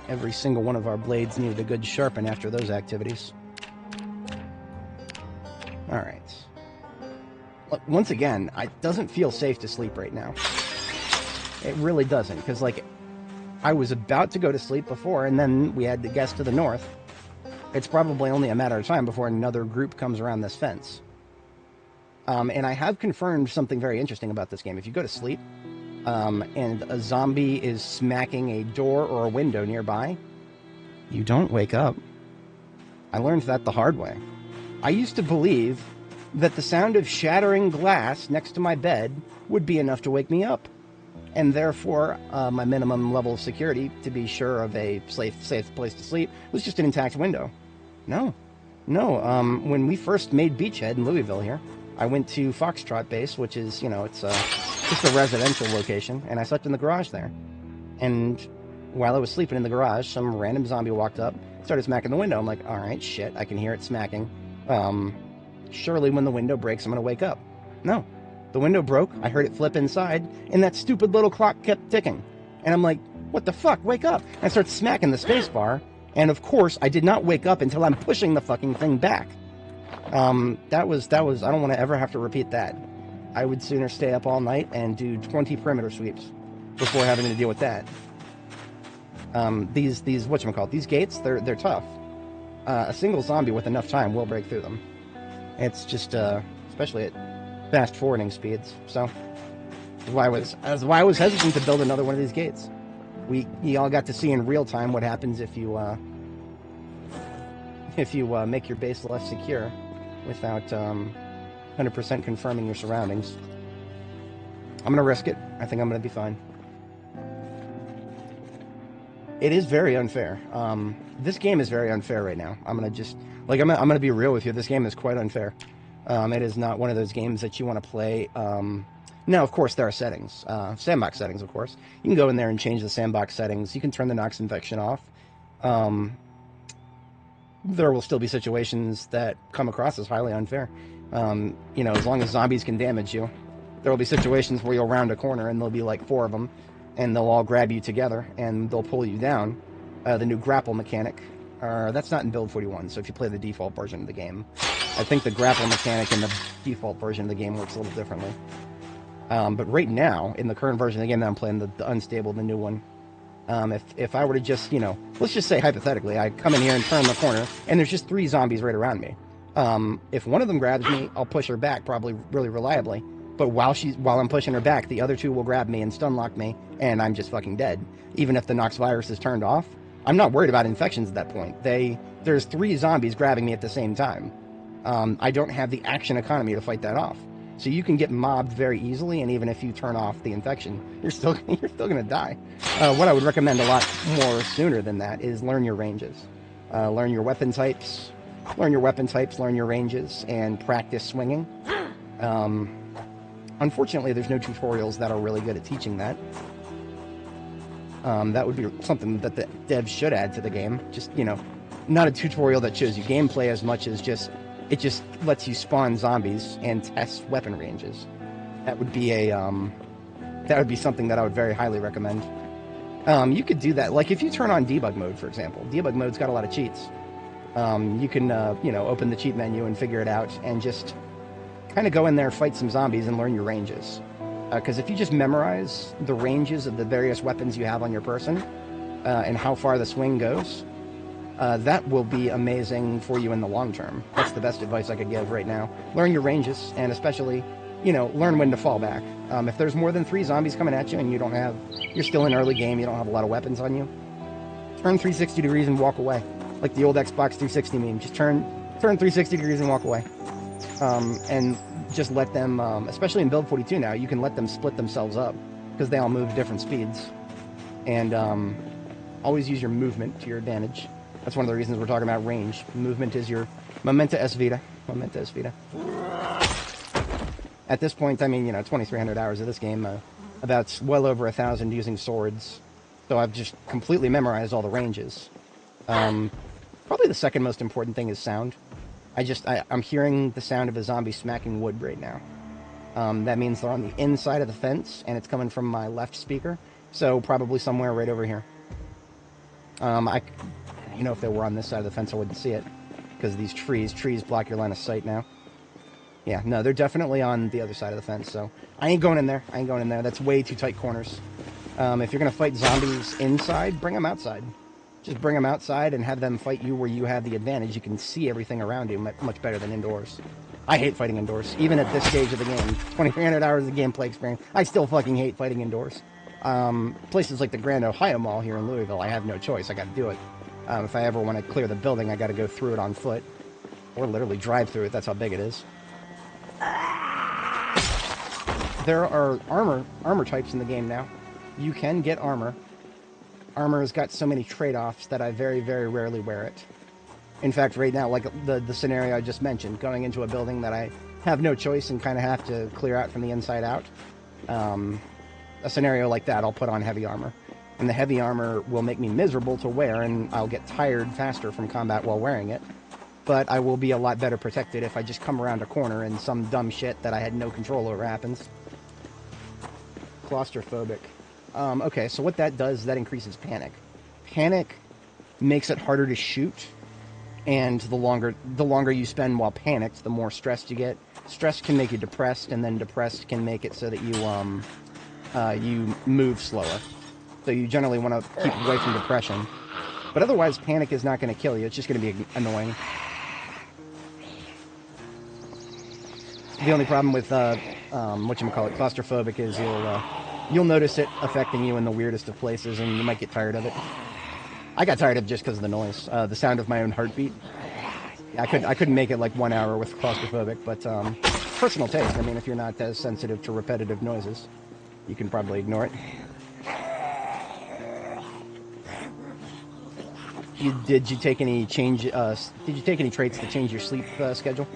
Every single one of our blades needed a good sharpen after those activities. Alright. Once again, it doesn't feel safe to sleep right now. It really doesn't, because, like, I was about to go to sleep before, and then we had the guest to the north. It's probably only a matter of time before another group comes around this fence. And I have confirmed something very interesting about this game. If you go to sleep, and a zombie is smacking a door or a window nearby, you don't wake up. I learned that the hard way. I used to believe that the sound of shattering glass next to my bed would be enough to wake me up, and therefore my minimum level of security to be sure of a safe place to sleep was just an intact window. No. When we first made Beachhead in Louisville here, I went to Foxtrot Base, which is, you know, it's just a residential location, and I slept in the garage there. And while I was sleeping in the garage, some random zombie walked up, started smacking the window. I'm like, alright, shit, I can hear it smacking. Surely when the window breaks, I'm gonna wake up. No. The window broke, I heard it flip inside, and that stupid little clock kept ticking. And I'm like, what the fuck? Wake up! And I start smacking the space bar, and of course, I did not wake up until I'm pushing the fucking thing back. That was, I don't want to ever have to repeat that. I would sooner stay up all night and do 20 perimeter sweeps before having to deal with that. These whatchamacallit, these gates, they're tough. A single zombie with enough time will break through them. It's just, especially at fast forwarding speeds. So, that's why I was hesitant to build another one of these gates. You all got to see in real time what happens if you make your base less secure without 100% confirming your surroundings. I'm gonna risk it. I think I'm gonna be fine. It is very unfair. This game is very unfair right now. I'm gonna be real with you. This game is quite unfair. It is not one of those games that you want to play. Now, of course, there are settings, sandbox settings. Of course, you can go in there and change the sandbox settings. You can turn the Nox infection off. There will still be situations that come across as highly unfair. As long as zombies can damage you, there will be situations where you'll round a corner and there'll be like 4 of them, and they'll all grab you together and they'll pull you down. The new grapple mechanic, that's not in build 41, so if you play the default version of the game, I think the grapple mechanic in the default version of the game works a little differently. But right now, in the current version of the game that I'm playing, the unstable, the new one, if I were to just, let's just say hypothetically, I come in here and turn the corner, and there's just 3 zombies right around me. If one of them grabs me, I'll push her back probably really reliably. But while I'm pushing her back, the other 2 will grab me and stun lock me, and I'm just fucking dead. Even if the Nox virus is turned off, I'm not worried about infections at that point. There's 3 zombies grabbing me at the same time. I don't have the action economy to fight that off. So you can get mobbed very easily, and even if you turn off the infection, you're still going to die. What I would recommend a lot more sooner than that is learn your ranges. Learn your weapon types, learn your ranges, and practice swinging. Unfortunately, there's no tutorials that are really good at teaching that. That would be something that the devs should add to the game. Just, not a tutorial that shows you gameplay as much as it just lets you spawn zombies and test weapon ranges. That would be something that I would very highly recommend. You could do that, like if you turn on debug mode, for example. Debug mode's got a lot of cheats. You can, open the cheat menu and figure it out, and just kind of go in there, fight some zombies, and learn your ranges. Because if you just memorize the ranges of the various weapons you have on your person, and how far the swing goes, that will be amazing for you in the long term. That's the best advice I could give right now. Learn your ranges, and especially, learn when to fall back. If there's more than 3 zombies coming at you and you're still in early game, you don't have a lot of weapons on you, turn 360 degrees and walk away. Like the old Xbox 360 meme, just turn 360 degrees and walk away. And just let them, especially in build 42 now, you can let them split themselves up, because they all move at different speeds. And always use your movement to your advantage. That's one of the reasons we're talking about range. Movement is your momenta es vita. Momenta es vita. At this point, 2,300 hours of this game, about well over 1,000 using swords. So I've just completely memorized all the ranges. Probably the second most important thing is sound. I'm hearing the sound of a zombie smacking wood right now. That means they're on the inside of the fence, and it's coming from my left speaker. So probably somewhere right over here. If they were on this side of the fence, I wouldn't see it, because these trees block your line of sight now. Yeah, no, they're definitely on the other side of the fence, so I ain't going in there. That's way too tight corners. If you're going to fight zombies inside, bring them outside. Just bring them outside and have them fight you where you have the advantage. You can see everything around you much better than indoors. I hate fighting indoors. Even at this stage of the game, 2,300 hours of gameplay experience, I still fucking hate fighting indoors. Places like the Grand Ohio Mall here in Louisville, I have no choice. I got to do it. If I ever want to clear the building, I got to go through it on foot, or literally drive through it. That's how big it is. There are armor types in the game now. You can get armor. Armor has got so many trade-offs that I very, very rarely wear it. In fact, right now, like the scenario I just mentioned, going into a building that I have no choice and kind of have to clear out from the inside out, a scenario like that, I'll put on heavy armor. And the heavy armor will make me miserable to wear, and I'll get tired faster from combat while wearing it. But I will be a lot better protected if I just come around a corner and some dumb shit that I had no control over happens. Claustrophobic. Okay, so what that does is that increases panic. Panic makes it harder to shoot, and the longer you spend while panicked, the more stressed you get. Stress can make you depressed, and then depressed can make it so that you move slower. So you generally want to keep away from depression. But otherwise, panic is not going to kill you. It's just going to be annoying. The only problem with claustrophobic is you'll notice it affecting you in the weirdest of places, and you might get tired of it. I got tired of it just because of the noise, the sound of my own heartbeat. I couldn't make it like 1 hour with claustrophobic, but personal taste. I mean, if you're not as sensitive to repetitive noises, you can probably ignore it. Did you take any change? Did you take any traits to change your sleep schedule?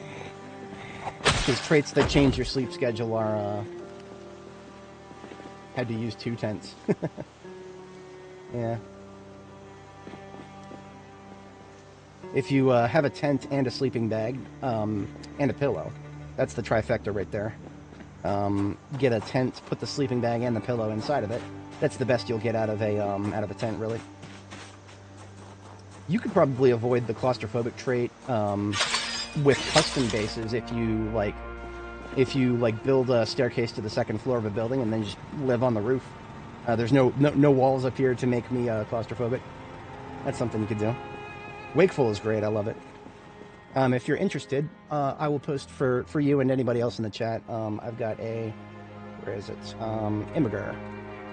Because traits that change your sleep schedule are had to use 2 tents. Yeah. If you have a tent and a sleeping bag and a pillow, that's the trifecta right there. Get a tent, put the sleeping bag and the pillow inside of it. That's the best you'll get out of a tent, really. You could probably avoid the claustrophobic trait with custom bases if you build a staircase to the second floor of a building and then just live on the roof. There's no walls up here to make me claustrophobic. That's something you could do. Wakeful is great. I love it. If you're interested, I will post for you and anybody else in the chat. I've got where is it? Immiger.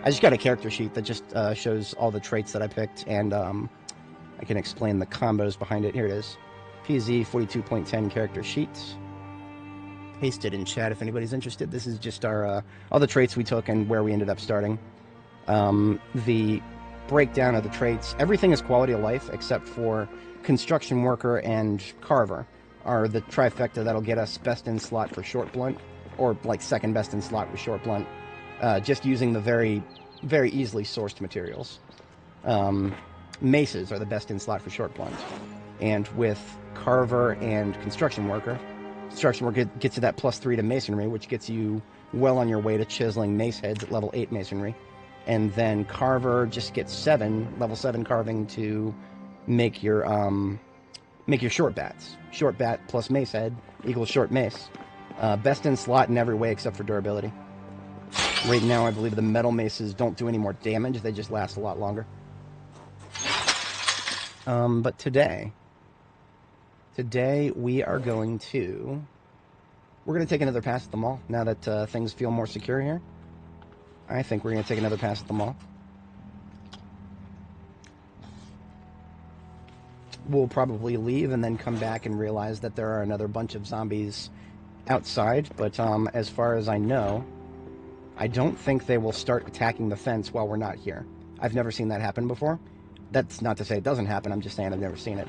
I just got a character sheet that just shows all the traits that I picked, and I can explain the combos behind it. Here it is. PZ 42.10 character sheets. Paste it in chat if anybody's interested. This is just our all the traits we took and where we ended up starting. The breakdown of the traits. Everything is quality of life except for construction worker and carver are the trifecta that'll get us best in slot for short blunt, or like second best in slot with short blunt, just using the very, very easily sourced materials. Maces are the best in slot for short blunt, and with carver and construction worker gets you that +3 to masonry, which gets you well on your way to chiseling mace heads at level 8 masonry. And then carver just gets level 7 carving to make your short bats. Short bat plus mace head equals short mace. Best in slot in every way except for durability. Right now, I believe the metal maces don't do any more damage; they just last a lot longer. But today we are going to take another pass at the mall. Now that things feel more secure here, I think we're going to take another pass at the mall. We'll probably leave and then come back and realize that there are another bunch of zombies outside, but as far as I know, I don't think they will start attacking the fence while we're not here. I've never seen that happen before. That's not to say it doesn't happen, I'm just saying I've never seen it.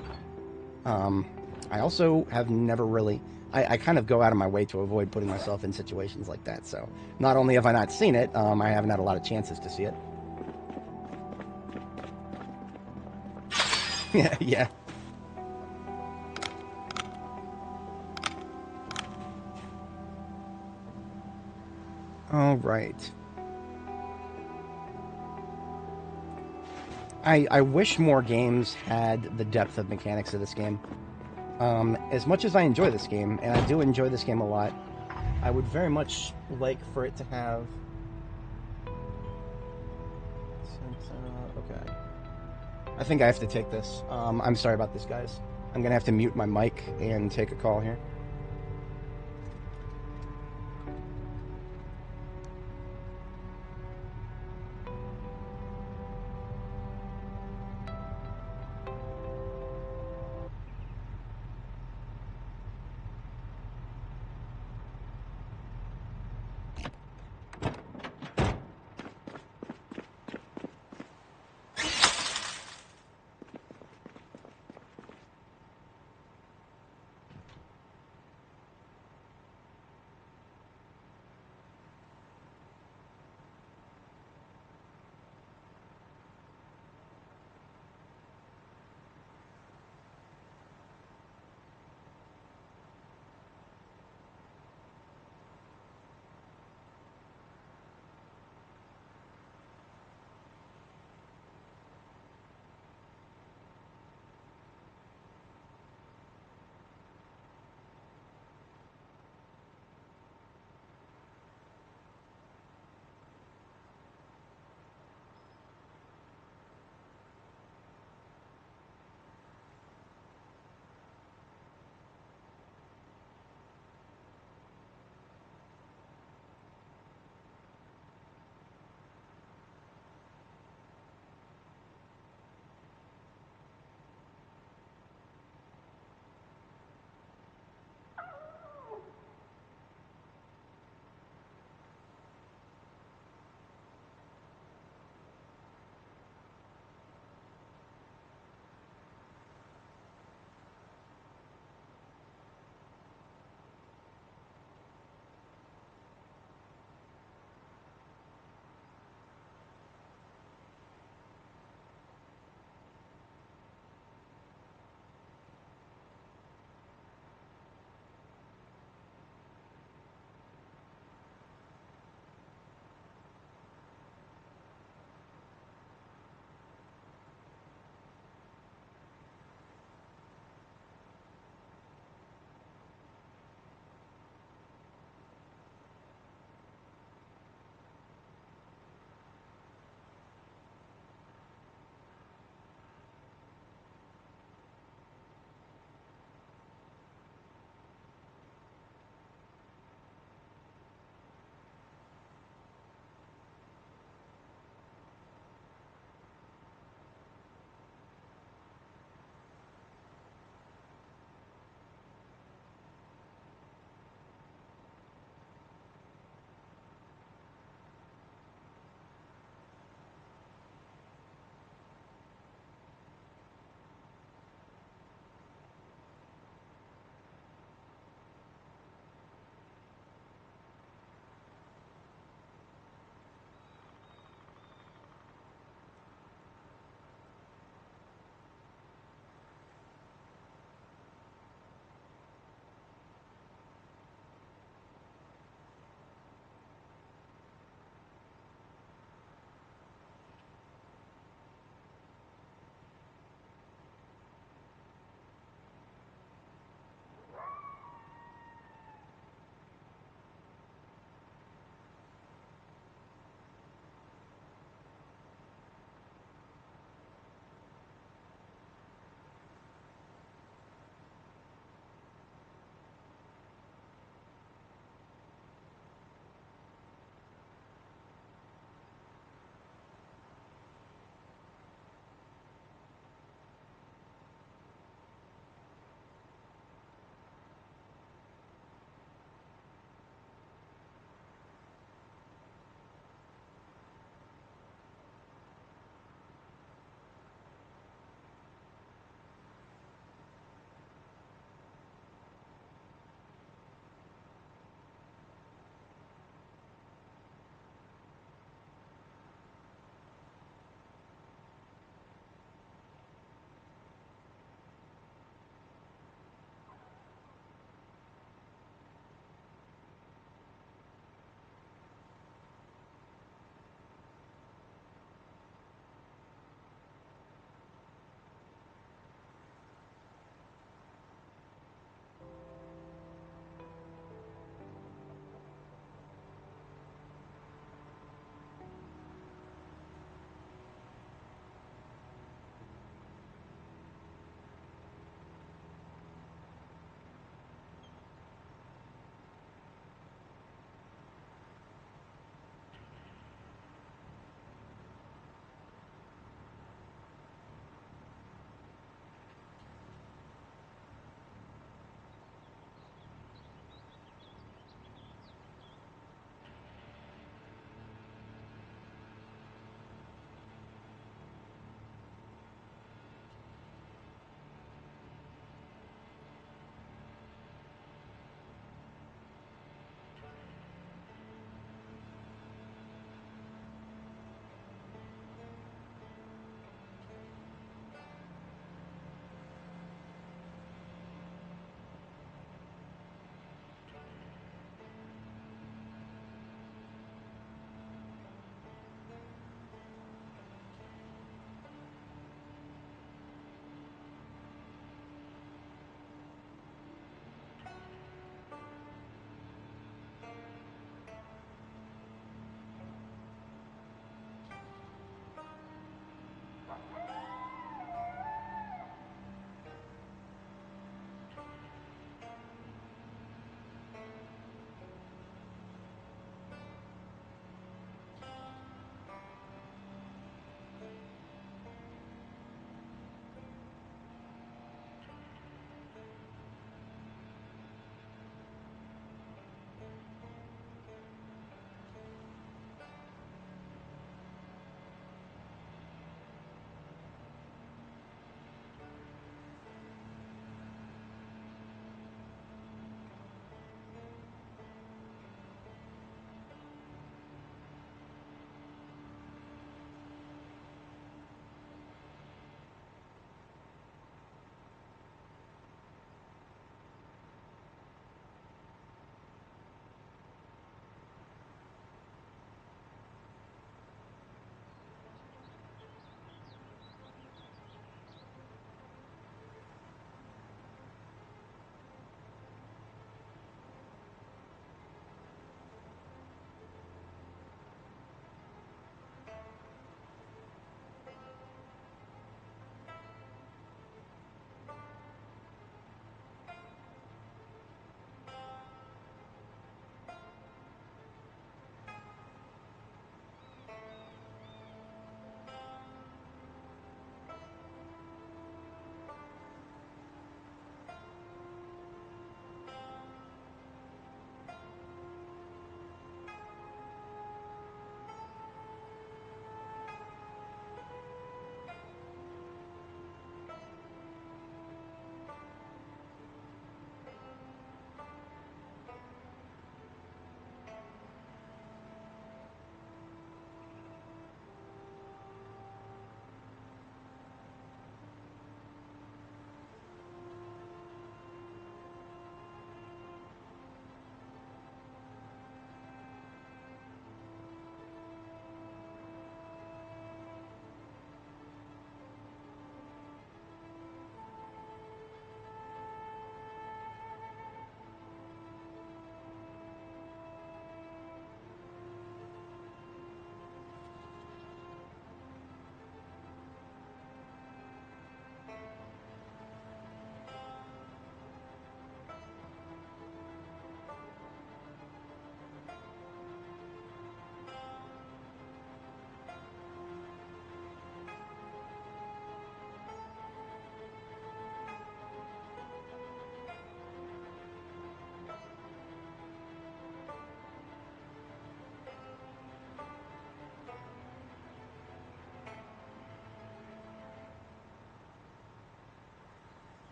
I also have never really... I kind of go out of my way to avoid putting myself in situations like that, so not only have I not seen it, I haven't had a lot of chances to see it. Yeah. All right. I wish more games had the depth of mechanics of this game. As much as I enjoy this game, and I do enjoy this game a lot, I would very much like for it to have... Okay. I think I have to take this. I'm sorry about this, guys. I'm going to have to mute my mic and take a call here.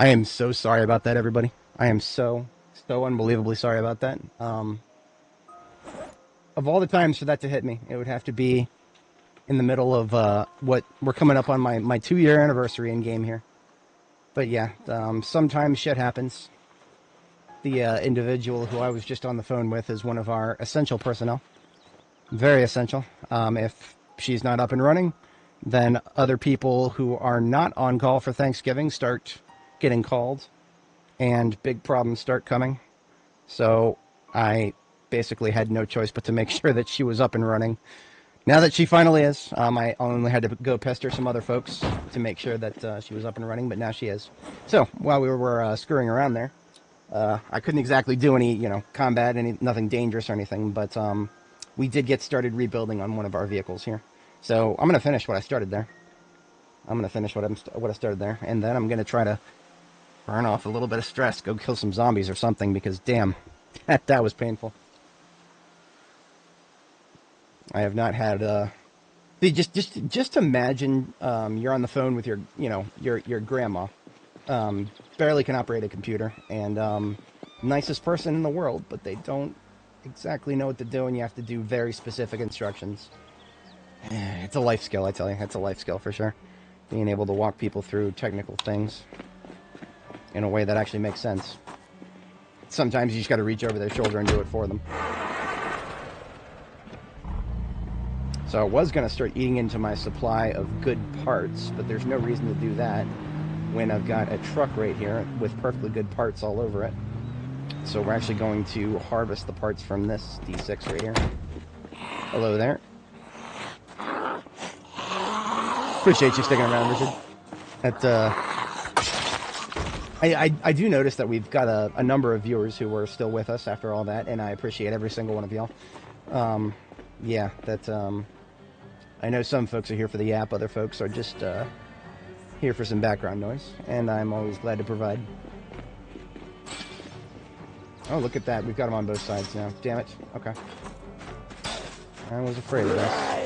I am so sorry about that, everybody. I am so unbelievably sorry about that. Of all the times for that to hit me, it would have to be in the middle of what we're coming up on my 2-year anniversary in game here. But yeah, sometimes shit happens. The individual who I was just on the phone with is one of our essential personnel. Very essential. If she's not up and running, then other people who are not on call for Thanksgiving start getting called, and big problems start coming. So I basically had no choice but to make sure that she was up and running. Now that she finally is, I only had to go pester some other folks to make sure that she was up and running, but now she is. So while we were screwing around there, I couldn't exactly do any, combat, nothing dangerous or anything, but we did get started rebuilding on one of our vehicles here. So I'm going to finish what I started there. I'm going to finish what I started there, and then I'm going to try to burn off a little bit of stress, go kill some zombies or something, because damn, that was painful. I have not had just imagine you're on the phone with your grandma, barely can operate a computer, and nicest person in the world, but they don't exactly know what to do, and you have to do very specific instructions. It's a life skill, I tell you. It's a life skill for sure. Being able to walk people through technical things in a way that actually makes sense. Sometimes you just got to reach over their shoulder and do it for them. So I was going to start eating into my supply of good parts, but there's no reason to do that when I've got a truck right here with perfectly good parts all over it. So we're actually going to harvest the parts from this D6 right here. Hello there. Appreciate you sticking around, Richard. I do notice that we've got a number of viewers who are still with us after all that, and I appreciate every single one of y'all. Yeah, I know some folks are here for the app, other folks are just here for some background noise, and I'm always glad to provide. Oh, look at that. We've got them on both sides now. Damn it. Okay. I was afraid of this.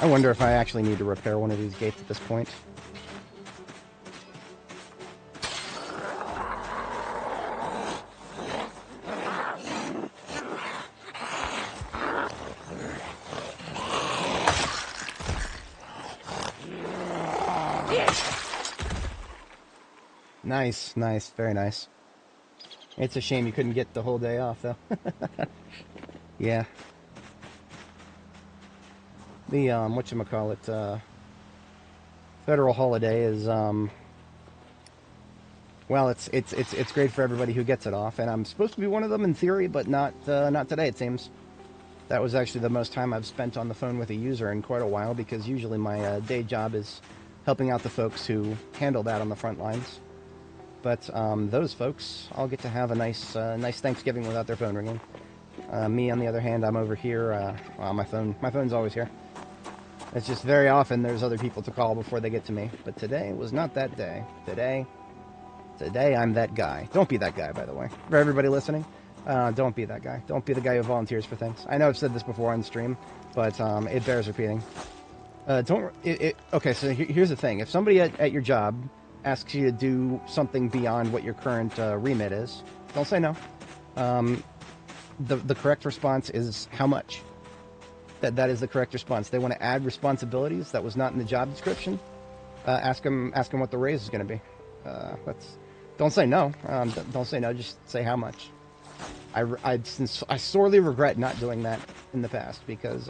I wonder if I actually need to repair one of these gates at this point. Nice, nice, very nice. It's a shame you couldn't get the whole day off, though. Yeah. The, whatchamacallit, federal holiday is, well, it's great for everybody who gets it off, and I'm supposed to be one of them in theory, but not today, it seems. That was actually the most time I've spent on the phone with a user in quite a while, because usually my day job is helping out the folks who handle that on the front lines. But those folks all get to have a nice Thanksgiving without their phone ringing. Me, on the other hand, I'm over here. Well, my phone's always here. It's just very often there's other people to call before they get to me. But today was not that day. Today I'm that guy. Don't be that guy, by the way. For everybody listening, don't be that guy. Don't be the guy who volunteers for things. I know I've said this before on stream, but it bears repeating. Okay, so here's the thing. If somebody at your job asks you to do something beyond what your current remit is, don't say no. The correct response is how much. That is the correct response. They want to add responsibilities that was not in the job description. Ask them what the raise is going to be. Don't say no. Don't say no. Just say how much. I sorely regret not doing that in the past, because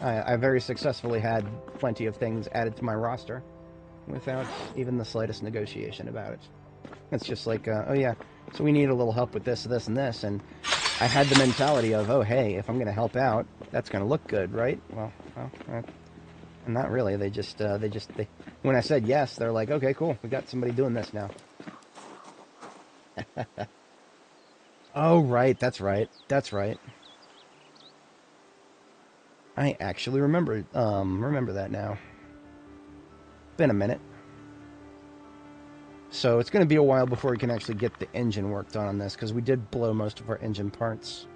I very successfully had plenty of things added to my roster without even the slightest negotiation about it. It's just like, oh yeah, so we need a little help with this, this, and this, and I had the mentality of, oh hey, if I'm going to help out, that's going to look good, right? Well, not really. They when I said yes, they're like, okay, cool, we got somebody doing this now. Oh right, that's right. I actually remember that now. Been a minute. So it's going to be a while before we can actually get the engine work done on this, because we did blow most of our engine parts.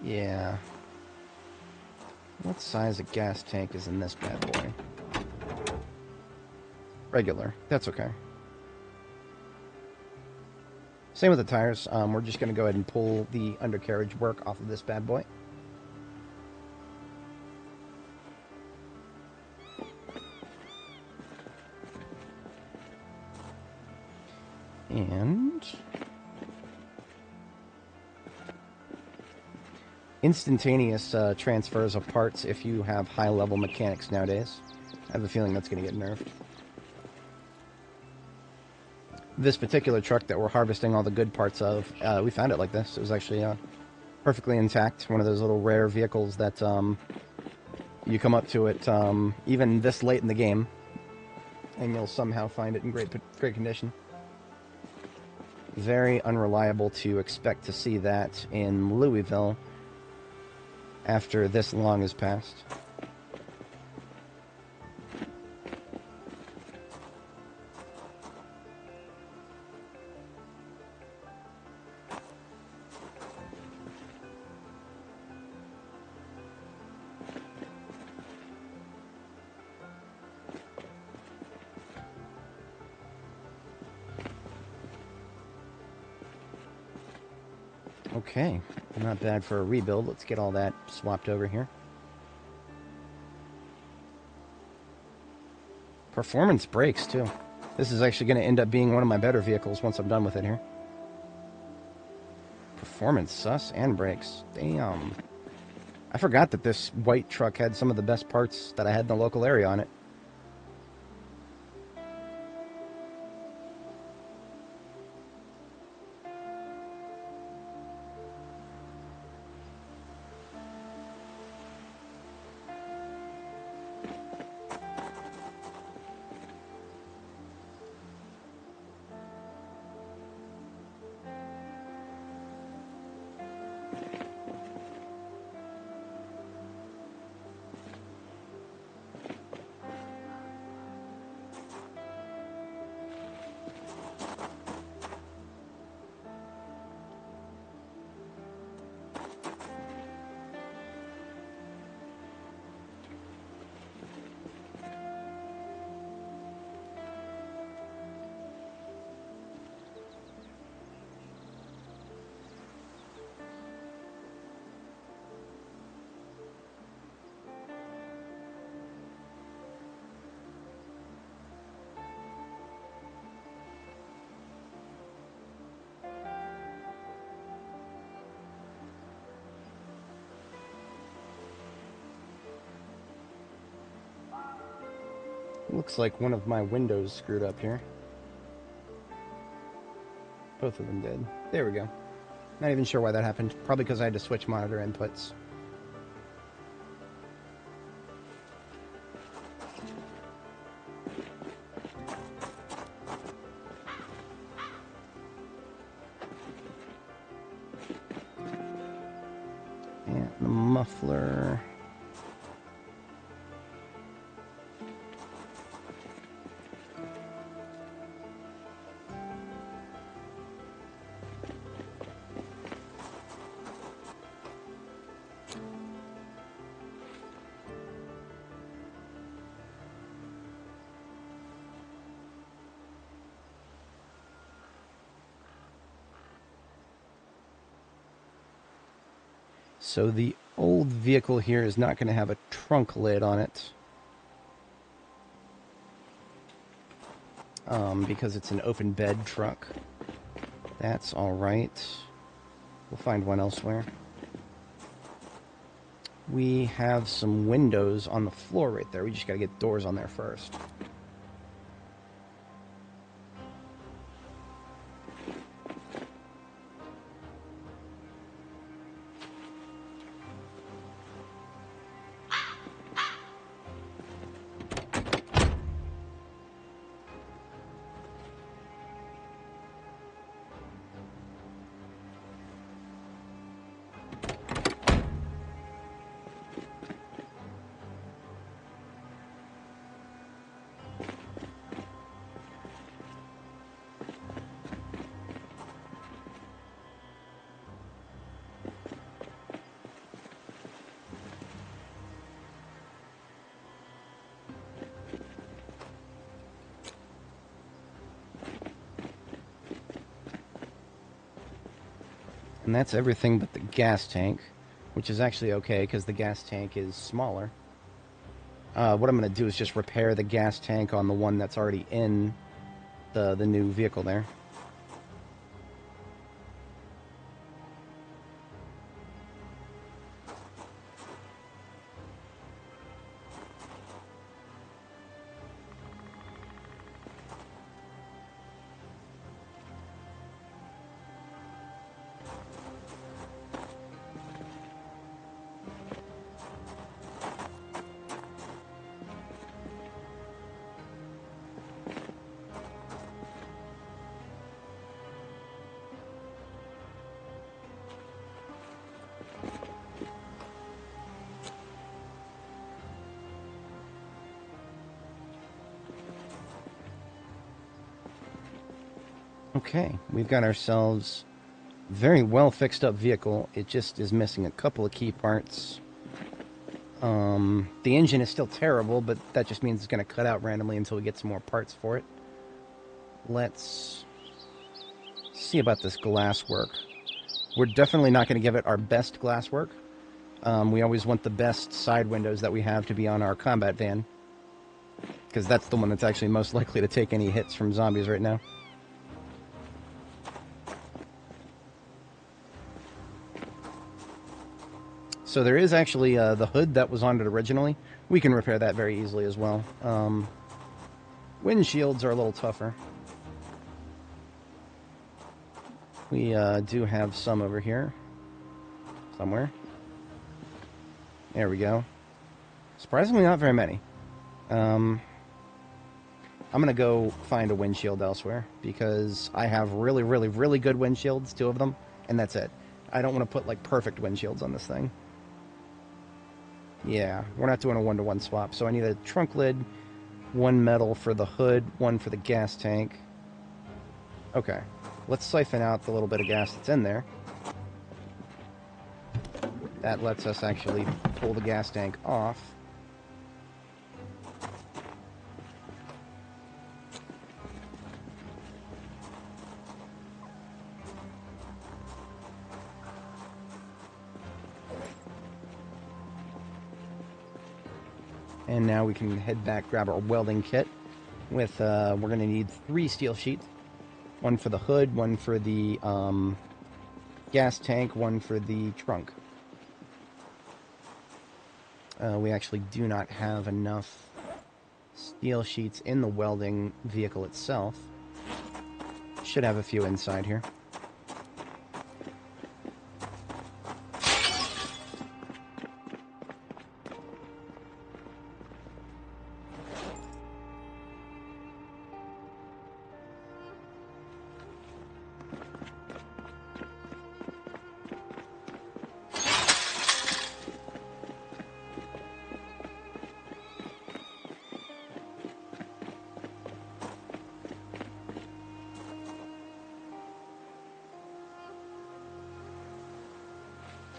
Yeah. What size of gas tank is in this bad boy? Regular. That's okay. Same with the tires. We're just going to go ahead and pull the undercarriage work off of this bad boy. And instantaneous transfers of parts if you have high-level mechanics nowadays. I have a feeling that's going to get nerfed. This particular truck that we're harvesting all the good parts of, we found it like this. It was actually perfectly intact. One of those little rare vehicles that you come up to it even this late in the game, and you'll somehow find it in great condition. Very unreliable to expect to see that in Louisville after this long has passed. Okay, not bad for a rebuild. Let's get all that swapped over here. Performance brakes, too. This is actually going to end up being one of my better vehicles once I'm done with it here. Performance sus and brakes. Damn. I forgot that this white truck had some of the best parts that I had in the local area on it. Looks like one of my windows screwed up here. Both of them did. There we go. Not even sure why that happened. Probably because I had to switch monitor inputs. And the muffler. So the old vehicle here is not going to have a trunk lid on it. Because it's an open bed truck. That's alright. We'll find one elsewhere. We have some windows on the floor right there. We just got to get doors on there first. And that's everything but the gas tank, which is actually okay because the gas tank is smaller. What I'm going to do is just repair the gas tank on the one that's already in the new vehicle there. Okay, we've got ourselves a very well fixed up vehicle. It just is missing a couple of key parts. The engine is still terrible, but that just means it's going to cut out randomly until we get some more parts for it. Let's see about this glass work. We're definitely not going to give it our best glass work. We always want the best side windows that we have to be on our combat van, because that's the one that's actually most likely to take any hits from zombies right now. So there is actually the hood that was on it originally. We can repair that very easily as well. Windshields are a little tougher. We do have some over here. Somewhere. There we go. Surprisingly not very many. I'm going to go find a windshield elsewhere, because I have really, really, really good windshields, 2 of them, and that's it. I don't want to put, like, perfect windshields on this thing. Yeah, we're not doing a 1-to-1 swap, so I need a trunk lid, 1 metal for the hood, 1 for the gas tank. Okay, let's siphon out the little bit of gas that's in there. That lets us actually pull the gas tank off. And now we can head back, grab our welding kit. With we're going to need 3 steel sheets. 1 for the hood, 1 for the gas tank, 1 for the trunk. We actually do not have enough steel sheets in the welding vehicle itself. Should have a few inside here.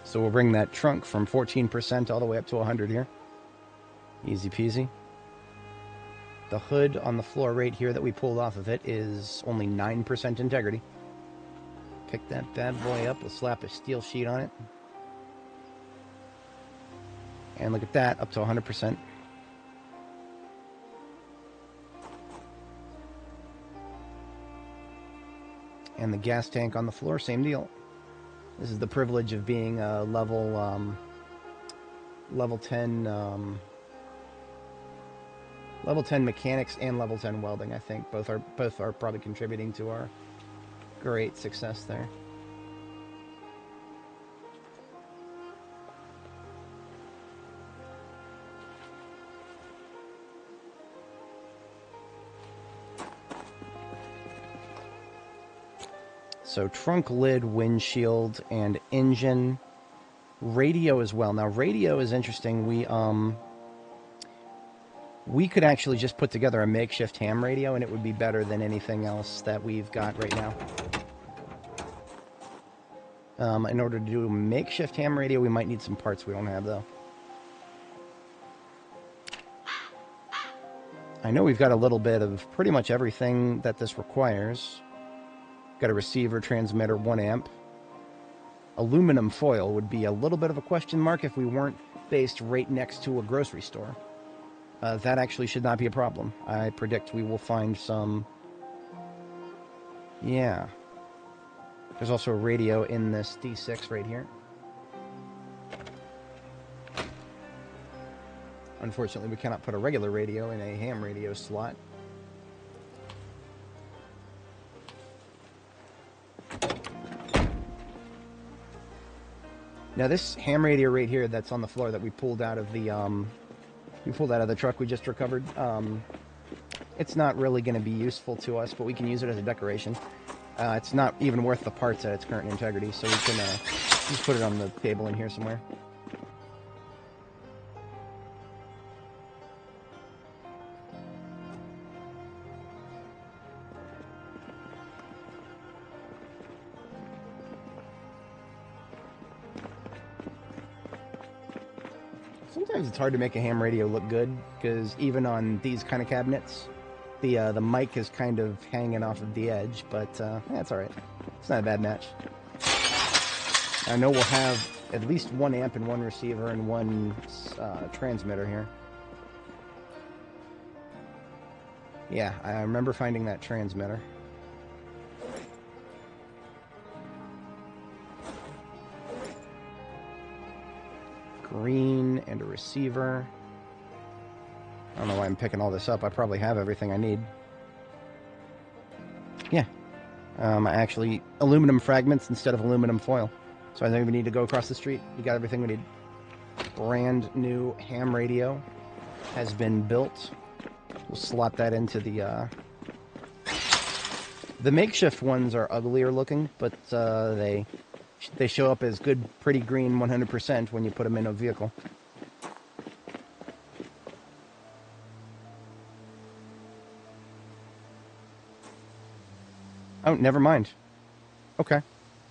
So we'll bring that trunk from 14% all the way up to 100 here. Easy peasy. The hood on the floor right here that we pulled off of it is only 9% integrity. Pick that bad boy up, we'll slap a steel sheet on it. And look at that, up to 100%. And the gas tank on the floor, same deal. This is the privilege of being a level 10 mechanics and level 10 welding. I think both are probably contributing to our great success there. So trunk lid, windshield, and engine. Radio as well. Now radio is interesting. We could actually just put together a makeshift ham radio, and it would be better than anything else that we've got right now. In order to do a makeshift ham radio, we might need some parts we don't have, though. I know we've got a little bit of pretty much everything that this requires. Got a receiver, transmitter, 1 amp. Aluminum foil would be a little bit of a question mark if we weren't based right next to a grocery store. That actually should not be a problem. I predict we will find some... Yeah. There's also a radio in this D6 right here. Unfortunately, we cannot put a regular radio in a ham radio slot. Now this ham radio right here that's on the floor that we pulled out of the truck we just recovered, it's not really going to be useful to us, but we can use it as a decoration. It's not even worth the parts at its current integrity, so we can just put it on the table in here somewhere. Sometimes it's hard to make a ham radio look good, because even on these kind of cabinets, the mic is kind of hanging off of the edge, but that's alright. It's not a bad match. I know we'll have at least one amp and one receiver and one transmitter here. Yeah, I remember finding that transmitter. Green and a receiver. I don't know why I'm picking all this up. I probably have everything I need. Yeah. Actually, aluminum fragments instead of aluminum foil. So I don't even need to go across the street. We got everything we need. Brand new ham radio has been built. We'll slot that into the... The makeshift ones are uglier looking, but they show up as good, pretty green 100% when you put them in a vehicle. Oh, never mind. Okay.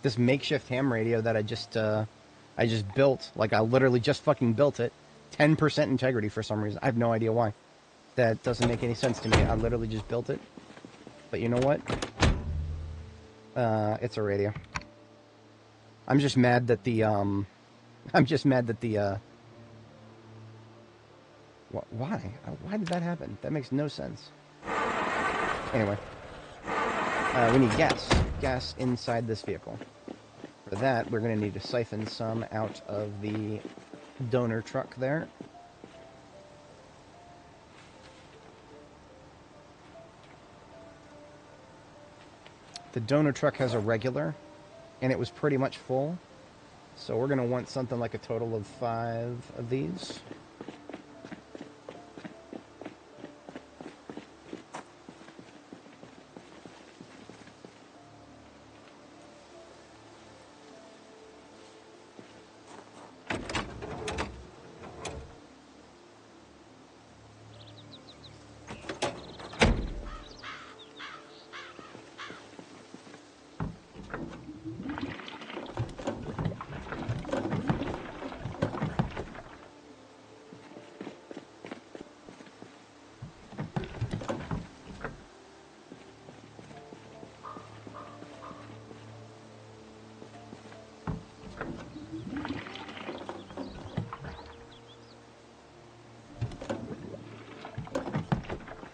This makeshift ham radio that I just built, like I literally just fucking built it, 10% integrity for some reason. I have no idea why. That doesn't make any sense to me. I literally just built it. But you know what? It's a radio. I'm just mad that the, why? Why did that happen? That makes no sense. Anyway. We need gas. Gas inside this vehicle. For that, we're going to need to siphon some out of the donor truck there. The donor truck has a regular, and it was pretty much full. So we're going to want something like a total of 5 of these.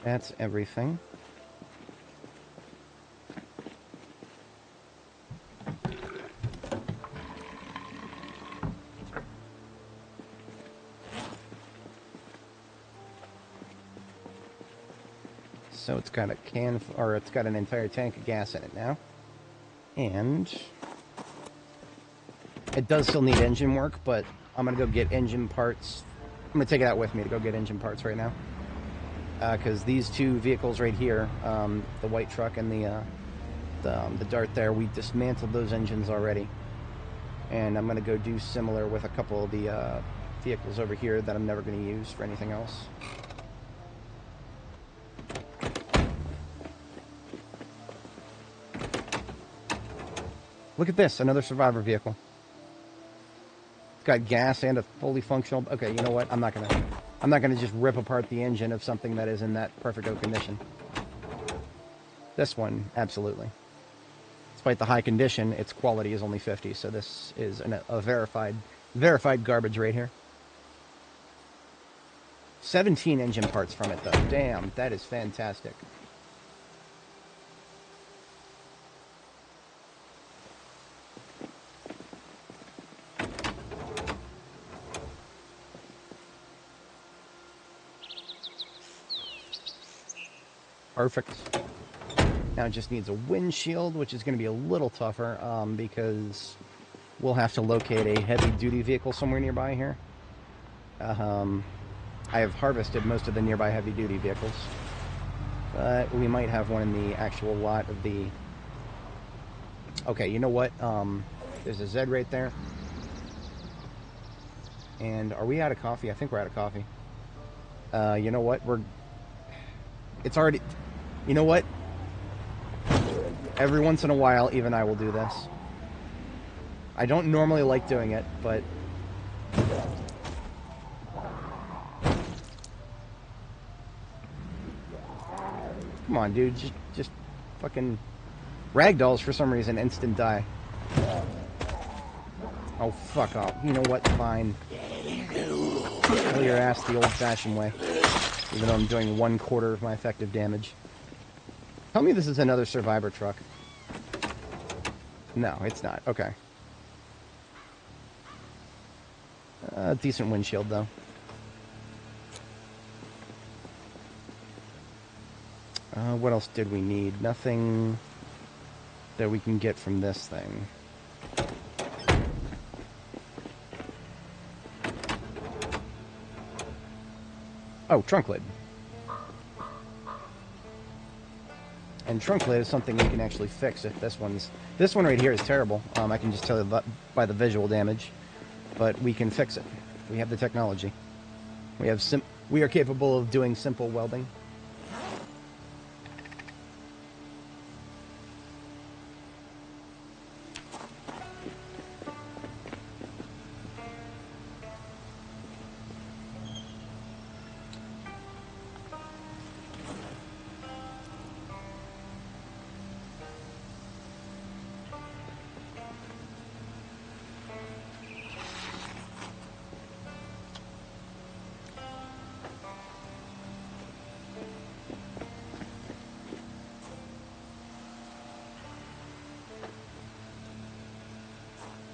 That's everything. So it's got a can, or it's got an entire tank of gas in it now. And it does still need engine work, but I'm going to go get engine parts. I'm going to take it out with me to go get engine parts right now. Because these two vehicles right here, the white truck and the Dart there, we dismantled those engines already. And I'm going to go do similar with a couple of the vehicles over here that I'm never going to use for anything else. Look at this, another survivor vehicle. It's got gas and a fully functional... Okay, you know what? I'm not gonna just rip apart the engine of something that is in that perfect condition. This one, absolutely. despite the high condition, its quality is only 50. So this is a verified garbage rate here. 17 engine parts from it, though. Damn, that is fantastic. Perfect. Now it just needs a windshield, which is going to be a little tougher because we'll have to locate a heavy-duty vehicle somewhere nearby here. I have harvested most of the nearby heavy-duty vehicles, but we might have one in the actual lot of the... Okay, you know what? There's a Z right there. And are we out of coffee? I think we're out of coffee. You know what? It's already... You know what? Every once in a while, even I will do this. I don't normally like doing it, but... Come on, dude. Just fucking... Ragdolls, for some reason, instant die. Oh, fuck off. You know what? Fine. Kill your ass the old-fashioned way. Even though I'm doing 1/4 of my effective damage. Tell me this is another survivor truck. No, it's not. Okay. Decent windshield, though. What else did we need? Nothing that we can get from this thing. Oh, trunk lid. And trunk lid is something we can actually fix if this one right here is terrible. I can just tell by the visual damage, but we can fix it. We have the technology. We are capable of doing simple welding.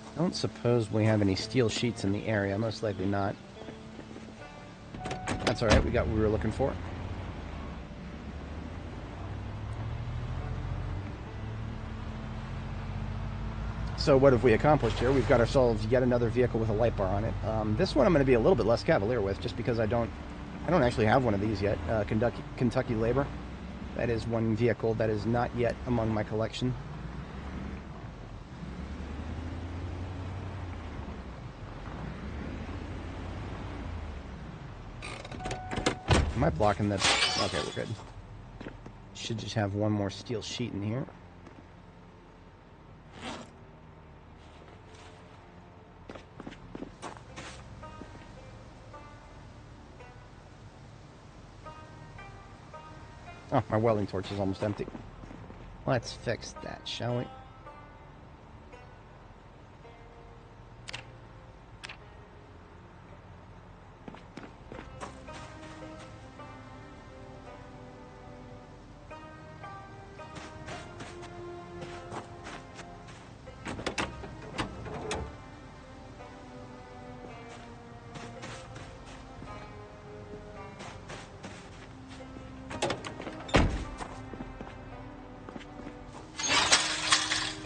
I don't suppose we have any steel sheets in the area. Most likely not. That's alright, we got what we were looking for. So what have we accomplished here? We've got ourselves yet another vehicle with a light bar on it. This one I'm going to be a little bit less cavalier with, just because I don't actually have one of these yet. Kentucky Labor. That is one vehicle that is not yet among my collection. Am I blocking the... Okay, we're good. Should just have one more steel sheet in here. Oh, my welding torch is almost empty. Let's fix that, shall we?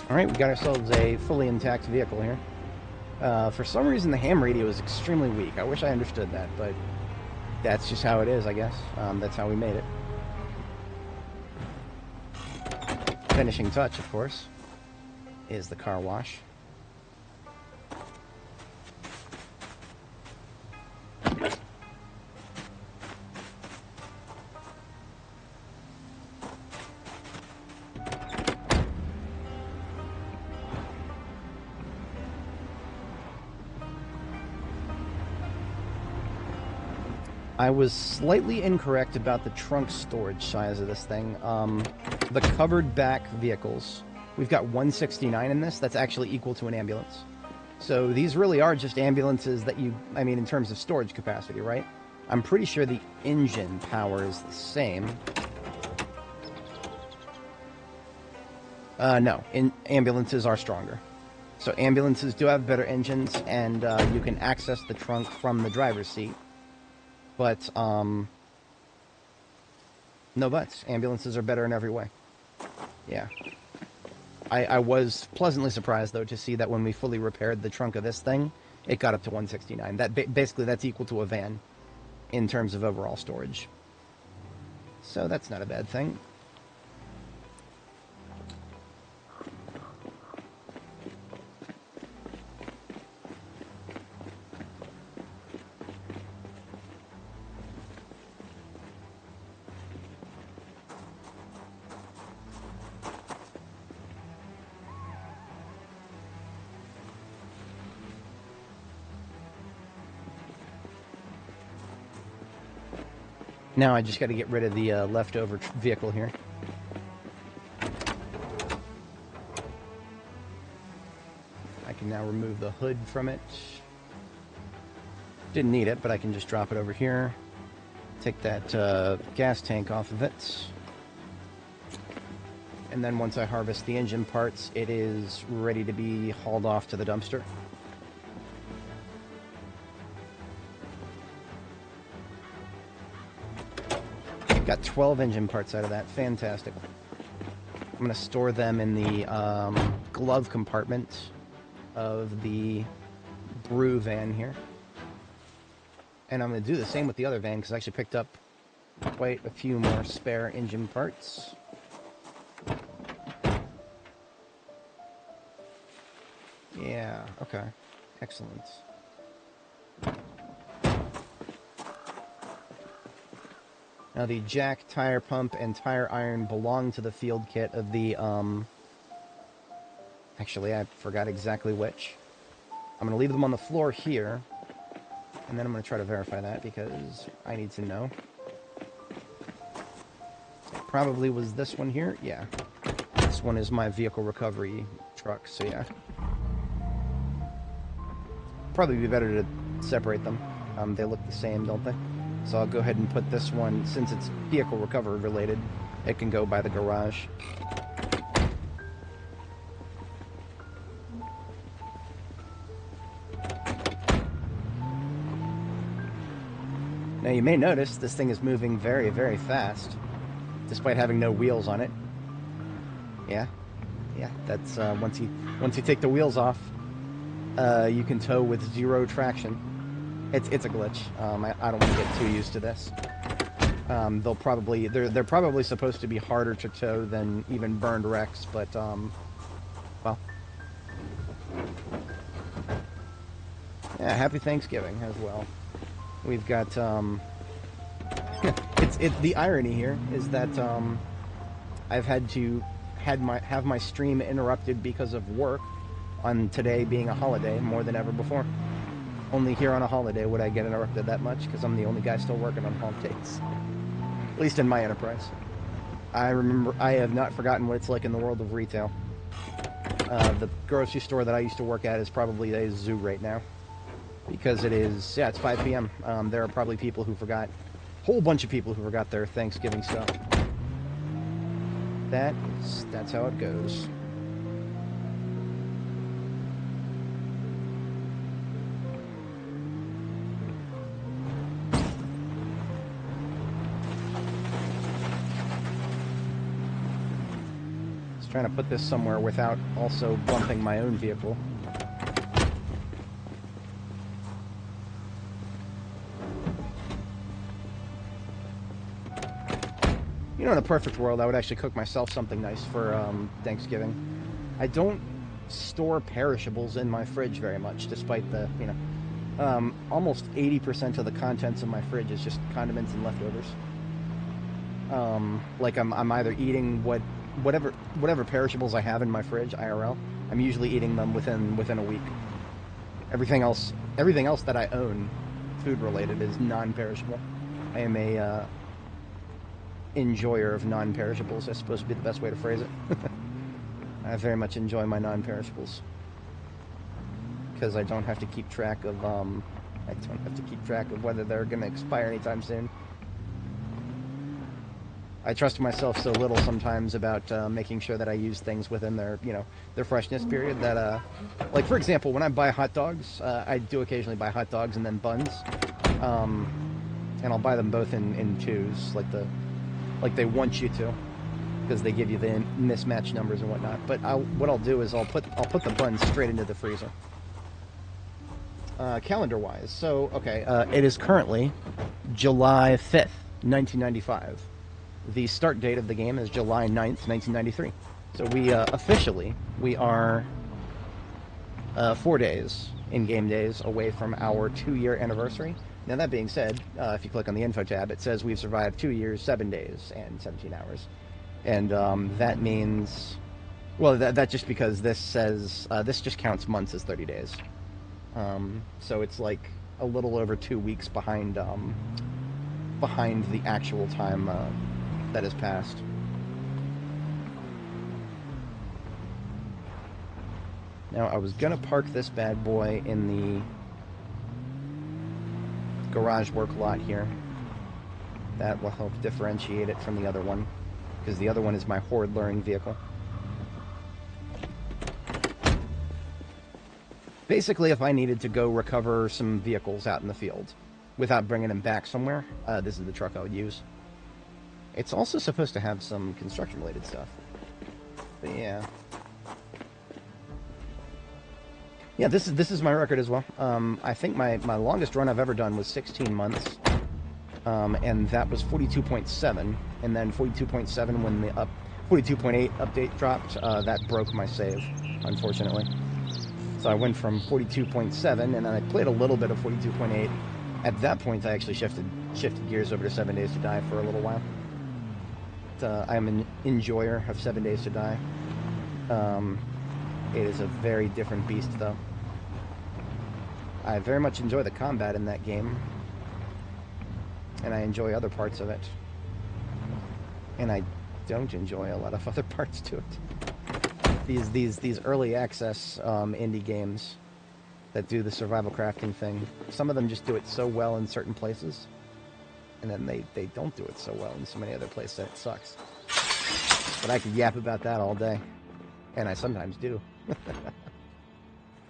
Alright, we got ourselves a fully intact vehicle here. For some reason the ham radio is extremely weak. I wish I understood that, but that's just how it is, I guess. That's how we made it. Finishing touch, of course, is the car wash. I was slightly incorrect about the trunk storage size of this thing. The covered back vehicles, we've got 169 in this. That's actually equal to an ambulance. So these really are just ambulances that I mean, in terms of storage capacity, right? I'm pretty sure the engine power is the same. No, ambulances are stronger. So ambulances do have better engines, and you can access the trunk from the driver's seat. But, no buts. Ambulances are better in every way. Yeah. I was pleasantly surprised, though, to see that when we fully repaired the trunk of this thing, it got up to 169. Basically, that's equal to a van in terms of overall storage. So that's not a bad thing. Now I just got to get rid of the leftover vehicle here. I can now remove the hood from it. Didn't need it, but I can just drop it over here. Take that gas tank off of it. And then once I harvest the engine parts, it is ready to be hauled off to the dumpster. Got 12 engine parts out of that. Fantastic. I'm going to store them in the glove compartment of the brew van here. And I'm going to do the same with the other van because I actually picked up quite a few more spare engine parts. Yeah, okay. Excellent. Now the jack, tire pump, and tire iron belong to the field kit of the, actually, I forgot exactly which. I'm going to leave them on the floor here, and then I'm going to try to verify that because I need to know. It probably was this one here. Yeah. This one is my vehicle recovery truck, so yeah. Probably be better to separate them. They look the same, don't they? So I'll go ahead and put this one, since it's vehicle recovery related, it can go by the garage. Now you may notice this thing is moving very, very fast, despite having no wheels on it. Yeah, that's once you take the wheels off, you can tow with 0 traction. It's a glitch. I don't want to get too used to this. They're probably supposed to be harder to tow than even burned wrecks, but well, yeah. Happy Thanksgiving as well. We've got the irony here is that I've had to have my stream interrupted because of work on today being a holiday more than ever before. Only here on a holiday would I get interrupted that much, because I'm the only guy still working on holidays. At least in my enterprise. I have not forgotten what it's like in the world of retail. The grocery store that I used to work at is probably a zoo right now. Because it's 5 p.m. There are probably people who forgot, a whole bunch of people who forgot their Thanksgiving stuff. That's how it goes. Trying to put this somewhere without also bumping my own vehicle. You know, in a perfect world, I would actually cook myself something nice for Thanksgiving. I don't store perishables in my fridge very much, despite the, almost 80% of the contents of my fridge is just condiments and leftovers. Like I'm either eating whatever perishables I have in my fridge, IRL, I'm usually eating them within a week. Everything else that I own, food related, is non-perishable. I am a enjoyer of non-perishables. That's supposed to be the best way to phrase it. I very much enjoy my non-perishables because I don't have to keep track of whether they're going to expire anytime soon. I trust myself so little sometimes about making sure that I use things within their, their freshness period. That, like for example, when I buy hot dogs, I do occasionally buy hot dogs and then buns, and I'll buy them both in twos, like they want you to, because they give you the mismatched numbers and whatnot. But what I'll do is I'll put the buns straight into the freezer. Calendar-wise, so okay, it is currently July 5th, 1995. The start date of the game is July 9th, 1993. So we are 4 days, in-game days, away from our 2-year anniversary. Now, that being said, if you click on the info tab, it says we've survived 2 years, 7 days, and 17 hours. And that means, well, that just because this says, this just counts months as 30 days. So it's like a little over 2 weeks behind the actual time that has passed. Now, I was gonna park this bad boy in the garage work lot here. That will help differentiate it from the other one, because the other one is my horde luring vehicle. Basically, if I needed to go recover some vehicles out in the field without bringing them back somewhere, this is the truck I would use. It's also supposed to have some construction-related stuff. But yeah. Yeah, this is my record as well. I think my longest run I've ever done was 16 months. And that was 42.7. And then 42.7 when the 42.8 update dropped, that broke my save, unfortunately. So I went from 42.7, and then I played a little bit of 42.8. At that point, I actually shifted gears over to 7 Days to Die for a little while. I'm an enjoyer of 7 Days to Die. It is a very different beast, though. I very much enjoy the combat in that game, and I enjoy other parts of it. And I don't enjoy a lot of other parts to it. These early access indie games that do the survival crafting thing, some of them just do it so well in certain places, and then they don't do it so well in so many other places that it sucks. But I could yap about that all day, and I sometimes do.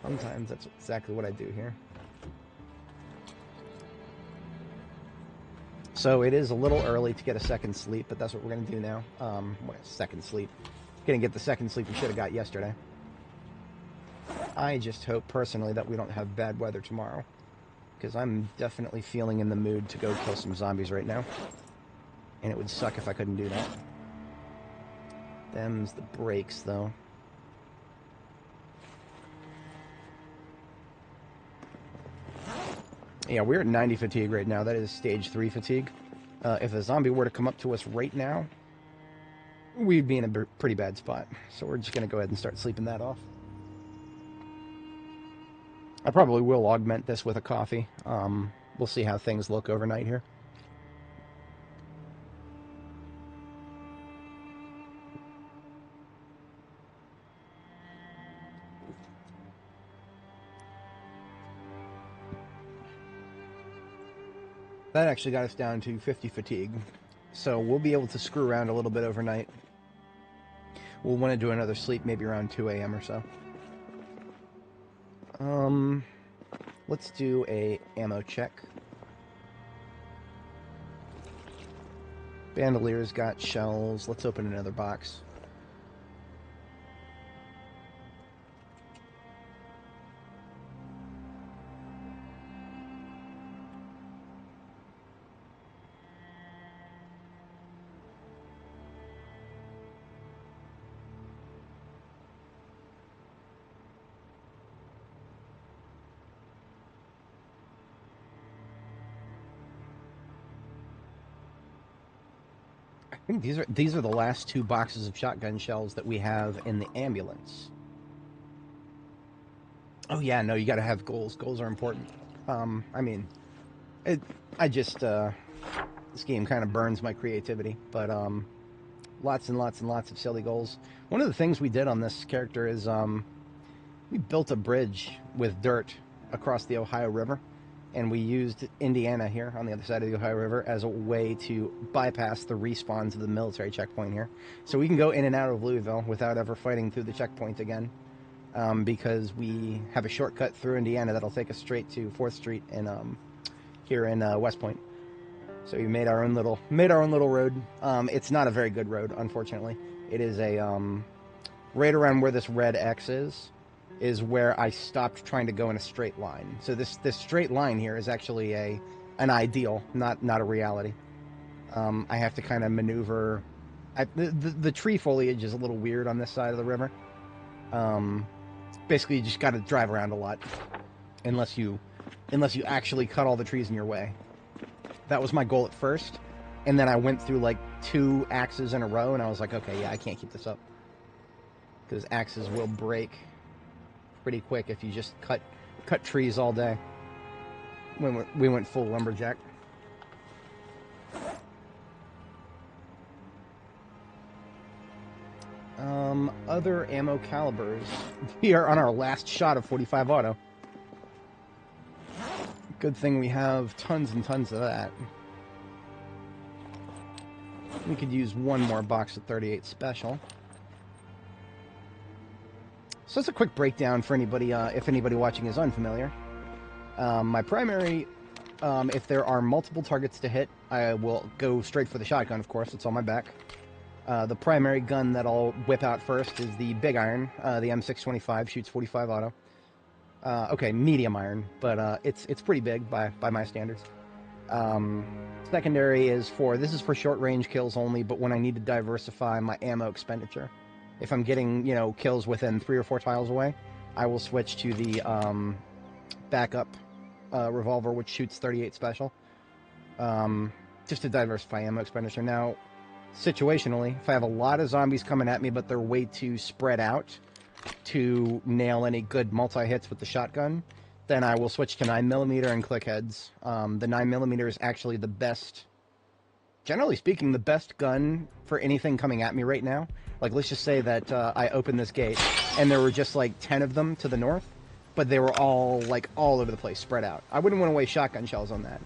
Sometimes that's exactly what I do here. So it is a little early to get a second sleep, but that's what we're going to do now. Second sleep. Going to get the second sleep we should have got yesterday. I just hope personally that we don't have bad weather tomorrow, because I'm definitely feeling in the mood to go kill some zombies right now. And it would suck if I couldn't do that. Them's the brakes, though. Yeah, we're at 90 fatigue right now. That is stage 3 fatigue. If a zombie were to come up to us right now, we'd be in a pretty bad spot. So we're just going to go ahead and start sleeping that off. I probably will augment this with a coffee. We'll see how things look overnight here. That actually got us down to 50 fatigue. So we'll be able to screw around a little bit overnight. We'll want to do another sleep maybe around 2 a.m. or so. Let's do a ammo check. Bandoleer's got shells. Let's open another box. I think these are the last 2 boxes of shotgun shells that we have in the ambulance. Oh yeah, no, you gotta have goals. Goals are important. I mean, this game kind of burns my creativity, but Lots and lots and lots of silly goals. One of the things we did on this character is we built a bridge with dirt across the Ohio River, and we used Indiana here on the other side of the Ohio River as a way to bypass the respawns of the military checkpoint here. So we can go in and out of Louisville without ever fighting through the checkpoint again, because we have a shortcut through Indiana that'll take us straight to 4th Street in, here in West Point. So we made our own little road. It's not a very good road, unfortunately. It is a right around where this red X is where I stopped trying to go in a straight line. So this straight line here is actually an ideal, not a reality. I have to kind of maneuver. The tree foliage is a little weird on this side of the river. Basically, you just got to drive around a lot, unless you actually cut all the trees in your way. That was my goal at first, and then I went through like 2 axes in a row, and I was like, okay, yeah, I can't keep this up, because axes will break pretty quick if you just cut trees all day. We went full lumberjack. Other ammo calibers. We are on our last shot of 45 auto. Good thing we have tons and tons of that. We could use one more box of 38 special. So that's a quick breakdown for anybody, if anybody watching is unfamiliar. My primary, if there are multiple targets to hit, I will go straight for the shotgun, of course. It's on my back. The primary gun that I'll whip out first is the big iron. The M625 shoots 45 auto. Okay, medium iron, but it's pretty big by my standards. Secondary is this is for short range kills only, but when I need to diversify my ammo expenditure. If I'm getting, kills within 3 or 4 tiles away, I will switch to the backup revolver, which shoots 38 special, just to diversify ammo expenditure. Now, situationally, if I have a lot of zombies coming at me, but they're way too spread out to nail any good multi-hits with the shotgun, then I will switch to 9mm and click heads. The 9mm is actually the best, generally speaking, the best gun for anything coming at me right now. Like, let's just say that I opened this gate, and there were just, like, 10 of them to the north, but they were all, like, all over the place, spread out. I wouldn't want to waste shotgun shells on that.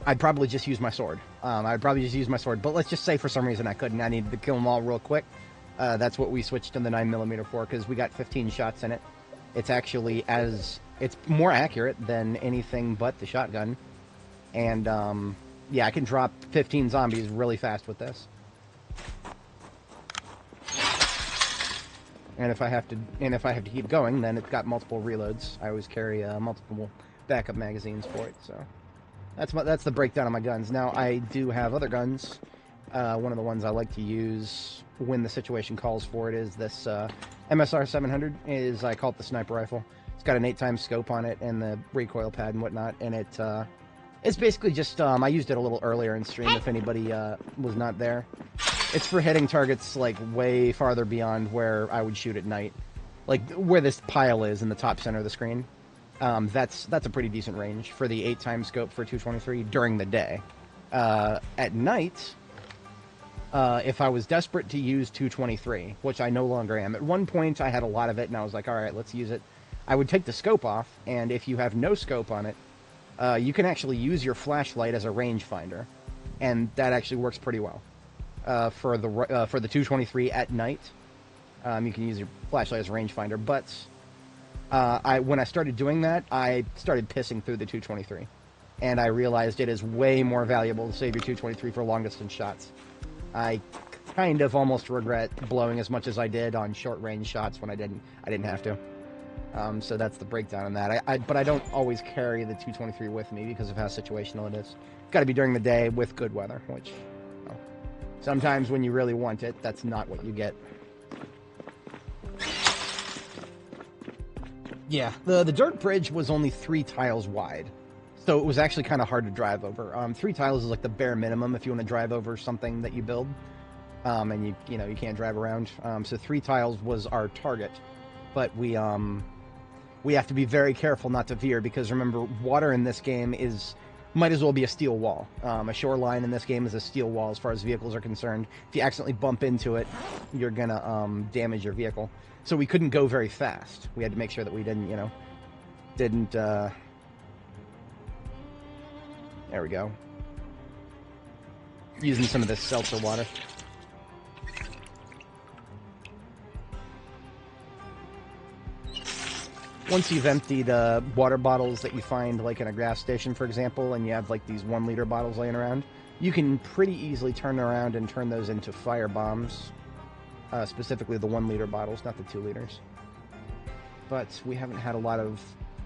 I'd probably just use my sword. But let's just say for some reason I couldn't. I needed to kill them all real quick. That's what we switched to the 9mm for, because we got 15 shots in it. It's actually it's more accurate than anything but the shotgun. And, yeah, I can drop 15 zombies really fast with this. And if I have to keep going, then it's got multiple reloads. I always carry multiple backup magazines for it. So that's the breakdown of my guns. Now I do have other guns. One of the ones I like to use when the situation calls for it is this MSR 700. I call it the sniper rifle. It's got an 8x scope on it and the recoil pad and whatnot. And it's basically just I used it a little earlier in stream if anybody was not there. It's for hitting targets, like, way farther beyond where I would shoot at night. Like, where this pile is in the top center of the screen. That's a pretty decent range for the 8x scope for 223 during the day. At night, if I was desperate to use 223, which I no longer am. At one point, I had a lot of it, and I was like, alright, let's use it. I would take the scope off, and if you have no scope on it, you can actually use your flashlight as a rangefinder. And that actually works pretty well. For the 223 at night, you can use your flashlight as a rangefinder. But when I started doing that, I started pissing through the 223, and I realized it is way more valuable to save your 223 for long distance shots. I kind of almost regret blowing as much as I did on short range shots when I didn't have to. So that's the breakdown on that. But I don't always carry the 223 with me because of how situational it is. Got to be during the day with good weather, which. Sometimes when you really want it, that's not what you get. Yeah, the dirt bridge was only 3 tiles wide. So it was actually kind of hard to drive over. 3 tiles is like the bare minimum if you want to drive over something that you build. And you can't drive around. So 3 tiles was our target. But we have to be very careful not to veer, because remember, water in this game is might as well be a steel wall. A shoreline in this game is a steel wall as far as vehicles are concerned. If you accidentally bump into it, you're gonna damage your vehicle. So we couldn't go very fast. We had to make sure that we didn't, there we go. Using some of this seltzer water. Once you've emptied water bottles that you find like in a gas station, for example, and you have like these 1 liter bottles laying around, you can pretty easily turn around and turn those into fire bombs. Specifically the 1 liter bottles, not the 2 liters. But we haven't had a lot of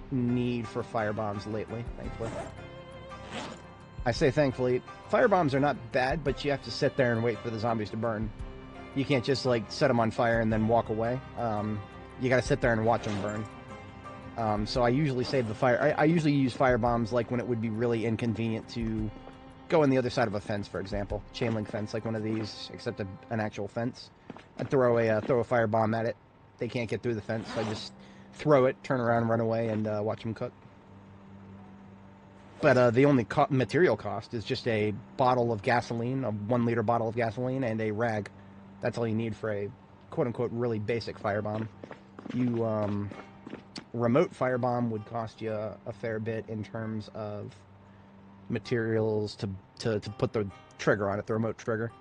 need for fire bombs lately, thankfully. I say thankfully. Fire bombs are not bad, but you have to sit there and wait for the zombies to burn. You can't just like set them on fire and then walk away. You gotta sit there and watch them burn. So I usually save the fire. I usually use fire bombs like when it would be really inconvenient to go on the other side of a fence, for example, chain link fence, like one of these, except an actual fence. I'd throw a fire bomb at it. They can't get through the fence, so I just throw it, turn around, run away, and watch them cook. But the only material cost is just a bottle of gasoline, a 1 liter bottle of gasoline, and a rag. That's all you need for a quote-unquote really basic firebomb. Remote firebomb would cost you a fair bit in terms of materials to put the trigger on it, the remote trigger.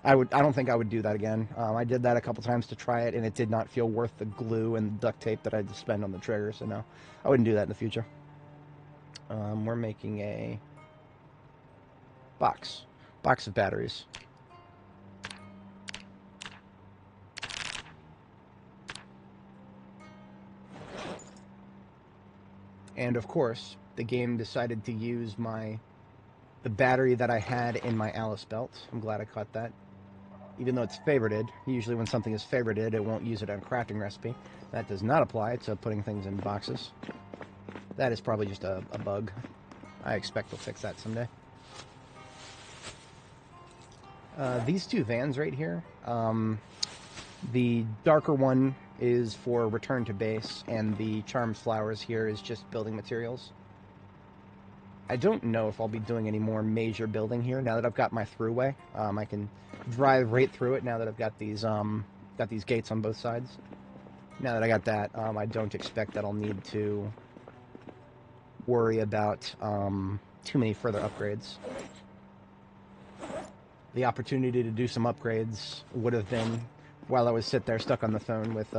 I don't think I would do that again. I did that a couple times to try it, and it did not feel worth the glue and duct tape that I had to spend on the trigger, so no, I wouldn't do that in the future. We're making a box of batteries. And of course, the game decided to use the battery that I had in my Alice belt. I'm glad I caught that. Even though it's favorited, usually when something is favorited, it won't use it on a crafting recipe. That does not apply to putting things in boxes. That is probably just a bug. I expect they'll fix that someday. These two vans right here, the darker one is for return to base, and the charmed flowers here is just building materials. I don't know if I'll be doing any more major building here now that I've got my throughway. I can drive right through it now that I've got these gates on both sides. Now that I got that, I don't expect that I'll need to worry about too many further upgrades. The opportunity to do some upgrades would have been while I was sit there stuck on the phone with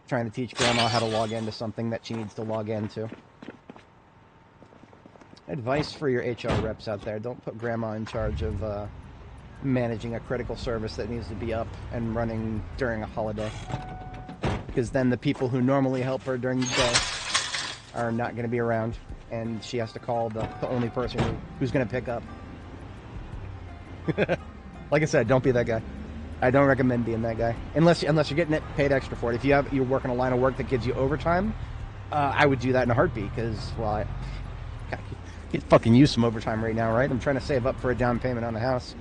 trying to teach Grandma how to log into something that she needs to log into. Advice for your HR reps out there: don't put Grandma in charge of managing a critical service that needs to be up and running during a holiday, because then the people who normally help her during the day are not going to be around, and she has to call the only person who's going to pick up. Like I said, don't be that guy. I don't recommend being that guy unless you're getting paid extra for it. If you're working a line of work that gives you overtime, I would do that in a heartbeat, because I could fucking use some overtime right now, right? I'm trying to save up for a down payment on a house,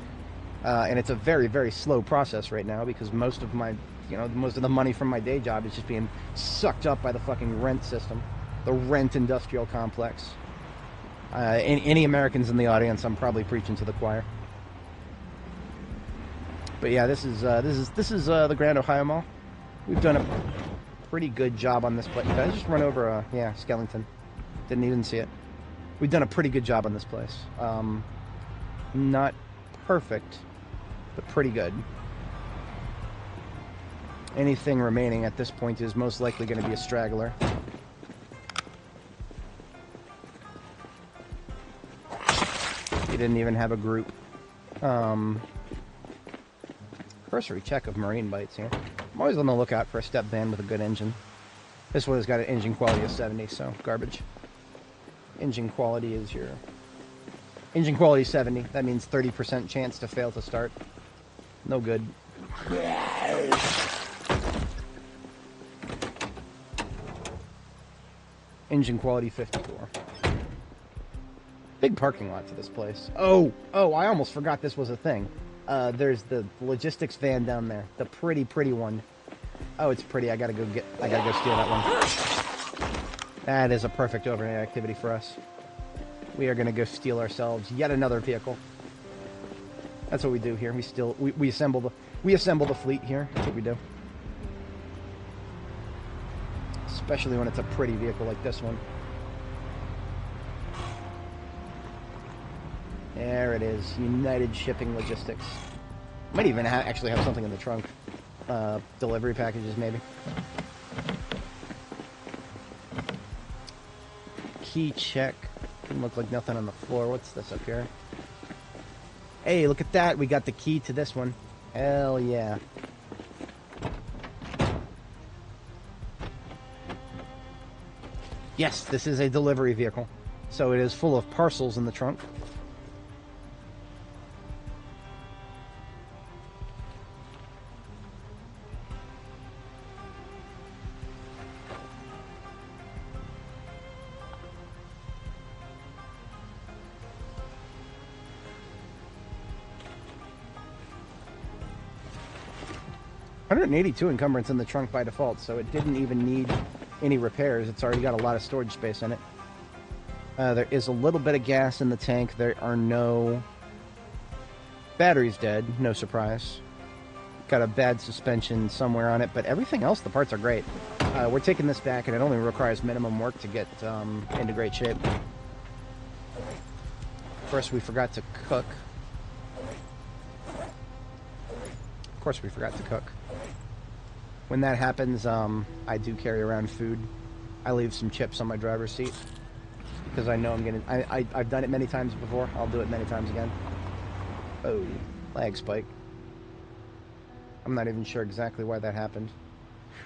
and it's a very, very slow process right now because most of the money from my day job is just being sucked up by the fucking rent system, the rent industrial complex. Any Americans in the audience, I'm probably preaching to the choir. But yeah, this is the Grand Ohio Mall. We've done a pretty good job on this place. Did I just run over a skeleton? Didn't even see it. We've done a pretty good job on this place. Not perfect, but pretty good. Anything remaining at this point is most likely going to be a straggler. He didn't even have a group. Cursory check of marine bites here. I'm always on the lookout for a step van with a good engine. This one has got an engine quality of 70, so garbage. Engine quality is your... Engine quality 70. That means 30% chance to fail to start. No good. Engine quality 54. Big parking lot to this place. Oh, I almost forgot this was a thing. There's the logistics van down there. The pretty one. Oh, it's pretty. I gotta go steal that one. That is a perfect overnight activity for us. We are going to go steal ourselves yet another vehicle. That's what we do here. We assemble the fleet here. That's what we do. Especially when it's a pretty vehicle like this one. There it is. United Shipping Logistics. Might even actually have something in the trunk. Delivery packages, maybe. Key check. Doesn't look like nothing on the floor. What's this up here? Hey, look at that. We got the key to this one. Hell yeah. Yes, this is a delivery vehicle. So it is full of parcels in the trunk. $182 encumbrance in the trunk by default, so it didn't even need any repairs. It's already got a lot of storage space in it. There is a little bit of gas in the tank. There are no... Battery's dead, no surprise. Got a bad suspension somewhere on it, but everything else, the parts are great. We're taking this back, and it only requires minimum work to get into great shape. Of course, we forgot to cook. When that happens, I do carry around food. I leave some chips on my driver's seat because I know I'm gonna. I've done it many times before. I'll do it many times again. Oh, lag spike. I'm not even sure exactly why that happened.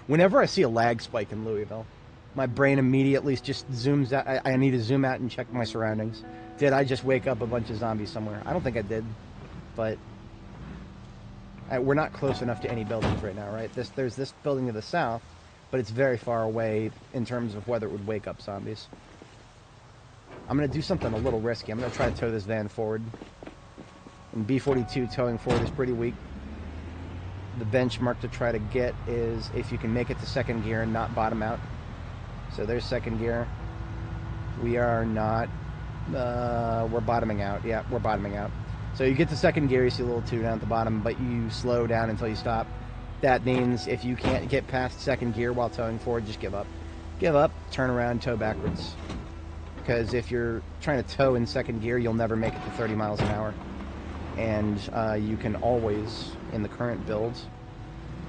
Whenever I see a lag spike in Louisville, my brain immediately just zooms out. I need to zoom out and check my surroundings. Did I just wake up a bunch of zombies somewhere? I don't think I did, but. We're not close enough to any buildings right now, right? There's this building to the south, but it's very far away in terms of whether it would wake up zombies. I'm going to do something a little risky. I'm going to try to tow this van forward. And B42 towing forward is pretty weak. The benchmark to try to get is if you can make it to second gear and not bottom out. So there's second gear. We are not... we're bottoming out. Yeah, we're bottoming out. So you get to second gear, you see a little 2 down at the bottom, but you slow down until you stop. That means if you can't get past second gear while towing forward, just give up. Give up, turn around, tow backwards. Because if you're trying to tow in second gear, you'll never make it to 30 miles an hour. And you can always, in the current build,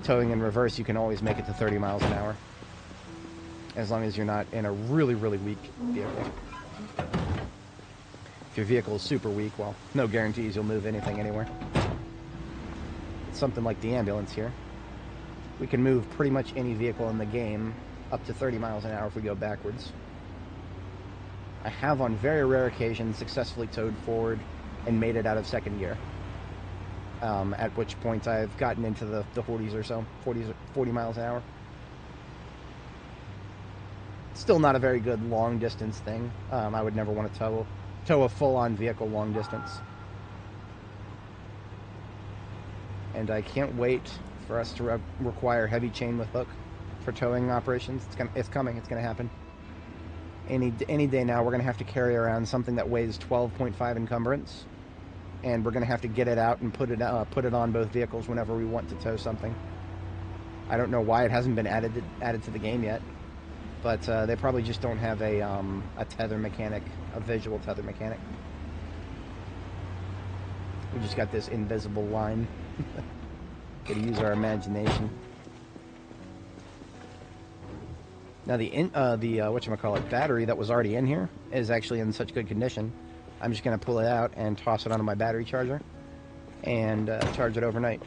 towing in reverse, you can always make it to 30 miles an hour. As long as you're not in a really, really weak vehicle. If your vehicle is super weak, well, no guarantees you'll move anything anywhere. It's something like the ambulance here. We can move pretty much any vehicle in the game up to 30 miles an hour if we go backwards. I have on very rare occasions successfully towed forward and made it out of second gear. At which point I've gotten into the 40s or so, 40 miles an hour. Still not a very good long distance thing. I would never want to tow a full-on vehicle long distance. And I can't wait for us to require heavy chain with hook for towing operations. It's coming. It's going to happen. Any day now, we're going to have to carry around something that weighs 12.5 encumbrance, and we're going to have to get it out and put it on both vehicles whenever we want to tow something. I don't know why it hasn't been added to the game yet, but they probably just don't have a tether mechanic, a visual tether mechanic. We just got this invisible line. Gotta use our imagination. Now the whatchamacallit battery that was already in here is actually in such good condition. I'm just gonna pull it out and toss it onto my battery charger and charge it overnight.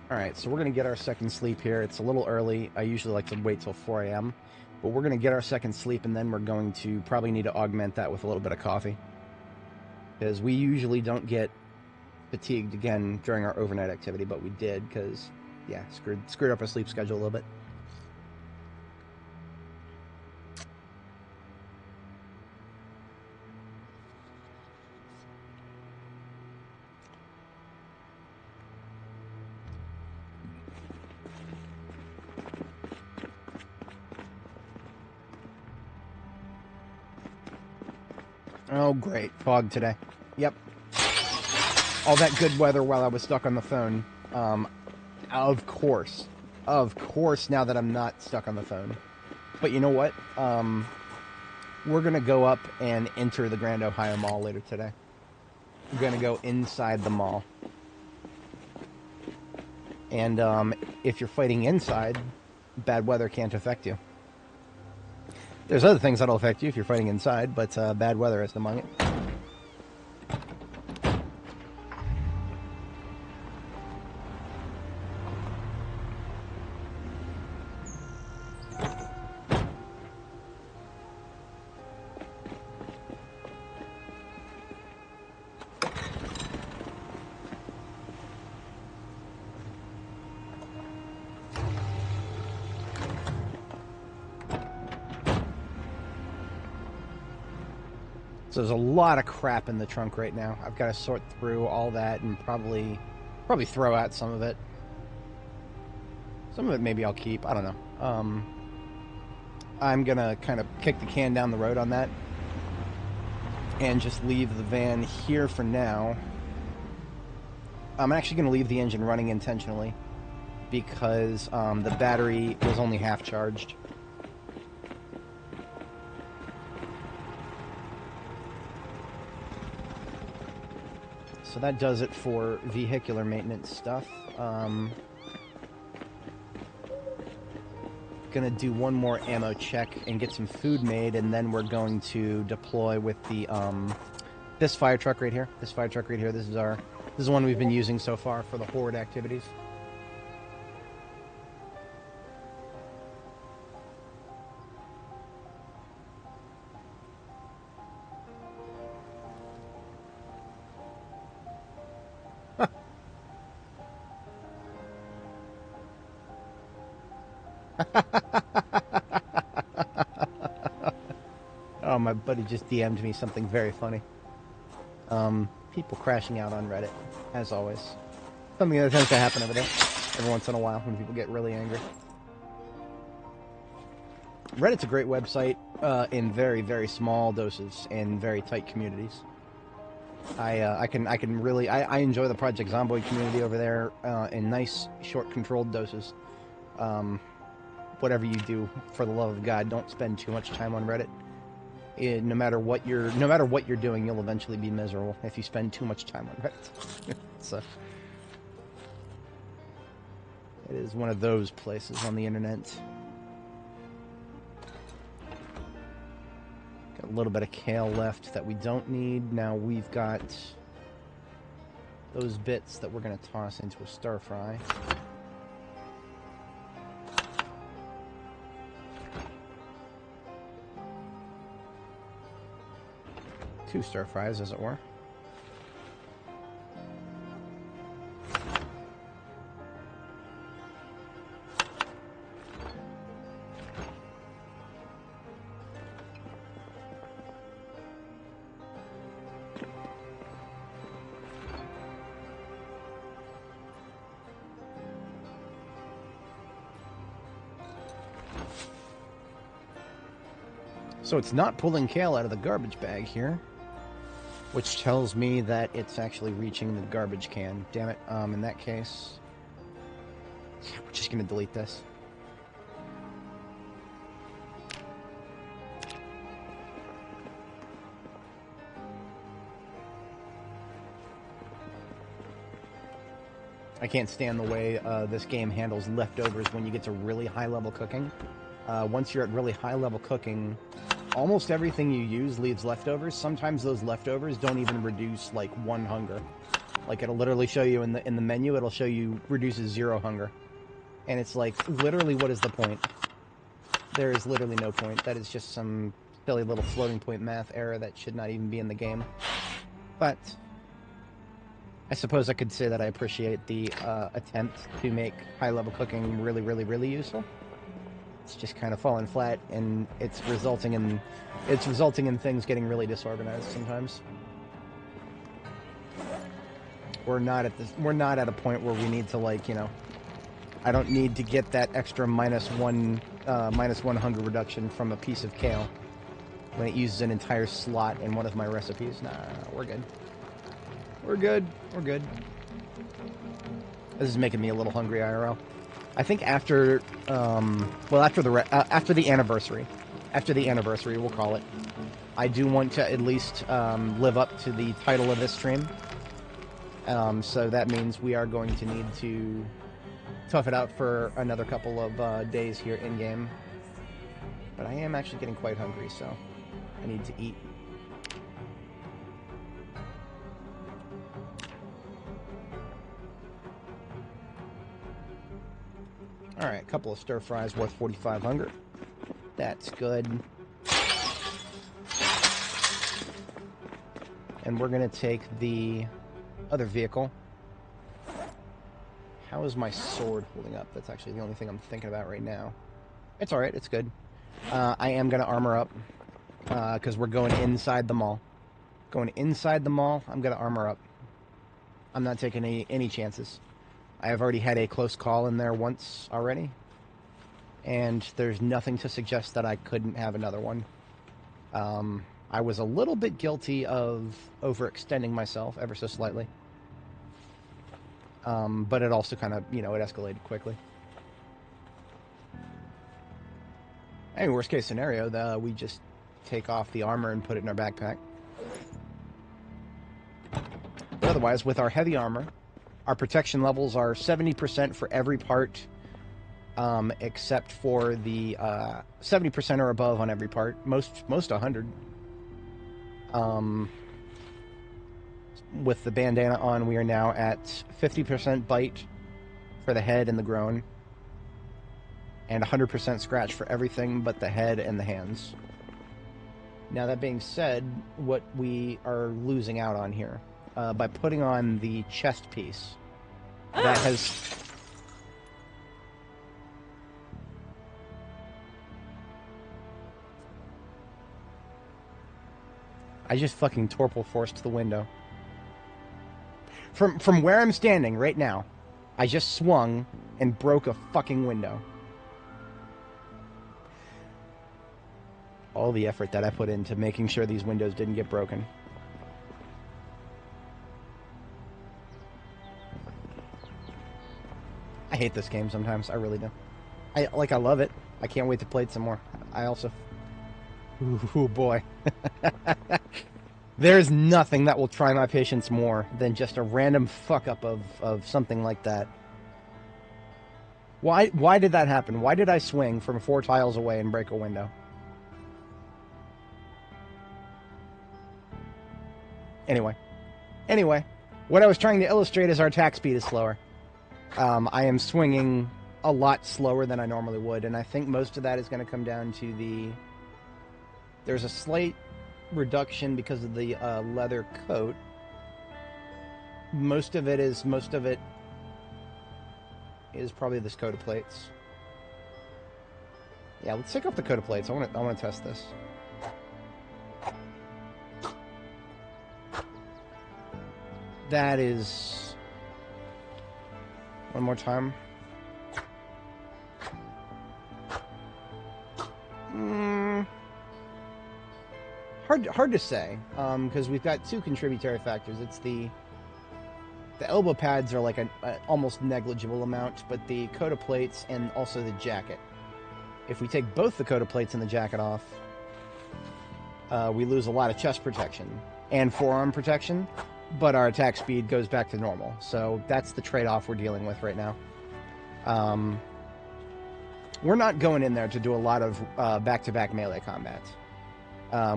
Alright, so we're going to get our second sleep here. It's a little early. I usually like to wait till 4 a.m. But we're going to get our second sleep, and then we're going to probably need to augment that with a little bit of coffee. Because we usually don't get fatigued again during our overnight activity, but we did because, yeah, screwed up our sleep schedule a little bit. Oh, great. Fog today. Yep. All that good weather while I was stuck on the phone. Of course. Of course, now that I'm not stuck on the phone. But you know what? We're going to go up and enter the Grand Ohio Mall later today. We're going to go inside the mall. And if you're fighting inside, bad weather can't affect you. There's other things that'll affect you if you're fighting inside, but bad weather is among it. So there's a lot of crap in the trunk right now. I've got to sort through all that and probably throw out some of it. Some of it maybe I'll keep. I don't know. I'm going to kind of kick the can down the road on that and just leave the van here for now. I'm actually going to leave the engine running intentionally because the battery was only half charged. So that does it for vehicular maintenance stuff. Gonna do one more ammo check and get some food made, and then we're going to deploy with the this fire truck right here. This fire truck right here. This is the one we've been using so far for the horde activities. Oh, my buddy just DM'd me something very funny. People crashing out on Reddit, as always. Something that tends to happen over there every once in a while when people get really angry. Reddit's a great website in very, very small doses in very tight communities. I can really enjoy the Project Zomboid community over there in nice, short, controlled doses. Whatever you do, for the love of God, don't spend too much time on Reddit. No matter what you're doing, you'll eventually be miserable if you spend too much time on Reddit. So it is one of those places on the internet. Got a little bit of kale left that we don't need. Now we've got those bits that we're going to toss into a stir fry. Two stir fries, as it were. So it's not pulling kale out of the garbage bag here, which tells me that it's actually reaching the garbage can. Damn it. In that case, we're just going to delete this. I can't stand the way this game handles leftovers when you get to really high level cooking. Once you're at really high level cooking, almost everything you use leaves leftovers. Sometimes those leftovers don't even reduce, like, one hunger. Like, it'll literally show you in the menu, it'll show you reduces 0 hunger. And it's like, literally, what is the point? There is literally no point. That is just some silly little floating point math error that should not even be in the game. But I suppose I could say that I appreciate the attempt to make high-level cooking really, really, really useful. It's just kind of falling flat, and it's resulting in things getting really disorganized sometimes. We're not at a point where we need to, like, you know, I don't need to get that extra minus one hunger reduction from a piece of kale when it uses an entire slot in one of my recipes. Nah, we're good. We're good. We're good. This is making me a little hungry, IRL. I think after the anniversary, we'll call it, I do want to at least live up to the title of this stream. So that means we are going to need to tough it out for another couple of days here in-game. But I am actually getting quite hungry, so I need to eat. Alright, a couple of stir fries worth 45 hunger. That's good. And we're going to take the other vehicle. How is my sword holding up? That's actually the only thing I'm thinking about right now. It's alright, it's good. I am going to armor up, because we're going inside the mall. Going inside the mall, I'm going to armor up. I'm not taking any chances. I have already had a close call in there once already, and there's nothing to suggest that I couldn't have another one. I was a little bit guilty of overextending myself ever so slightly. But it also kind of, you know, it escalated quickly. Anyway, worst case scenario, we just take off the armor and put it in our backpack. But otherwise, with our heavy armor, our protection levels are 70% for every part, except for the 70% or above on every part. Most 100. With the bandana on, we are now at 50% bite for the head and the groin, and 100% scratch for everything but the head and the hands. Now, that being said, what we are losing out on here, by putting on the chest piece, that has... I just fucking torpor forced the window. From where I'm standing right now, I just swung and broke a fucking window. All the effort that I put into making sure these windows didn't get broken. I hate this game sometimes. I really do. I love it. I can't wait to play it some more. I also... Ooh, boy. There's nothing that will try my patience more than just a random fuck-up of something like that. Why did that happen? Why did I swing from 4 tiles away and break a window? Anyway, what I was trying to illustrate is our attack speed is slower. I am swinging a lot slower than I normally would, and I think most of that is going to come down to the... There's a slight reduction because of the leather coat. Most of it is probably this coat of plates. Yeah, let's take off the coat of plates. I want to test this. That is... One more time. Hard to say, because we've got 2 contributory factors. It's the elbow pads are like an almost negligible amount, but the coat of plates and also the jacket. If we take both the coat of plates and the jacket off, we lose a lot of chest protection and forearm protection, but our attack speed goes back to normal. So that's the trade-off we're dealing with right now. We're not going in there to do a lot of back-to-back melee combat.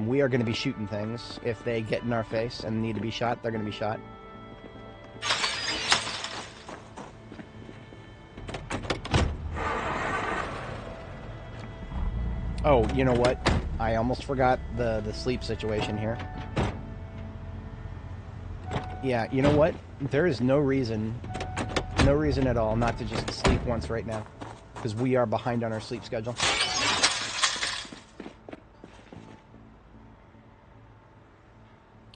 We are going to be shooting things. If they get in our face and need to be shot, they're going to be shot. Oh, you know what? I almost forgot the sleep situation here. Yeah, you know what? There is no reason at all not to just sleep once right now, because we are behind on our sleep schedule.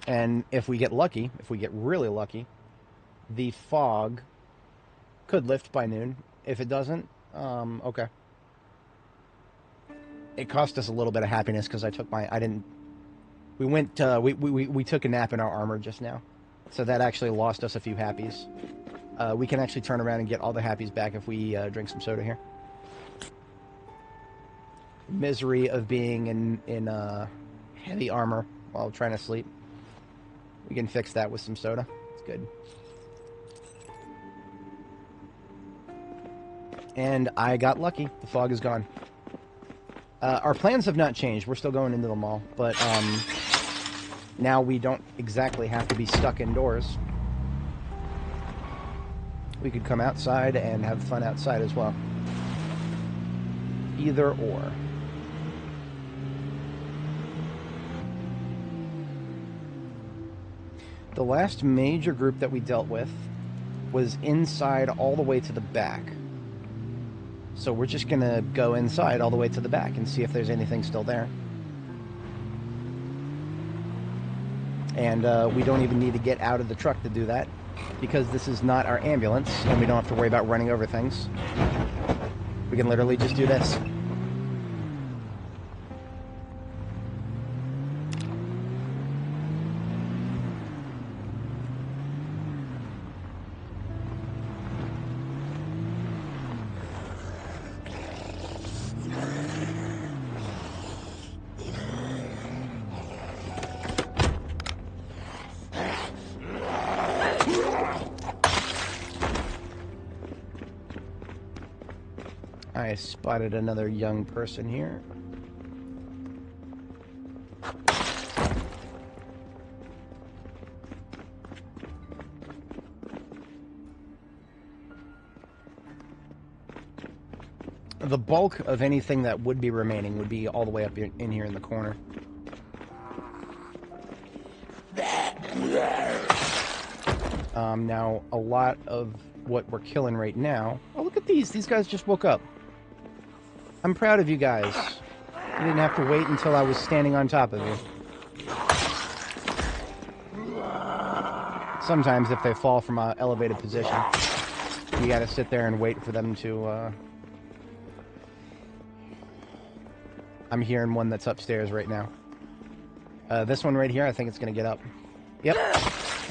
And if we get lucky, if we get really lucky, the fog could lift by noon. If it doesn't, okay. It cost us a little bit of happiness because we took a nap in our armor just now. So that actually lost us a few happies. We can actually turn around and get all the happies back if we drink some soda here. Misery of being in heavy armor while trying to sleep. We can fix that with some soda. It's good. And I got lucky. The fog is gone. Our plans have not changed. We're still going into the mall, but now we don't exactly have to be stuck indoors. We could come outside and have fun outside as well. Either or. The last major group that we dealt with was inside all the way to the back. So we're just going to go inside all the way to the back and see if there's anything still there. And we don't even need to get out of the truck to do that, because this is not our ambulance and we don't have to worry about running over things. We can literally just do this. I spotted another young person here. The bulk of anything that would be remaining would be all the way up in here in the corner. Now, a lot of what we're killing right now... Oh, look at these! These guys just woke up. I'm proud of you guys. You didn't have to wait until I was standing on top of you. Sometimes if they fall from an elevated position, you gotta sit there and wait for them to, I'm hearing one that's upstairs right now. This one right here, I think it's gonna get up. Yep.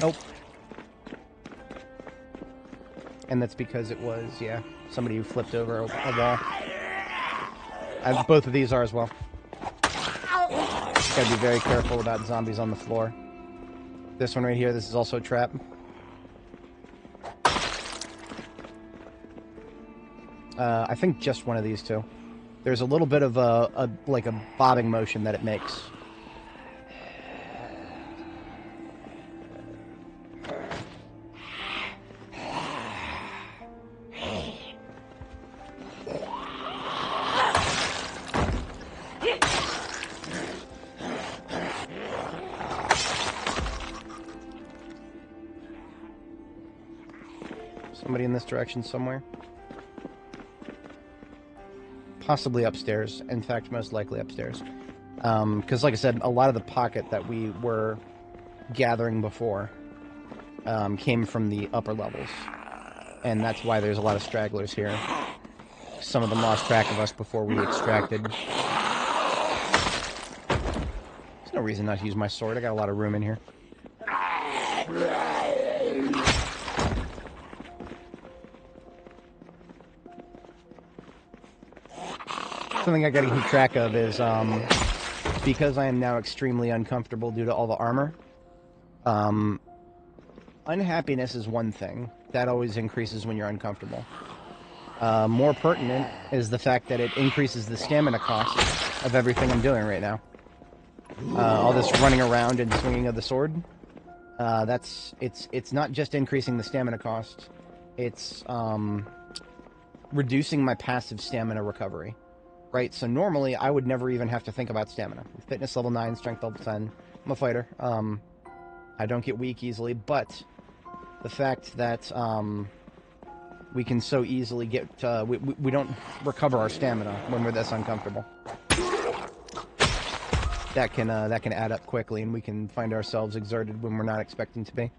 Nope. And that's because it was, yeah, somebody who flipped over a wall. Both of these are as well. Gotta be very careful about zombies on the floor. This one right here, this is also a trap. I think just one of these two. There's a little bit of like a bobbing motion that it makes. Somebody in this direction somewhere. Possibly upstairs. In fact, most likely upstairs. Because, like I said, a lot of the pocket that we were gathering before came from the upper levels. And that's why there's a lot of stragglers here. Some of them lost track of us before we extracted. There's no reason not to use my sword. I got a lot of room in here. Something I gotta keep track of is, because I am now extremely uncomfortable due to all the armor, unhappiness is one thing. That always increases when you're uncomfortable. More pertinent is the fact that it increases the stamina cost of everything I'm doing right now. All this running around and swinging of the sword, it's not just increasing the stamina cost, it's reducing my passive stamina recovery. right? So normally I would never even have to think about stamina. Fitness level 9, strength level 10. I'm a fighter. I don't get weak easily, but the fact that we can so easily get... we don't recover our stamina when we're this uncomfortable. That can add up quickly, and we can find ourselves exerted when we're not expecting to be.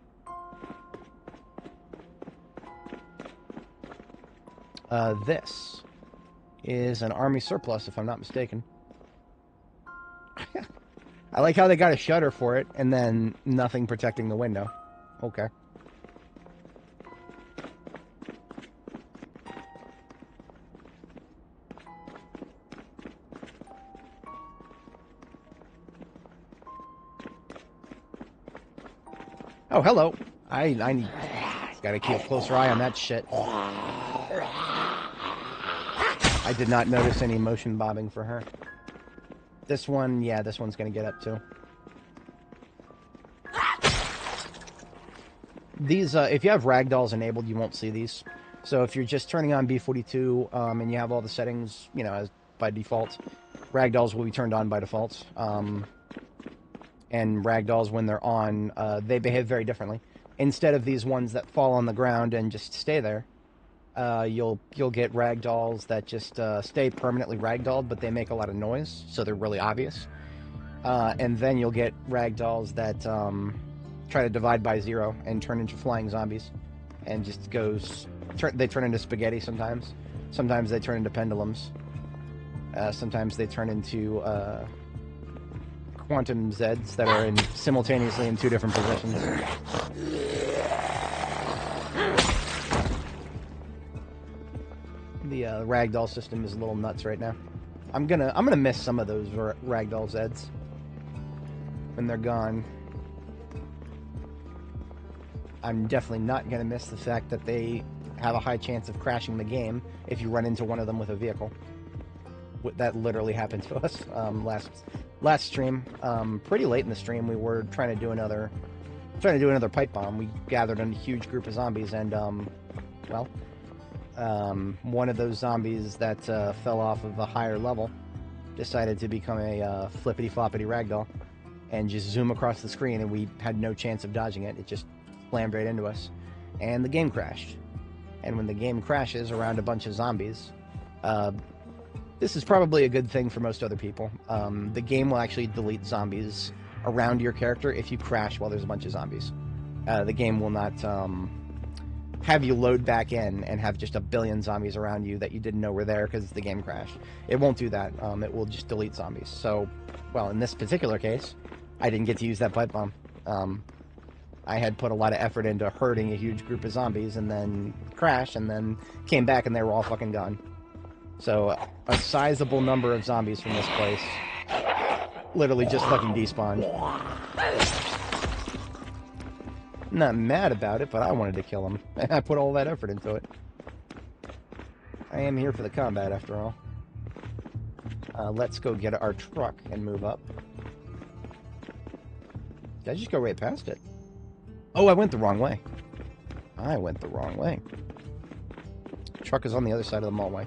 This is an army surplus, if I'm not mistaken. I like how they got a shutter for it, and then nothing protecting the window. Okay. Oh, hello. I need... Gotta keep a closer eye on that shit. I did not notice any motion bobbing for her. This one, yeah, this one's gonna get up too. These, if you have ragdolls enabled, you won't see these. So if you're just turning on B42 and you have all the settings, you know, as by default, ragdolls will be turned on by default. And ragdolls, when they're on, they behave very differently. Instead of these ones that fall on the ground and just stay there, you'll get ragdolls that just stay permanently ragdolled, but they make a lot of noise, so they're really obvious. And then you'll get ragdolls that try to divide by 0 and turn into flying zombies, and just they turn into spaghetti sometimes. Sometimes they turn into pendulums. Sometimes they turn into quantum Zeds that are simultaneously in 2 different positions. The ragdoll system is a little nuts right now. I'm gonna miss some of those ragdoll Zeds when they're gone. I'm definitely not gonna miss the fact that they have a high chance of crashing the game if you run into one of them with a vehicle. That literally happened to us last stream. Pretty late in the stream, we were trying to do another pipe bomb. We gathered a huge group of zombies, and well, one of those zombies that fell off of a higher level decided to become a flippity-floppity ragdoll and just zoom across the screen, and we had no chance of dodging it. It just slammed right into us, and the game crashed. And when the game crashes around a bunch of zombies, this is probably a good thing for most other people. The game will actually delete zombies around your character if you crash while there's a bunch of zombies. The game will not have you load back in and have just a billion zombies around you that you didn't know were there because the game crashed. It won't do that. It will just delete zombies. So, well, in this particular case, I didn't get to use that pipe bomb. I had put a lot of effort into herding a huge group of zombies and then crashed, and then came back and they were all fucking gone. So a sizable number of zombies from this place literally just fucking despawned. Not mad about it, but I wanted to kill them. I put all that effort into it. I am here for the combat, after all. Let's go get our truck and move up. Did I just go right past it? Oh, I went the wrong way. I went the wrong way. Truck is on the other side of the mallway.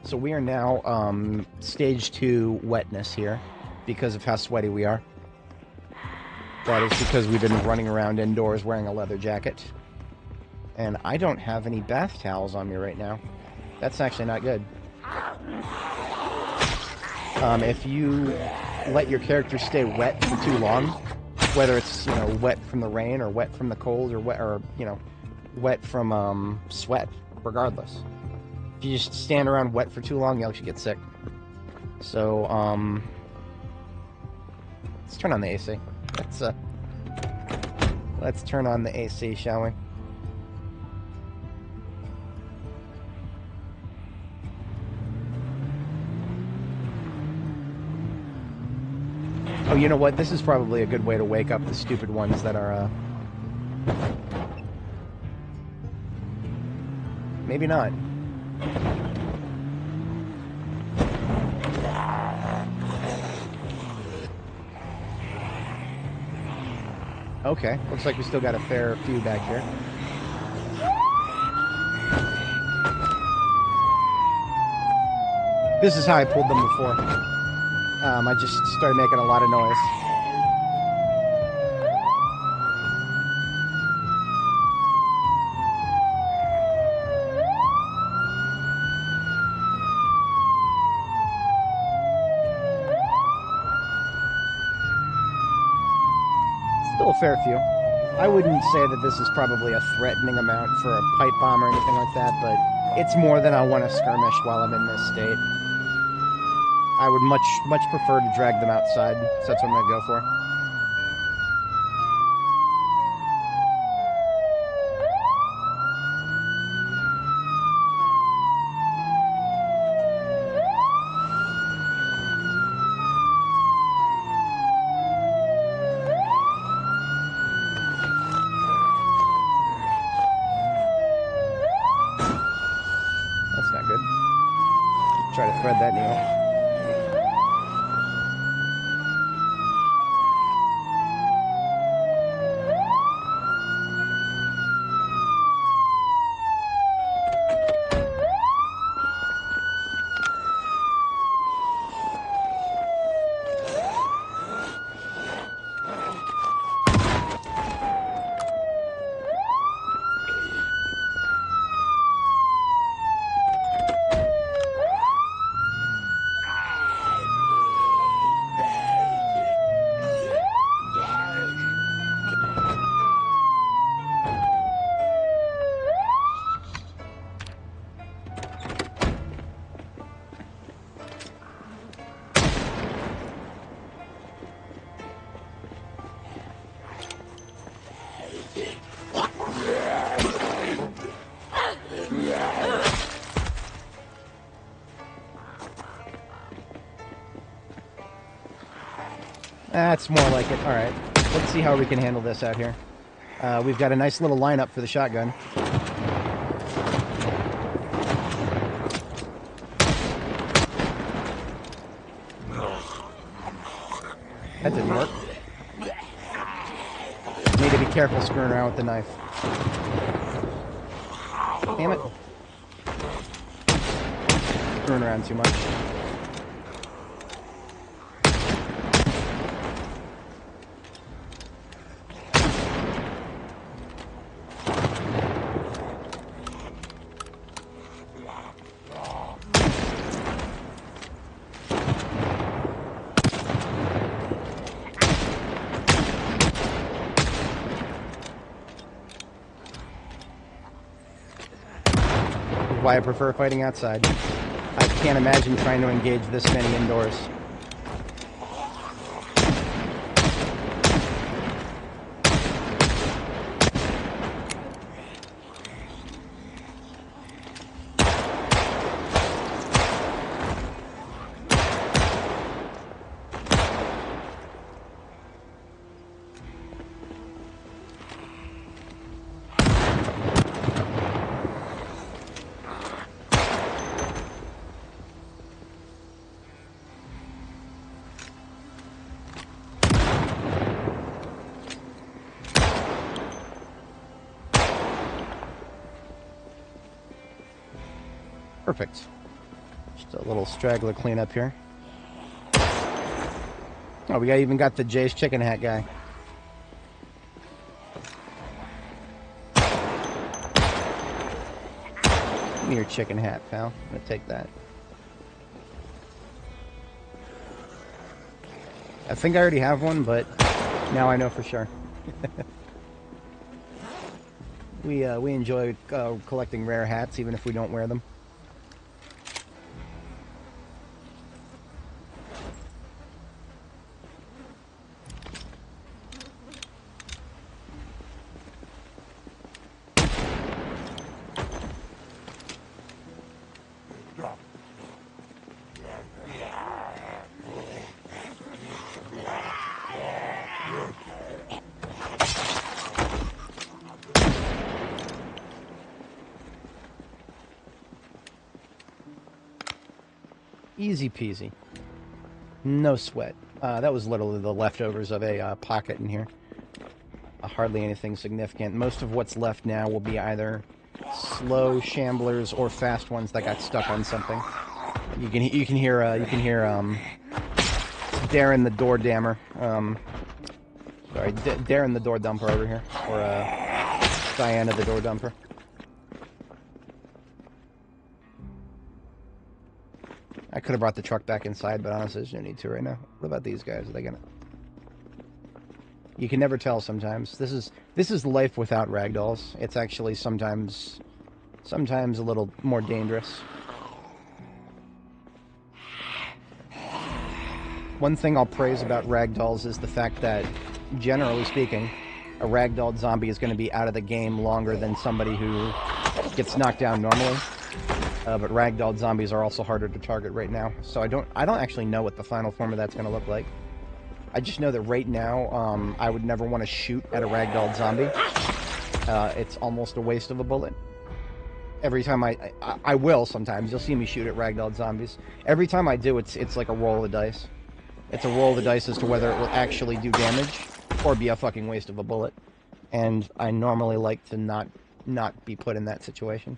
So we are now stage 2 wetness here because of how sweaty we are. That is because we've been running around indoors wearing a leather jacket. And I don't have any bath towels on me right now. That's actually not good. If you let your character stay wet for too long, whether it's, you know, wet from the rain or wet from the cold or wet, or, you know, wet from sweat, regardless. If you just stand around wet for too long, you'll actually get sick. So, let's turn on the AC. Let's turn on the AC, shall we? Oh, you know what? This is probably a good way to wake up the stupid ones that are, maybe not. Okay, looks like we still got a fair few back here. This is how I pulled them before. I just started making a lot of noise. Still a fair few. I wouldn't say that this is probably a threatening amount for a pipe bomb or anything like that, but it's more than I want to skirmish while I'm in this state. I would much prefer to drag them outside, so that's what I'm going to go for. Try to thread that needle. That's more like it. All right, let's see how we can handle this out here. We've got a nice little lineup for the shotgun. That didn't work. Need to be careful screwing around with the knife. Damn it. Screwing around too much. Why I prefer fighting outside. I can't imagine trying to engage this many indoors. Perfect. Just a little straggler cleanup here. Oh, we even got the Jay's chicken hat guy. Give me your chicken hat, pal. I'm gonna take that. I think I already have one, but now I know for sure. We enjoy collecting rare hats, even if we don't wear them. Easy peasy. No sweat. That was literally the leftovers of a pocket in here. Hardly anything significant. Most of what's left now will be either slow shamblers or fast ones that got stuck on something. You can hear Darren the door dammer. Sorry, Darren the door dumper over here, or Diana the door dumper. I could have brought the truck back inside, but honestly, there's no need to right now. What about these guys? Are they gonna? You can never tell sometimes. This is life without ragdolls. It's actually sometimes a little more dangerous. One thing I'll praise about ragdolls is the fact that, generally speaking, a ragdolled zombie is going to be out of the game longer than somebody who gets knocked down normally. But ragdolled zombies are also harder to target right now, so I don't actually know what the final form of that's going to look like. I just know that right now, I would never want to shoot at a ragdolled zombie. It's almost a waste of a bullet. Every time I will sometimes. You'll see me shoot at ragdolled zombies. Every time I do, it's like a roll of the dice. It's a roll of the dice as to whether it will actually do damage or be a fucking waste of a bullet. And I normally like to not be put in that situation.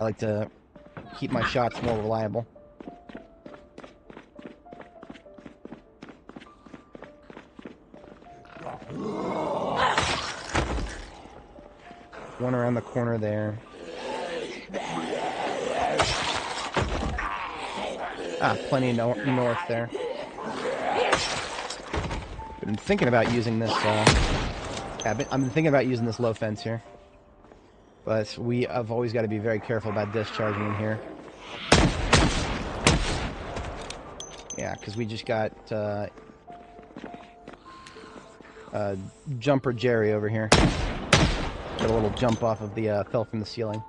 I like to keep my shots more reliable. One around the corner there. Ah, plenty north there. Been thinking about using this. I've been thinking about using this low fence here, but I've always got to be very careful about discharging in here. Yeah, because we just got Jumper Jerry over here. Got a little jump off of the fell from the ceiling.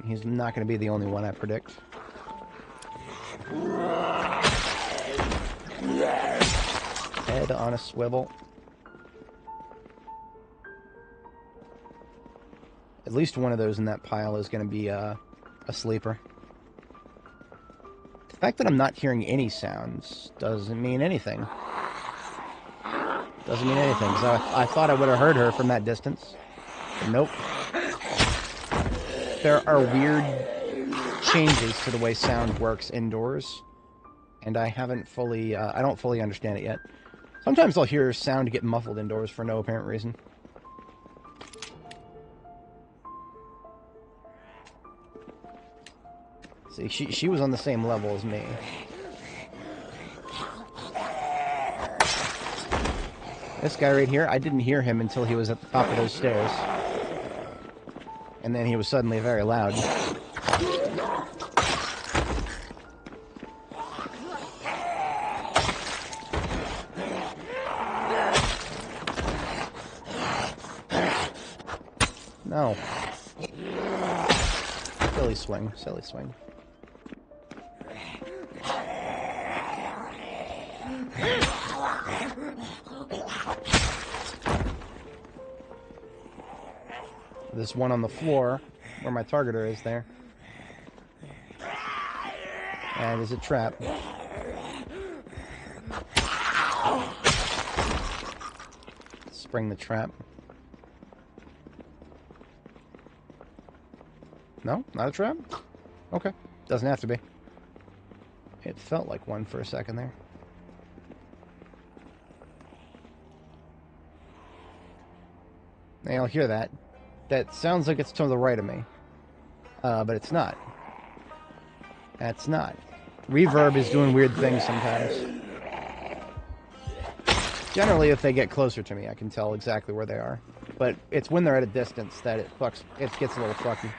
He's not going to be the only one, I predict. Head on a swivel. At least one of those in that pile is going to be a sleeper. The fact that I'm not hearing any sounds doesn't mean anything. Doesn't mean anything, because I thought I would have heard her from that distance. But nope. There are weird changes to the way sound works indoors, and I don't fully understand it yet. Sometimes I'll hear sound get muffled indoors for no apparent reason. See, she was on the same level as me. This guy right here, I didn't hear him until he was at the top of those stairs. And then he was suddenly very loud. No. Silly swing, silly swing. This one on the floor, where my targeter is there. And there's a trap. Spring the trap. No? Not a trap? Okay. Doesn't have to be. It felt like one for a second there. Now you'll hear that. That sounds like it's to the right of me. But it's not. That's not. Reverb is doing weird things sometimes. Generally, if they get closer to me, I can tell exactly where they are. But it's when they're at a distance that it gets a little fucky.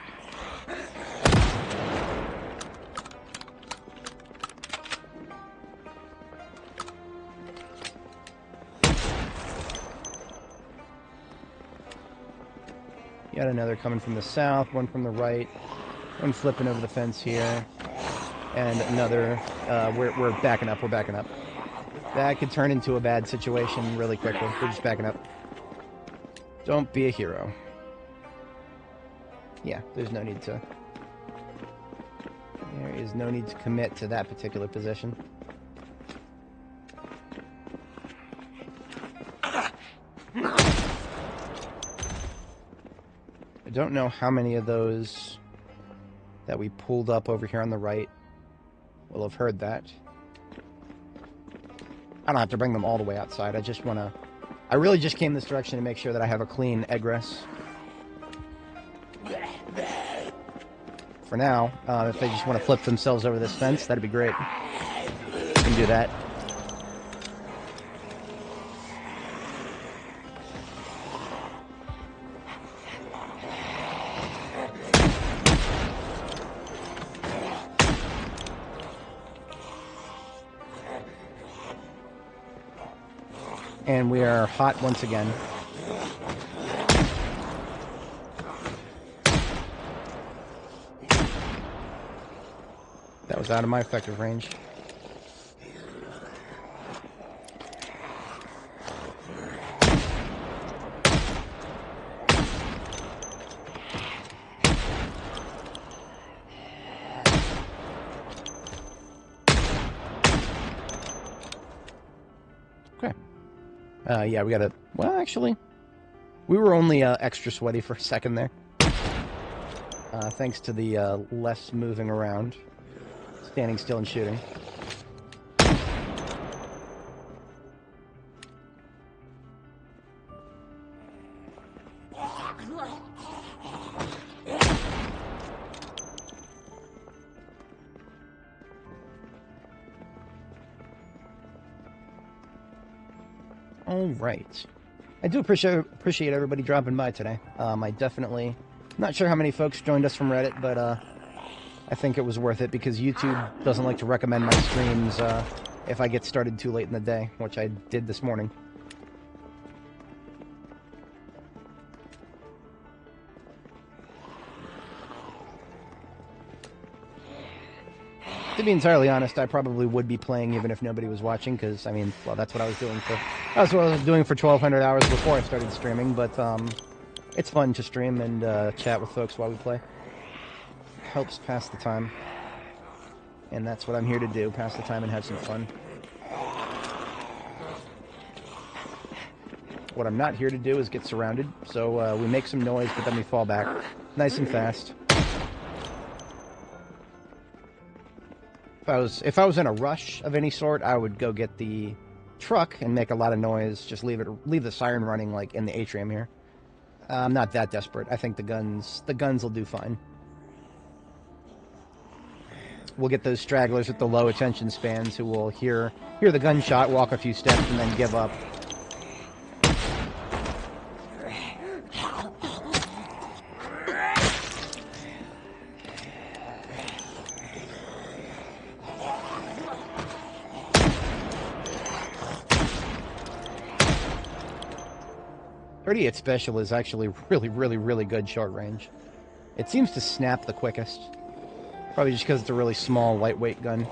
Got another coming from the south, one from the right, one flipping over the fence here, and another, we're backing up, we're backing up. That could turn into a bad situation really quickly. We're just backing up. Don't be a hero. Yeah, there's no need to. There is no need to commit to that particular position. I don't know how many of those that we pulled up over here on the right will have heard that. I don't have to bring them all the way outside. I just want to... I really just came this direction to make sure that I have a clean egress. For now, if they just want to flip themselves over this fence, that'd be great. We can do that. And we are hot once again. That was out of my effective range. Okay. Yeah, we gotta... Well, actually, we were only extra sweaty for a second there. Thanks to the less moving around. Standing still and shooting. All right. I do appreciate everybody dropping by today. I definitely... Not sure how many folks joined us from Reddit, but I think it was worth it because YouTube doesn't like to recommend my streams if I get started too late in the day, which I did this morning. To be entirely honest, I probably would be playing even if nobody was watching, because, I mean, well, that's what I was doing for... That's what I was doing for 1,200 hours before I started streaming, but it's fun to stream and chat with folks while we play. Helps pass the time. And that's what I'm here to do, pass the time and have some fun. What I'm not here to do is get surrounded, so we make some noise, but then we fall back. Nice and fast. If I was in a rush of any sort, I would go get the truck and make a lot of noise. Just leave the siren running like in the atrium here. I'm not that desperate. I think the guns will do fine. We'll get those stragglers with the low attention spans who will hear the gunshot, walk a few steps, and then give up. .38 Special is actually really good short range. It seems to snap the quickest. Probably just because it's a really small, lightweight gun.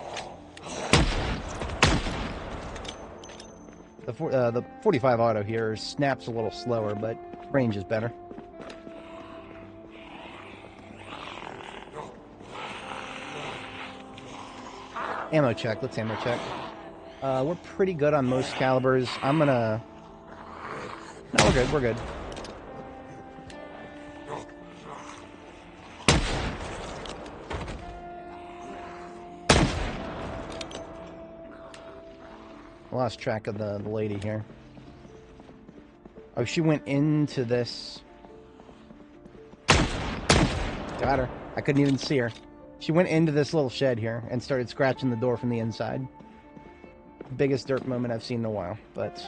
The 45 auto here snaps a little slower, but range is better. Ammo check. Let's ammo check. We're pretty good on most calibers. I'm gonna... No, we're good. We're good. I lost track of the lady here. Oh, she went into this... Got her. I couldn't even see her. She went into this little shed here and started scratching the door from the inside. Biggest derp moment I've seen in a while, but...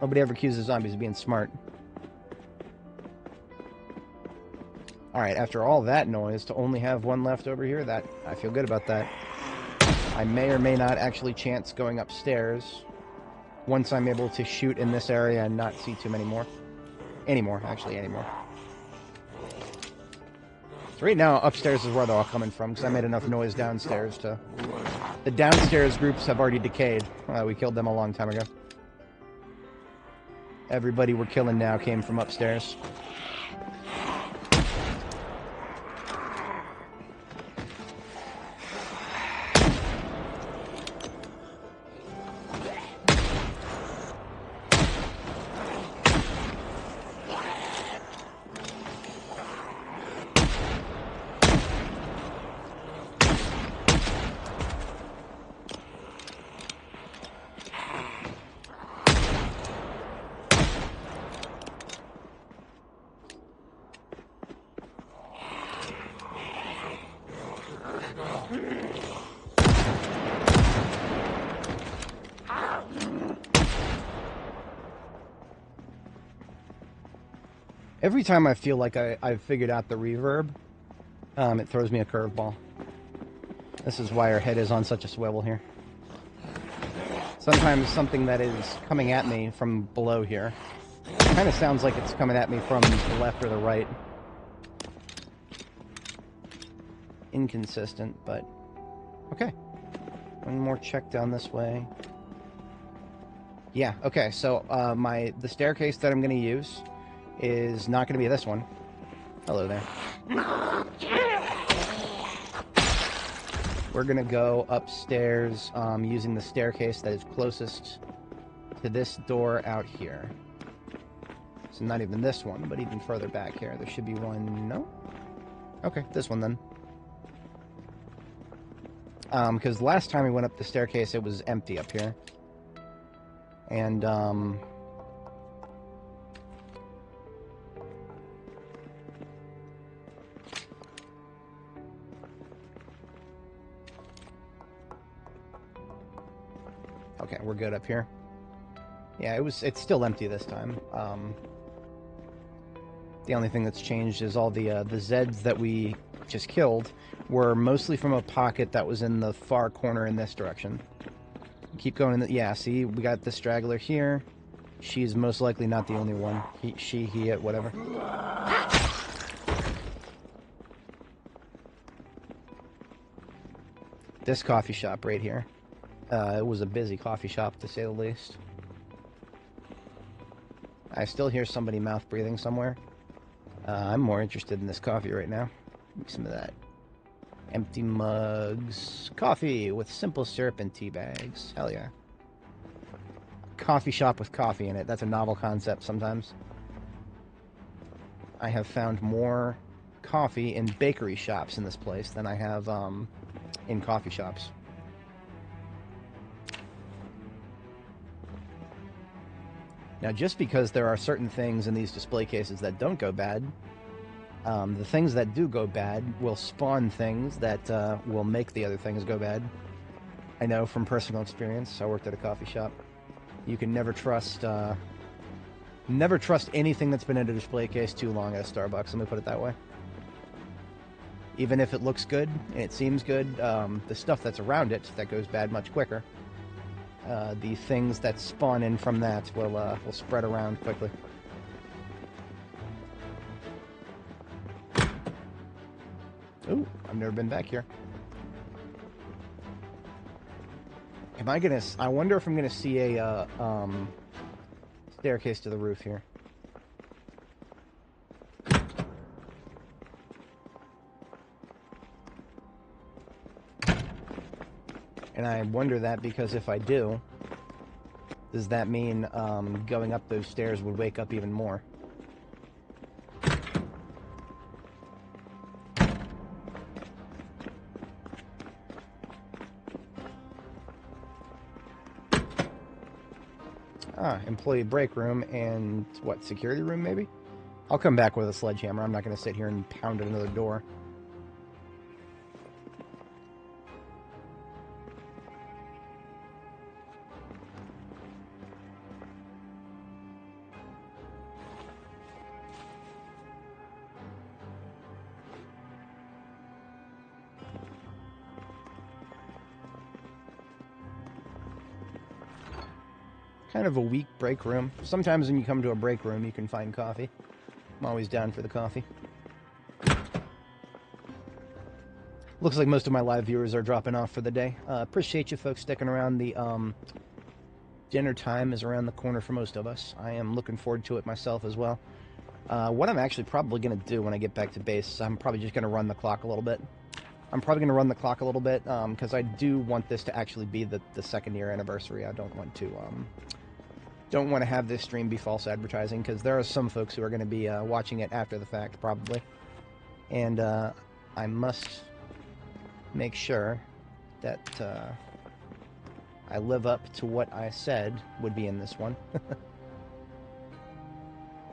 Nobody ever accuses zombies of being smart. Alright, after all that noise, to only have one left over here, I feel good about that. I may or may not actually chance going upstairs once I'm able to shoot in this area and not see too many more. Anymore. So right now, upstairs is where they're all coming from, because I made enough noise downstairs to... The downstairs groups have already decayed. We killed them a long time ago. Everybody we're killing now came from upstairs. Every time I feel like I've figured out the reverb, it throws me a curveball. This is why our head is on such a swivel here. Sometimes something that is coming at me from below here kind of sounds like it's coming at me from the left or the right. Inconsistent, but okay. One more check down this way. Yeah, okay, so the staircase that I'm going to use is not going to be this one. Hello there. We're going to go upstairs using the staircase that is closest to this door out here. So not even this one, but even further back here. There should be one... No? Okay, this one then. Because last time we went up the staircase, it was empty up here. And, okay, we're good up here. Yeah, it's still empty this time. The only thing that's changed is all the Zeds that we just killed were mostly from a pocket that was in the far corner in this direction. Keep going in the... Yeah, see, we got the straggler here. She's most likely not the only one. He, it, whatever. This coffee shop right here. It was a busy coffee shop, to say the least. I still hear somebody mouth breathing somewhere. I'm more interested in this coffee right now. Give me some of that. Empty mugs. Coffee with simple syrup and tea bags. Hell yeah. Coffee shop with coffee in it. That's a novel concept sometimes. I have found more coffee in bakery shops in this place than I have in coffee shops. Now, just because there are certain things in these display cases that don't go bad, the things that do go bad will spawn things that will make the other things go bad. I know from personal experience. I worked at a coffee shop. You can never trust anything that's been in a display case too long at a Starbucks. Let me put it that way. Even if it looks good and it seems good, the stuff that's around it that goes bad much quicker. The things that spawn in from that will spread around quickly. Ooh, I've never been back here. I wonder if I'm gonna see a staircase to the roof here. And I wonder that because if I do, does that mean going up those stairs would wake up even more? Employee break room and, what, security room maybe? I'll come back with a sledgehammer. I'm not going to sit here and pound at another door. Kind of a weak break room. Sometimes when you come to a break room, you can find coffee. I'm always down for the coffee. Looks like most of my live viewers are dropping off for the day. Appreciate you folks sticking around. The dinner time is around the corner for most of us. I am looking forward to it myself as well. What I'm actually probably going to do when I get back to base, I'm probably just going to run the clock a little bit. Because I do want this to actually be the second year anniversary. I don't want to have this stream be false advertising, because there are some folks who are going to be watching it after the fact, probably. And I must make sure that I live up to what I said would be in this one.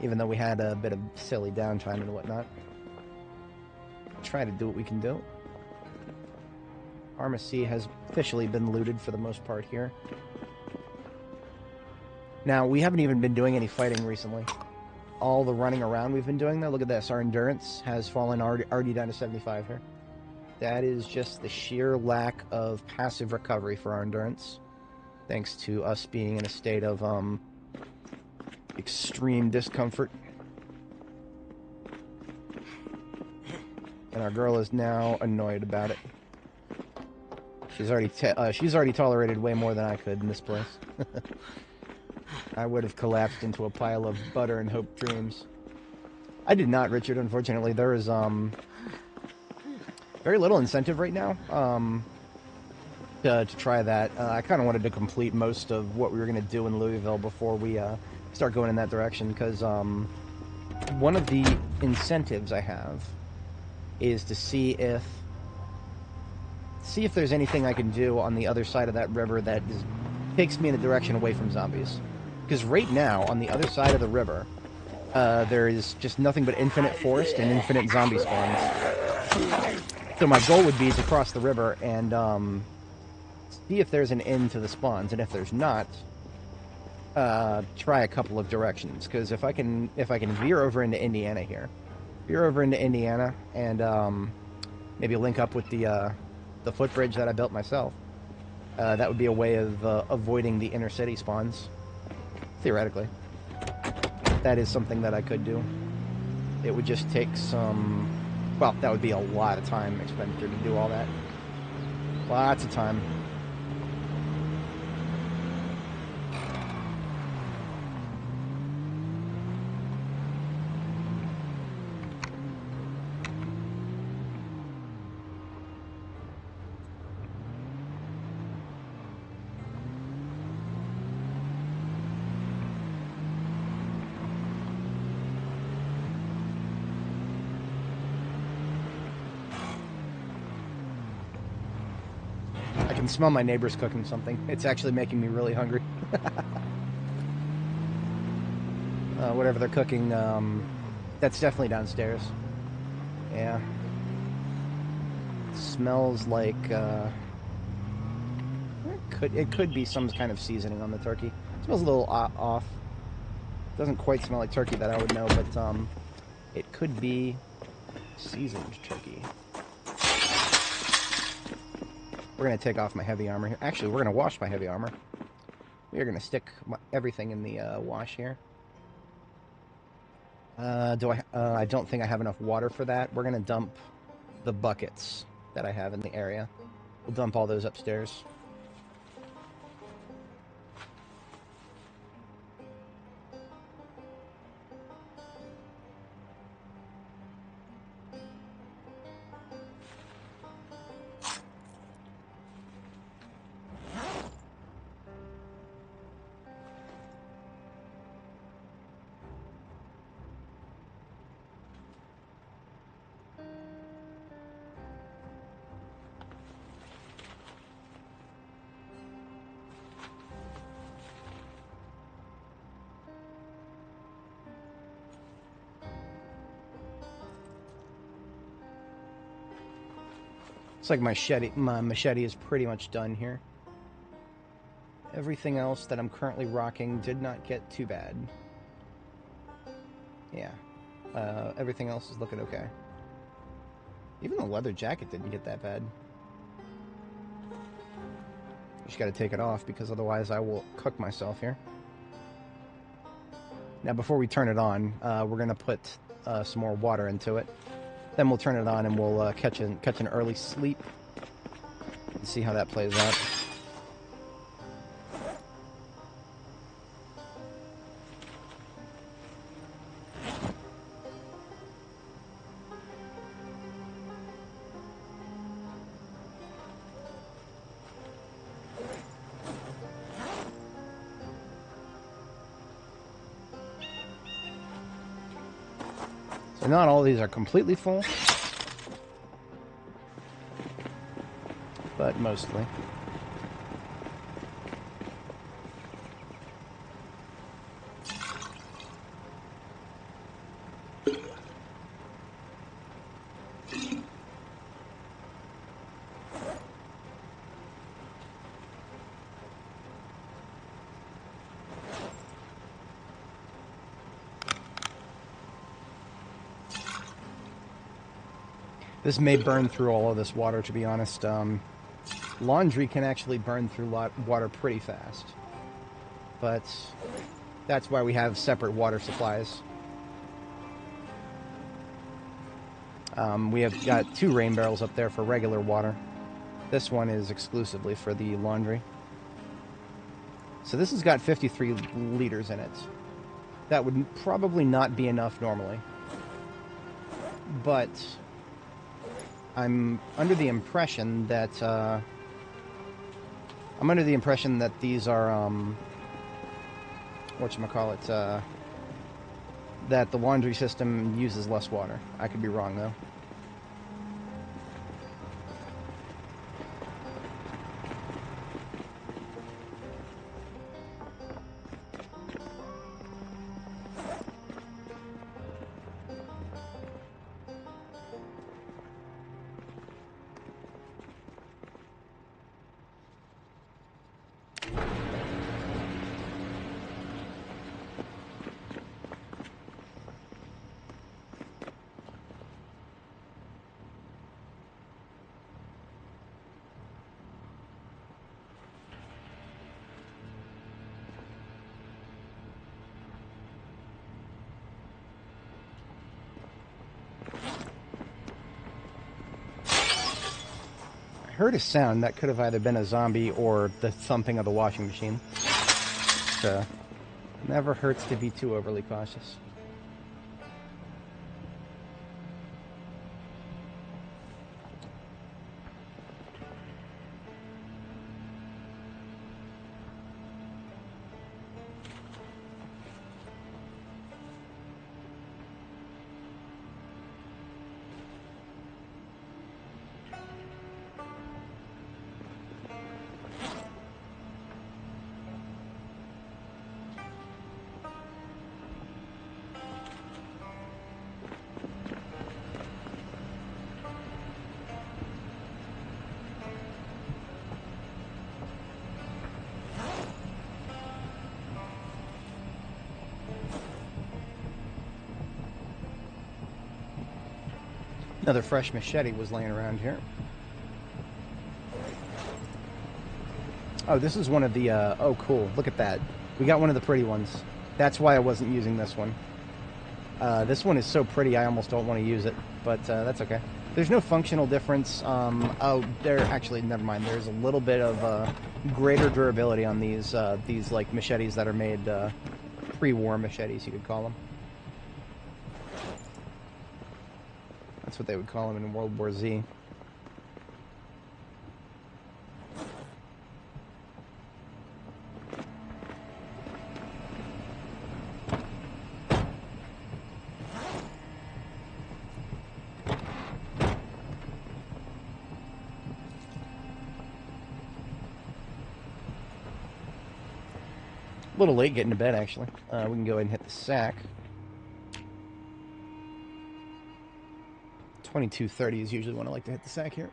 Even though we had a bit of silly downtime and whatnot. Try to do what we can do. Pharmacy has officially been looted for the most part here. Now, we haven't even been doing any fighting recently. all the running around we've been doing, though. Look at this. Our endurance has fallen already down to 75 here. That is just the sheer lack of passive recovery for our endurance, thanks to us being in a state of extreme discomfort. And our girl is now annoyed about it. She's already tolerated way more than I could in this place. I would have collapsed into a pile of butter and hope dreams. I did not, Richard, unfortunately. There is very little incentive right now to try that. I kind of wanted to complete most of what we were going to do in Louisville before we start going in that direction, because one of the incentives I have is to see if there's anything I can do on the other side of that river that takes me in a direction away from zombies. Because right now, on the other side of the river, there is just nothing but infinite forest and infinite zombie spawns. So my goal would be to cross the river and see if there's an end to the spawns, and if there's not, try a couple of directions. Because if I can veer over into Indiana here, and maybe link up with the footbridge that I built myself, that would be a way of avoiding the inner city spawns. Theoretically, that is something that I could do. It would just take some... Well, that would be a lot of time expenditure to do all that. Lots of time. I can smell my neighbors cooking something. It's actually making me really hungry. Whatever they're cooking, that's definitely downstairs. Yeah. It smells like, it could be some kind of seasoning on the turkey. It smells a little off. Doesn't quite smell like turkey that I would know, but it could be seasoned turkey. We're going to take off my heavy armor here. Actually, we're going to wash my heavy armor. We are going to stick everything in the wash here. I don't think I have enough water for that. We're going to dump the buckets that I have in the area. We'll dump all those upstairs. It's like my machete is pretty much done here. Everything else that I'm currently rocking did not get too bad. Yeah. Everything else is looking okay. Even the leather jacket didn't get that bad. Just gotta take it off, because otherwise I will cook myself here. Now, before we turn it on, we're gonna put some more water into it. Then we'll turn it on and we'll catch an early sleep and see how that plays out. So not all of these are completely full, but mostly. This may burn through all of this water, to be honest. Laundry can actually burn through water pretty fast. But that's why we have separate water supplies. We have got 2 rain barrels up there for regular water. This one is exclusively for the laundry. So this has got 53 liters in it. That would probably not be enough normally. But I'm under the impression that these are whatchamacallit, that the laundry system uses less water. I could be wrong though. I heard a sound that could have either been a zombie or the thumping of the washing machine. So, never hurts to be too overly cautious. Another fresh machete was laying around here. Oh, this is one of the, oh cool, look at that. We got one of the pretty ones. That's why I wasn't using this one. This one is so pretty I almost don't want to use it, but that's okay. There's no functional difference. Oh, actually, never mind. There's a little bit of greater durability on these like machetes that are made pre-war machetes, you could call them. That's what they would call them in World War Z. A little late getting to bed, actually. We can go ahead and hit the sack. 22:30 is usually when I like to hit the sack here.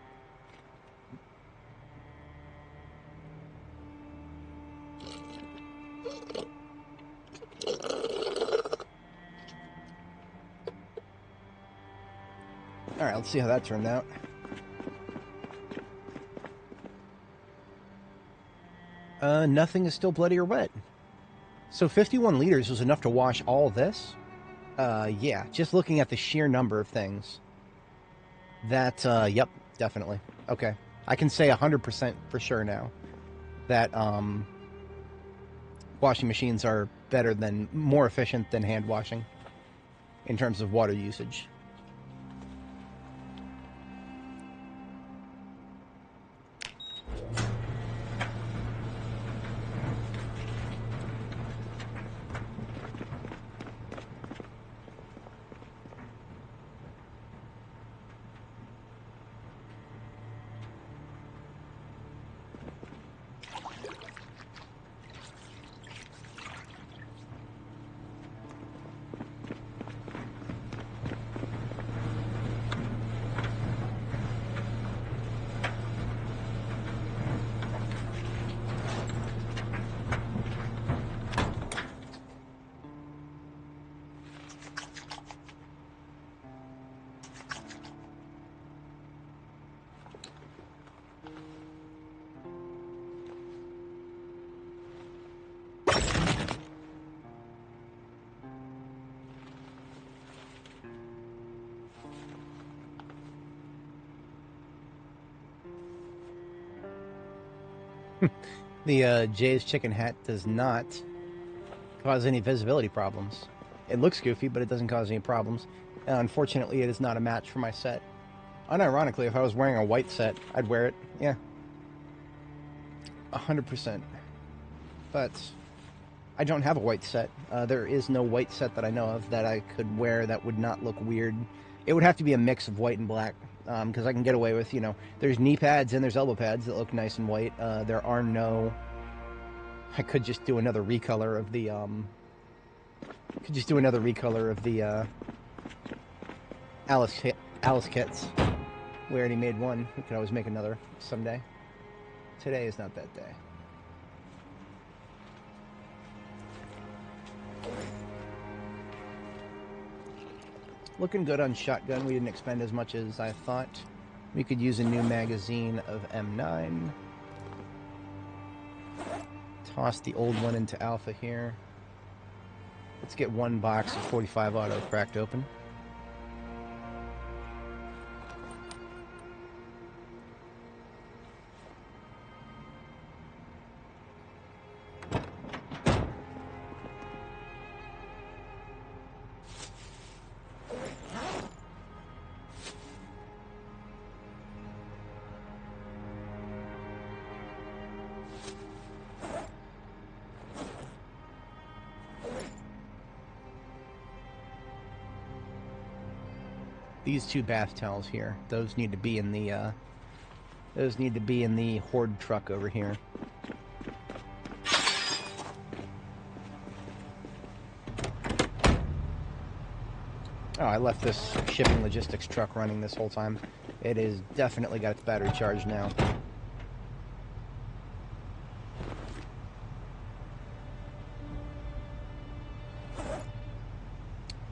Alright, let's see how that turned out. Nothing is still bloody or wet. So 51 liters was enough to wash all this? Yeah, just looking at the sheer number of things. That, yep, definitely. Okay. I can say 100% for sure now that, washing machines are more efficient than hand washing in terms of water usage. The Jay's chicken hat does not cause any visibility problems. It looks goofy, but it doesn't cause any problems. And unfortunately, it is not a match for my set. Unironically, if I was wearing a white set, I'd wear it. Yeah. 100%. But I don't have a white set. There is no white set that I know of that I could wear that would not look weird. It would have to be a mix of white and black, because I can get away with, there's knee pads and there's elbow pads that look nice and white. There are no... I could just do another recolor of the, Alice kits. We already made one. We could always make another someday. Today is not that day. Looking good on shotgun. We didn't expend as much as I thought. We could use a new magazine of M9. Toss the old one into alpha here. Let's get one box of 45 auto cracked open. These two bath towels here, those need to be in the horde truck over here. Oh, I left this shipping logistics truck running this whole time. It is definitely got its battery charged now.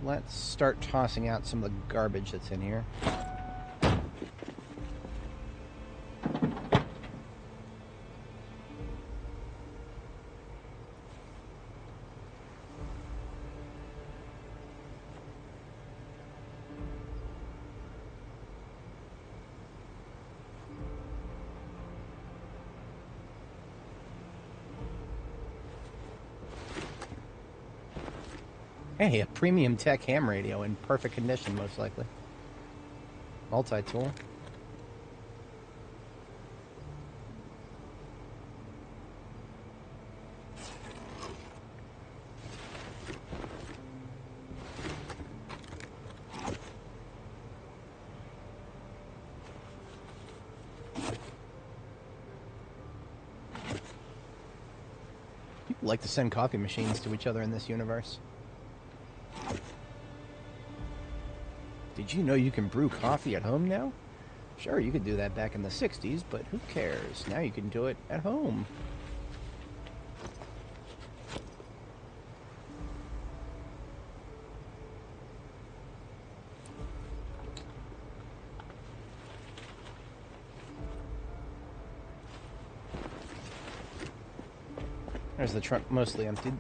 Let's start tossing out some of the garbage that's in here. Hey, a premium tech ham radio in perfect condition, most likely. Multi-tool. People like to send coffee machines to each other in this universe. Did you know you can brew coffee at home now? Sure, you could do that back in the 60s, but who cares? Now you can do it at home. There's the trunk mostly emptied.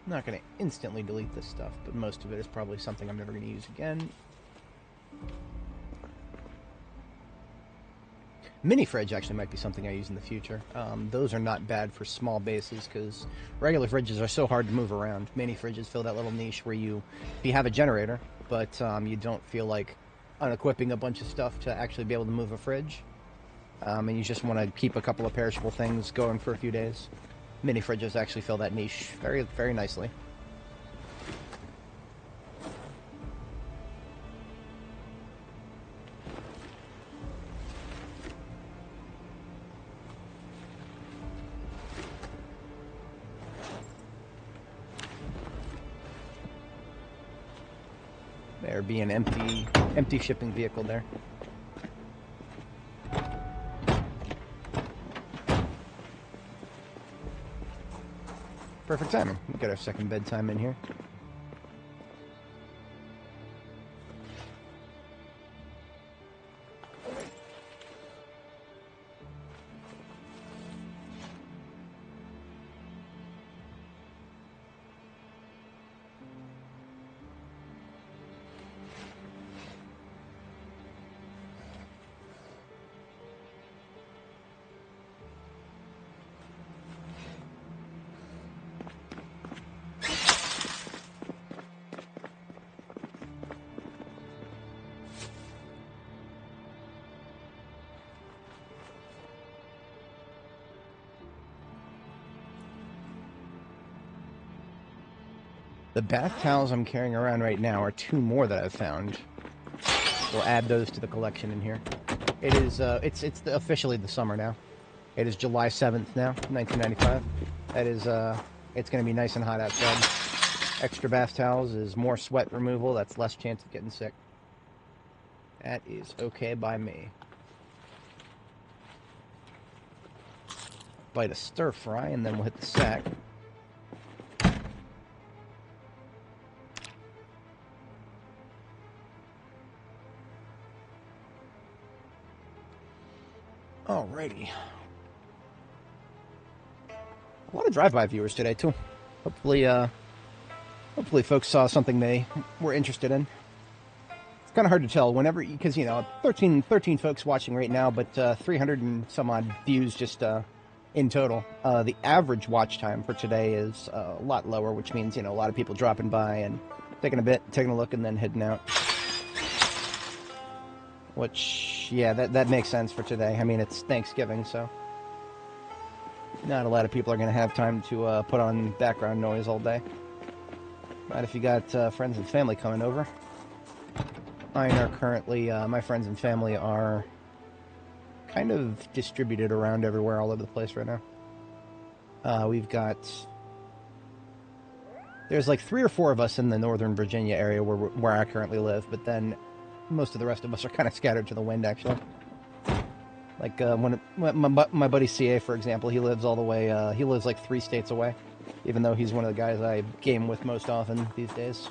I'm not going to instantly delete this stuff, but most of it is probably something I'm never going to use again. Mini fridge actually might be something I use in the future. Those are not bad for small bases because regular fridges are so hard to move around. Mini fridges fill that little niche where you have a generator, but you don't feel like unequipping a bunch of stuff to actually be able to move a fridge. And you just want to keep a couple of perishable things going for a few days. Mini fridges actually fill that niche very, very nicely. There be an empty shipping vehicle there. Perfect timing. We got our second bedtime in here. The bath towels I'm carrying around right now are 2 more that I've found. We'll add those to the collection in here. It is, officially the summer now. It is July 7th now, 1995. That is, it's going to be nice and hot outside. Extra bath towels is more sweat removal. That's less chance of getting sick. That is okay by me. Bite a stir fry, and then we'll hit the sack. Alrighty. A lot of drive-by viewers today, too. Hopefully folks saw something they were interested in. It's kind of hard to tell whenever, because, you know, 13 folks watching right now, but 300 and some odd views just in total. The average watch time for today is a lot lower, which means, you know, a lot of people dropping by and taking a look, and then heading out. Which, yeah, that makes sense for today. I mean, it's Thanksgiving, so not a lot of people are going to have time to put on background noise all day. But if you got friends and family coming over, mine are currently, my friends and family are kind of distributed around everywhere, all over the place right now. We've got, there's like 3 or 4 of us in the Northern Virginia area where I currently live, but then most of the rest of us are kind of scattered to the wind, actually. Like, when my buddy CA, for example, he lives all the way, he lives like 3 states away, even though he's one of the guys I game with most often these days.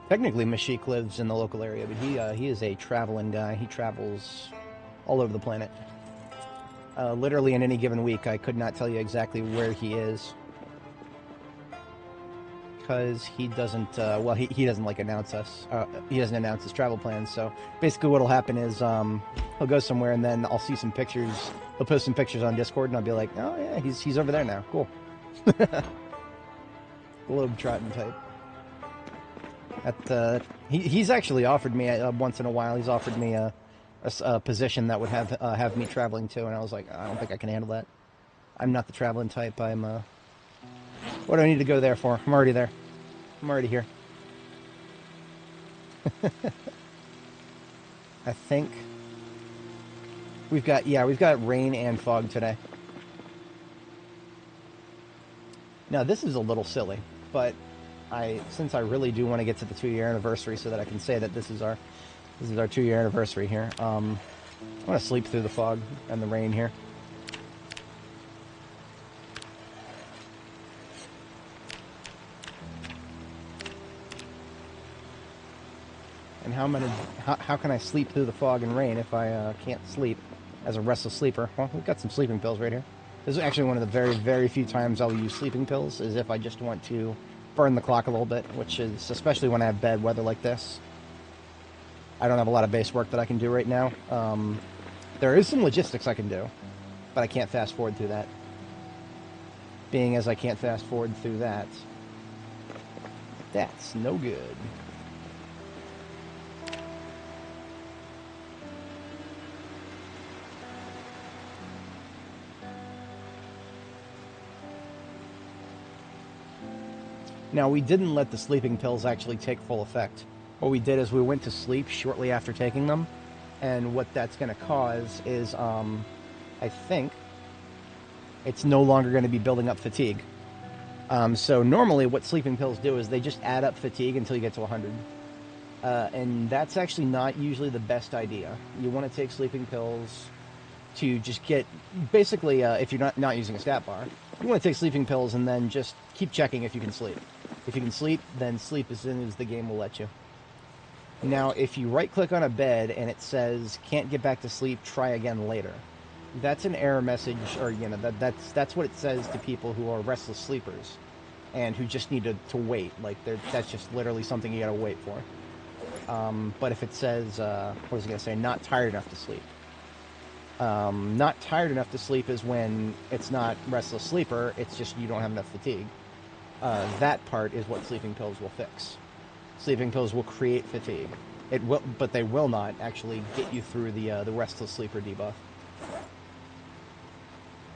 Technically, Mashik lives in the local area, but he is a traveling guy. He travels all over the planet. Literally in any given week, I could not tell you exactly where he is, because he doesn't, well, he doesn't, like, announce us, he doesn't announce his travel plans. So basically what'll happen is, he'll go somewhere, and then I'll see some pictures, he'll post some pictures on Discord, and I'll be like, oh yeah, he's over there now, cool. Globe-trotting type. He's actually offered me, once in a while, he's offered me a position that would have me traveling too, and I was like, I don't think I can handle that. I'm not the traveling type. I'm what do I need to go there for? I'm already there. I'm already here. I think we've got rain and fog today. Now this is a little silly, but since I really do want to get to the 2-year anniversary so that I can say that this is our 2-year anniversary here. I'm going to sleep through the fog and the rain here. And how can I sleep through the fog and rain if I can't sleep as a restless sleeper? Well, we've got some sleeping pills right here. This is actually one of the very, very few times I'll use sleeping pills, is if I just want to burn the clock a little bit, which is especially when I have bad weather like this. I don't have a lot of base work that I can do right now. There is some logistics I can do, but I can't fast forward through that. Being as I can't fast forward through that, that's no good. Now, we didn't let the sleeping pills actually take full effect. What we did is we went to sleep shortly after taking them, and what that's going to cause is, I think, it's no longer going to be building up fatigue. So normally what sleeping pills do is they just add up fatigue until you get to 100. And that's actually not usually the best idea. You want to take sleeping pills to just get, basically, if you're not using a stat bar, you want to take sleeping pills and then just keep checking if you can sleep. If you can sleep, then sleep as soon as the game will let you. Now, if you right-click on a bed and it says, can't get back to sleep, try again later, that's an error message, or, you know, that's what it says to people who are restless sleepers and who just need to wait. Like, that's just literally something you gotta wait for. But if it says, what was I gonna say, not tired enough to sleep. Not tired enough to sleep is when it's not restless sleeper, it's just you don't have enough fatigue. That part is what sleeping pills will fix. Sleeping pills will create fatigue. It will, but they will not actually get you through the restless sleeper debuff.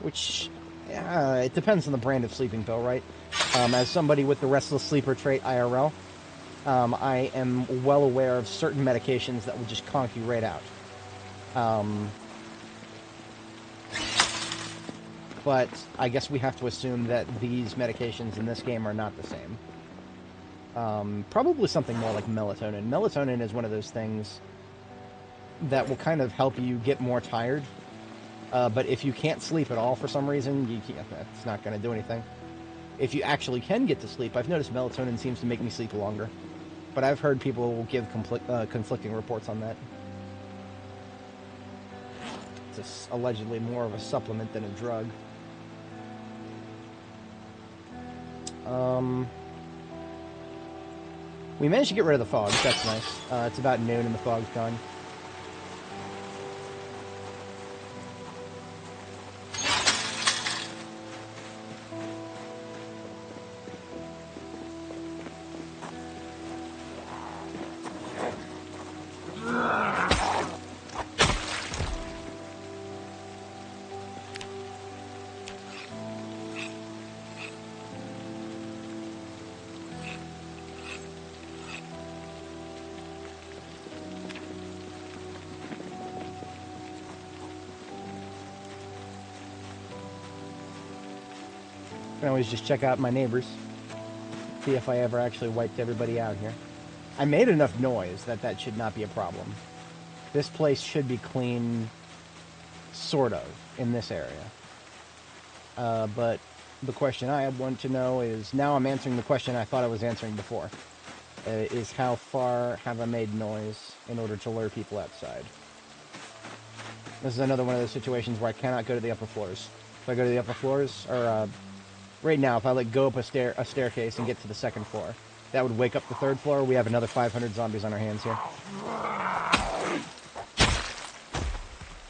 Which, it depends on the brand of sleeping pill, right? As somebody with the restless sleeper trait IRL, I am well aware of certain medications that will just conk you right out. But I guess we have to assume that these medications in this game are not the same. Probably something more like melatonin. Melatonin is one of those things that will kind of help you get more tired. But if you can't sleep at all for some reason, it's not going to do anything. If you actually can get to sleep, I've noticed melatonin seems to make me sleep longer. But I've heard people give conflicting reports on that. It's allegedly more of a supplement than a drug. We managed to get rid of the fog. That's nice. It's about noon and the fog's gone. I can always just check out my neighbors, see if I ever actually wiped everybody out here. I made enough noise that should not be a problem. This place should be clean, sort of, in this area. But the question I want to know is, now I'm answering the question I thought I was answering before, is how far have I made noise in order to lure people outside? This is another one of those situations where I cannot go to the upper floors. If I go to the upper floors, or right now, if I go up a staircase and get to the second floor, that would wake up the third floor. We have another 500 zombies on our hands here.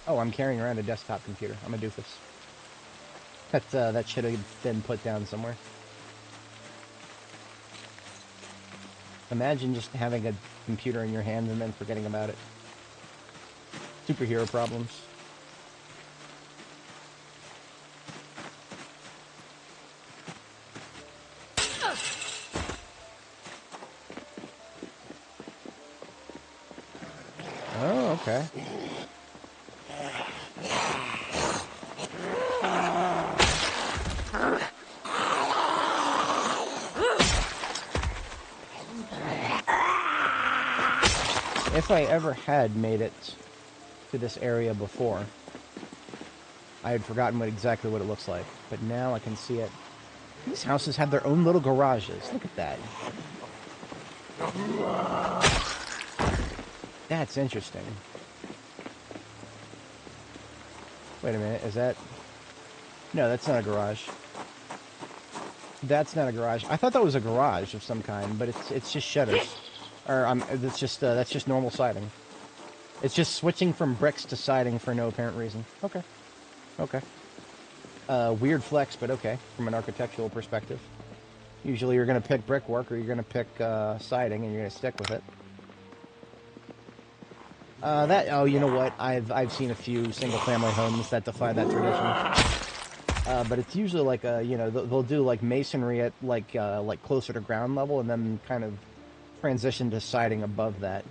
Oh, I'm carrying around a desktop computer. I'm a doofus. That should have been put down somewhere. Imagine just having a computer in your hand and then forgetting about it. Superhero problems. Oh, okay. If I ever had made it to this area before, I had forgotten exactly what it looks like, but now I can see it. These houses have their own little garages. Look at that. That's interesting. Wait a minute, is that... No, that's not a garage. That's not a garage. I thought that was a garage of some kind, but it's just shutters. Or that's just normal siding. It's just switching from bricks to siding for no apparent reason. Okay. Okay. Weird flex, but okay, from an architectural perspective. Usually you're going to pick brickwork or you're going to pick siding and you're going to stick with it. Oh, you know what? I've seen a few single-family homes that defy that tradition. But it's usually like they'll do like masonry at like closer to ground level and then kind of transition to siding above that.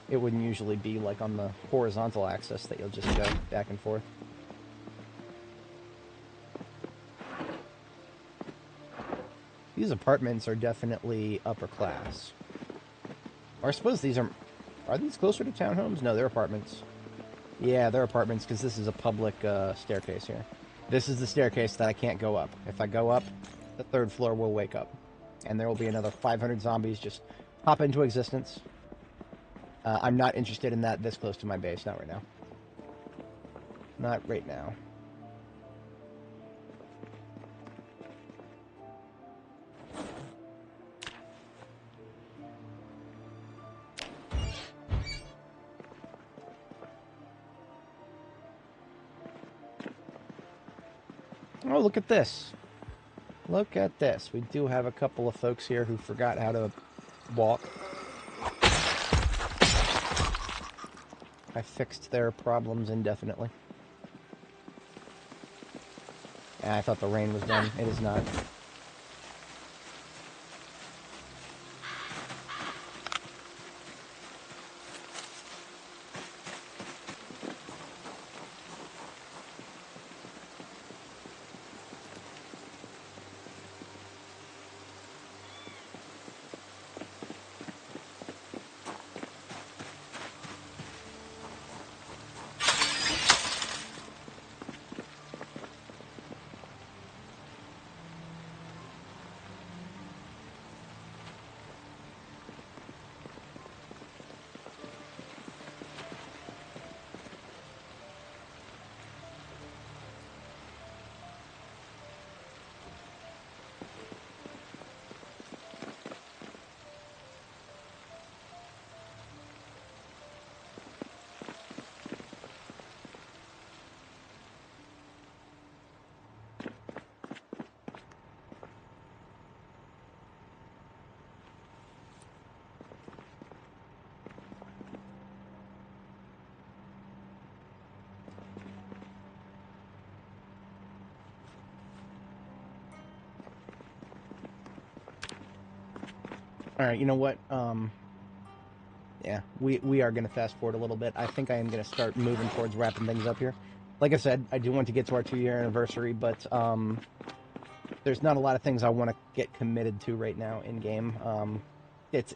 It wouldn't usually be like on the horizontal axis that you'll just go back and forth. These apartments are definitely upper class. Or I suppose these are these closer to townhomes? No, they're apartments. Yeah, they're apartments because this is a public staircase here. This is the staircase that I can't go up. If I go up, the third floor will wake up. And there will be another 500 zombies just pop into existence. I'm not interested in that this close to my base. Not right now. Not right now. Oh, look at this. Look at this. We do have a couple of folks here who forgot how to walk. I fixed their problems indefinitely. Yeah, I thought the rain was done. It is not. All right, you know what? Yeah, we are going to fast forward a little bit. I think I am going to start moving towards wrapping things up here. Like I said, I do want to get to our 2-year anniversary, but there's not a lot of things I want to get committed to right now in game. It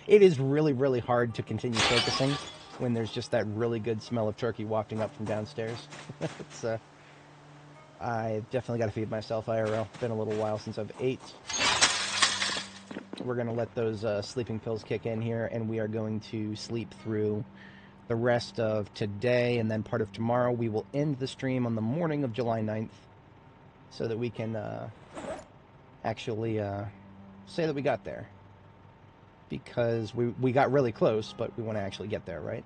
is really hard to continue focusing when there's just that really good smell of turkey wafting up from downstairs. It's I definitely got to feed myself IRL. Been a little while since I've ate. We're going to let those sleeping pills kick in here, and we are going to sleep through the rest of today and then part of tomorrow. We will end the stream on the morning of July 9th so that we can actually say that we got there. Because we got really close, but we want to actually get there, right?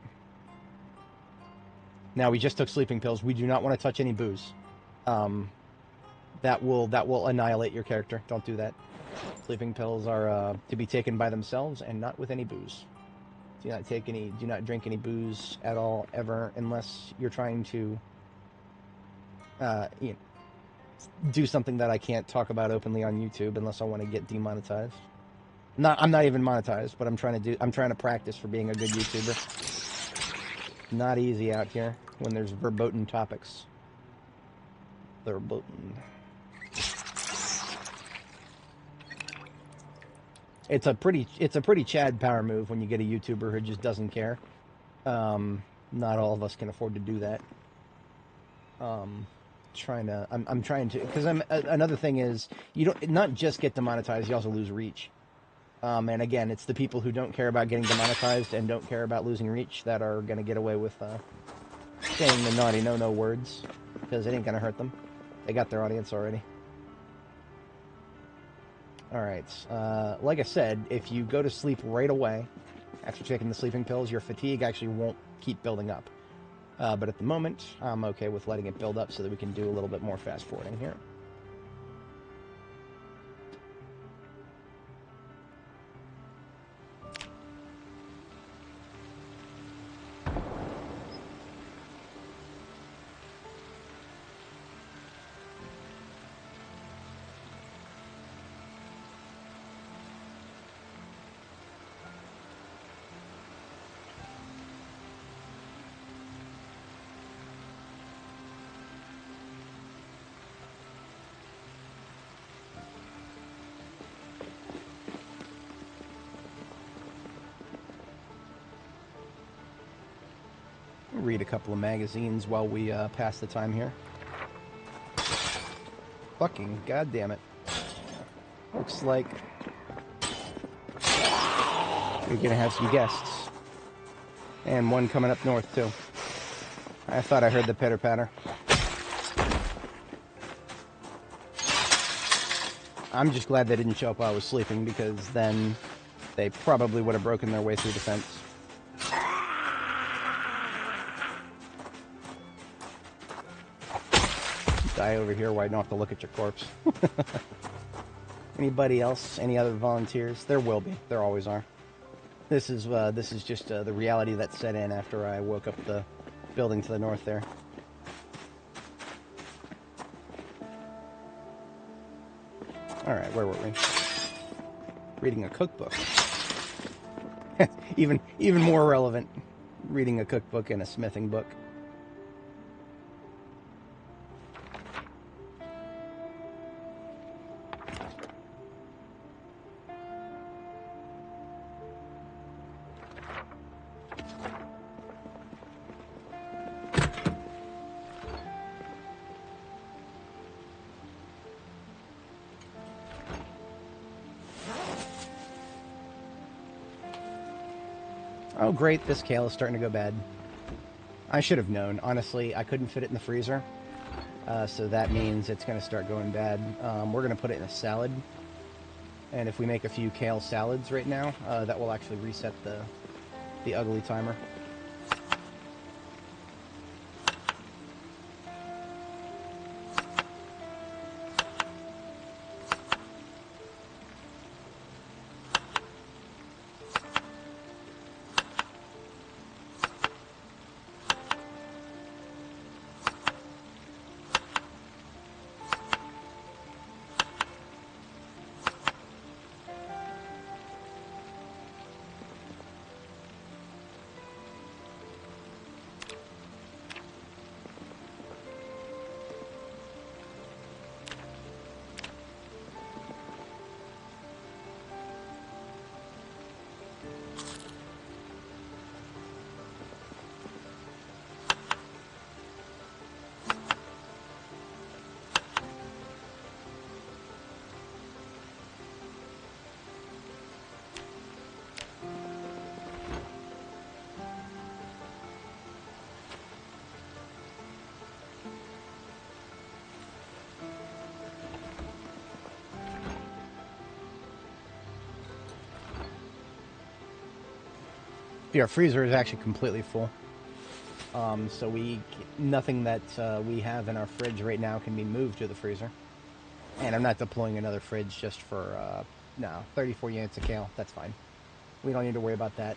Now, we just took sleeping pills. We do not want to touch any booze. That will annihilate your character. Don't do that. Sleeping pills are to be taken by themselves and not with any booze. Do not drink any booze at all, ever, unless you're trying to do something that I can't talk about openly on YouTube unless I want to get demonetized. I'm not even monetized, but I'm trying to practice for being a good YouTuber. Not easy out here when there's verboten topics. Verboten. It's a pretty Chad power move when you get a YouTuber who just doesn't care. Not all of us can afford to do that. I'm trying to, because another thing is, you don't not just get demonetized, you also lose reach. And again, it's the people who don't care about getting demonetized and don't care about losing reach that are going to get away with saying the naughty no-no words, because it ain't going to hurt them. They got their audience already. Alright, like I said, if you go to sleep right away after taking the sleeping pills, your fatigue actually won't keep building up. But at the moment, I'm okay with letting it build up so that we can do a little bit more fast-forwarding here. Read a couple of magazines while we pass the time here. Fucking goddamn it. Looks like we're gonna have some guests. And one coming up north, too. I thought I heard the pitter-patter. I'm just glad they didn't show up while I was sleeping, because then they probably would have broken their way through the fence. Die over here where I don't have to look at your corpse. Anybody else? Any other volunteers? There will be. There always are. This is just the reality that set in after I woke up the building to the north there. All right, where were we? Reading a cookbook. even more relevant. Reading a cookbook and a smithing book. Oh great, this kale is starting to go bad. I should have known. Honestly, I couldn't fit it in the freezer. So that means it's going to start going bad. We're going to put it in a salad. And if we make a few kale salads right now, that will actually reset the ugly timer. Our freezer is actually completely full. So nothing that we have in our fridge right now can be moved to the freezer. And I'm not deploying another fridge just for, 34 units of kale. That's fine. We don't need to worry about that.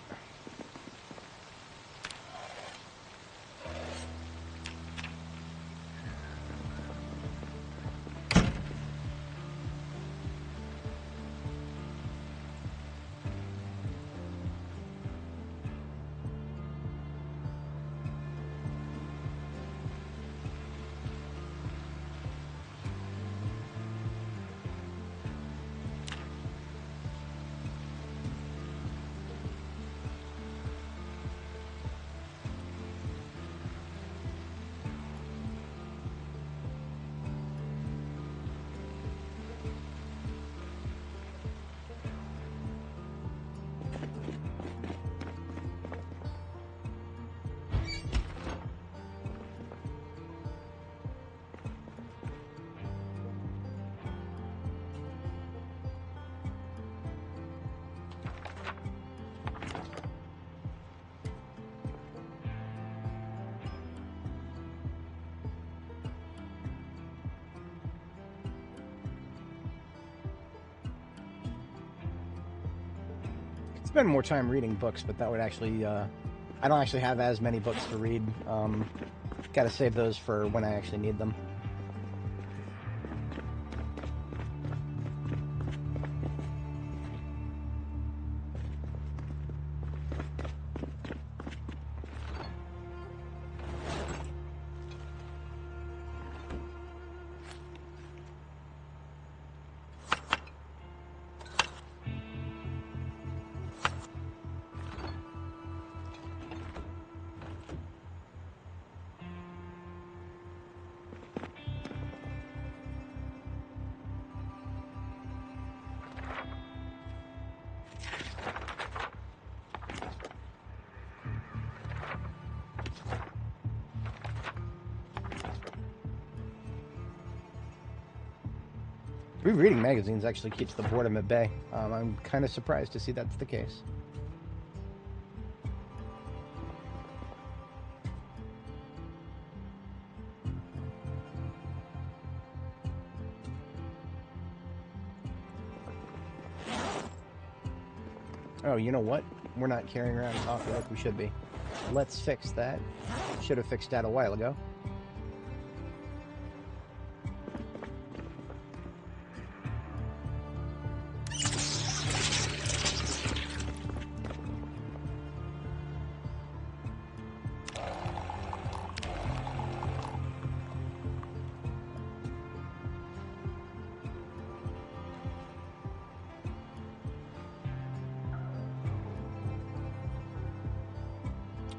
Spend more time reading books, but that would actually, I don't actually have as many books to read. Gotta save those for when I actually need them. Rereading magazines actually keeps the boredom at bay. I'm kind of surprised to see that's the case. Oh, you know what? We're not carrying around coffee like we should be. Let's fix that. Should have fixed that a while ago.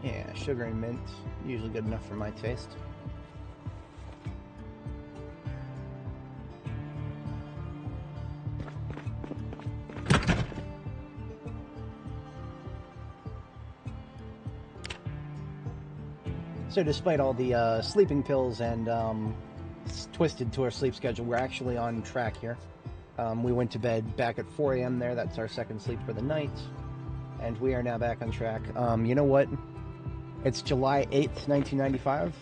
Yeah, sugar and mint, usually good enough for my taste. So despite all the sleeping pills and twisted to our sleep schedule, we're actually on track here. We went to bed back at 4 a.m. there. That's our second sleep for the night. And we are now back on track. You know what? It's July 8th, 1995.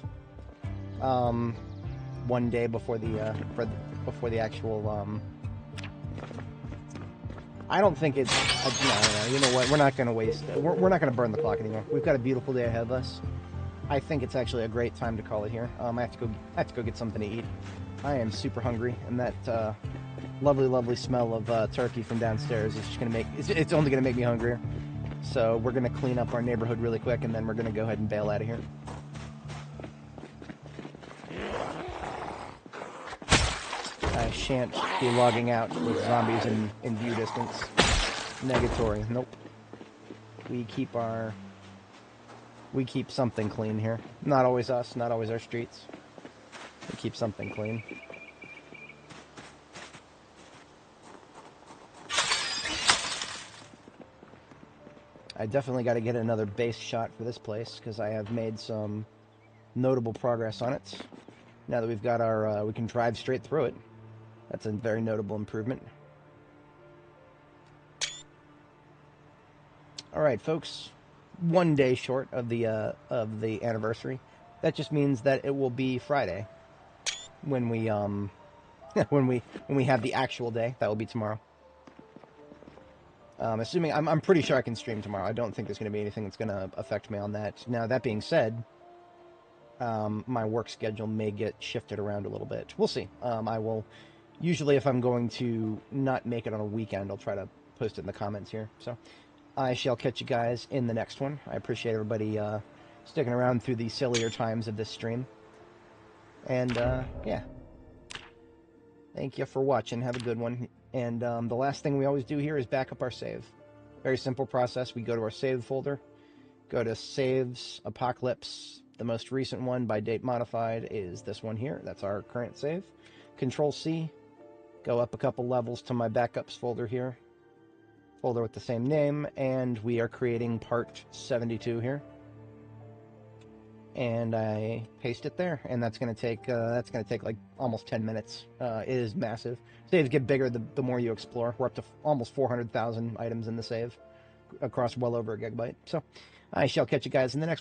One day before the actual. I don't think it's. No. You know what? We're not going to waste. We're not going to burn the clock anymore. We've got a beautiful day ahead of us. I think it's actually a great time to call it here. I have to go get something to eat. I am super hungry, and that lovely smell of turkey from downstairs is just going to make. It's only going to make me hungrier. So we're going to clean up our neighborhood really quick, and then we're going to go ahead and bail out of here. I shan't be logging out with zombies in view distance. Negatory. Nope. We keep something clean here. Not always us, not always our streets. We keep something clean. I definitely got to get another base shot for this place, because I have made some notable progress on it. Now that we've got our, we can drive straight through it. That's a very notable improvement. Alright, folks. 1 day short of the anniversary. That just means that it will be Friday when we when we have the actual day. That will be tomorrow. Assuming I'm pretty sure I can stream tomorrow. I don't think there's going to be anything that's going to affect me on that. Now that being said, my work schedule may get shifted around a little bit. We'll see. I will usually, if I'm going to not make it on a weekend, I'll try to post it in the comments here. So I shall catch you guys in the next one. I appreciate everybody sticking around through the sillier times of this stream. And yeah, thank you for watching. Have a good one. And the last thing we always do here is back up our save. Very simple process. We go to our save folder, go to Saves, Apocalypse. The most recent one by date modified is this one here. That's our current save. Control-C, go up a couple levels to my backups folder here. Folder with the same name, and we are creating part 72 here. And I paste it there, and that's gonna take like almost 10 minutes. It is massive. Saves get bigger the more you explore. We're up to almost 400,000 items in the save across well over a gigabyte. So I shall catch you guys in the next